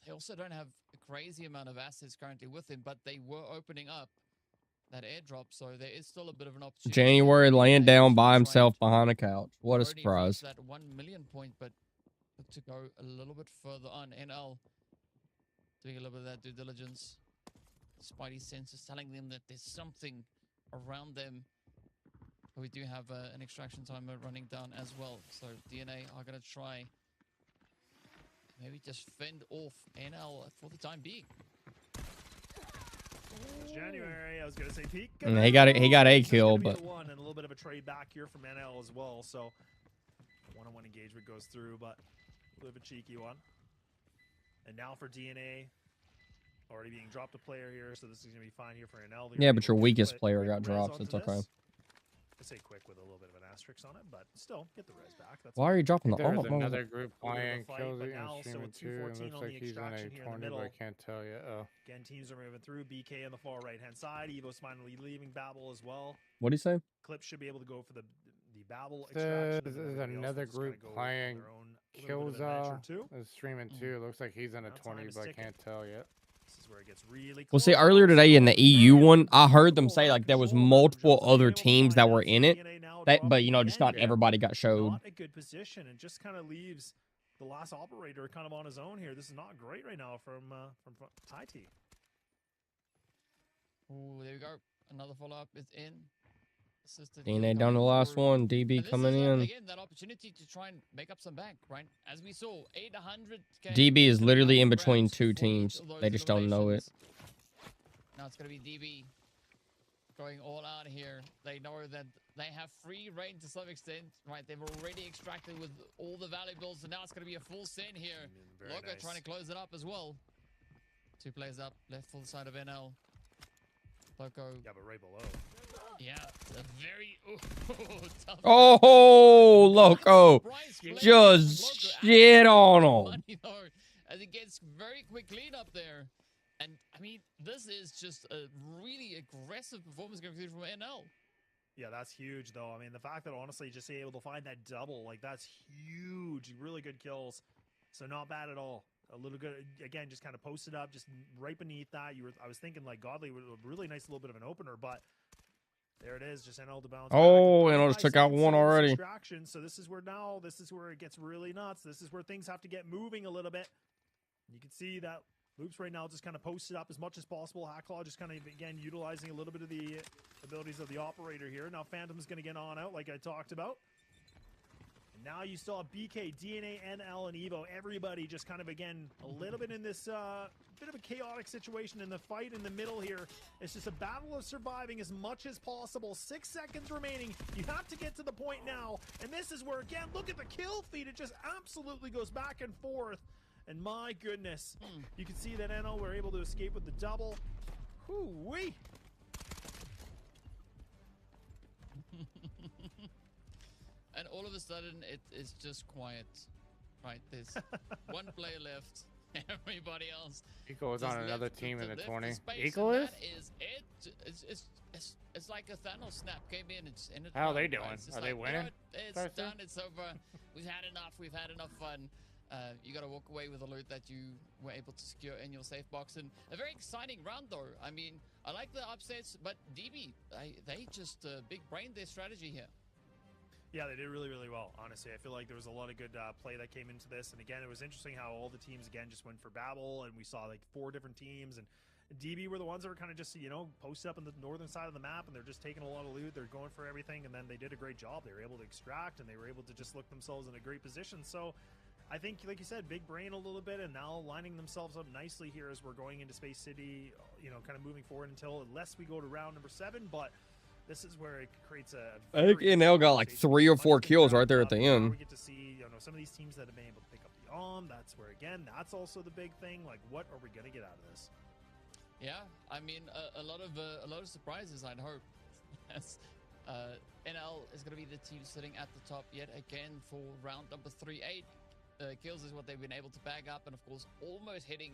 they also don't have a crazy amount of assets currently with them, but they were opening up that airdrop, so there is still a bit of an opportunity. January laying They down actually by try himself and behind a couch. What a already reached surprise. that 1 million point, but look to go a little bit further on. NL doing a little bit of that due diligence. Spidey sense is telling them that there's something around them. But we do have an extraction timer running down as well. So DNA are going to try maybe just fend off NL for the time being. January, I was going to say peak. He got a kill, but One and a little bit of a trade back here from NL as well. So one-on-one engagement goes through, but a bit of a cheeky one. And now for DNA, already being dropped a player here, so this is going to be fine here for NL. yeah, but your weakest player got dropped. So it's okay. I say quick with a little bit of an asterisk on it, but still get the res back. That's Why are you dropping the There's alm? another group playing fight, Killsy but and now, so streaming it's too. It 214 looks on like the he's in a extraction here in the 20, middle. but I can't tell you. Oh. Again, teams are moving through. BK on the far right-hand side. Evo's finally leaving Babel as well. What do you say? Clip should be able to go for the Babel There's extraction. and then everybody else another will just kinda group go playing their own little bit of adventure Killza too. is streaming too. Looks like he's in a Now time 20, is but I ticking. can't tell yet. This is where it gets really Well, see, close. earlier today in the EU one, I heard them Control, say like there was control, multiple just being other able to teams find that out, were so in it. DNA now That, but dropping you know, just again not here. everybody got showed. Not a good position, and just kind of leaves the last operator kind of on his own here. This is not great right now from IT. Oh, there we go. Another follow-up is in. Assisted DNA kill down to the coming last through. one. And DB this coming is, in. again, that opportunity to try and make up some bank, right? As we saw, 800K. DB is literally in between 800 two grams for each teams. of those They just don't know it. eliminations. Now Now it's going to be DB going all out here. They know that they have free reign to some extent, right? They've already extracted with all the valuables, and now it's going to be a full send here. Very Loco nice. trying to close it up as well. 2 players up, left full side of NL. Loco. Yeah, but right below. Yeah, a very tough. Oh, Loco. Surprise play Just from Loco. shit on him. Money, though, as it gets very quick cleanup there. And, I mean, this is just a really aggressive performance going through from NL. Yeah, that's huge, though. I mean, the fact that honestly just able to find that double, like, that's huge. Really good kills. So not bad at all. A little good, again, just kind of posted up, just right beneath that. I was thinking, like, Godly was a really nice little bit of an opener, but there it is, just NL to bounce Oh, back. NL just took out one already. Extraction, so this is where it gets really nuts. This is where things have to get moving a little bit. You can see that Loops right now just kind of posted up as much as possible. Hacklaw just kind of, again, utilizing a little bit of the abilities of the operator here. Now Phantom's going to get on out like I talked about. And now you still have BK, DNA, NL, and Evo. Everybody just kind of, again, a little bit in this bit of a chaotic situation in the fight in the middle here. It's just a battle of surviving as much as possible. 6 seconds remaining. You have to get to the point now. And this is where, again, look at the kill feed. It just absolutely goes back and forth. And my goodness, you can see that NL were able to escape with the double. Hoo-wee! And all of a sudden, it is just quiet. Right, there's one player left. Everybody else. Eco was just on another left team to in the lift 20. space, Eco and is? That is it. It's like a Thanos snap came in. It's ended. How are they right? doing? It's just Are they like, winning? You know, it's Darcy? done. It's over. We've had enough. We've had enough fun. You got to walk away with the loot that you were able to secure in your safe box. And a very exciting round, though. I mean, I like the upsets, but DB, they just big brained their strategy here. Yeah, they did really, really well, honestly. I feel like there was a lot of good play that came into this. And again, it was interesting how all the teams, again, just went for Babel. And we saw like 4 different teams. And DB were the ones that were kind of just, you know, posted up in the northern side of the map. And they're just taking a lot of loot. They're going for everything. And then they did a great job. They were able to extract. And they were able to just look themselves in a great position. So I think, like you said, big brain a little bit. And now lining themselves up nicely here as we're going into Space City, you know, kind of moving forward unless we go to round number 7. But this is where it creates a. I think NL got like 3 or 4 kills right there at the end. We get to see, you know, some of these teams that have been able to pick up the That's where, again, that's also the big thing. Like, what are we gonna get out of this? Yeah, I mean, a lot of surprises, I'd hope. As NL is going to be the team sitting at the top yet again for round number 3. 8 kills is what they've been able to bag up, and of course, almost hitting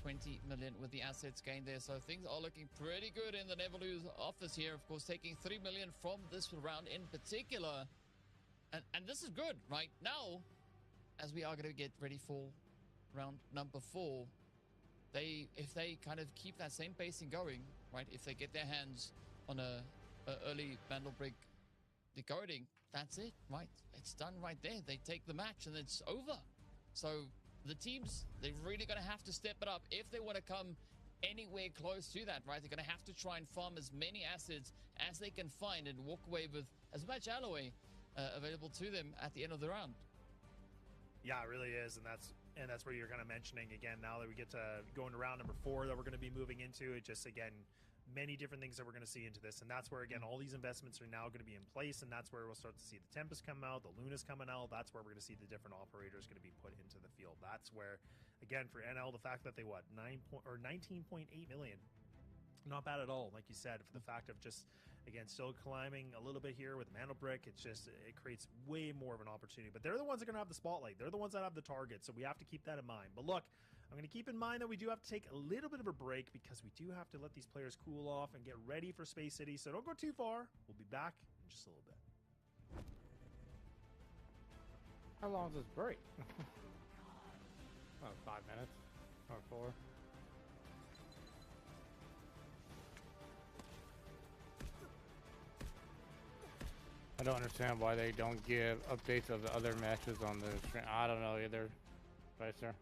20 million with the assets gained there. So things are looking pretty good in the Never Lose office here. Of course, taking 3 million from this round in particular, and this is good right now, as we are going to get ready for round number 4. If they kind of keep that same pacing going, right? If they get their hands on a early Vandal Brick decoding, that's it, right? It's done right there. They take the match and it's over. So the teams, they're really going to have to step it up if they want to come anywhere close to that, right? They're going to have to try and farm as many assets as they can find and walk away with as much alloy available to them at the end of the round. Yeah, it really is, and that's where you're kind of mentioning again. Now that we get to go into round number 4, that we're going to be moving into, it just again many different things that we're going to see into this, and that's where again all these investments are now going to be in place, and that's where we'll start to see the Tempest come out, the Luna's coming out. That's where we're going to see the different operators going to be put into the field. That's where, again, for NL, the fact that they 19.8 million, not bad at all. Like you said, for the fact of just again still climbing a little bit here with Vandal Brick, it creates way more of an opportunity. But they're the ones that are going to have the spotlight. They're the ones that have the target, so we have to keep that in mind. But look, I'm going to keep in mind that we do have to take a little bit of a break because we do have to let these players cool off and get ready for Space City. So don't go too far. We'll be back in just a little bit. How long is this break? 5 minutes or 4. I don't understand why they don't give updates of the other matches on the stream. I don't know either. Right, sir?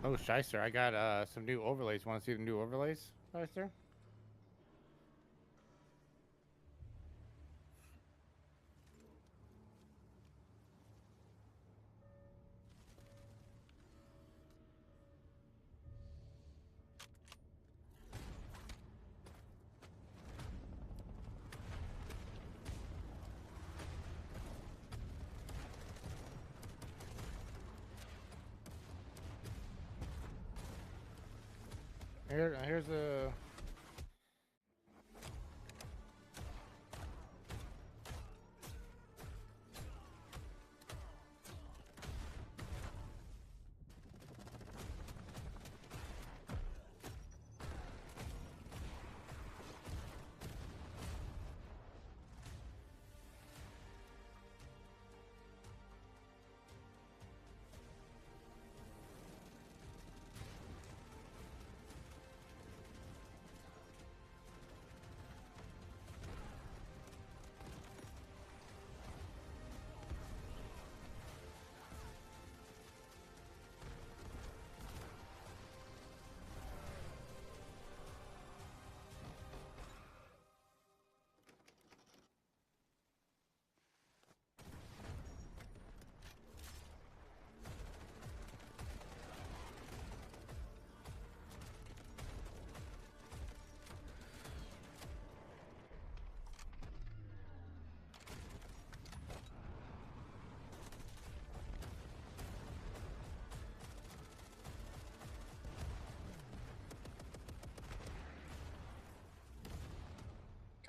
Oh, Shyster, I got some new overlays. Want to see the new overlays, Shyster? Here's a.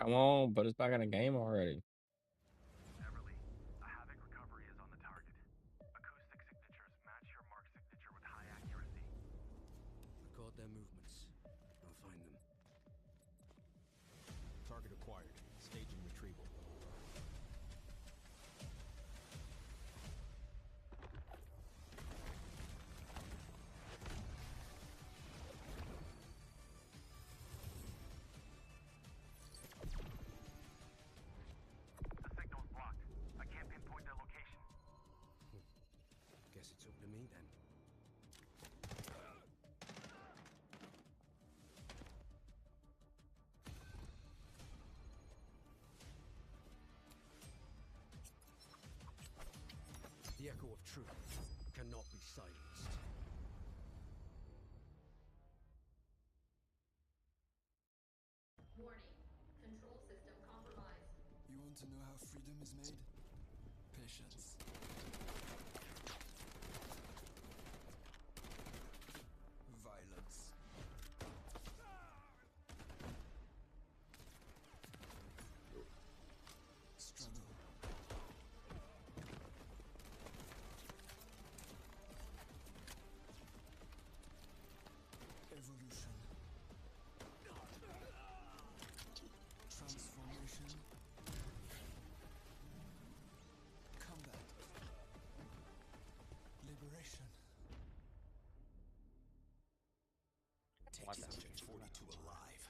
Come on, but it's back in the game already. Everly, a Havoc recovery is on the target. Acoustic signatures match your mark signature with high accuracy. Record their movements. I'll find them. Target acquired. Staging retrieval. The signal's blocked. I can't pinpoint their location. Guess it's up to me then. The echo of truth cannot be silenced. Warning. Control system compromised. You want to know how freedom is made? Patience. Violence. Struggle. Evolution. Transformation. Combat. Liberation. Take Subject 42 alive.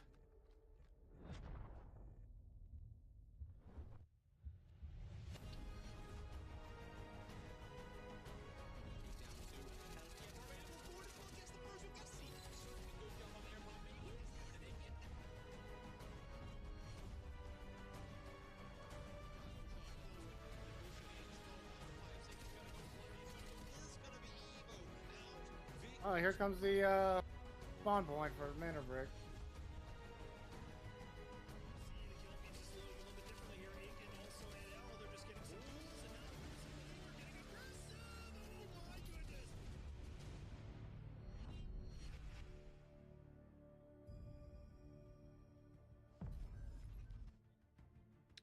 Oh, here comes the spawn point for Mana Brick.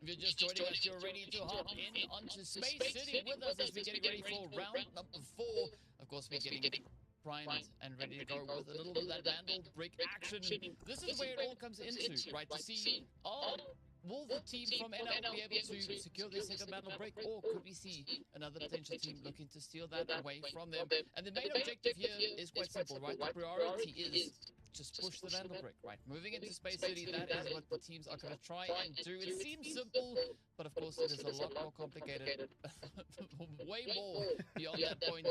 If you're just joining us, you're ready to hop in onto Space City with us as we're getting ready for round number 4. Of course, we're getting primed and ready to go with a little bit of that Vandal Brick action. This is where it all comes into, right? To see, will the team from NL be able to secure their second Vandal Brick, or could we see another potential team looking to steal that away from them? And the main objective here is quite simple, right? The priority is just push the Vandal Brick, right? Moving into Space City, that is what the teams are going to try and do. It seems simple, but of course it is a lot more complicated, way more beyond that point.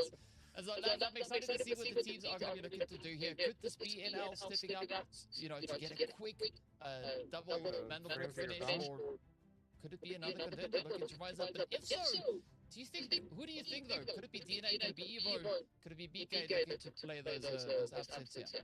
And so now I'm excited to see what the teams are going to be looking to do here. Could this be NL stepping up, you know, to get a quick double Mandelbrot finish, or could it be another contender looking to rise up? But if so, do you think? Who do you think though? Could it be DNA? Could it be Evo? Could it be BK looking to play those upsets here?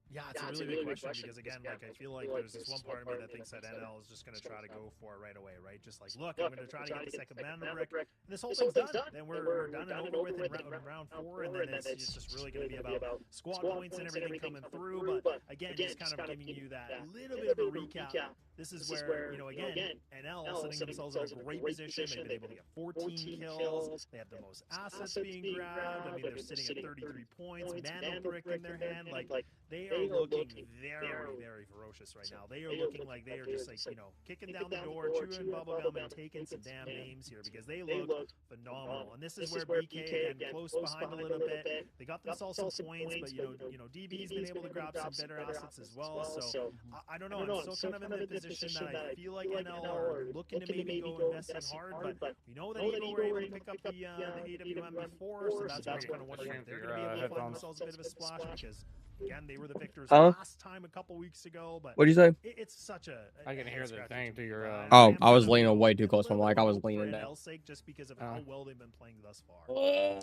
Yeah, it's a really big question because again, like I feel like there's this one part of me that thinks that NL is just going to try to go for it right away, right? Just like, look, I'm going to try to get the second Mandelbrot, and this whole thing's done. Then we're done and over with in round 4, and then it's just really going to be about squad points and everything coming through. But again, just kind of giving you that little bit of a recap. This is where, you know, again, NL setting themselves in a great position. They've been able to get 14 kills. They have the most assets being grabbed. I mean, they're sitting at 33 points. Mandelbrot in their hand. Like, they are looking very, very ferocious right now. They are looking like they are just like, you know, kicking down the door, chewing bubblegum, and taking some damn names here because they look phenomenal. And this is where BK, again, close behind a little bit. They got themselves some points, but, you know, DB's been able to grab some better assets as well. So, I don't know. I'm still kind of in the position that I feel like NL are looking to maybe go invest in hard, but we know that Evo were able to pick up the AWM before, so that's why I'm kind of wondering if they're going to be able to find themselves a bit of a splash because, again, they were the victors last time a couple weeks ago. But What'd you say? It's such a I can hear the thing through your. Oh, I was leaning way too close. I'm like, I was leaning down. Sake, just because of how well they've been playing thus far.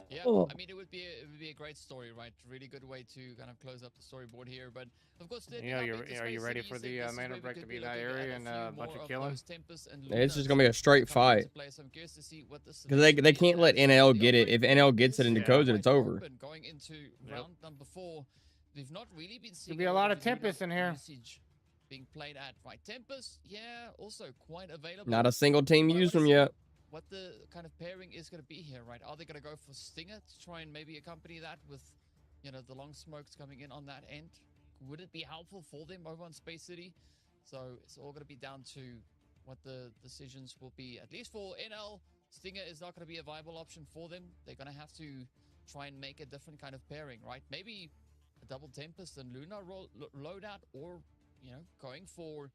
Yeah, I mean, it would be a great story, right? Really good way to kind of close up the storyboard here. But of course, are you ready for the Mandelbrot to be that area and a bunch of killing? It's just gonna be a straight fight because they can't let NL get it. If NL gets it and decodes it, it's over. Going into round number 4, we've not really been seeing. There'll be a lot of Tempest in here. Being played at, right? Tempest, yeah, also quite available. Not a single team used them yet. What the kind of pairing is going to be here, right? Are they going to go for Stinger to try and maybe accompany that with, you know, the long smokes coming in on that end? Would it be helpful for them over on Space City? So it's all going to be down to what the decisions will be. At least for NL, Stinger is not going to be a viable option for them. They're going to have to try and make a different kind of pairing, right? Maybe a double Tempest and Luna loadout, or, you know, going for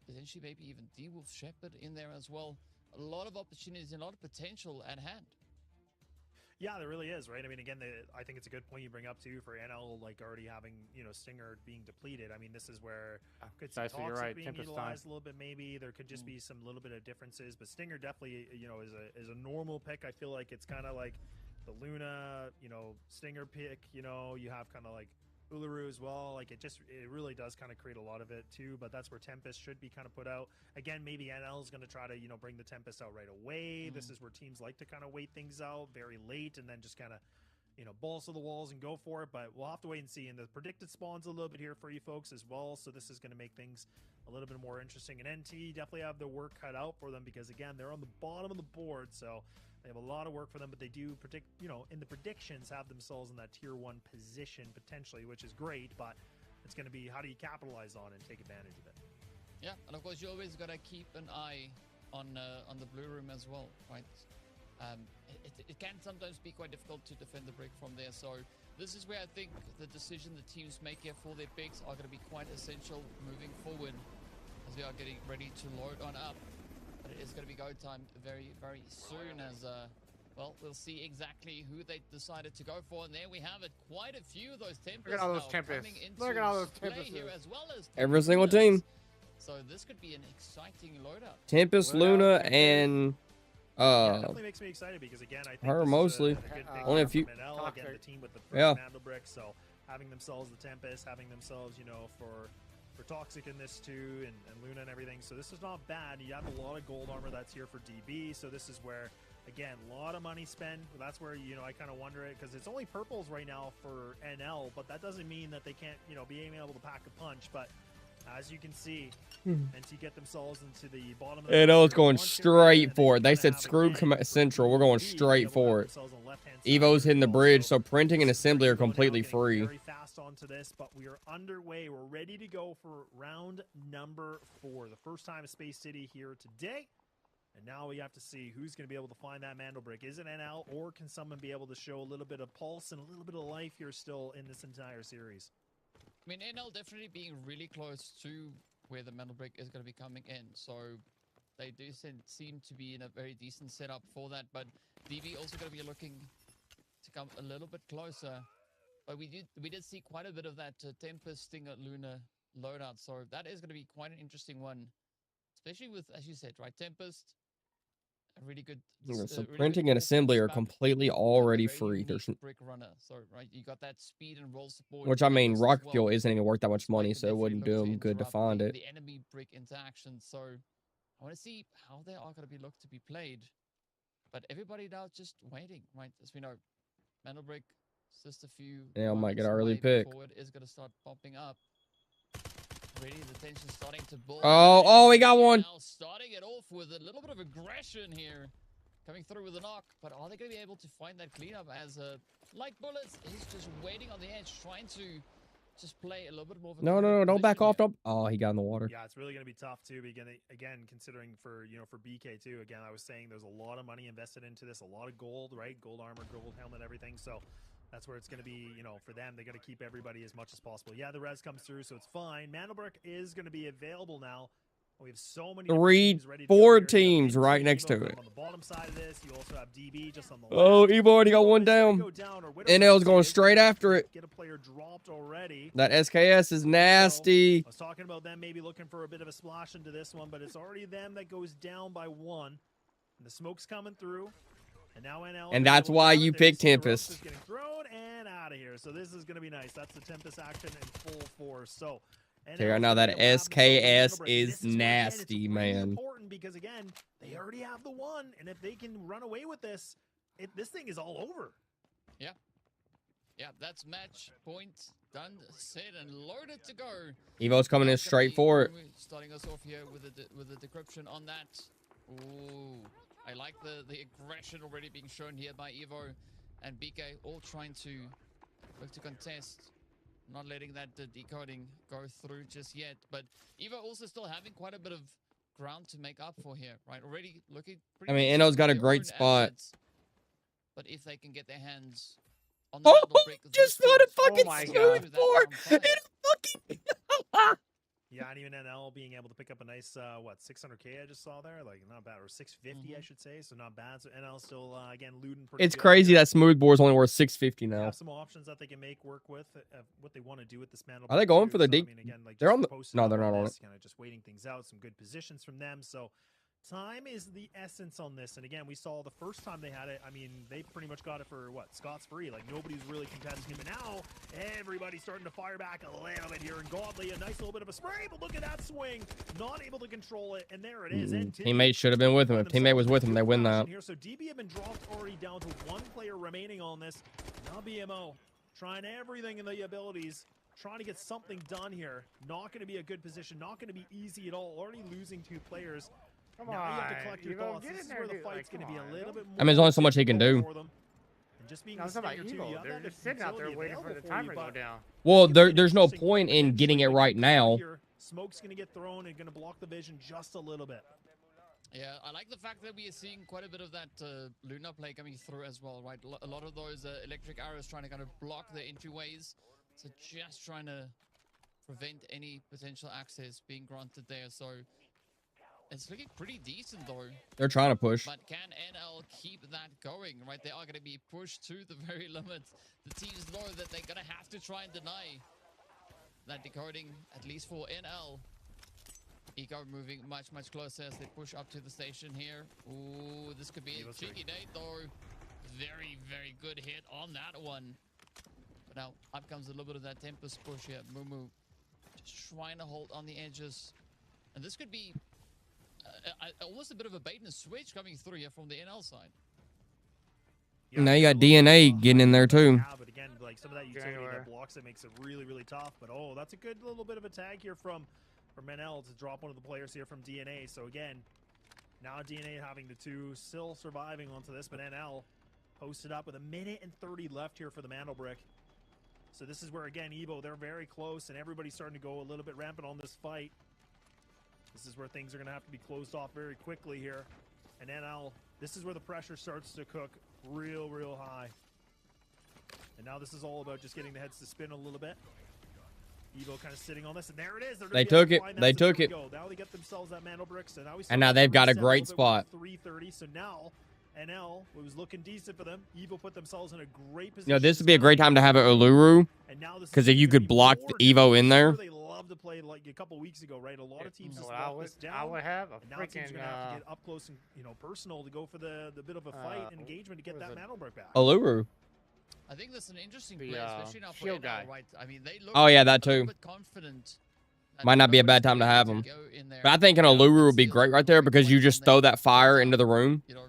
potentially maybe even D-Wolf Shepherd in there as well. A lot of opportunities and a lot of potential at hand. Yeah, there really is, right? I mean, again, I think it's a good point you bring up too for NL, like already having, you know, Stinger being depleted. I mean, this is where could see Toxic being utilized a little bit. Maybe there could just be some little bit of differences, but Stinger definitely, you know, is a normal pick. I feel like it's kind of like the Luna, you know, Stinger pick. You know, you have kind of like Uluru as well. Like it really does kind of create a lot of it too, but that's where Tempest should be kind of put out. Again, maybe NL is going to try to, you know, bring the Tempest out right away. This is where teams like to kind of wait things out very late and then just kind of, you know, balls to the walls and go for it. But we'll have to wait and see. And the predicted spawns a little bit here for you folks as well. So this is going to make things a little bit more interesting. And NT definitely have the work cut out for them because again, they're on the bottom of the board. So they have a lot of work for them, but they do predict, you know, in the predictions have themselves in that tier 1 position potentially, which is great, but it's going to be how do you capitalize on and take advantage of it. Yeah, and of course you always got to keep an eye on the blue room as well, right? It can sometimes be quite difficult to defend the brick from there, so this is where I think the decision the teams make here for their picks are going to be quite essential moving forward as we are getting ready to load on up. But it is going to be go time very, very soon as, well, we'll see exactly who they decided to go for. And there we have it. Quite a few of those Tempests. Look at all those Tempests. Look at all those Tempests. Here as well as every single team. So this could be an exciting loadout. Tempest, Luna, and yeah, definitely makes me excited because again, I think her mostly. Only a few. Again, the team with the Mandelbrot, so having themselves the Tempest, having themselves, you know, for Toxic in this too, and Luna and everything. So this is not bad. You have a lot of gold armor that's here for DB. So this is where, again, a lot of money spent. That's where, you know, I kind of wonder it because it's only purples right now for NL, but that doesn't mean that they can't, you know, be able to pack a punch. But as you can see, and to get themselves into the bottom of the NL's going straight for it. They said screw Central. We're going straight for it. Evo's hitting the bridge, so printing and assembly are completely free. Very fast onto this, but we are underway. We're ready to go for round number 4. The first time of Space City here today. And now we have to see who's going to be able to find that Mandelbrot. Is it NL, or can someone be able to show a little bit of pulse and a little bit of life here still in this entire series? I mean, NL definitely being really close to where the Mandelbrot is going to be coming in. So they do seem to be in a very decent setup for that. But DB also going to be looking to come a little bit closer. But we did see quite a bit of that Tempest Stinger Luna loadout. So that is going to be quite an interesting one, especially with, as you said, right, Tempest. A really good. So really printing good and assembly are map, completely but a already very free. There's unique brick runner. So right, you got that speed and roll support. which I mean, bonus as rocket well, fuel isn't even worth that much which might money, so it definitely wouldn't look do them good to interrupt find it. the enemy brick interaction. So I want to see how they are going to be looked to be played. But everybody now just waiting, right? As we know, Mandel Brick is just a few. Yeah, I might get moments an early away pick. before it is going to start popping up. Already the tension starting to build. Oh, he got one. Now starting it off with a little bit of aggression here, coming through with a knock. But are they going to be able to find that cleanup? As like Bullets, he's just waiting on the edge, trying to just play a little bit more of a No, don't back position off. here. Don't. Oh, he got in the water. Yeah, it's really going to be tough too. Again, considering for for BK too. Again, I was saying there's a lot of money invested into this, a lot of gold, right? Gold armor, gold helmet, everything. So that's where it's going to be. For them, they got to keep everybody as much as possible. Yeah, the res comes through, so it's fine. Mandelbrick is going to be available now. We have so many different teams ready to go Four here. You have teams Vincent right and next Evo to kind it. of on the bottom side of this. You also have DB just on the Oh, left. Evo already got one Evo is gonna down. go down, or Widowmaker NL's going is straight gonna after it. Get a player dropped already. That SKS is nasty. I was talking about them maybe looking for a bit of a splash into this one, but it's already them that goes down by one. And the smoke's coming through. And now NL. And that's why you picked Tempest. Is getting thrown and out of here. So this is going to be nice. That's the Tempest action in full force. So. Okay, right now that SKS is nasty, man. Important because again, they already have the one, and if they can run away with this, this thing is all over. Yeah. Yeah, that's match point done, set, and loaded to go. Evo's coming in That's gonna straight be for it. Starting us off here with the decryption on that. Ooh, I like the aggression already being shown here by Evo and BK, all trying to look to contest. Not letting that decoding go through just yet. But Evo also still having quite a bit of ground to make up for here, right? Already looking pretty I mean, decent NL's got a with their great own spot. assets. But if they can get their hands on the Mandel Brick, Just this what a could fucking go smooth to that for round five. Yeah, and even NL being able to pick up a nice, 600K I just saw there, like not bad, or 650 I should say, so not bad. So NL still again looting pretty. It's good crazy here. that smoothbore's only worth 650 They now. have some options that they can make work with what they want to do with this Mandel. Are they Brick going too. for the So, I deep? mean, again, like They're just on the. posting No, up they're not on this, it. kind of just waiting things out. Some good positions from them. So time is the essence on this. And again, we saw the first time they had it. I mean, they pretty much got it for what, Scott's free. Like nobody's really contesting him. But now everybody's starting to fire back a little bit here. And Godly, a nice little bit of a spray. But look at that swing, not able to control it. And there it is. And Teammate should have been with him. If teammate was with him, they win that. here. So DB have been dropped already down to one player remaining on this. Now BMO trying everything in the abilities, trying to get something done here. Not going to be a good position. Not going to be easy at all. Already losing 2 players. Come now you have to on, collect your Evo, thoughts. get This in is there, where the dude. fight's Like, going to be come a on, little don't- bit more. I mean, there's only so much he can do. for them. And just being No, the I'm talking about stinger too, Evo. you have They're that just sitting out there utility waiting for the available timer you, to go but down. Well, it's gonna be there's no interesting point in getting it eventually right to now. here. Smoke's going to get thrown and going to block the vision just a little bit. Yeah, I like the fact that we are seeing quite a bit of that Luna play coming through as well, right? A lot of those electric arrows trying to kind of block the entryways. So just trying to prevent any potential access being granted there. So it's looking pretty decent though. They're trying to push. But can NL keep that going, right? They are going to be pushed to the very limit. The teams know that they're going to have to try and deny that decoding, at least for NL. Eco moving much, much closer as they push up to the station here. Ooh, this could be a cheeky date though. Very, very good hit on that one. But now up comes a little bit of that Tempest push here. Mumu just trying to hold on the edges. And this could be almost a bit of a bait and switch coming through here from the NL side. Now you got DNA getting in there too. Yeah, but again, like some of that utility that blocks it makes it really, really tough. But oh, that's a good little bit of a tag here from NL to drop one of the players here from DNA. So again, now DNA having the 2 still surviving onto this, but NL posted up with 1:30 left here for the Mandel Brick. So this is where again Evo, they're very close and everybody's starting to go a little bit rampant on this fight. This is where things are going to have to be closed off very quickly here. And NL, this is where the pressure starts to cook real, real high. And now this is all about just getting the heads to spin a little bit. Evo kind of sitting on this, and there it is. They took it. They took it. Now they get themselves that Mandel Bricks, and now And now they've got a great spot. 3:30. So now NL, it was looking decent for them. Evo put themselves in a great position. You know, this would be a great time to have an Uluru, because you could block the Evo in there. They love to play like a couple weeks ago, right? A lot of teams just I lock this down. I would have a and now teams are freaking gonna have to get up close and personal to go for the bit of a fight and engagement to get that Mandelberg back. Uluru. I think that's an interesting play, The, especially now for shield NL, guy. right? I mean, they look Oh, yeah, that a little too. bit confident. Might not be a bad time to have him. But I think an Uluru would be great right there because you just throw that fire into the room. You know,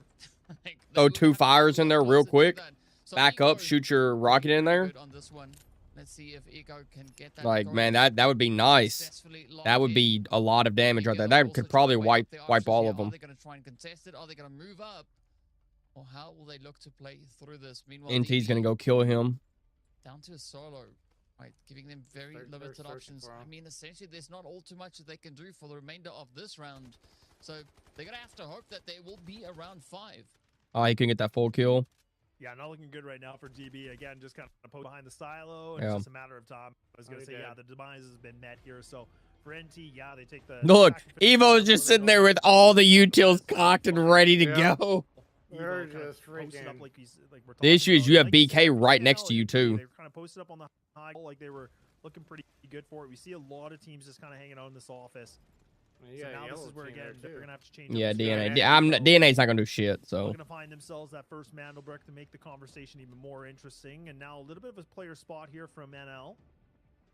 Throw 2 fires in there real quick. Back up, shoot your rocket in there. On this one. Let's see if Ego can get that Like, going. man, that would be nice. That would be a lot of damage right there. That could probably wipe all of them. Are they going to try and contest it? Are they going to move up? Or how will they look to play through this? Meanwhile, NT's going to go kill him. down to a solo, right? Giving them very limited options. I mean, essentially, there's not all too much that they can do for the remainder of this round. So they're going to have to hope that there will be a round 5. Oh, he can get that full kill. Yeah, not looking good right now for DB. Again, just kind of poke behind the silo. And Yeah. It's just a matter of time. I was going to say, yeah, the demise has been met here. So for NT, yeah, they take the... Look, Evo's just sitting there with all the utils cocked and ready to go. They're just freaking... The issue is you have BK right next to you, too. They were kind of posted up on the high, like they were looking pretty good for it. We see a lot of teams just kind of hanging out in this office. So now this is where, again, they're going to have to change. Yeah, DNA's not going to do shit, so. They're going to find themselves that first Mandelbrück to make the conversation even more interesting. And now a little bit of a player spot here from NL.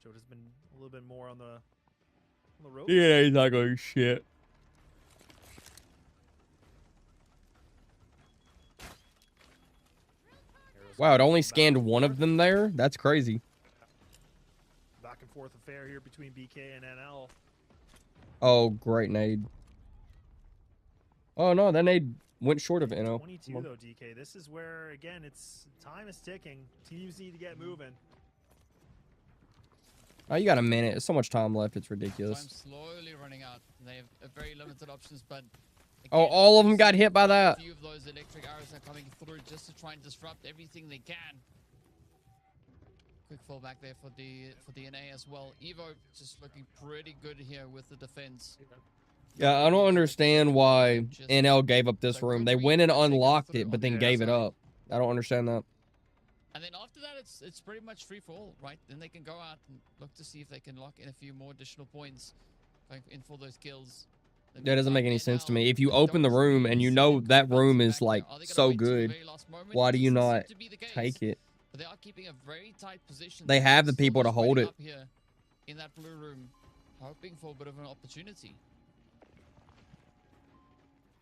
Joe has been a little bit more on the road. DNA's not going to do shit. Wow, it only scanned one of them there? That's crazy. Back and forth affair here between BK and NL. Oh, great nade. Oh, no, that nade went short of NL. 22, though, DK. This is where, again, it's time is ticking. Teams need to get moving. Oh, you got a minute. There's so much time left. It's ridiculous. Time's slowly running out. They have very limited options, but... Oh, all of them got hit by that. A few of those electric arrows are coming through just to try and disrupt everything they can. Quick fall back there for DNA as well. Evo just looking pretty good here with the defense. Yeah, I don't understand why NL gave up this room. They went and unlocked it, but then gave it up. I don't understand that. And then after that, it's pretty much free for all, right? Then they can go out and look to see if they can lock in a few more additional points, going in for those kills. That doesn't make any sense to me. If you open the room and you know that room is like so good, why do you not take it? But they are keeping a very tight position. They have the people to hold it. Up here in that blue room, hoping for a bit of an opportunity.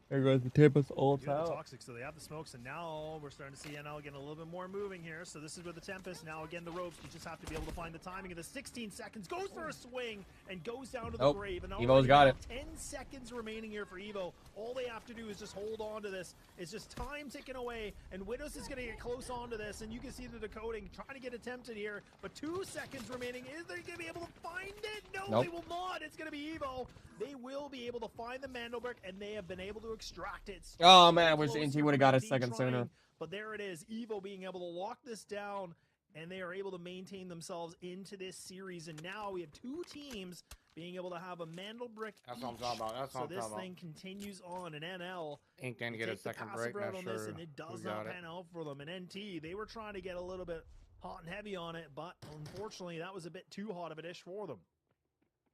There goes the Tempest ult The out. Toxic, so they have the smokes, and now we're starting to see NL getting a little bit more moving here. So this is where the Tempest, now again the ropes, you just have to be able to find the timing of the 16 seconds, goes for a swing, and goes down to the grave. And Evo's got it. 10 seconds remaining here for Evo. All they have to do is just hold on to this. It's just time ticking away, and Widows is going to get close onto this, and you can see the decoding trying to get attempted here, but 2 seconds remaining. Is they going to be able to find it? No, Nope. they will not. It's going to be Evo. They will be able to find the Mandelbrück, and they have been able to extract it. Oh, man, I wish NT would have got a second sooner. But there it is, Evo being able to lock this down, and they are able to maintain themselves into this series. And now we have 2 teams being able to have a Mandelbrück That's what I'm talking about. That's what I'm so this talking thing continues on, and NL ain't gonna get a second break. Not on sure this, and it does not pan out for them. And NT, they were trying to get a little bit hot and heavy on it, but unfortunately, that was a bit too hot of a dish for them.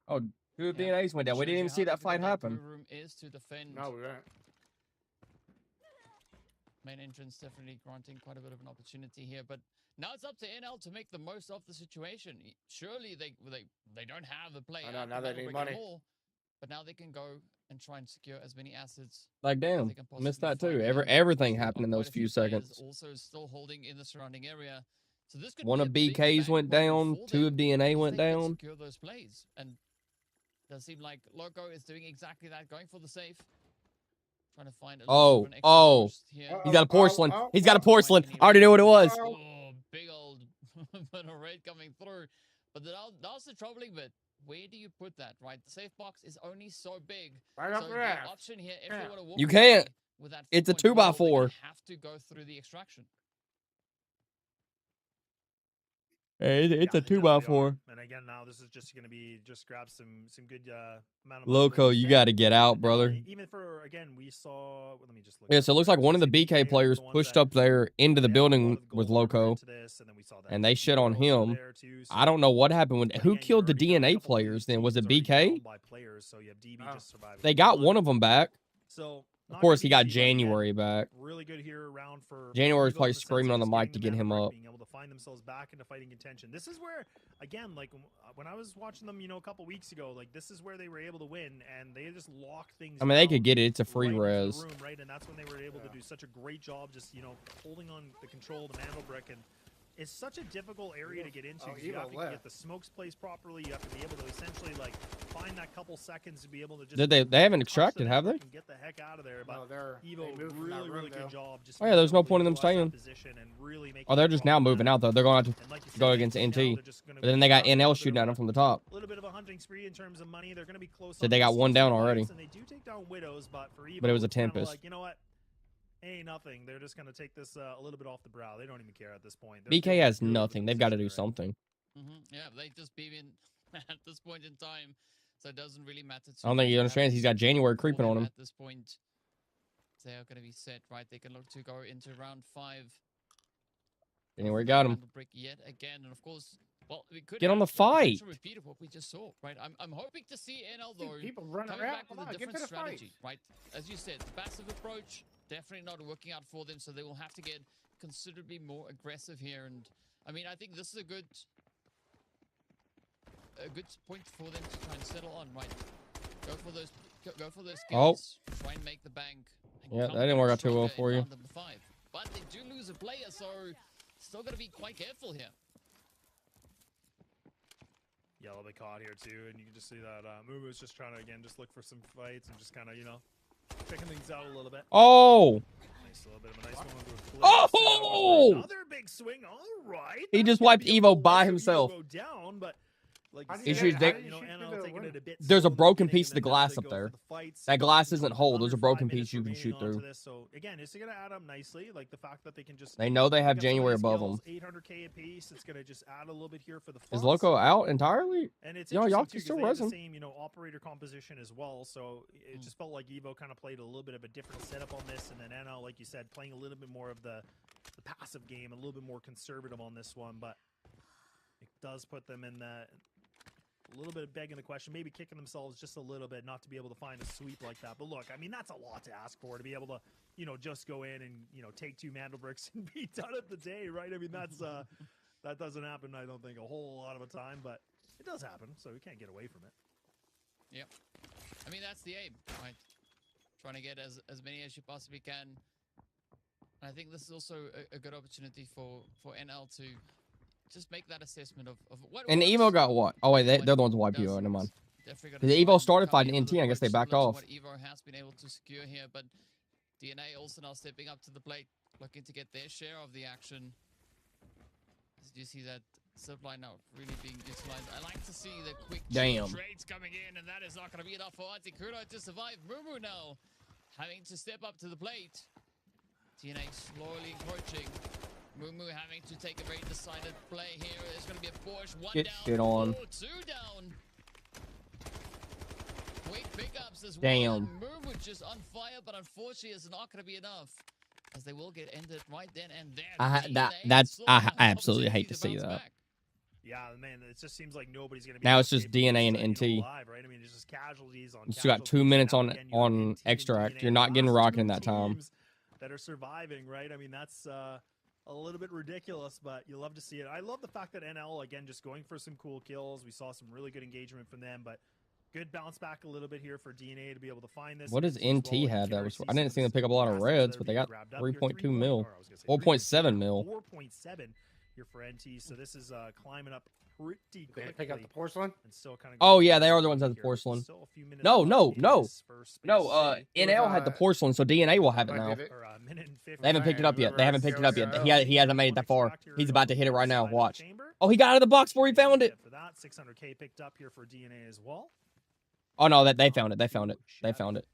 Oh, 2 DNAs went down. We didn't even see that fight happen. Room is to defend. No, we weren't. Main entrance definitely granting quite a bit of an opportunity here, but now it's up to NL to make the most of the situation. Surely they don't have the play. I know, now they need money. Anymore, but now they can go and try and secure as many assets. Like, damn, missed that too. Everything happened in those few seconds. Also still holding in the surrounding area. So this could One be of a big BK's bang went point down, for 2 them of DNA if went they can down. Secure those plays, and it does seem like Loco is doing exactly that, going for the safe. Trying to find a little bit of an extra boost here. He's got a porcelain. He's got a porcelain. I already know what it was. Oh, big old bit of raid coming through. But that's the troubling bit. Where do you put that, right? The safe box is only so big. Right up so there. the option here, if you want to walk You away can't. with that It's a 4.2 goal, 2x4. they have to go through the extraction. It's Yeah, a they 2x4. are. And again, now this is just going to be just grab some good amount of money Loco, for you them. got to get out, And now, brother. even for again, we saw. Let me just look. Yeah, up so it looks like here. one of the So BK BK, players the ones pushed that, up there into the they have a lot building of with gold armor Loco, into this, and then we saw that and they shit on Evo also him. there too, I so- don't know what happened. Who But again, killed the you've already got a DNA couple of players then? Was it teams already BK? down by players, so you have DB just surviving They got one. one of them back. So Of not course, good he got easy, but again, January back. really good here around for January's Evo probably in the sense screaming of on the just mic getting to get him Maverick, up. being able to find themselves back into fighting contention. This is where, again, like when I was watching them, a couple weeks ago, like this is where they were able to win, and they just locked things. I mean, they down could get it. It's a free right into the res. room, right, and that's when they were able to do such a great job, just holding on the control of the mantle brick. And it's such a difficult area to get into. 'Cause you have to get the smokes placed properly. You have to be able to essentially like find that couple seconds to be able to just. Did they haven't touch extracted, the have they? network and get the heck out of there. But Evo moved from that really, room really now. good job. Just Oh yeah, there's no being point in able them to utilize staying. that position and really make Oh, it they're just now strong. moving out though. They're going to have And like you to said, go now against they're NT. just gonna But then go they got down a NL little bit shooting of at a- them from the top. little bit of a hunting spree in terms of money. They're going to be close. Said on they got these one close down fights, already. And they do take down Widows, but for Evo, But it was a it's kinda Tempest. Like, you know what? Ain't nothing. They're just going to take this a little bit off the brow. They don't even care at this point. They're BK feeling has good with the nothing. They've got to position do something. Yeah, they just beam in at this point in time, so it doesn't really matter. I don't think he understands. He's got January creeping on him. At this point, they are going to be set, right? They can look to go into round 5. January got him. Mantle brick yet again, and of course, well, we could Get on have the a potential fight. repeat of what we just saw, right? I'm hoping to see NL though people running coming around. back Come with on, a get to different the fight. strategy, right? As you said, the passive approach definitely not working out for them, so they will have to get considerably more aggressive here. And I mean, I think this is a good point for them to try and settle on, right? Go for those Oh. kills, try and make the bank. and Yeah, come that didn't work back out too well stronger for in you. round number 5. But they do lose a player, so still got to be quite careful here. Yellow they caught here too, and you can just see that Mumu's just trying to again just look for some fights and just kind of checking things out a little bit. Oh! Nice little bit of a nice one to a flip. Oh! Another big swing. All right. He That's just gonna wiped be a Evo full by way for Evo himself. Go down, but like How you did He said, should- they- NL taking it a bit There's a slow in the broken beginning, piece of and the then now glass they up go for there. the fights. That glass You isn't know, whole. There's a under broken 5 minutes piece you can remaining shoot onto through. this. So again, it's gonna add up nicely. Like the fact that they can just They know they have get some January nice above kills, them. 800K apiece. It's gonna just add a little bit here for the. Is Fox. Loco out entirely? And it's Y'all interesting can too, still 'cause they have res the him. same, operator composition as well. So it just felt like Evo kind of played a little bit of a different setup on this, and then NL, like you said, playing a little bit more of the passive game, a little bit more conservative on this one. But it does put them in the a little bit of begging the question, maybe kicking themselves just a little bit not to be able to find a sweep like that. But look, I mean, that's a lot to ask for, to be able to, just go in and take 2 mantle bricks and be done at the day, right? I mean, that's that doesn't happen, I don't think, a whole lot of the time, but it does happen, so we can't get away from it. Yep. I mean, that's the aim, right? Trying to get as many as you possibly can. And I think this is also a good opportunity for NL to just make that assessment of what And works, Evo got what? Oh wait, they're the ones who wiped you. doesn't. Never mind. Definitely gotta The try Evo and started come fighting in with NT. an I guess they approach backed similar to off. What Evo has been able to secure here, but DNA also now stepping up to the plate, looking to get their share of the action. As you see that zipline now really being utilized. I like to see the quick Damn. trades coming in, and that is not going to be enough for Antikuro to survive. Mumu now having to step up to the plate. DNA slowly encroaching. Mumu having to take a very decided play here. There's going to be a Porsche. One Get down. shit on. 2 down. Quick pickups as Damn. well. Mumu just on fire, but unfortunately it's not going to be enough. As they will get ended right then and there. I absolutely hate to see that. Yeah, man, it just seems like nobody's gonna be. Now able it's to just stay DNA and alive, NT. right? I mean, it's just casualties on. You still got 2 minutes on extract. You're not getting rocking in that time. That are surviving, right? I mean, that's a little bit ridiculous, but you love to see it. I love the fact that NL again just going for some cool kills. We saw some really good engagement from them, but good bounce back a little bit here for DNA to be able to find this. What does as NT well, like have that was? Terrace, I didn't see them pick up a lot of assets reds, that but are they being got grabbed up here. 3.2 mil, 3.7 4.7 mil. 4.7 here for NT. So this is climbing up pretty They quickly. pick up the porcelain. And still kind of. Oh yeah, they are the ones that have the porcelain. Still a few minutes No, left no, in no, this first space no. C. NL had the porcelain, so DNA will have it now. Or a minute and 50. They haven't picked it up yet. They haven't picked it up yet. He hasn't made it that far. Extract here He's about to hit it right now. side of the Watch. chamber. Oh, he got out of the box before he found it. For that, 600K picked up here for DNA as well. Oh no, that they found it. They found it. They found it.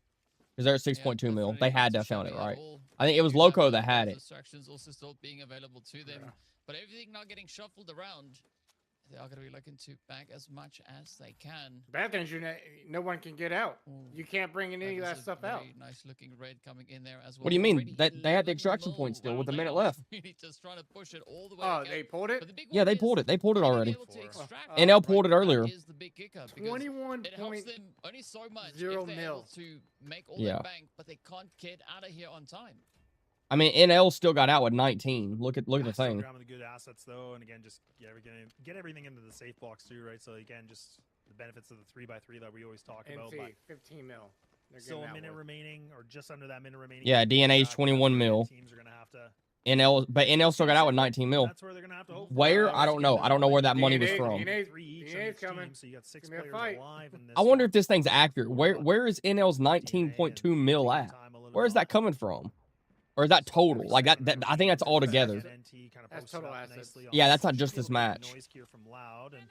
Because they're at 6.2 mil. They had to have found it, right? I think it was Loco that had it. Distractions also still being available to them, but everything now getting shuffled around. they are going to be looking to bag as much as they can. Bad thing is no one can get out. You can't bring any of that stuff out. Nice looking red coming in there as well. What do you mean? Already That they had the 11 extraction mil. point still Wow, with a they minute are left. Really just trying to push it all the way. Oh, again. they pulled it? But the big Yeah, one they is pulled it. They pulled it being already. able to extract it, NL pulled it right? earlier. That is the big kicker because 21 it helps them only so much if 0 they're mil. able to make all Yeah. that bank, but they can't get out of here on time. I mean, NL still got out with 19. Look at the Still thing. grabbing the good assets though, and again, just get everything into the safe box too, right? So again, just the benefits of the 3x3 that we always talk about. NT, But 15 mil. They're still getting a that minute one. remaining, or just under that minute remaining. Yeah, DNA's 21 mil. Teams are gonna have to. NL, but NL still got out with 19 mil. That's where they're gonna have to hope. Where? I don't know. I don't know where that money was from. DNA's coming. So you got 6 It's gonna be a players fight. alive in this I wonder one. if this thing's accurate. Where is NL's 19.2 mil at? Where is that coming from? Or is that total? Like that I think that's all together. That's total assets. Yeah, that's not just this match. Noise here from Loud, and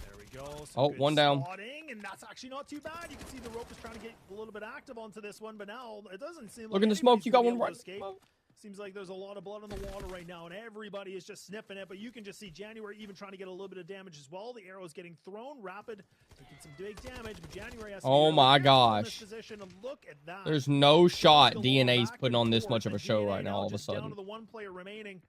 there we go. Some Oh, good one down. spotting, and that's actually not too bad. You can see the rope is trying to get a little bit active onto this one, but now it doesn't seem Look like in the smoke. anybody's You got gonna be one able to right. escape. Seems like there's a lot of blood on the water right now, and everybody is just sniffing it. But you can just see January even trying to get a little bit of damage as well. The arrow is getting thrown, Rapid taking some big damage. But January has to be Oh really my careful in this gosh. position, and look at that. There's no shot Still DNA's back putting and on this forth, much of a and show DNA right now all of a just down sudden. to the one player remaining.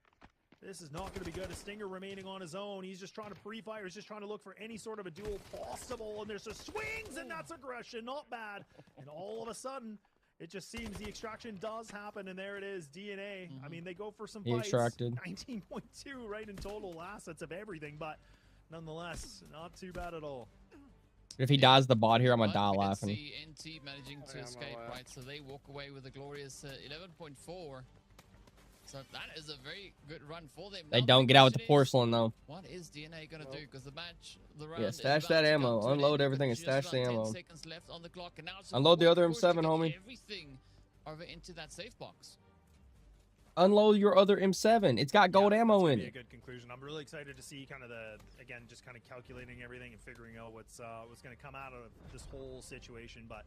This is not going to be good. A Stinger remaining on his own. He's just trying to pre-fire. He's just trying to look for any sort of a duel possible. And there's just swings, and that's aggression. Not bad. And all of a sudden, it just seems the extraction does happen, and there it is, DNA. I mean, they go for some He fights. extracted. 19.2, right, in total assets of everything, but nonetheless, not too bad at all. If he dies the bot here, I'm gonna But die we did laughing. see NT managing to escape, right? So they walk away with a glorious 11.4. So that is a very good run for them. They Now don't the get out with the question is, porcelain though. what is DNA gonna do? Because the match, the round Yeah, is stash about that to come ammo, to an unload end, everything, with and just stash the about 10 ammo. seconds left on the clock, and now it's a Unload the full other push to M7, get homie. Everything over into that safe box. Unload your other M7. It's got gold ammo That's in gonna be a it. good conclusion. I'm really excited to see kind of just kind of calculating everything and figuring out what's going to come out of this whole situation. But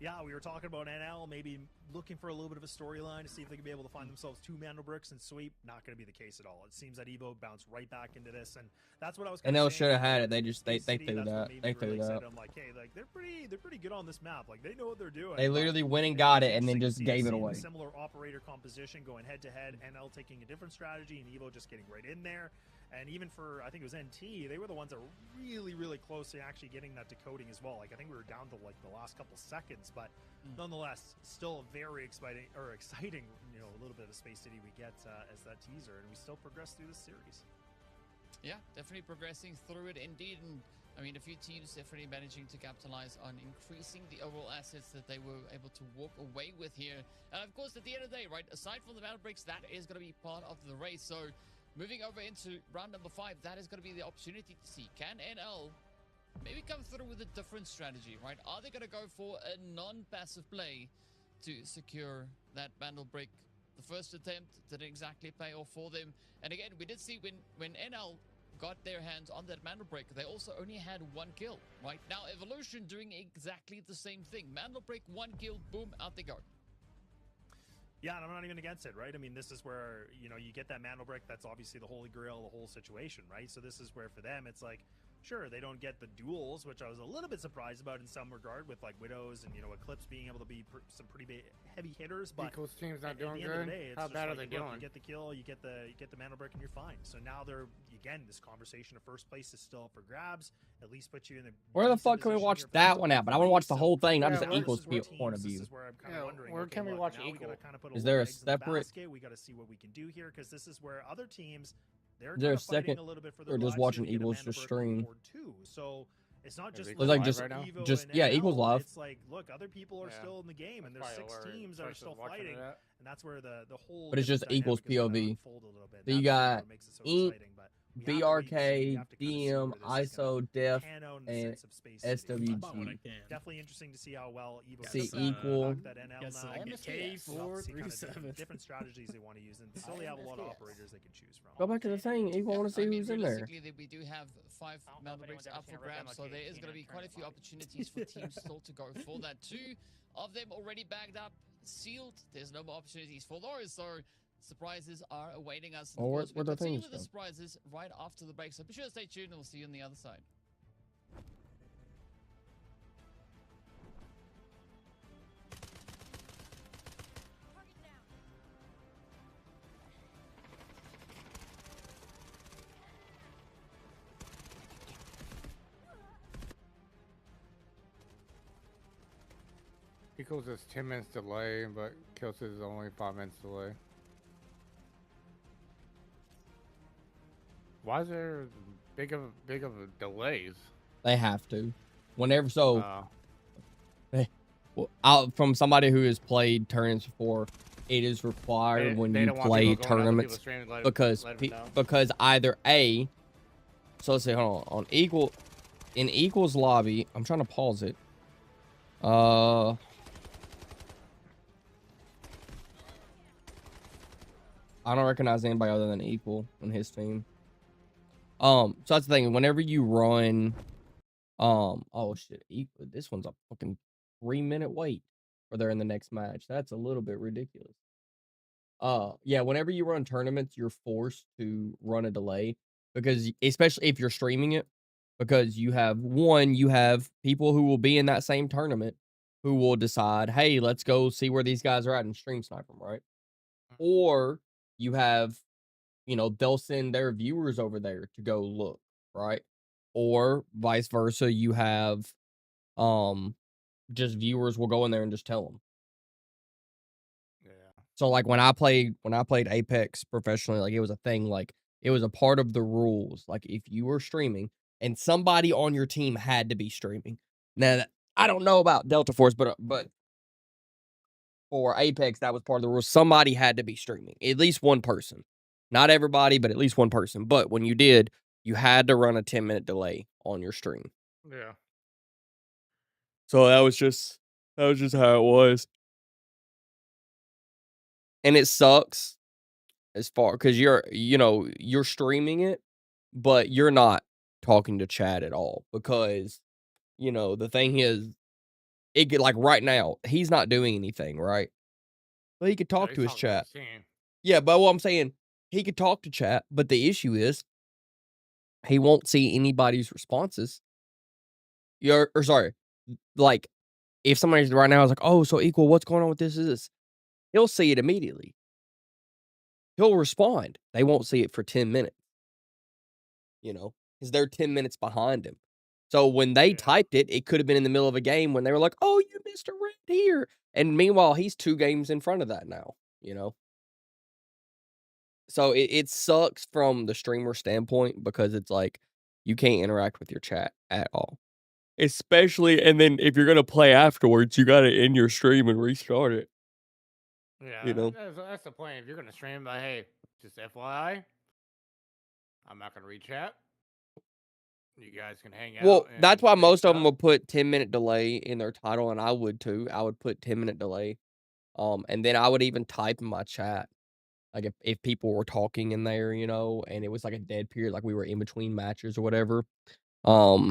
yeah, we were talking about NL maybe looking for a little bit of a storyline to see if they could be able to find themselves 2 Mandel bricks and sweep. Not going to be the case at all. It seems that Evo bounced right back into this, and that's what I was. NL should have had it. They just they City, threw that's what that. made me They threw really that. excited. I'm like, hey, like they're pretty good on this map. Like they know what they're doing. They But literally went and it's got it and then interesting just to see gave it the away. Similar operator composition going head to head. NL taking a different strategy, and Evo just getting right in there. And even for, I think it was NT, they were the ones that were really close to actually getting that decoding as well. Like I think we were down to like the last couple seconds, but nonetheless, still a very exciting, you know, a little bit of a Space City we get as that teaser, and we still progress through this series. Yeah, definitely progressing through it indeed. And I mean, a few teams definitely managing to capitalize on increasing the overall assets that they were able to walk away with here. And of course, at the end of the day, right, aside from the battle breaks, that is going to be part of the race. So moving over into round number 5, that is going to be the opportunity to see, can NL maybe come through with a different strategy, right? Are they going to go for a non-passive play to secure that Vandal break? The first attempt didn't exactly pay off for them. And again, we did see when NL got their hands on that Mandel break, they also only had 1 kill, right? Now, Evolution doing exactly the same thing. Mandel break, 1 kill, boom, out they go. Yeah, and I'm not even against it, right? I mean, this is where, you know, you get that Mandel break. That's obviously the holy grail, the whole situation, right? So this is where for them, it's like, sure, they don't get the duels, which I was a little bit surprised about in some regard with like Widows and, you know, Eclipse being able to be some pretty heavy hitters. But Equals team's not at doing the end of the good. day, it's How just bad are like, they look, doing? You get the kill, you get the Mandel break, and you're fine. So now they're, again, this conversation of first place is still up for grabs. At least put you in a Where the decent fuck can we position watch here for that the one top at? But I want to watch the three. whole thing, not Yeah, just an where- Equals This is where point of teams- view. This is where I'm kind Yeah, of wondering. where okay, can we look, watch now we equal? gotta kind of put Is a there lot a of eggs in the separate- basket. We got to see what we can do here because this is where other teams they're Is there kind a of fighting second- a little bit for or their just lives here watching to get a Eagles Mandel just break on stream? board too. So it's not just Eagles like live just- right now? Evo just- and yeah, NL, Eagles live. It's like, look, other people are Yeah. still in the game, and there's Probably 6 where teams that are Trish still is watching fighting, it at. and that's where the whole. But it's just different Eagles dynamic is gonna POV. unfold a little bit. So you That's got what makes it so Ink, exciting, but we have to wait and see. We BRK, have to kinda see DM, where this is ISO, gonna Def, pan out in the and sense of Space City. SWG. But About what I can. definitely interesting to see how well Evo See, can equal. back that NL Yes, now. I get We'll have to see kind of K437. different strategies they want to use, and still they have a lot of operators they can choose from. Go back to the thing. Equal, I want to see I mean, who's in there. realistically, we do have 5 Mandel breaks up for grabs, so there is going to be quite a few opportunities for teams still to go for that. 2 of them already bagged up, sealed. There's no more opportunities for those, so Surprises are awaiting us. And Oh, of where- course, where we'll the continue things with the go? surprises right after the break. So be sure to stay tuned and we'll see you on the other side. Equals is 10 minutes delay, but Kills is only 5 minutes delay. Why is there big of delays? They have to. Whenever so, Uh, from somebody who has played tournaments before, it is required when they you don't want play people going on other people's tournaments streams, let because them know. because either A, so let's say hold on in equals lobby. I'm trying to pause it. I don't recognize anybody other than Equal on his team. So that's the thing. Whenever you run, oh shit, Equal. This one's a fucking 3-minute wait for they're in the next match. That's a little bit ridiculous. Yeah. Whenever you run tournaments, you're forced to run a delay because, especially if you're streaming it, because you have people who will be in that same tournament who will decide, hey, let's go see where these guys are at and stream snipe them, right? Or you have, they'll send their viewers over there to go look, right? Or vice versa, you have just viewers will go in there and just tell them. Yeah. So like when I played Apex professionally, like it was a thing, like it was a part of the rules. Like if you were streaming and somebody on your team had to be streaming. Now I don't know about Delta Force, but for Apex, that was part of the rules. Somebody had to be streaming, at least one person. Not everybody, but at least one person. But when you did, you had to run a 10-minute delay on your stream. Yeah. So that was just how it was. And it sucks as far because you're streaming it, but you're not talking to chat at all because the thing is, it get like right now he's not doing anything, right? But he could talk to his chat. Yeah, but what I'm saying, he could talk to chat, but the issue is he won't see anybody's responses. Sorry, like if somebody's right now is like, oh, so Equal, what's going on with this? He'll see it immediately. He'll respond. They won't see it for 10 minutes. Because they're 10 minutes behind him. So when they typed it, it could have been in the middle of a game when they were like, oh, you missed a red here. And meanwhile, he's 2 games in front of that now, So it sucks from the streamer standpoint because it's like you can't interact with your chat at all. Especially, and then if you're going to play afterwards, you got to end your stream and restart it. Yeah, that's the point. If you're gonna stream, like, hey, just FYI, I'm not gonna read chat. You guys can hang out. Well, that's why and most of them stuff. will put 10-minute delay in their title, and I would too. I would put 10-minute delay, and then I would even type in my chat, like if people were talking in there, and it was like a dead period, like we were in between matches or whatever. Like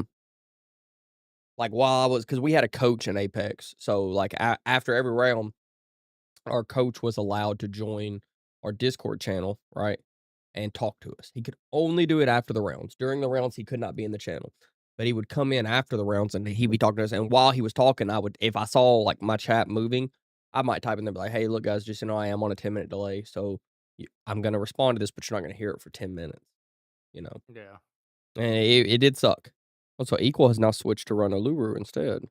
while because we had a coach in Apex, so like after every round, our coach was allowed to join our Discord channel, right, and talk to us. He could only do it after the rounds. During the rounds, he could not be in the channel, but he would come in after the rounds and he'd be talking to us. And while he was talking, if I saw like my chat moving, I might type in there, be like, hey, look, guys, just I am on a 10-minute delay, so I'm gonna respond to this, but you're not gonna hear it for 10 minutes. Yeah. And it did suck. Also, Equal has now switched to run Uluru instead.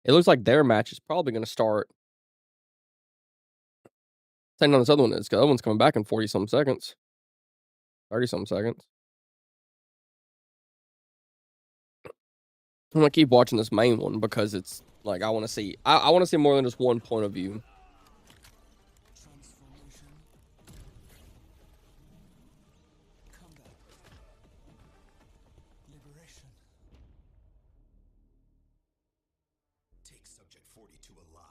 It looks like their match is probably gonna start. Same on this other one is, 'cause the other one's coming back in 40-some seconds. 30-some seconds. I'm gonna keep watching this main one because it's like I want to see. I want to see more than just one point of view. Take subject 42 alive.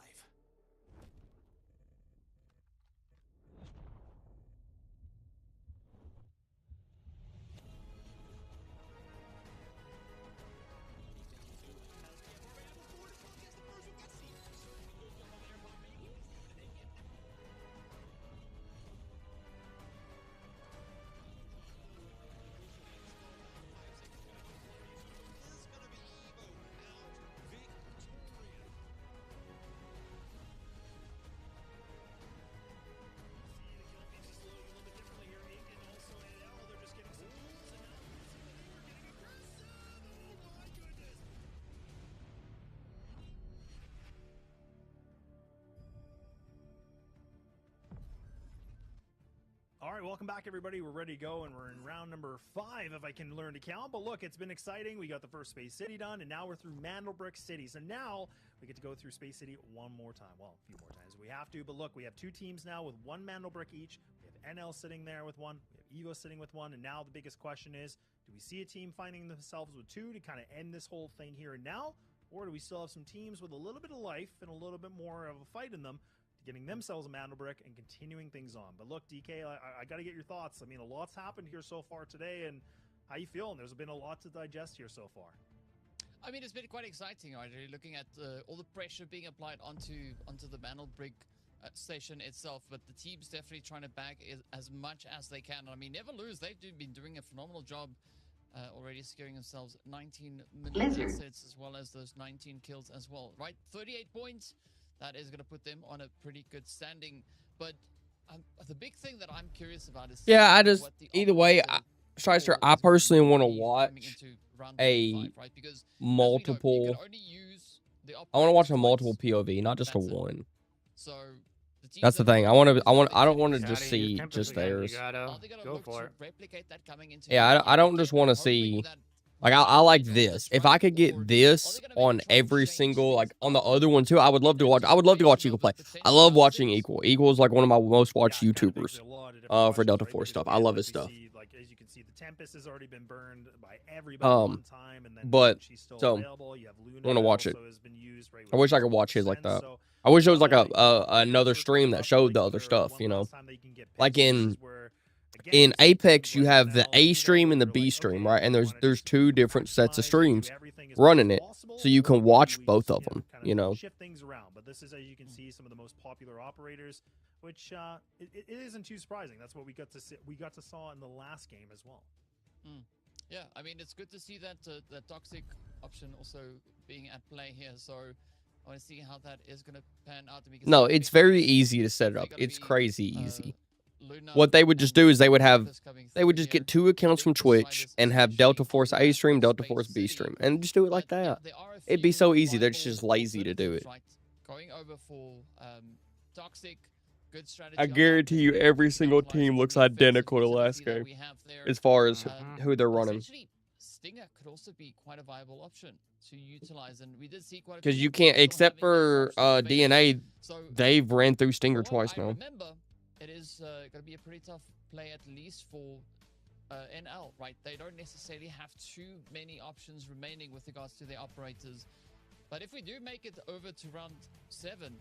All right, welcome back, everybody. We're ready to go, and we're in round number 5, if I can learn to count. But look, it's been exciting. We got the first Space City done, and now we're through Mandelbrick City. So now we get to go through Space City one more time. Well, a few more times we have to. But look, we have 2 teams now with 1 Mandelbrick each. We have NL sitting there with 1. We have Evo sitting with 1. And now the biggest question is, do we see a team finding themselves with 2 to kind of end this whole thing here and now? Or do we still have some teams with a little bit of life and a little bit more of a fight in them, getting themselves a Mandelbrick and continuing things on? But look, DK, I got to get your thoughts. I mean, a lot's happened here so far today, and how you feeling? There's been a lot to digest here so far. I mean, it's been quite exciting, right? Really looking at all the pressure being applied onto the Mandelbrick station itself, but the team's definitely trying to bag as much as they can. I mean, never lose. They've been doing a phenomenal job already, securing themselves 19 million assets as well as those 19 kills as well, right? 38 points. That is going to put them on a pretty good standing. But the big thing that I'm curious about is... Yeah, I just... Either way, Shyster, I personally want to watch a multiple... I want to watch a multiple POV, not just a one. So... That's the thing. I don't want to just see just theirs. Go for it. Yeah, I don't just want to see... Like, I like this. If I could get this on every single, like, on the other one, too, I would love to watch Eagle play. I love watching Eagle. Eagle is, like, one of my most watched YouTubers for Delta Force stuff. I love his stuff. Like, as you can see, the Tempest has already been burned by everybody one time, and then but, she's still so, available. You have Luna I want to watch it. also has been used, right, I wish I could watch his like that. I wish there was, like, another stream that showed the other stuff, you know? Like, in Apex, you have the A stream and the B stream, right? And there's 2 different sets of streams running it, so you can watch both of them, you know? Shift things around, but this is, as you can see, some of the most popular operators, which it isn't too surprising. That's what we got to see. We got to saw in the last game as well. Yeah, I mean, it's good to see that the toxic option also being at play here. So I want to see how that is going to pan out. No, it's very easy to set it up. It's crazy easy. What they would just do is they would just get 2 accounts from Twitch and have Delta Force A stream, Delta Force B stream, and just do it like that. It'd be so easy. They're just lazy to do it. Going over for toxic, good strategy. I guarantee you, every single team looks identical to last game, as far as who they're running. Stinger could also be quite a viable option to utilize, and we did see quite a because you can't, except for DNA, they've ran through Stinger twice now. It is going to be a pretty tough play, at least for NL, right? They don't necessarily have too many options remaining with regards to their operators. But if we do make it over to round 7,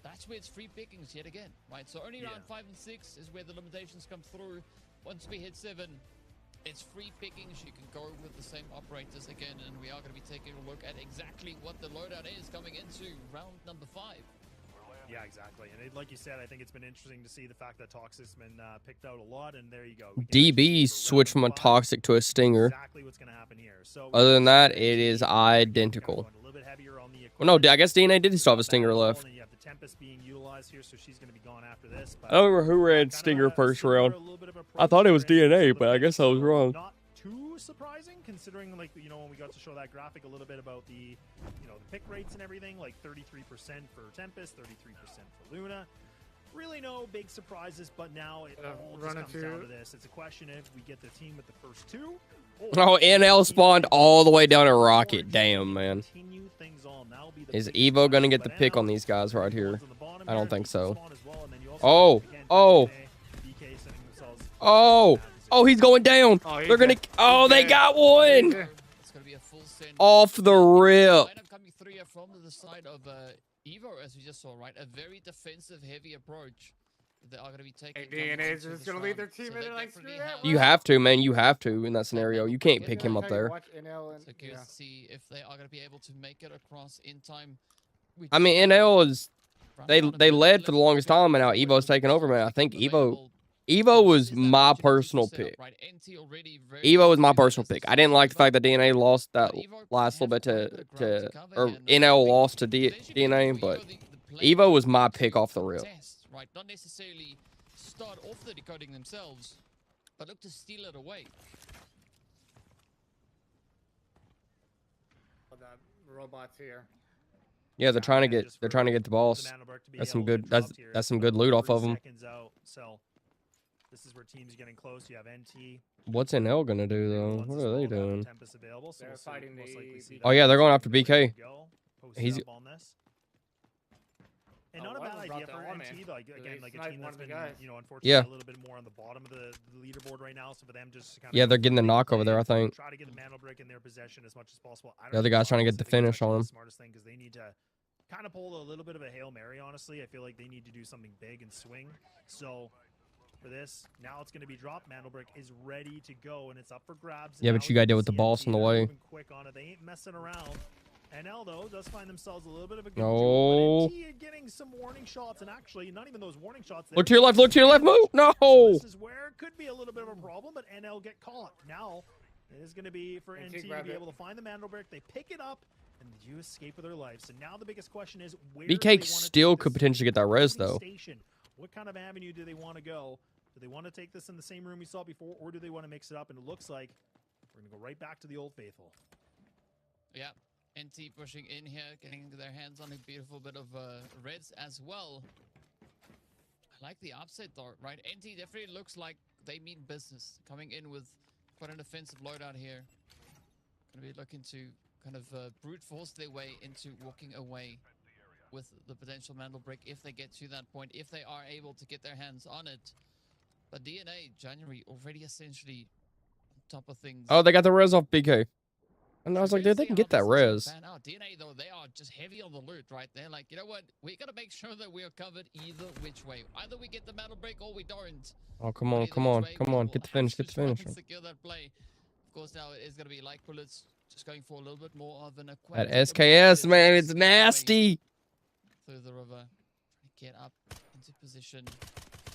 that's where it's free pickings yet again, right? So only round 5 and 6 is where the limitations come through. Once we hit 7, it's free pickings. You can go with the same operators again, and we are going to be taking a look at exactly what the loadout is coming into round number 5. Yeah, exactly. And like you said, I think it's been interesting to see the fact that Toxic's been picked out a lot, and there you go. DB switched from a Toxic to a Stinger. Exactly what's going to happen here. So other than that, it is identical. Well, no, I guess DNA did still have a Stinger left. You have the Tempest being utilized here, so she's going to be gone after this. I don't remember who ran Stinger first round. I thought it was DNA, but I guess I was wrong. Not too surprising, considering, like, you know, when we got to show that graphic a little bit about the, you know, the pick rates and everything, like 33% for Tempest, 33% for Luna. Really no big surprises, but now it all just comes down to this. It's a question if we get the team with the first 2. Oh, NL spawned all the way down a rocket. Damn, man. Is Evo going to get the pick on these guys right here? I don't think so. Oh, oh. Oh. Oh, he's going down. They're going to... Oh, they got one. Off the rip. Coming through from the side of Evo, as we just saw, right? A very defensive, heavy approach. They are going to be taking... DNA is just going to lead their team in like, screw that. You have to, man. You have to in that scenario. You can't pick him up there. So curious to see if they are going to be able to make it across in time. I mean, NL is... They led for the longest time, and now Evo's taking over, man. I think Evo was my personal pick. Evo was my personal pick. I didn't like the fact that DNA lost that last little bit or NL lost to DNA, but Evo was my pick off the rip. Right, not necessarily start off the decoding themselves, but look to steal it away. The robots here. Yeah, they're trying to get the boss. That's some good. That's some good loot off of them. This is where teams are getting close. You have NT. What's NL gonna do though? What are they doing? Tempest available, so They're we'll fighting most likely the see Oh that. yeah, they're going after Ready to BK. go. Posted He's up on this. And not a one of bad them brought idea that for one, NT, man. like They again, like a sniped team one that's of the been, guys. you know, unfortunately Yeah. a little bit more on the bottom of the leaderboard right now. So for them just to kind of Yeah, they're getting the knock over there, I think. try to get the Mantle Brick in their possession as much as possible. I don't The other know guy's trying to why, get the I think it's finish actually on the him. smartest thing because they need to kind of pull a little bit of a Hail Mary, honestly. I feel like they need to do something big and swing. So for this, now it's going to be dropped. Mandelbrick is ready to go, and it's up for grabs. Yeah, And but now you we gotta can deal with the see boss NT, in the they're way. moving quick on it. They ain't messing around. NL, though, does find themselves a little bit of a good No. joke, but NT getting some warning shots, and actually, not even those warning shots. Look to your left, look to your left, move! No! So this is where it could be a little bit of a problem, but NL get caught. Now, it is going to be for NT NT to grab be it. able to find the Mandelbrick. They pick it up, and you escape with their life. So now the biggest question is, where do they BK wanna still take could this potentially get that res decoding though. Station? What kind of avenue do they want to go? Do they want to take this in the same room we saw before, or do they want to mix it up? And it looks like we're going to go right back to the Old Faithful. Yeah, NT pushing in here, getting their hands on a beautiful bit of reds as well. I like the upset though, right? NT definitely looks like they mean business, coming in with quite an offensive loadout here. Gonna be looking to kind of brute force their way into walking away with the potential Mandelbrick if they get to that point, if they are able to get their hands on it. But DNA, January, already essentially on top of things. Oh, they got the res off BK. And I was like, dude, they can get that res. DNA, though, they are just heavy on the loot, right? They're like, you know what? We got to make sure that we are covered either which way. Either we get the metal break or we don't. Oh, come on, come on, come on. Get the finish, get the finish. Secure that play. Of course, now it is going to be like bullets, just going for a little bit more of an That aquatic SKS, approach. man, it's nasty. Through the river, trying to get up into position.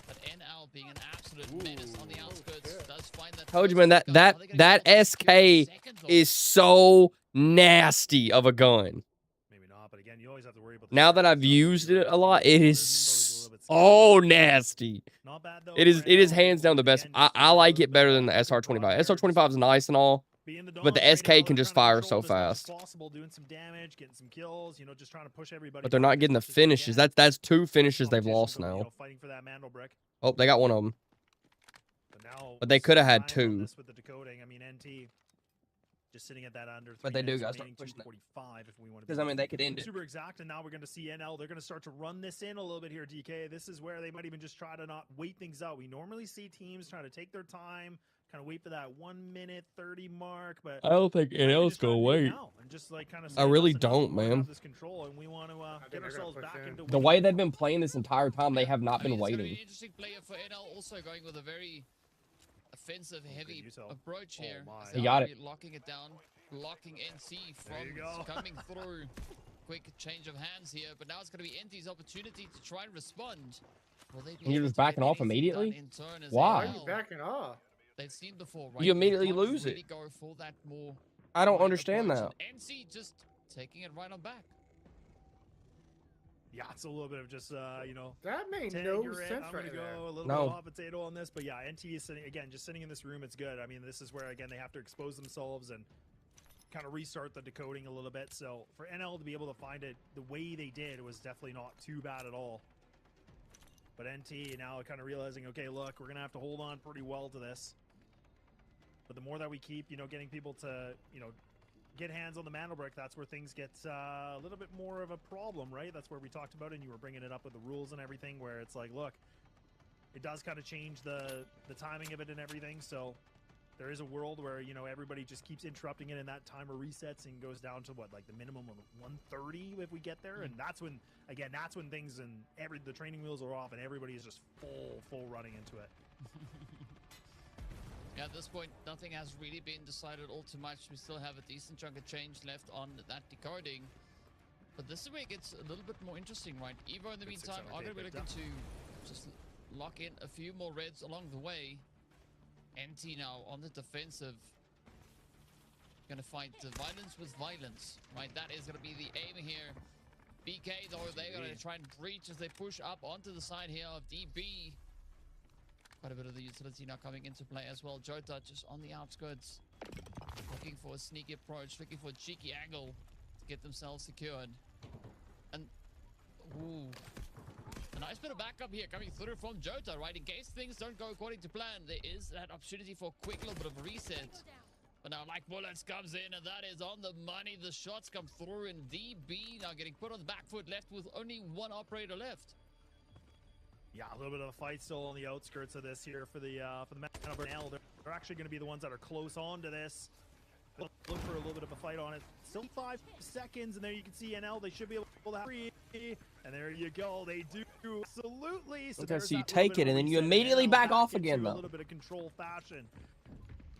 But NL being an absolute menace on the outskirts does find that. Told you, man, that SK is so nasty of a gun. Maybe not, but again, you always have to worry about. Now that I've used it a lot, it is so nasty. Not bad though. It is hands down the best. I like it better than the SR25. SR25 is nice and all, but the SK can just fire so fast. Possible, doing some damage, getting some kills, you know, just trying to push everybody. But they're not getting the finishes. That's two finishes they've lost now. Fighting for that Mandelbrick. Oh, they got one of them. But they could have had two. With the decoding, I mean, NT just sitting at that under. But they do, guys. 245 if we want to. Because I mean, they could end it. Super exact, and now we're going to see NL. They're going to start to run this in a little bit here, DK. This is where they might even just try to not wait things out. We normally see teams trying to take their time, kind of wait for that 1 minute 30 mark. But I don't think NL's gonna wait. Just like kind of I really don't, man. this control, and we want to get ourselves back into The way they've been playing this entire time, they have not been waiting. Interesting player for NL, also going with a very offensive, heavy approach here. He got it. Locking it down, blocking NC from coming through. Quick change of hands here, but now it's going to be NT's opportunity to try and respond. Will they be And you're able just to get backing off anything immediately? done in turn as Why? Why are NL? you backing off? They've seen before, right? You immediately can't lose really it. Go for that more I don't right understand approach, that. and NC just taking it right on back. Yeah, it's a little bit of just you know. That made Tag, no you're in. sense I'm right gonna there. go a little No. bit hot potato on this, but yeah, NT is sitting again, just sitting in this room. It's good. I mean, this is where again they have to expose themselves and kind of restart the decoding a little bit. So for NL to be able to find it the way they did was definitely not too bad at all. But NT now kind of realizing, okay, look, we're gonna have to hold on pretty well to this. But the more that we keep, you know, getting people to, you know, get hands on the Mandelbrick, that's where things get a little bit more of a problem, right? That's where we talked about it, and you were bringing it up with the rules and everything, where it's like, look, it does kind of change the timing of it and everything, so there is a world where, you know, everybody just keeps interrupting it and that timer resets and goes down to what, like the minimum of 130 if we get there, and that's when, again, that's when things and the training wheels are off and everybody is just full running into it. Yeah, at this point, nothing has really been decided all too much. We still have a decent chunk of change left on that decoding. But this is where it gets a little bit more interesting, right? Evo, in the meantime, are going to be looking to just lock in a few more reds along the way. NT now on the defensive. Going to fight the violence with violence, right? That is going to be the aim here. BK, though, they're going to try and breach as they push up onto the side here of DB. Quite a bit of the utility now coming into play as well. Jota just on the outskirts, looking for a sneaky approach, looking for a cheeky angle to get themselves secured. And ooh, A nice bit of backup here coming through from Jota, right? In case things don't go according to plan, there is that opportunity for a quick little bit of a reset. But now Like Bullets comes in, and that is on the money. The shots come through, and DB now getting put on the back foot, left with only one operator left. Yeah, a little bit of a fight still on the outskirts of this here for the NL. They're actually going to be the ones that are close on to this. Look for a little bit of a fight on it. Still 5 seconds, and there you can see NL. They should be able to have 3. And there you go. They do absolutely. So okay, so you take it, and then you immediately back off again, though. A little bit of control fashion.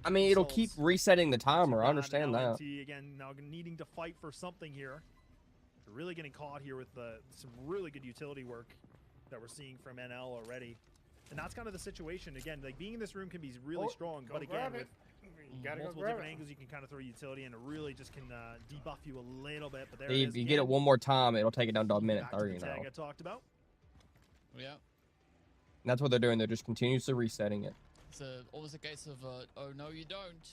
I mean, it'll keep resetting the timer. I understand that. Again, now needing to fight for something here. They're really getting caught here with some really good utility work that we're seeing from NL already. And that's kind of the situation. Again, like being in this room can be really strong, but again, with multiple different angles, you can kind of throw utility, and it really just can debuff you a little bit. But there it is. You get it one more time, it'll take it down to a minute 30 now. I talked about. Yeah. And that's what they're doing. They're just continuously resetting it. It's almost a case of, oh no, you don't.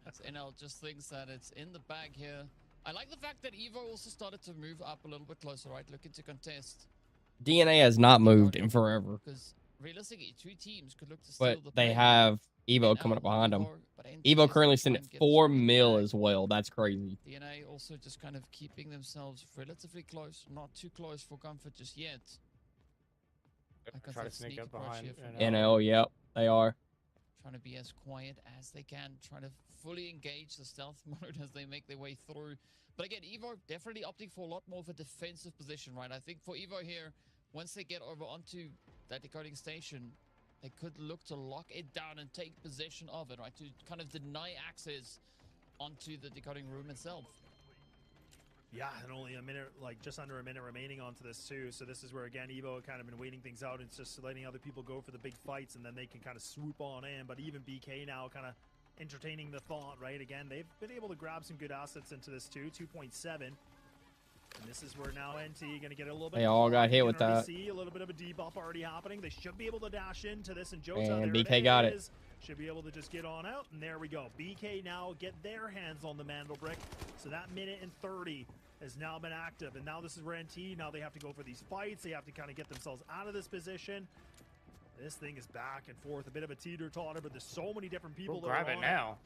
As NL just thinks that it's in the bag here. I like the fact that Evo also started to move up a little bit closer, right? Looking to contest. DNA has not moved in forever. Because realistically, 2 teams could look to steal But the they play. have Evo coming up behind them. Evo currently sitting at 4 mil as well. That's crazy. DNA also just kind of keeping themselves relatively close, not too close for comfort just yet. Try to sneak up behind NL, yep, they are. Trying to be as quiet as they can, trying to fully engage the stealth mode as they make their way through. But again, Evo definitely opting for a lot more of a defensive position, right? I think for Evo here, once they get over onto that decoding station, they could look to lock it down and take possession of it, right? To kind of deny access onto the decoding room itself. Yeah, and only a minute, like just under a minute remaining onto this too. So this is where, again, Evo had kind of been waiting things out and just letting other people go for the big fights, and then they can kind of swoop on in. But even BK now kind of entertaining the thought, right? Again, they've been able to grab some good assets into this too, 2.7. And this is where now NT going to get a little bit. They all got hit with that. See a little bit of a debuff already happening. They should be able to dash into this, and Jota, And there BK got it. Should be able to just get on out, and there we go. BK now get their hands on the Mandel Brick. So that minute and 30 has now been active, and now this is where NT, now they have to go for these fights. They have to kind of get themselves out of this position. This thing is back and forth, a bit of a teeter-totter, but there's so many different people that grab are it on now.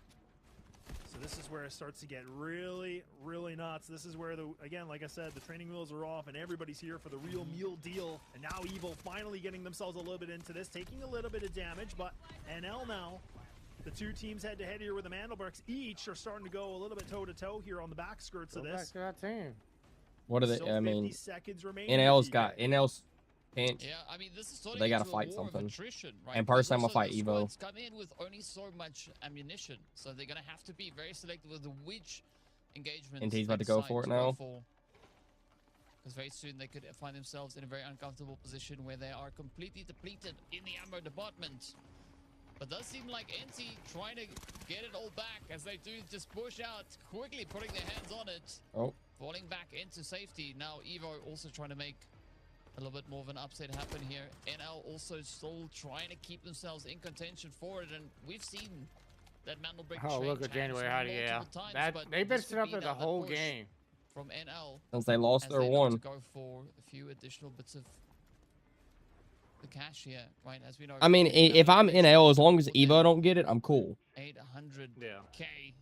So this is where it starts to get really, really nuts. This is where, again, like I said, the training wheels are off, and everybody's here for the real meal deal. And now Evo finally getting themselves a little bit into this, taking a little bit of damage, but NL now, the 2 teams head-to-head here with the Mandelbricks each are starting to go a little bit toe-to-toe here on the back skirts of this. Back to that team. What are they? Still I mean, 50 seconds remaining. NL's pinch. Yeah, I mean, this is turning They gotta into a fight war of something. attrition, right? And Because personally, I'm gonna also fight the Evo. squads come in with only so much ammunition, so they're gonna have to be very selective with which engagement. And he's about to go for it now. Because very soon they could find themselves in a very uncomfortable position where they are completely depleted in the ammo department. But does seem like NT trying to get it all back as they do just push out, quickly putting their hands on it. Oh. Falling back into safety. Now Evo also trying to make a little bit more of an upset happen here. NL also still trying to keep themselves in contention for it, and we've seen that Mandelbrink Oh, look at January Hardy, yeah. They've been set up there the whole game. From NL. Since they lost their look one. to go for a few additional bits of the cash here, right? As we know. I mean, if I'm NL, as long as Evo don't get it, I'm cool. 800K.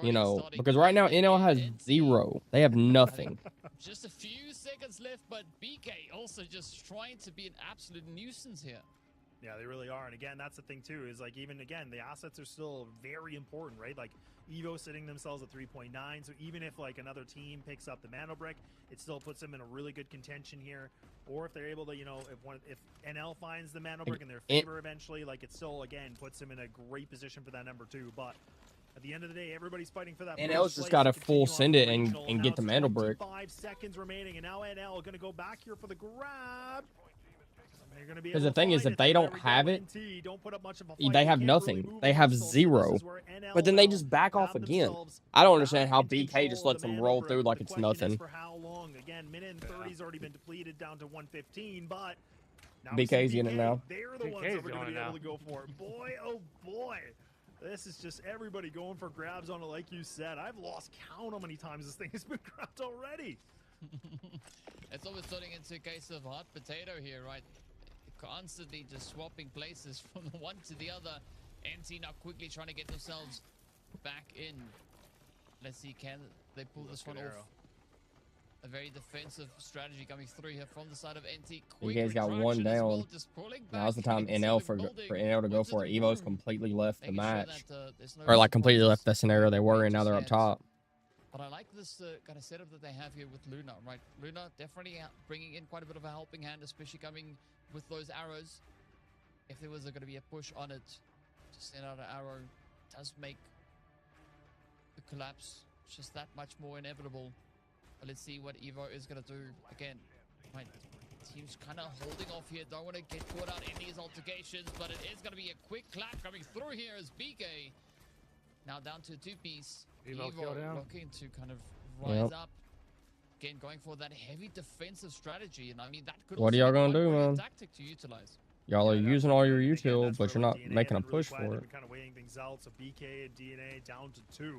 You know, because right now NL has 0. They have nothing. Just a few seconds left, but BK also just trying to be an absolute nuisance here. Yeah, they really are. And again, that's the thing too, is like, even again, the assets are still very important, right? Like Evo sitting themselves at 3.9. So even if like another team picks up the Mandelbrick, it still puts them in a really good contention here. Or if they're able to, you know, if NL finds the Mandelbrick in their favor eventually, like it still, again, puts them in a great position for that number 2. But at the end of the day, everybody's fighting for that. NL's just got to full send it and get the Mandelbrick. 5 seconds remaining, and now NL going to go back here for the grab. Because the thing is, if they don't have it, they have nothing. They have 0. But then they just back off again. I don't understand how BK just lets them roll through like it's nothing. For how long? Again, minute and 30's already been depleted down to 115, but now BK's in it now. They're the ones that are going to be able to go for it. Boy, oh boy. This is just everybody going for grabs on it, like you said. I've lost count how many times this thing has been grabbed already. It's always turning into a case of hot potato here, right? Constantly just swapping places from the one to the other. NT now quickly trying to get themselves back in. Let's see, can they pull this one off? A very defensive strategy coming through here from the side of NT. You guys got one down. Now's the time NL for NL to go for it. Evo's completely left the match. Or like completely left the scenario they were in. Now they're up top. But I like this kind of setup that they have here with Luna, right? Luna definitely bringing in quite a bit of a helping hand, especially coming with those arrows. If there was going to be a push on it, to send out an arrow does make the collapse just that much more inevitable. But let's see what Evo is going to do again. Right, team's kind of holding off here. Don't want to get caught out in these altercations, but it is going to be a quick clap coming through here as BK now down to a two-piece. Evo looking to kind of rise up. Again, going for that heavy defensive strategy. And I mean, that could what are y'all going to do, man? Tactic to utilize. Y'all are using all your util, but you're not making a push for it. Kind of weighing things out. So BK and DNA down to 2.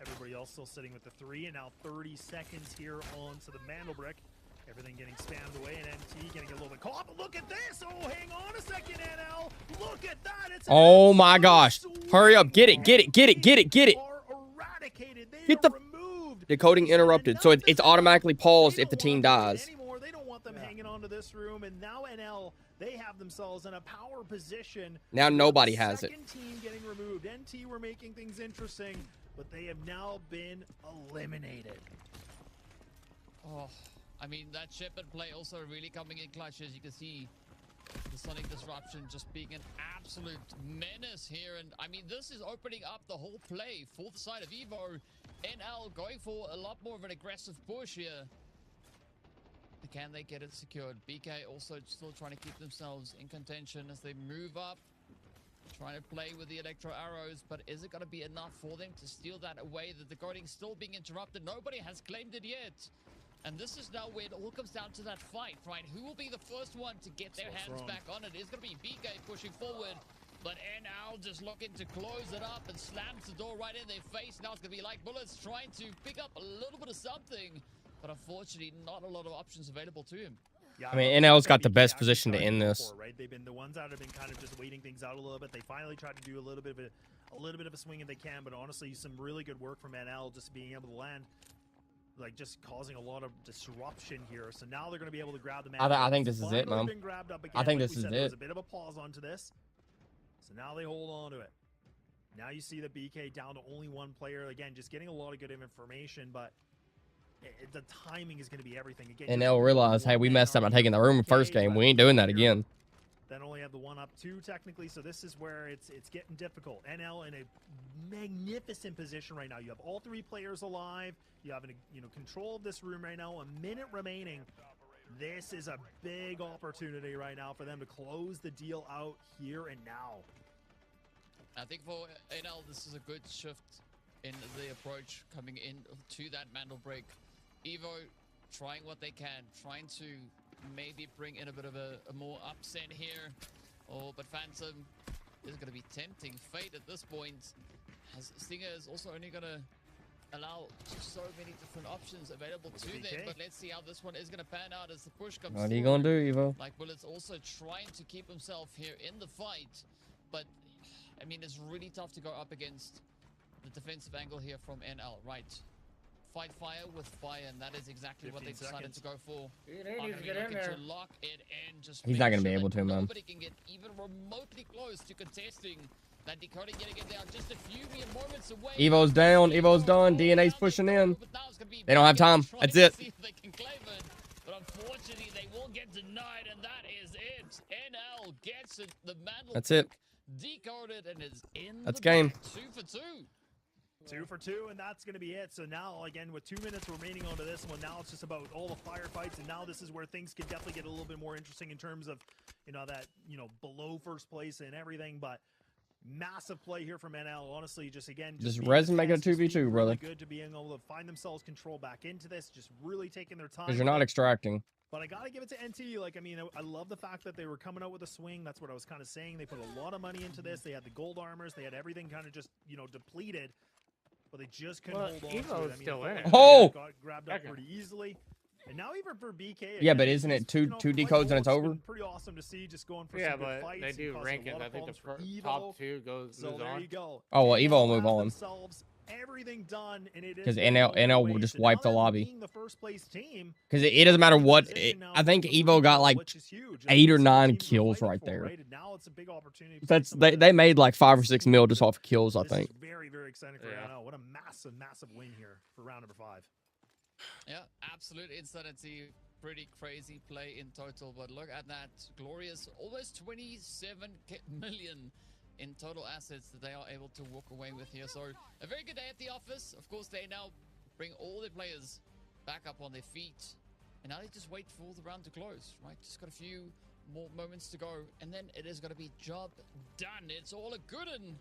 Everybody else still sitting with the 3, and now 30 seconds here onto the Mandel Brick. Everything getting spammed away, and MT getting a little bit caught. But look at this! Oh, hang on a second, NL. Look at that! It's oh my gosh! Hurry up! Get it! Get it! Get it! Get it! Get it! Get the decoding interrupted, so it's automatically paused if the team dies. They don't want them hanging onto this room, and now NL, they have themselves in a power position. Now nobody has it. Second team getting removed. NT were making things interesting, but they have now been eliminated. Oh, I mean, that Shepard play also really coming in clutch, as you can see. The Sonic Disruption just being an absolute menace here. And I mean, this is opening up the whole play for the side of Evo. NL going for a lot more of an aggressive push here. Can they get it secured? BK also still trying to keep themselves in contention as they move up. Trying to play with the Electro Arrows, but is it going to be enough for them to steal that away? The decoding still being interrupted. Nobody has claimed it yet. And this is now where it all comes down to that fight, right? Who will be the first one to get their hands back on it? It's going to be BK pushing forward, but NL just looking to close it up and slams the door right in their face. Now it's going to be like bullets trying to pick up a little bit of something, but unfortunately not a lot of options available to him. Yeah, I mean, NL's got the best position to end this. Right? They've been the ones that have been kind of just waiting things out a little bit. They finally tried to do a little bit of a swing if they can, but honestly, some really good work from NL just being able to land. Like, just causing a lot of disruption here. So now they're going to be able to grab the man. I think this is it, man. I think this is it. There's a bit of a pause onto this. So now they hold on to it. Now you see the BK down to only one player. Again, just getting a lot of good information, but the timing is going to be everything. Again, NL realized, hey, we messed up by taking the room first game. We ain't doing that again. Then only have the 1-up-2 technically, so this is where it's getting difficult. NL in a magnificent position right now. You have all 3 players alive. You have control of this room right now. A minute remaining. This is a big opportunity right now for them to close the deal out here and now. I think for NL, this is a good shift in the approach coming in to that Mandel break. Evo trying what they can, trying to maybe bring in a bit of a more upset here. Oh, but Phantom is going to be tempting fate at this point, as Stinger is also only going to allow so many different options available to them. But let's see how this one is going to pan out as the push comes What are you going to do, Evo? Like Bullets also trying to keep himself here in the fight, but I mean, it's really tough to go up against the defensive angle here from NL, right? Fight fire with fire, and that is exactly what they decided to go for. To lock it in, just he's not going to be able to, man. Nobody can get even remotely close to contesting that decoding, getting it down just a few mere moments away. Evo's down. Evo's done. DNA's pushing in. They don't have time. That's it. See if they can claim it, but unfortunately, they will get denied, and that is it. NL gets it. The Mandel That's it. Decoded and is in. That's the game. back. 2 for 2. 2 for 2, and that's going to be it. So now, again, with 2 minutes remaining onto this one, now it's just about all the firefights, and now this is where things can definitely get a little bit more interesting in terms of, below first place and everything. But massive play here from NL. Honestly, just resin make it a 2v2, brother. Really good to being able to find themselves control back into this, just really taking their time. Because you're not extracting. But I got to give it to NT. I love the fact that they were coming out with a swing. That's what I was kind of saying. They put a lot of money into this. They had the gold armors. They had everything kind of just, depleted. But they just couldn't hold on to it. Still in it. Oh! Got grabbed up pretty easily. And now even for BK, Yeah, but again, isn't he's, it two you know, decodes and it's been over? pretty awesome to see, just going for Yeah, some good but fights. they and do causing rank a it. lot I of think the problems for top Evo. two goes So moves there on. you go. Oh, well, Evo will NL move have on. themselves everything done, and it is 'Cause going NL all the will way. just So wipe now the them lobby. being the first place team, Because they it doesn't matter are in what. position now I to think go for the Evo got regional, like which is huge. 8 or Some of the 9 teams are kills fighting right for, there. right? And now it's a big opportunity. For That's some of they the made like 5 or 6 mil teams, just and off of kills. I this think. is very, very exciting for Yeah. NL. What a massive, massive win here for round number 5. Yeah, absolute insanity. Pretty crazy play in total, but look at that glorious almost 27 million in total assets that they are able to walk away with here. So a very good day at the office. Of course, they now bring all their players back up on their feet, and now they just wait for the round to close, right? Just got a few more moments to go, and then it is going to be job done. It's all a good one.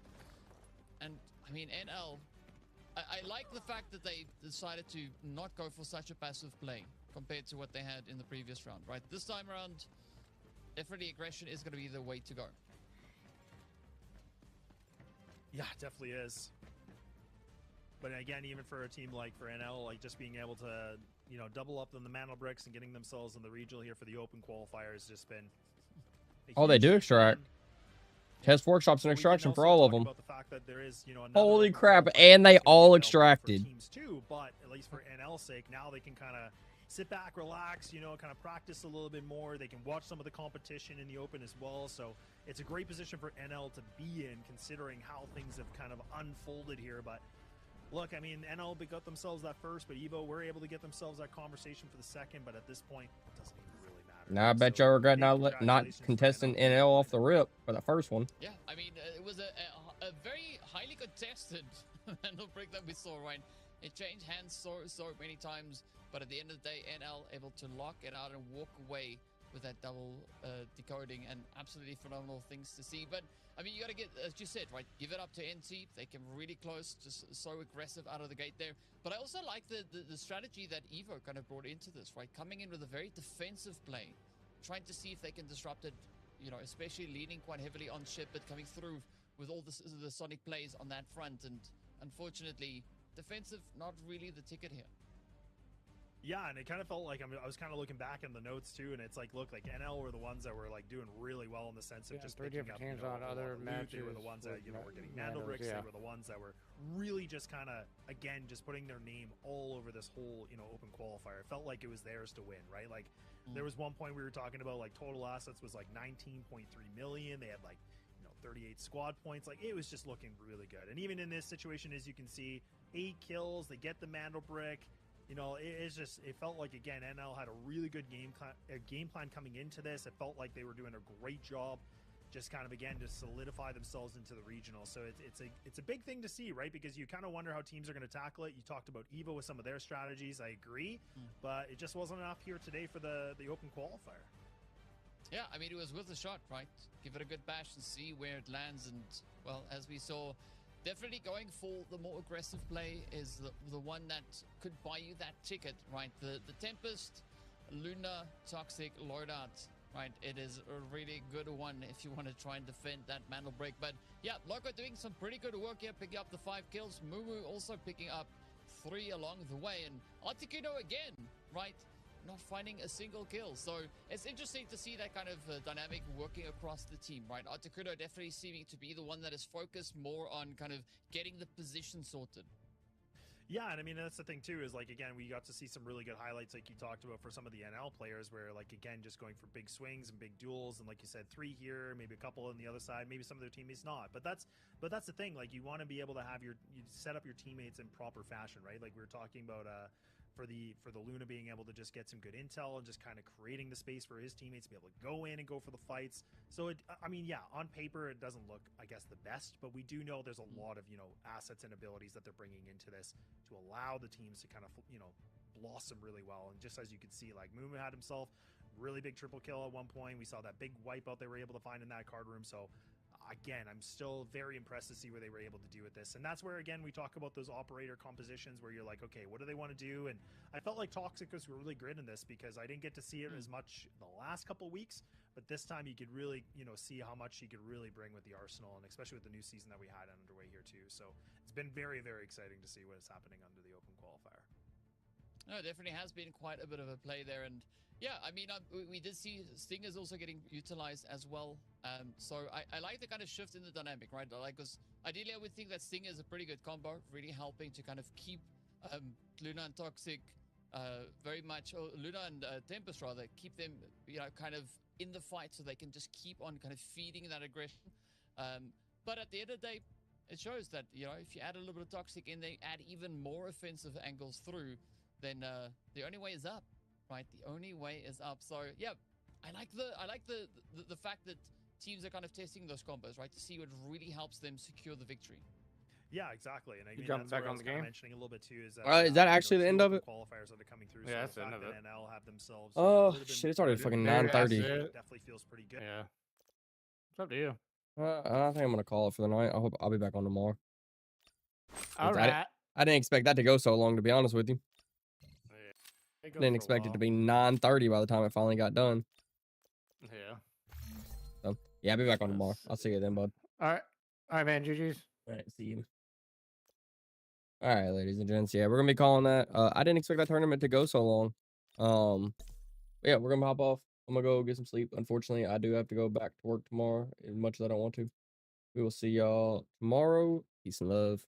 And I mean, NL, I like the fact that they decided to not go for such a passive play compared to what they had in the previous round, right? This time around, definitely aggression is going to be the way to go. Yeah, it definitely is. But again, even for a team like for NL, like just being able to, you know, double up on the mantle bricks and getting themselves in the regional here for the open qualifier has just been. Oh, they do huge extract. win. Test workshops and We can extraction for also all of talk them. about the fact that there is, you know, another Holy open crap! qualifier And they that's gonna be all available for extracted. teams too, but at least for NL's sake, now they can kind of sit back, relax, you know, kind of practice a little bit more. They can watch some of the competition in the open as well. So it's a great position for NL to be in, considering how things have kind of unfolded here. But look, I mean, NL got themselves that first, but Evo were able to get themselves that conversation for the second. But at this point, it doesn't even really matter. Now I bet So, y'all regret big not congratulations for contesting NL. NL off the rip for the first one. Yeah, I mean, it was a very highly contested Mandel break that we saw, right? It changed hands so many times, but at the end of the day, NL able to lock it out and walk away with that double decoding, and absolutely phenomenal things to see. But I mean, you got to get, as you said, right, give it up to NT. They came really close, just so aggressive out of the gate there. But I also like the strategy that Evo kind of brought into this, right? Coming in with a very defensive play, trying to see if they can disrupt it, you know, especially leaning quite heavily on Ship, but coming through with all the Sonic plays on that front. And unfortunately, defensive, not really the ticket here. Yeah, and it kind of felt like, I was kind of looking back in the notes too, and it's like, look, like NL were the ones that were like doing really well in the sense of Yeah, just three picking different up, you teams know, on a lot other of loot. They were the matches ones that, you know, with were getting Mandel, Mandel bricks. yeah. They were the ones that were really just kind of, again, just putting their name all over this whole, you know, open qualifier. It felt like it was theirs to win, right? Like there was one point we were talking about, like total assets was like 19.3 million. They had like, you know, 38 squad points. Like it was just looking really good. And even in this situation, as you can see, 8 kills, they get the Mandel brick. You know, it's just, it felt like, again, NL had a really good game plan coming into this. It felt like they were doing a great job just kind of, again, to solidify themselves into the regional. So it's a big thing to see, right? Because you kind of wonder how teams are going to tackle it. You talked about Evo with some of their strategies. I agree. But it just wasn't enough here today for the open qualifier. Yeah, I mean, it was worth a shot, right? Give it a good bash and see where it lands. And, well, as we saw, definitely going for the more aggressive play is the one that could buy you that ticket, right? The Tempest, Luna, Toxic, Loadout, right? It is a really good one if you want to try and defend that Mandel break. But yeah, Loco doing some pretty good work here, picking up the 5 kills. Mumu also picking up 3 along the way. And Articuno again, right? Not finding a single kill. So it's interesting to see that kind of dynamic working across the team, right? Articuno definitely seeming to be the one that is focused more on kind of getting the position sorted. Yeah, and I mean, that's the thing too, is like, again, we got to see some really good highlights like you talked about for some of the NL players where, like, again, just going for big swings and big duels, and like you said, 3 here, maybe a couple on the other side, maybe some of their teammates not. But that's the thing, like, you want to be able to have you set up your teammates in proper fashion, right? Like we were talking about for the Luna being able to just get some good intel and just kind of creating the space for his teammates to be able to go in and go for the fights. So I mean, yeah, on paper it doesn't look, I guess, the best, but we do know there's a lot of, you know, assets and abilities that they're bringing into this to allow the teams to kind of, you know, blossom really well. And just as you can see, like Mumu had himself really big triple kill at one point. We saw that big wipeout they were able to find in that card room. So again, I'm still very impressed to see what they were able to do with this. And that's where, again, we talk about those operator compositions where you're like, okay, what do they want to do? And I felt like Toxic was really great in this because I didn't get to see it as much the last couple weeks, but this time you could really, you know, see how much he could really bring with the arsenal, and especially with the new season that we had underway here too. So it's been very, very exciting to see what is happening under the open qualifier. No, it definitely has been quite a bit of a play there, and yeah, I mean, we did see Stingers also getting utilized as well. So I like the kind of shift in the dynamic, right? Like, because ideally, I would think that Stinger is a pretty good combo, really helping to kind of keep Luna and Toxic very much, or Luna and Tempest rather, keep them, you know, kind of in the fight, so they can just keep on kind of feeding that aggression. But at the end of the day, it shows that, you know, if you add a little bit of Toxic in there, add even more offensive angles through, then the only way is up, right? The only way is up. So yeah, I like the fact that teams are kind of testing those combos, right, to see what really helps them secure the victory. Yeah, exactly. And I You mean, jumping that's back what I on was the kind of game? mentioning a little bit too. Is Is that actually the end of it? Qualifiers that are coming through. Yeah, so that's the the end fact of that it. NL have themselves. Oh, really been shit, it's already good, fucking Maybe that's 9:30. it. definitely feels pretty good. Yeah. It's up to you. I think I'm gonna call it for the night. I hope I'll be back on tomorrow. All I, right. I didn't expect that to go so long, to be honest with you. It goes Didn't for a expect it to while. be 9:30 by the time it finally got done. Yeah. So yeah, I'll be back on tomorrow. I'll see you then, bud. All right, man. GG's. All right, see you. All right, ladies and gents. Yeah, we're gonna be calling that. I didn't expect that tournament to go so long. Yeah, we're gonna hop off. I'm gonna go get some sleep. Unfortunately, I do have to go back to work tomorrow, as much as I don't want to. We will see y'all tomorrow. Peace and love.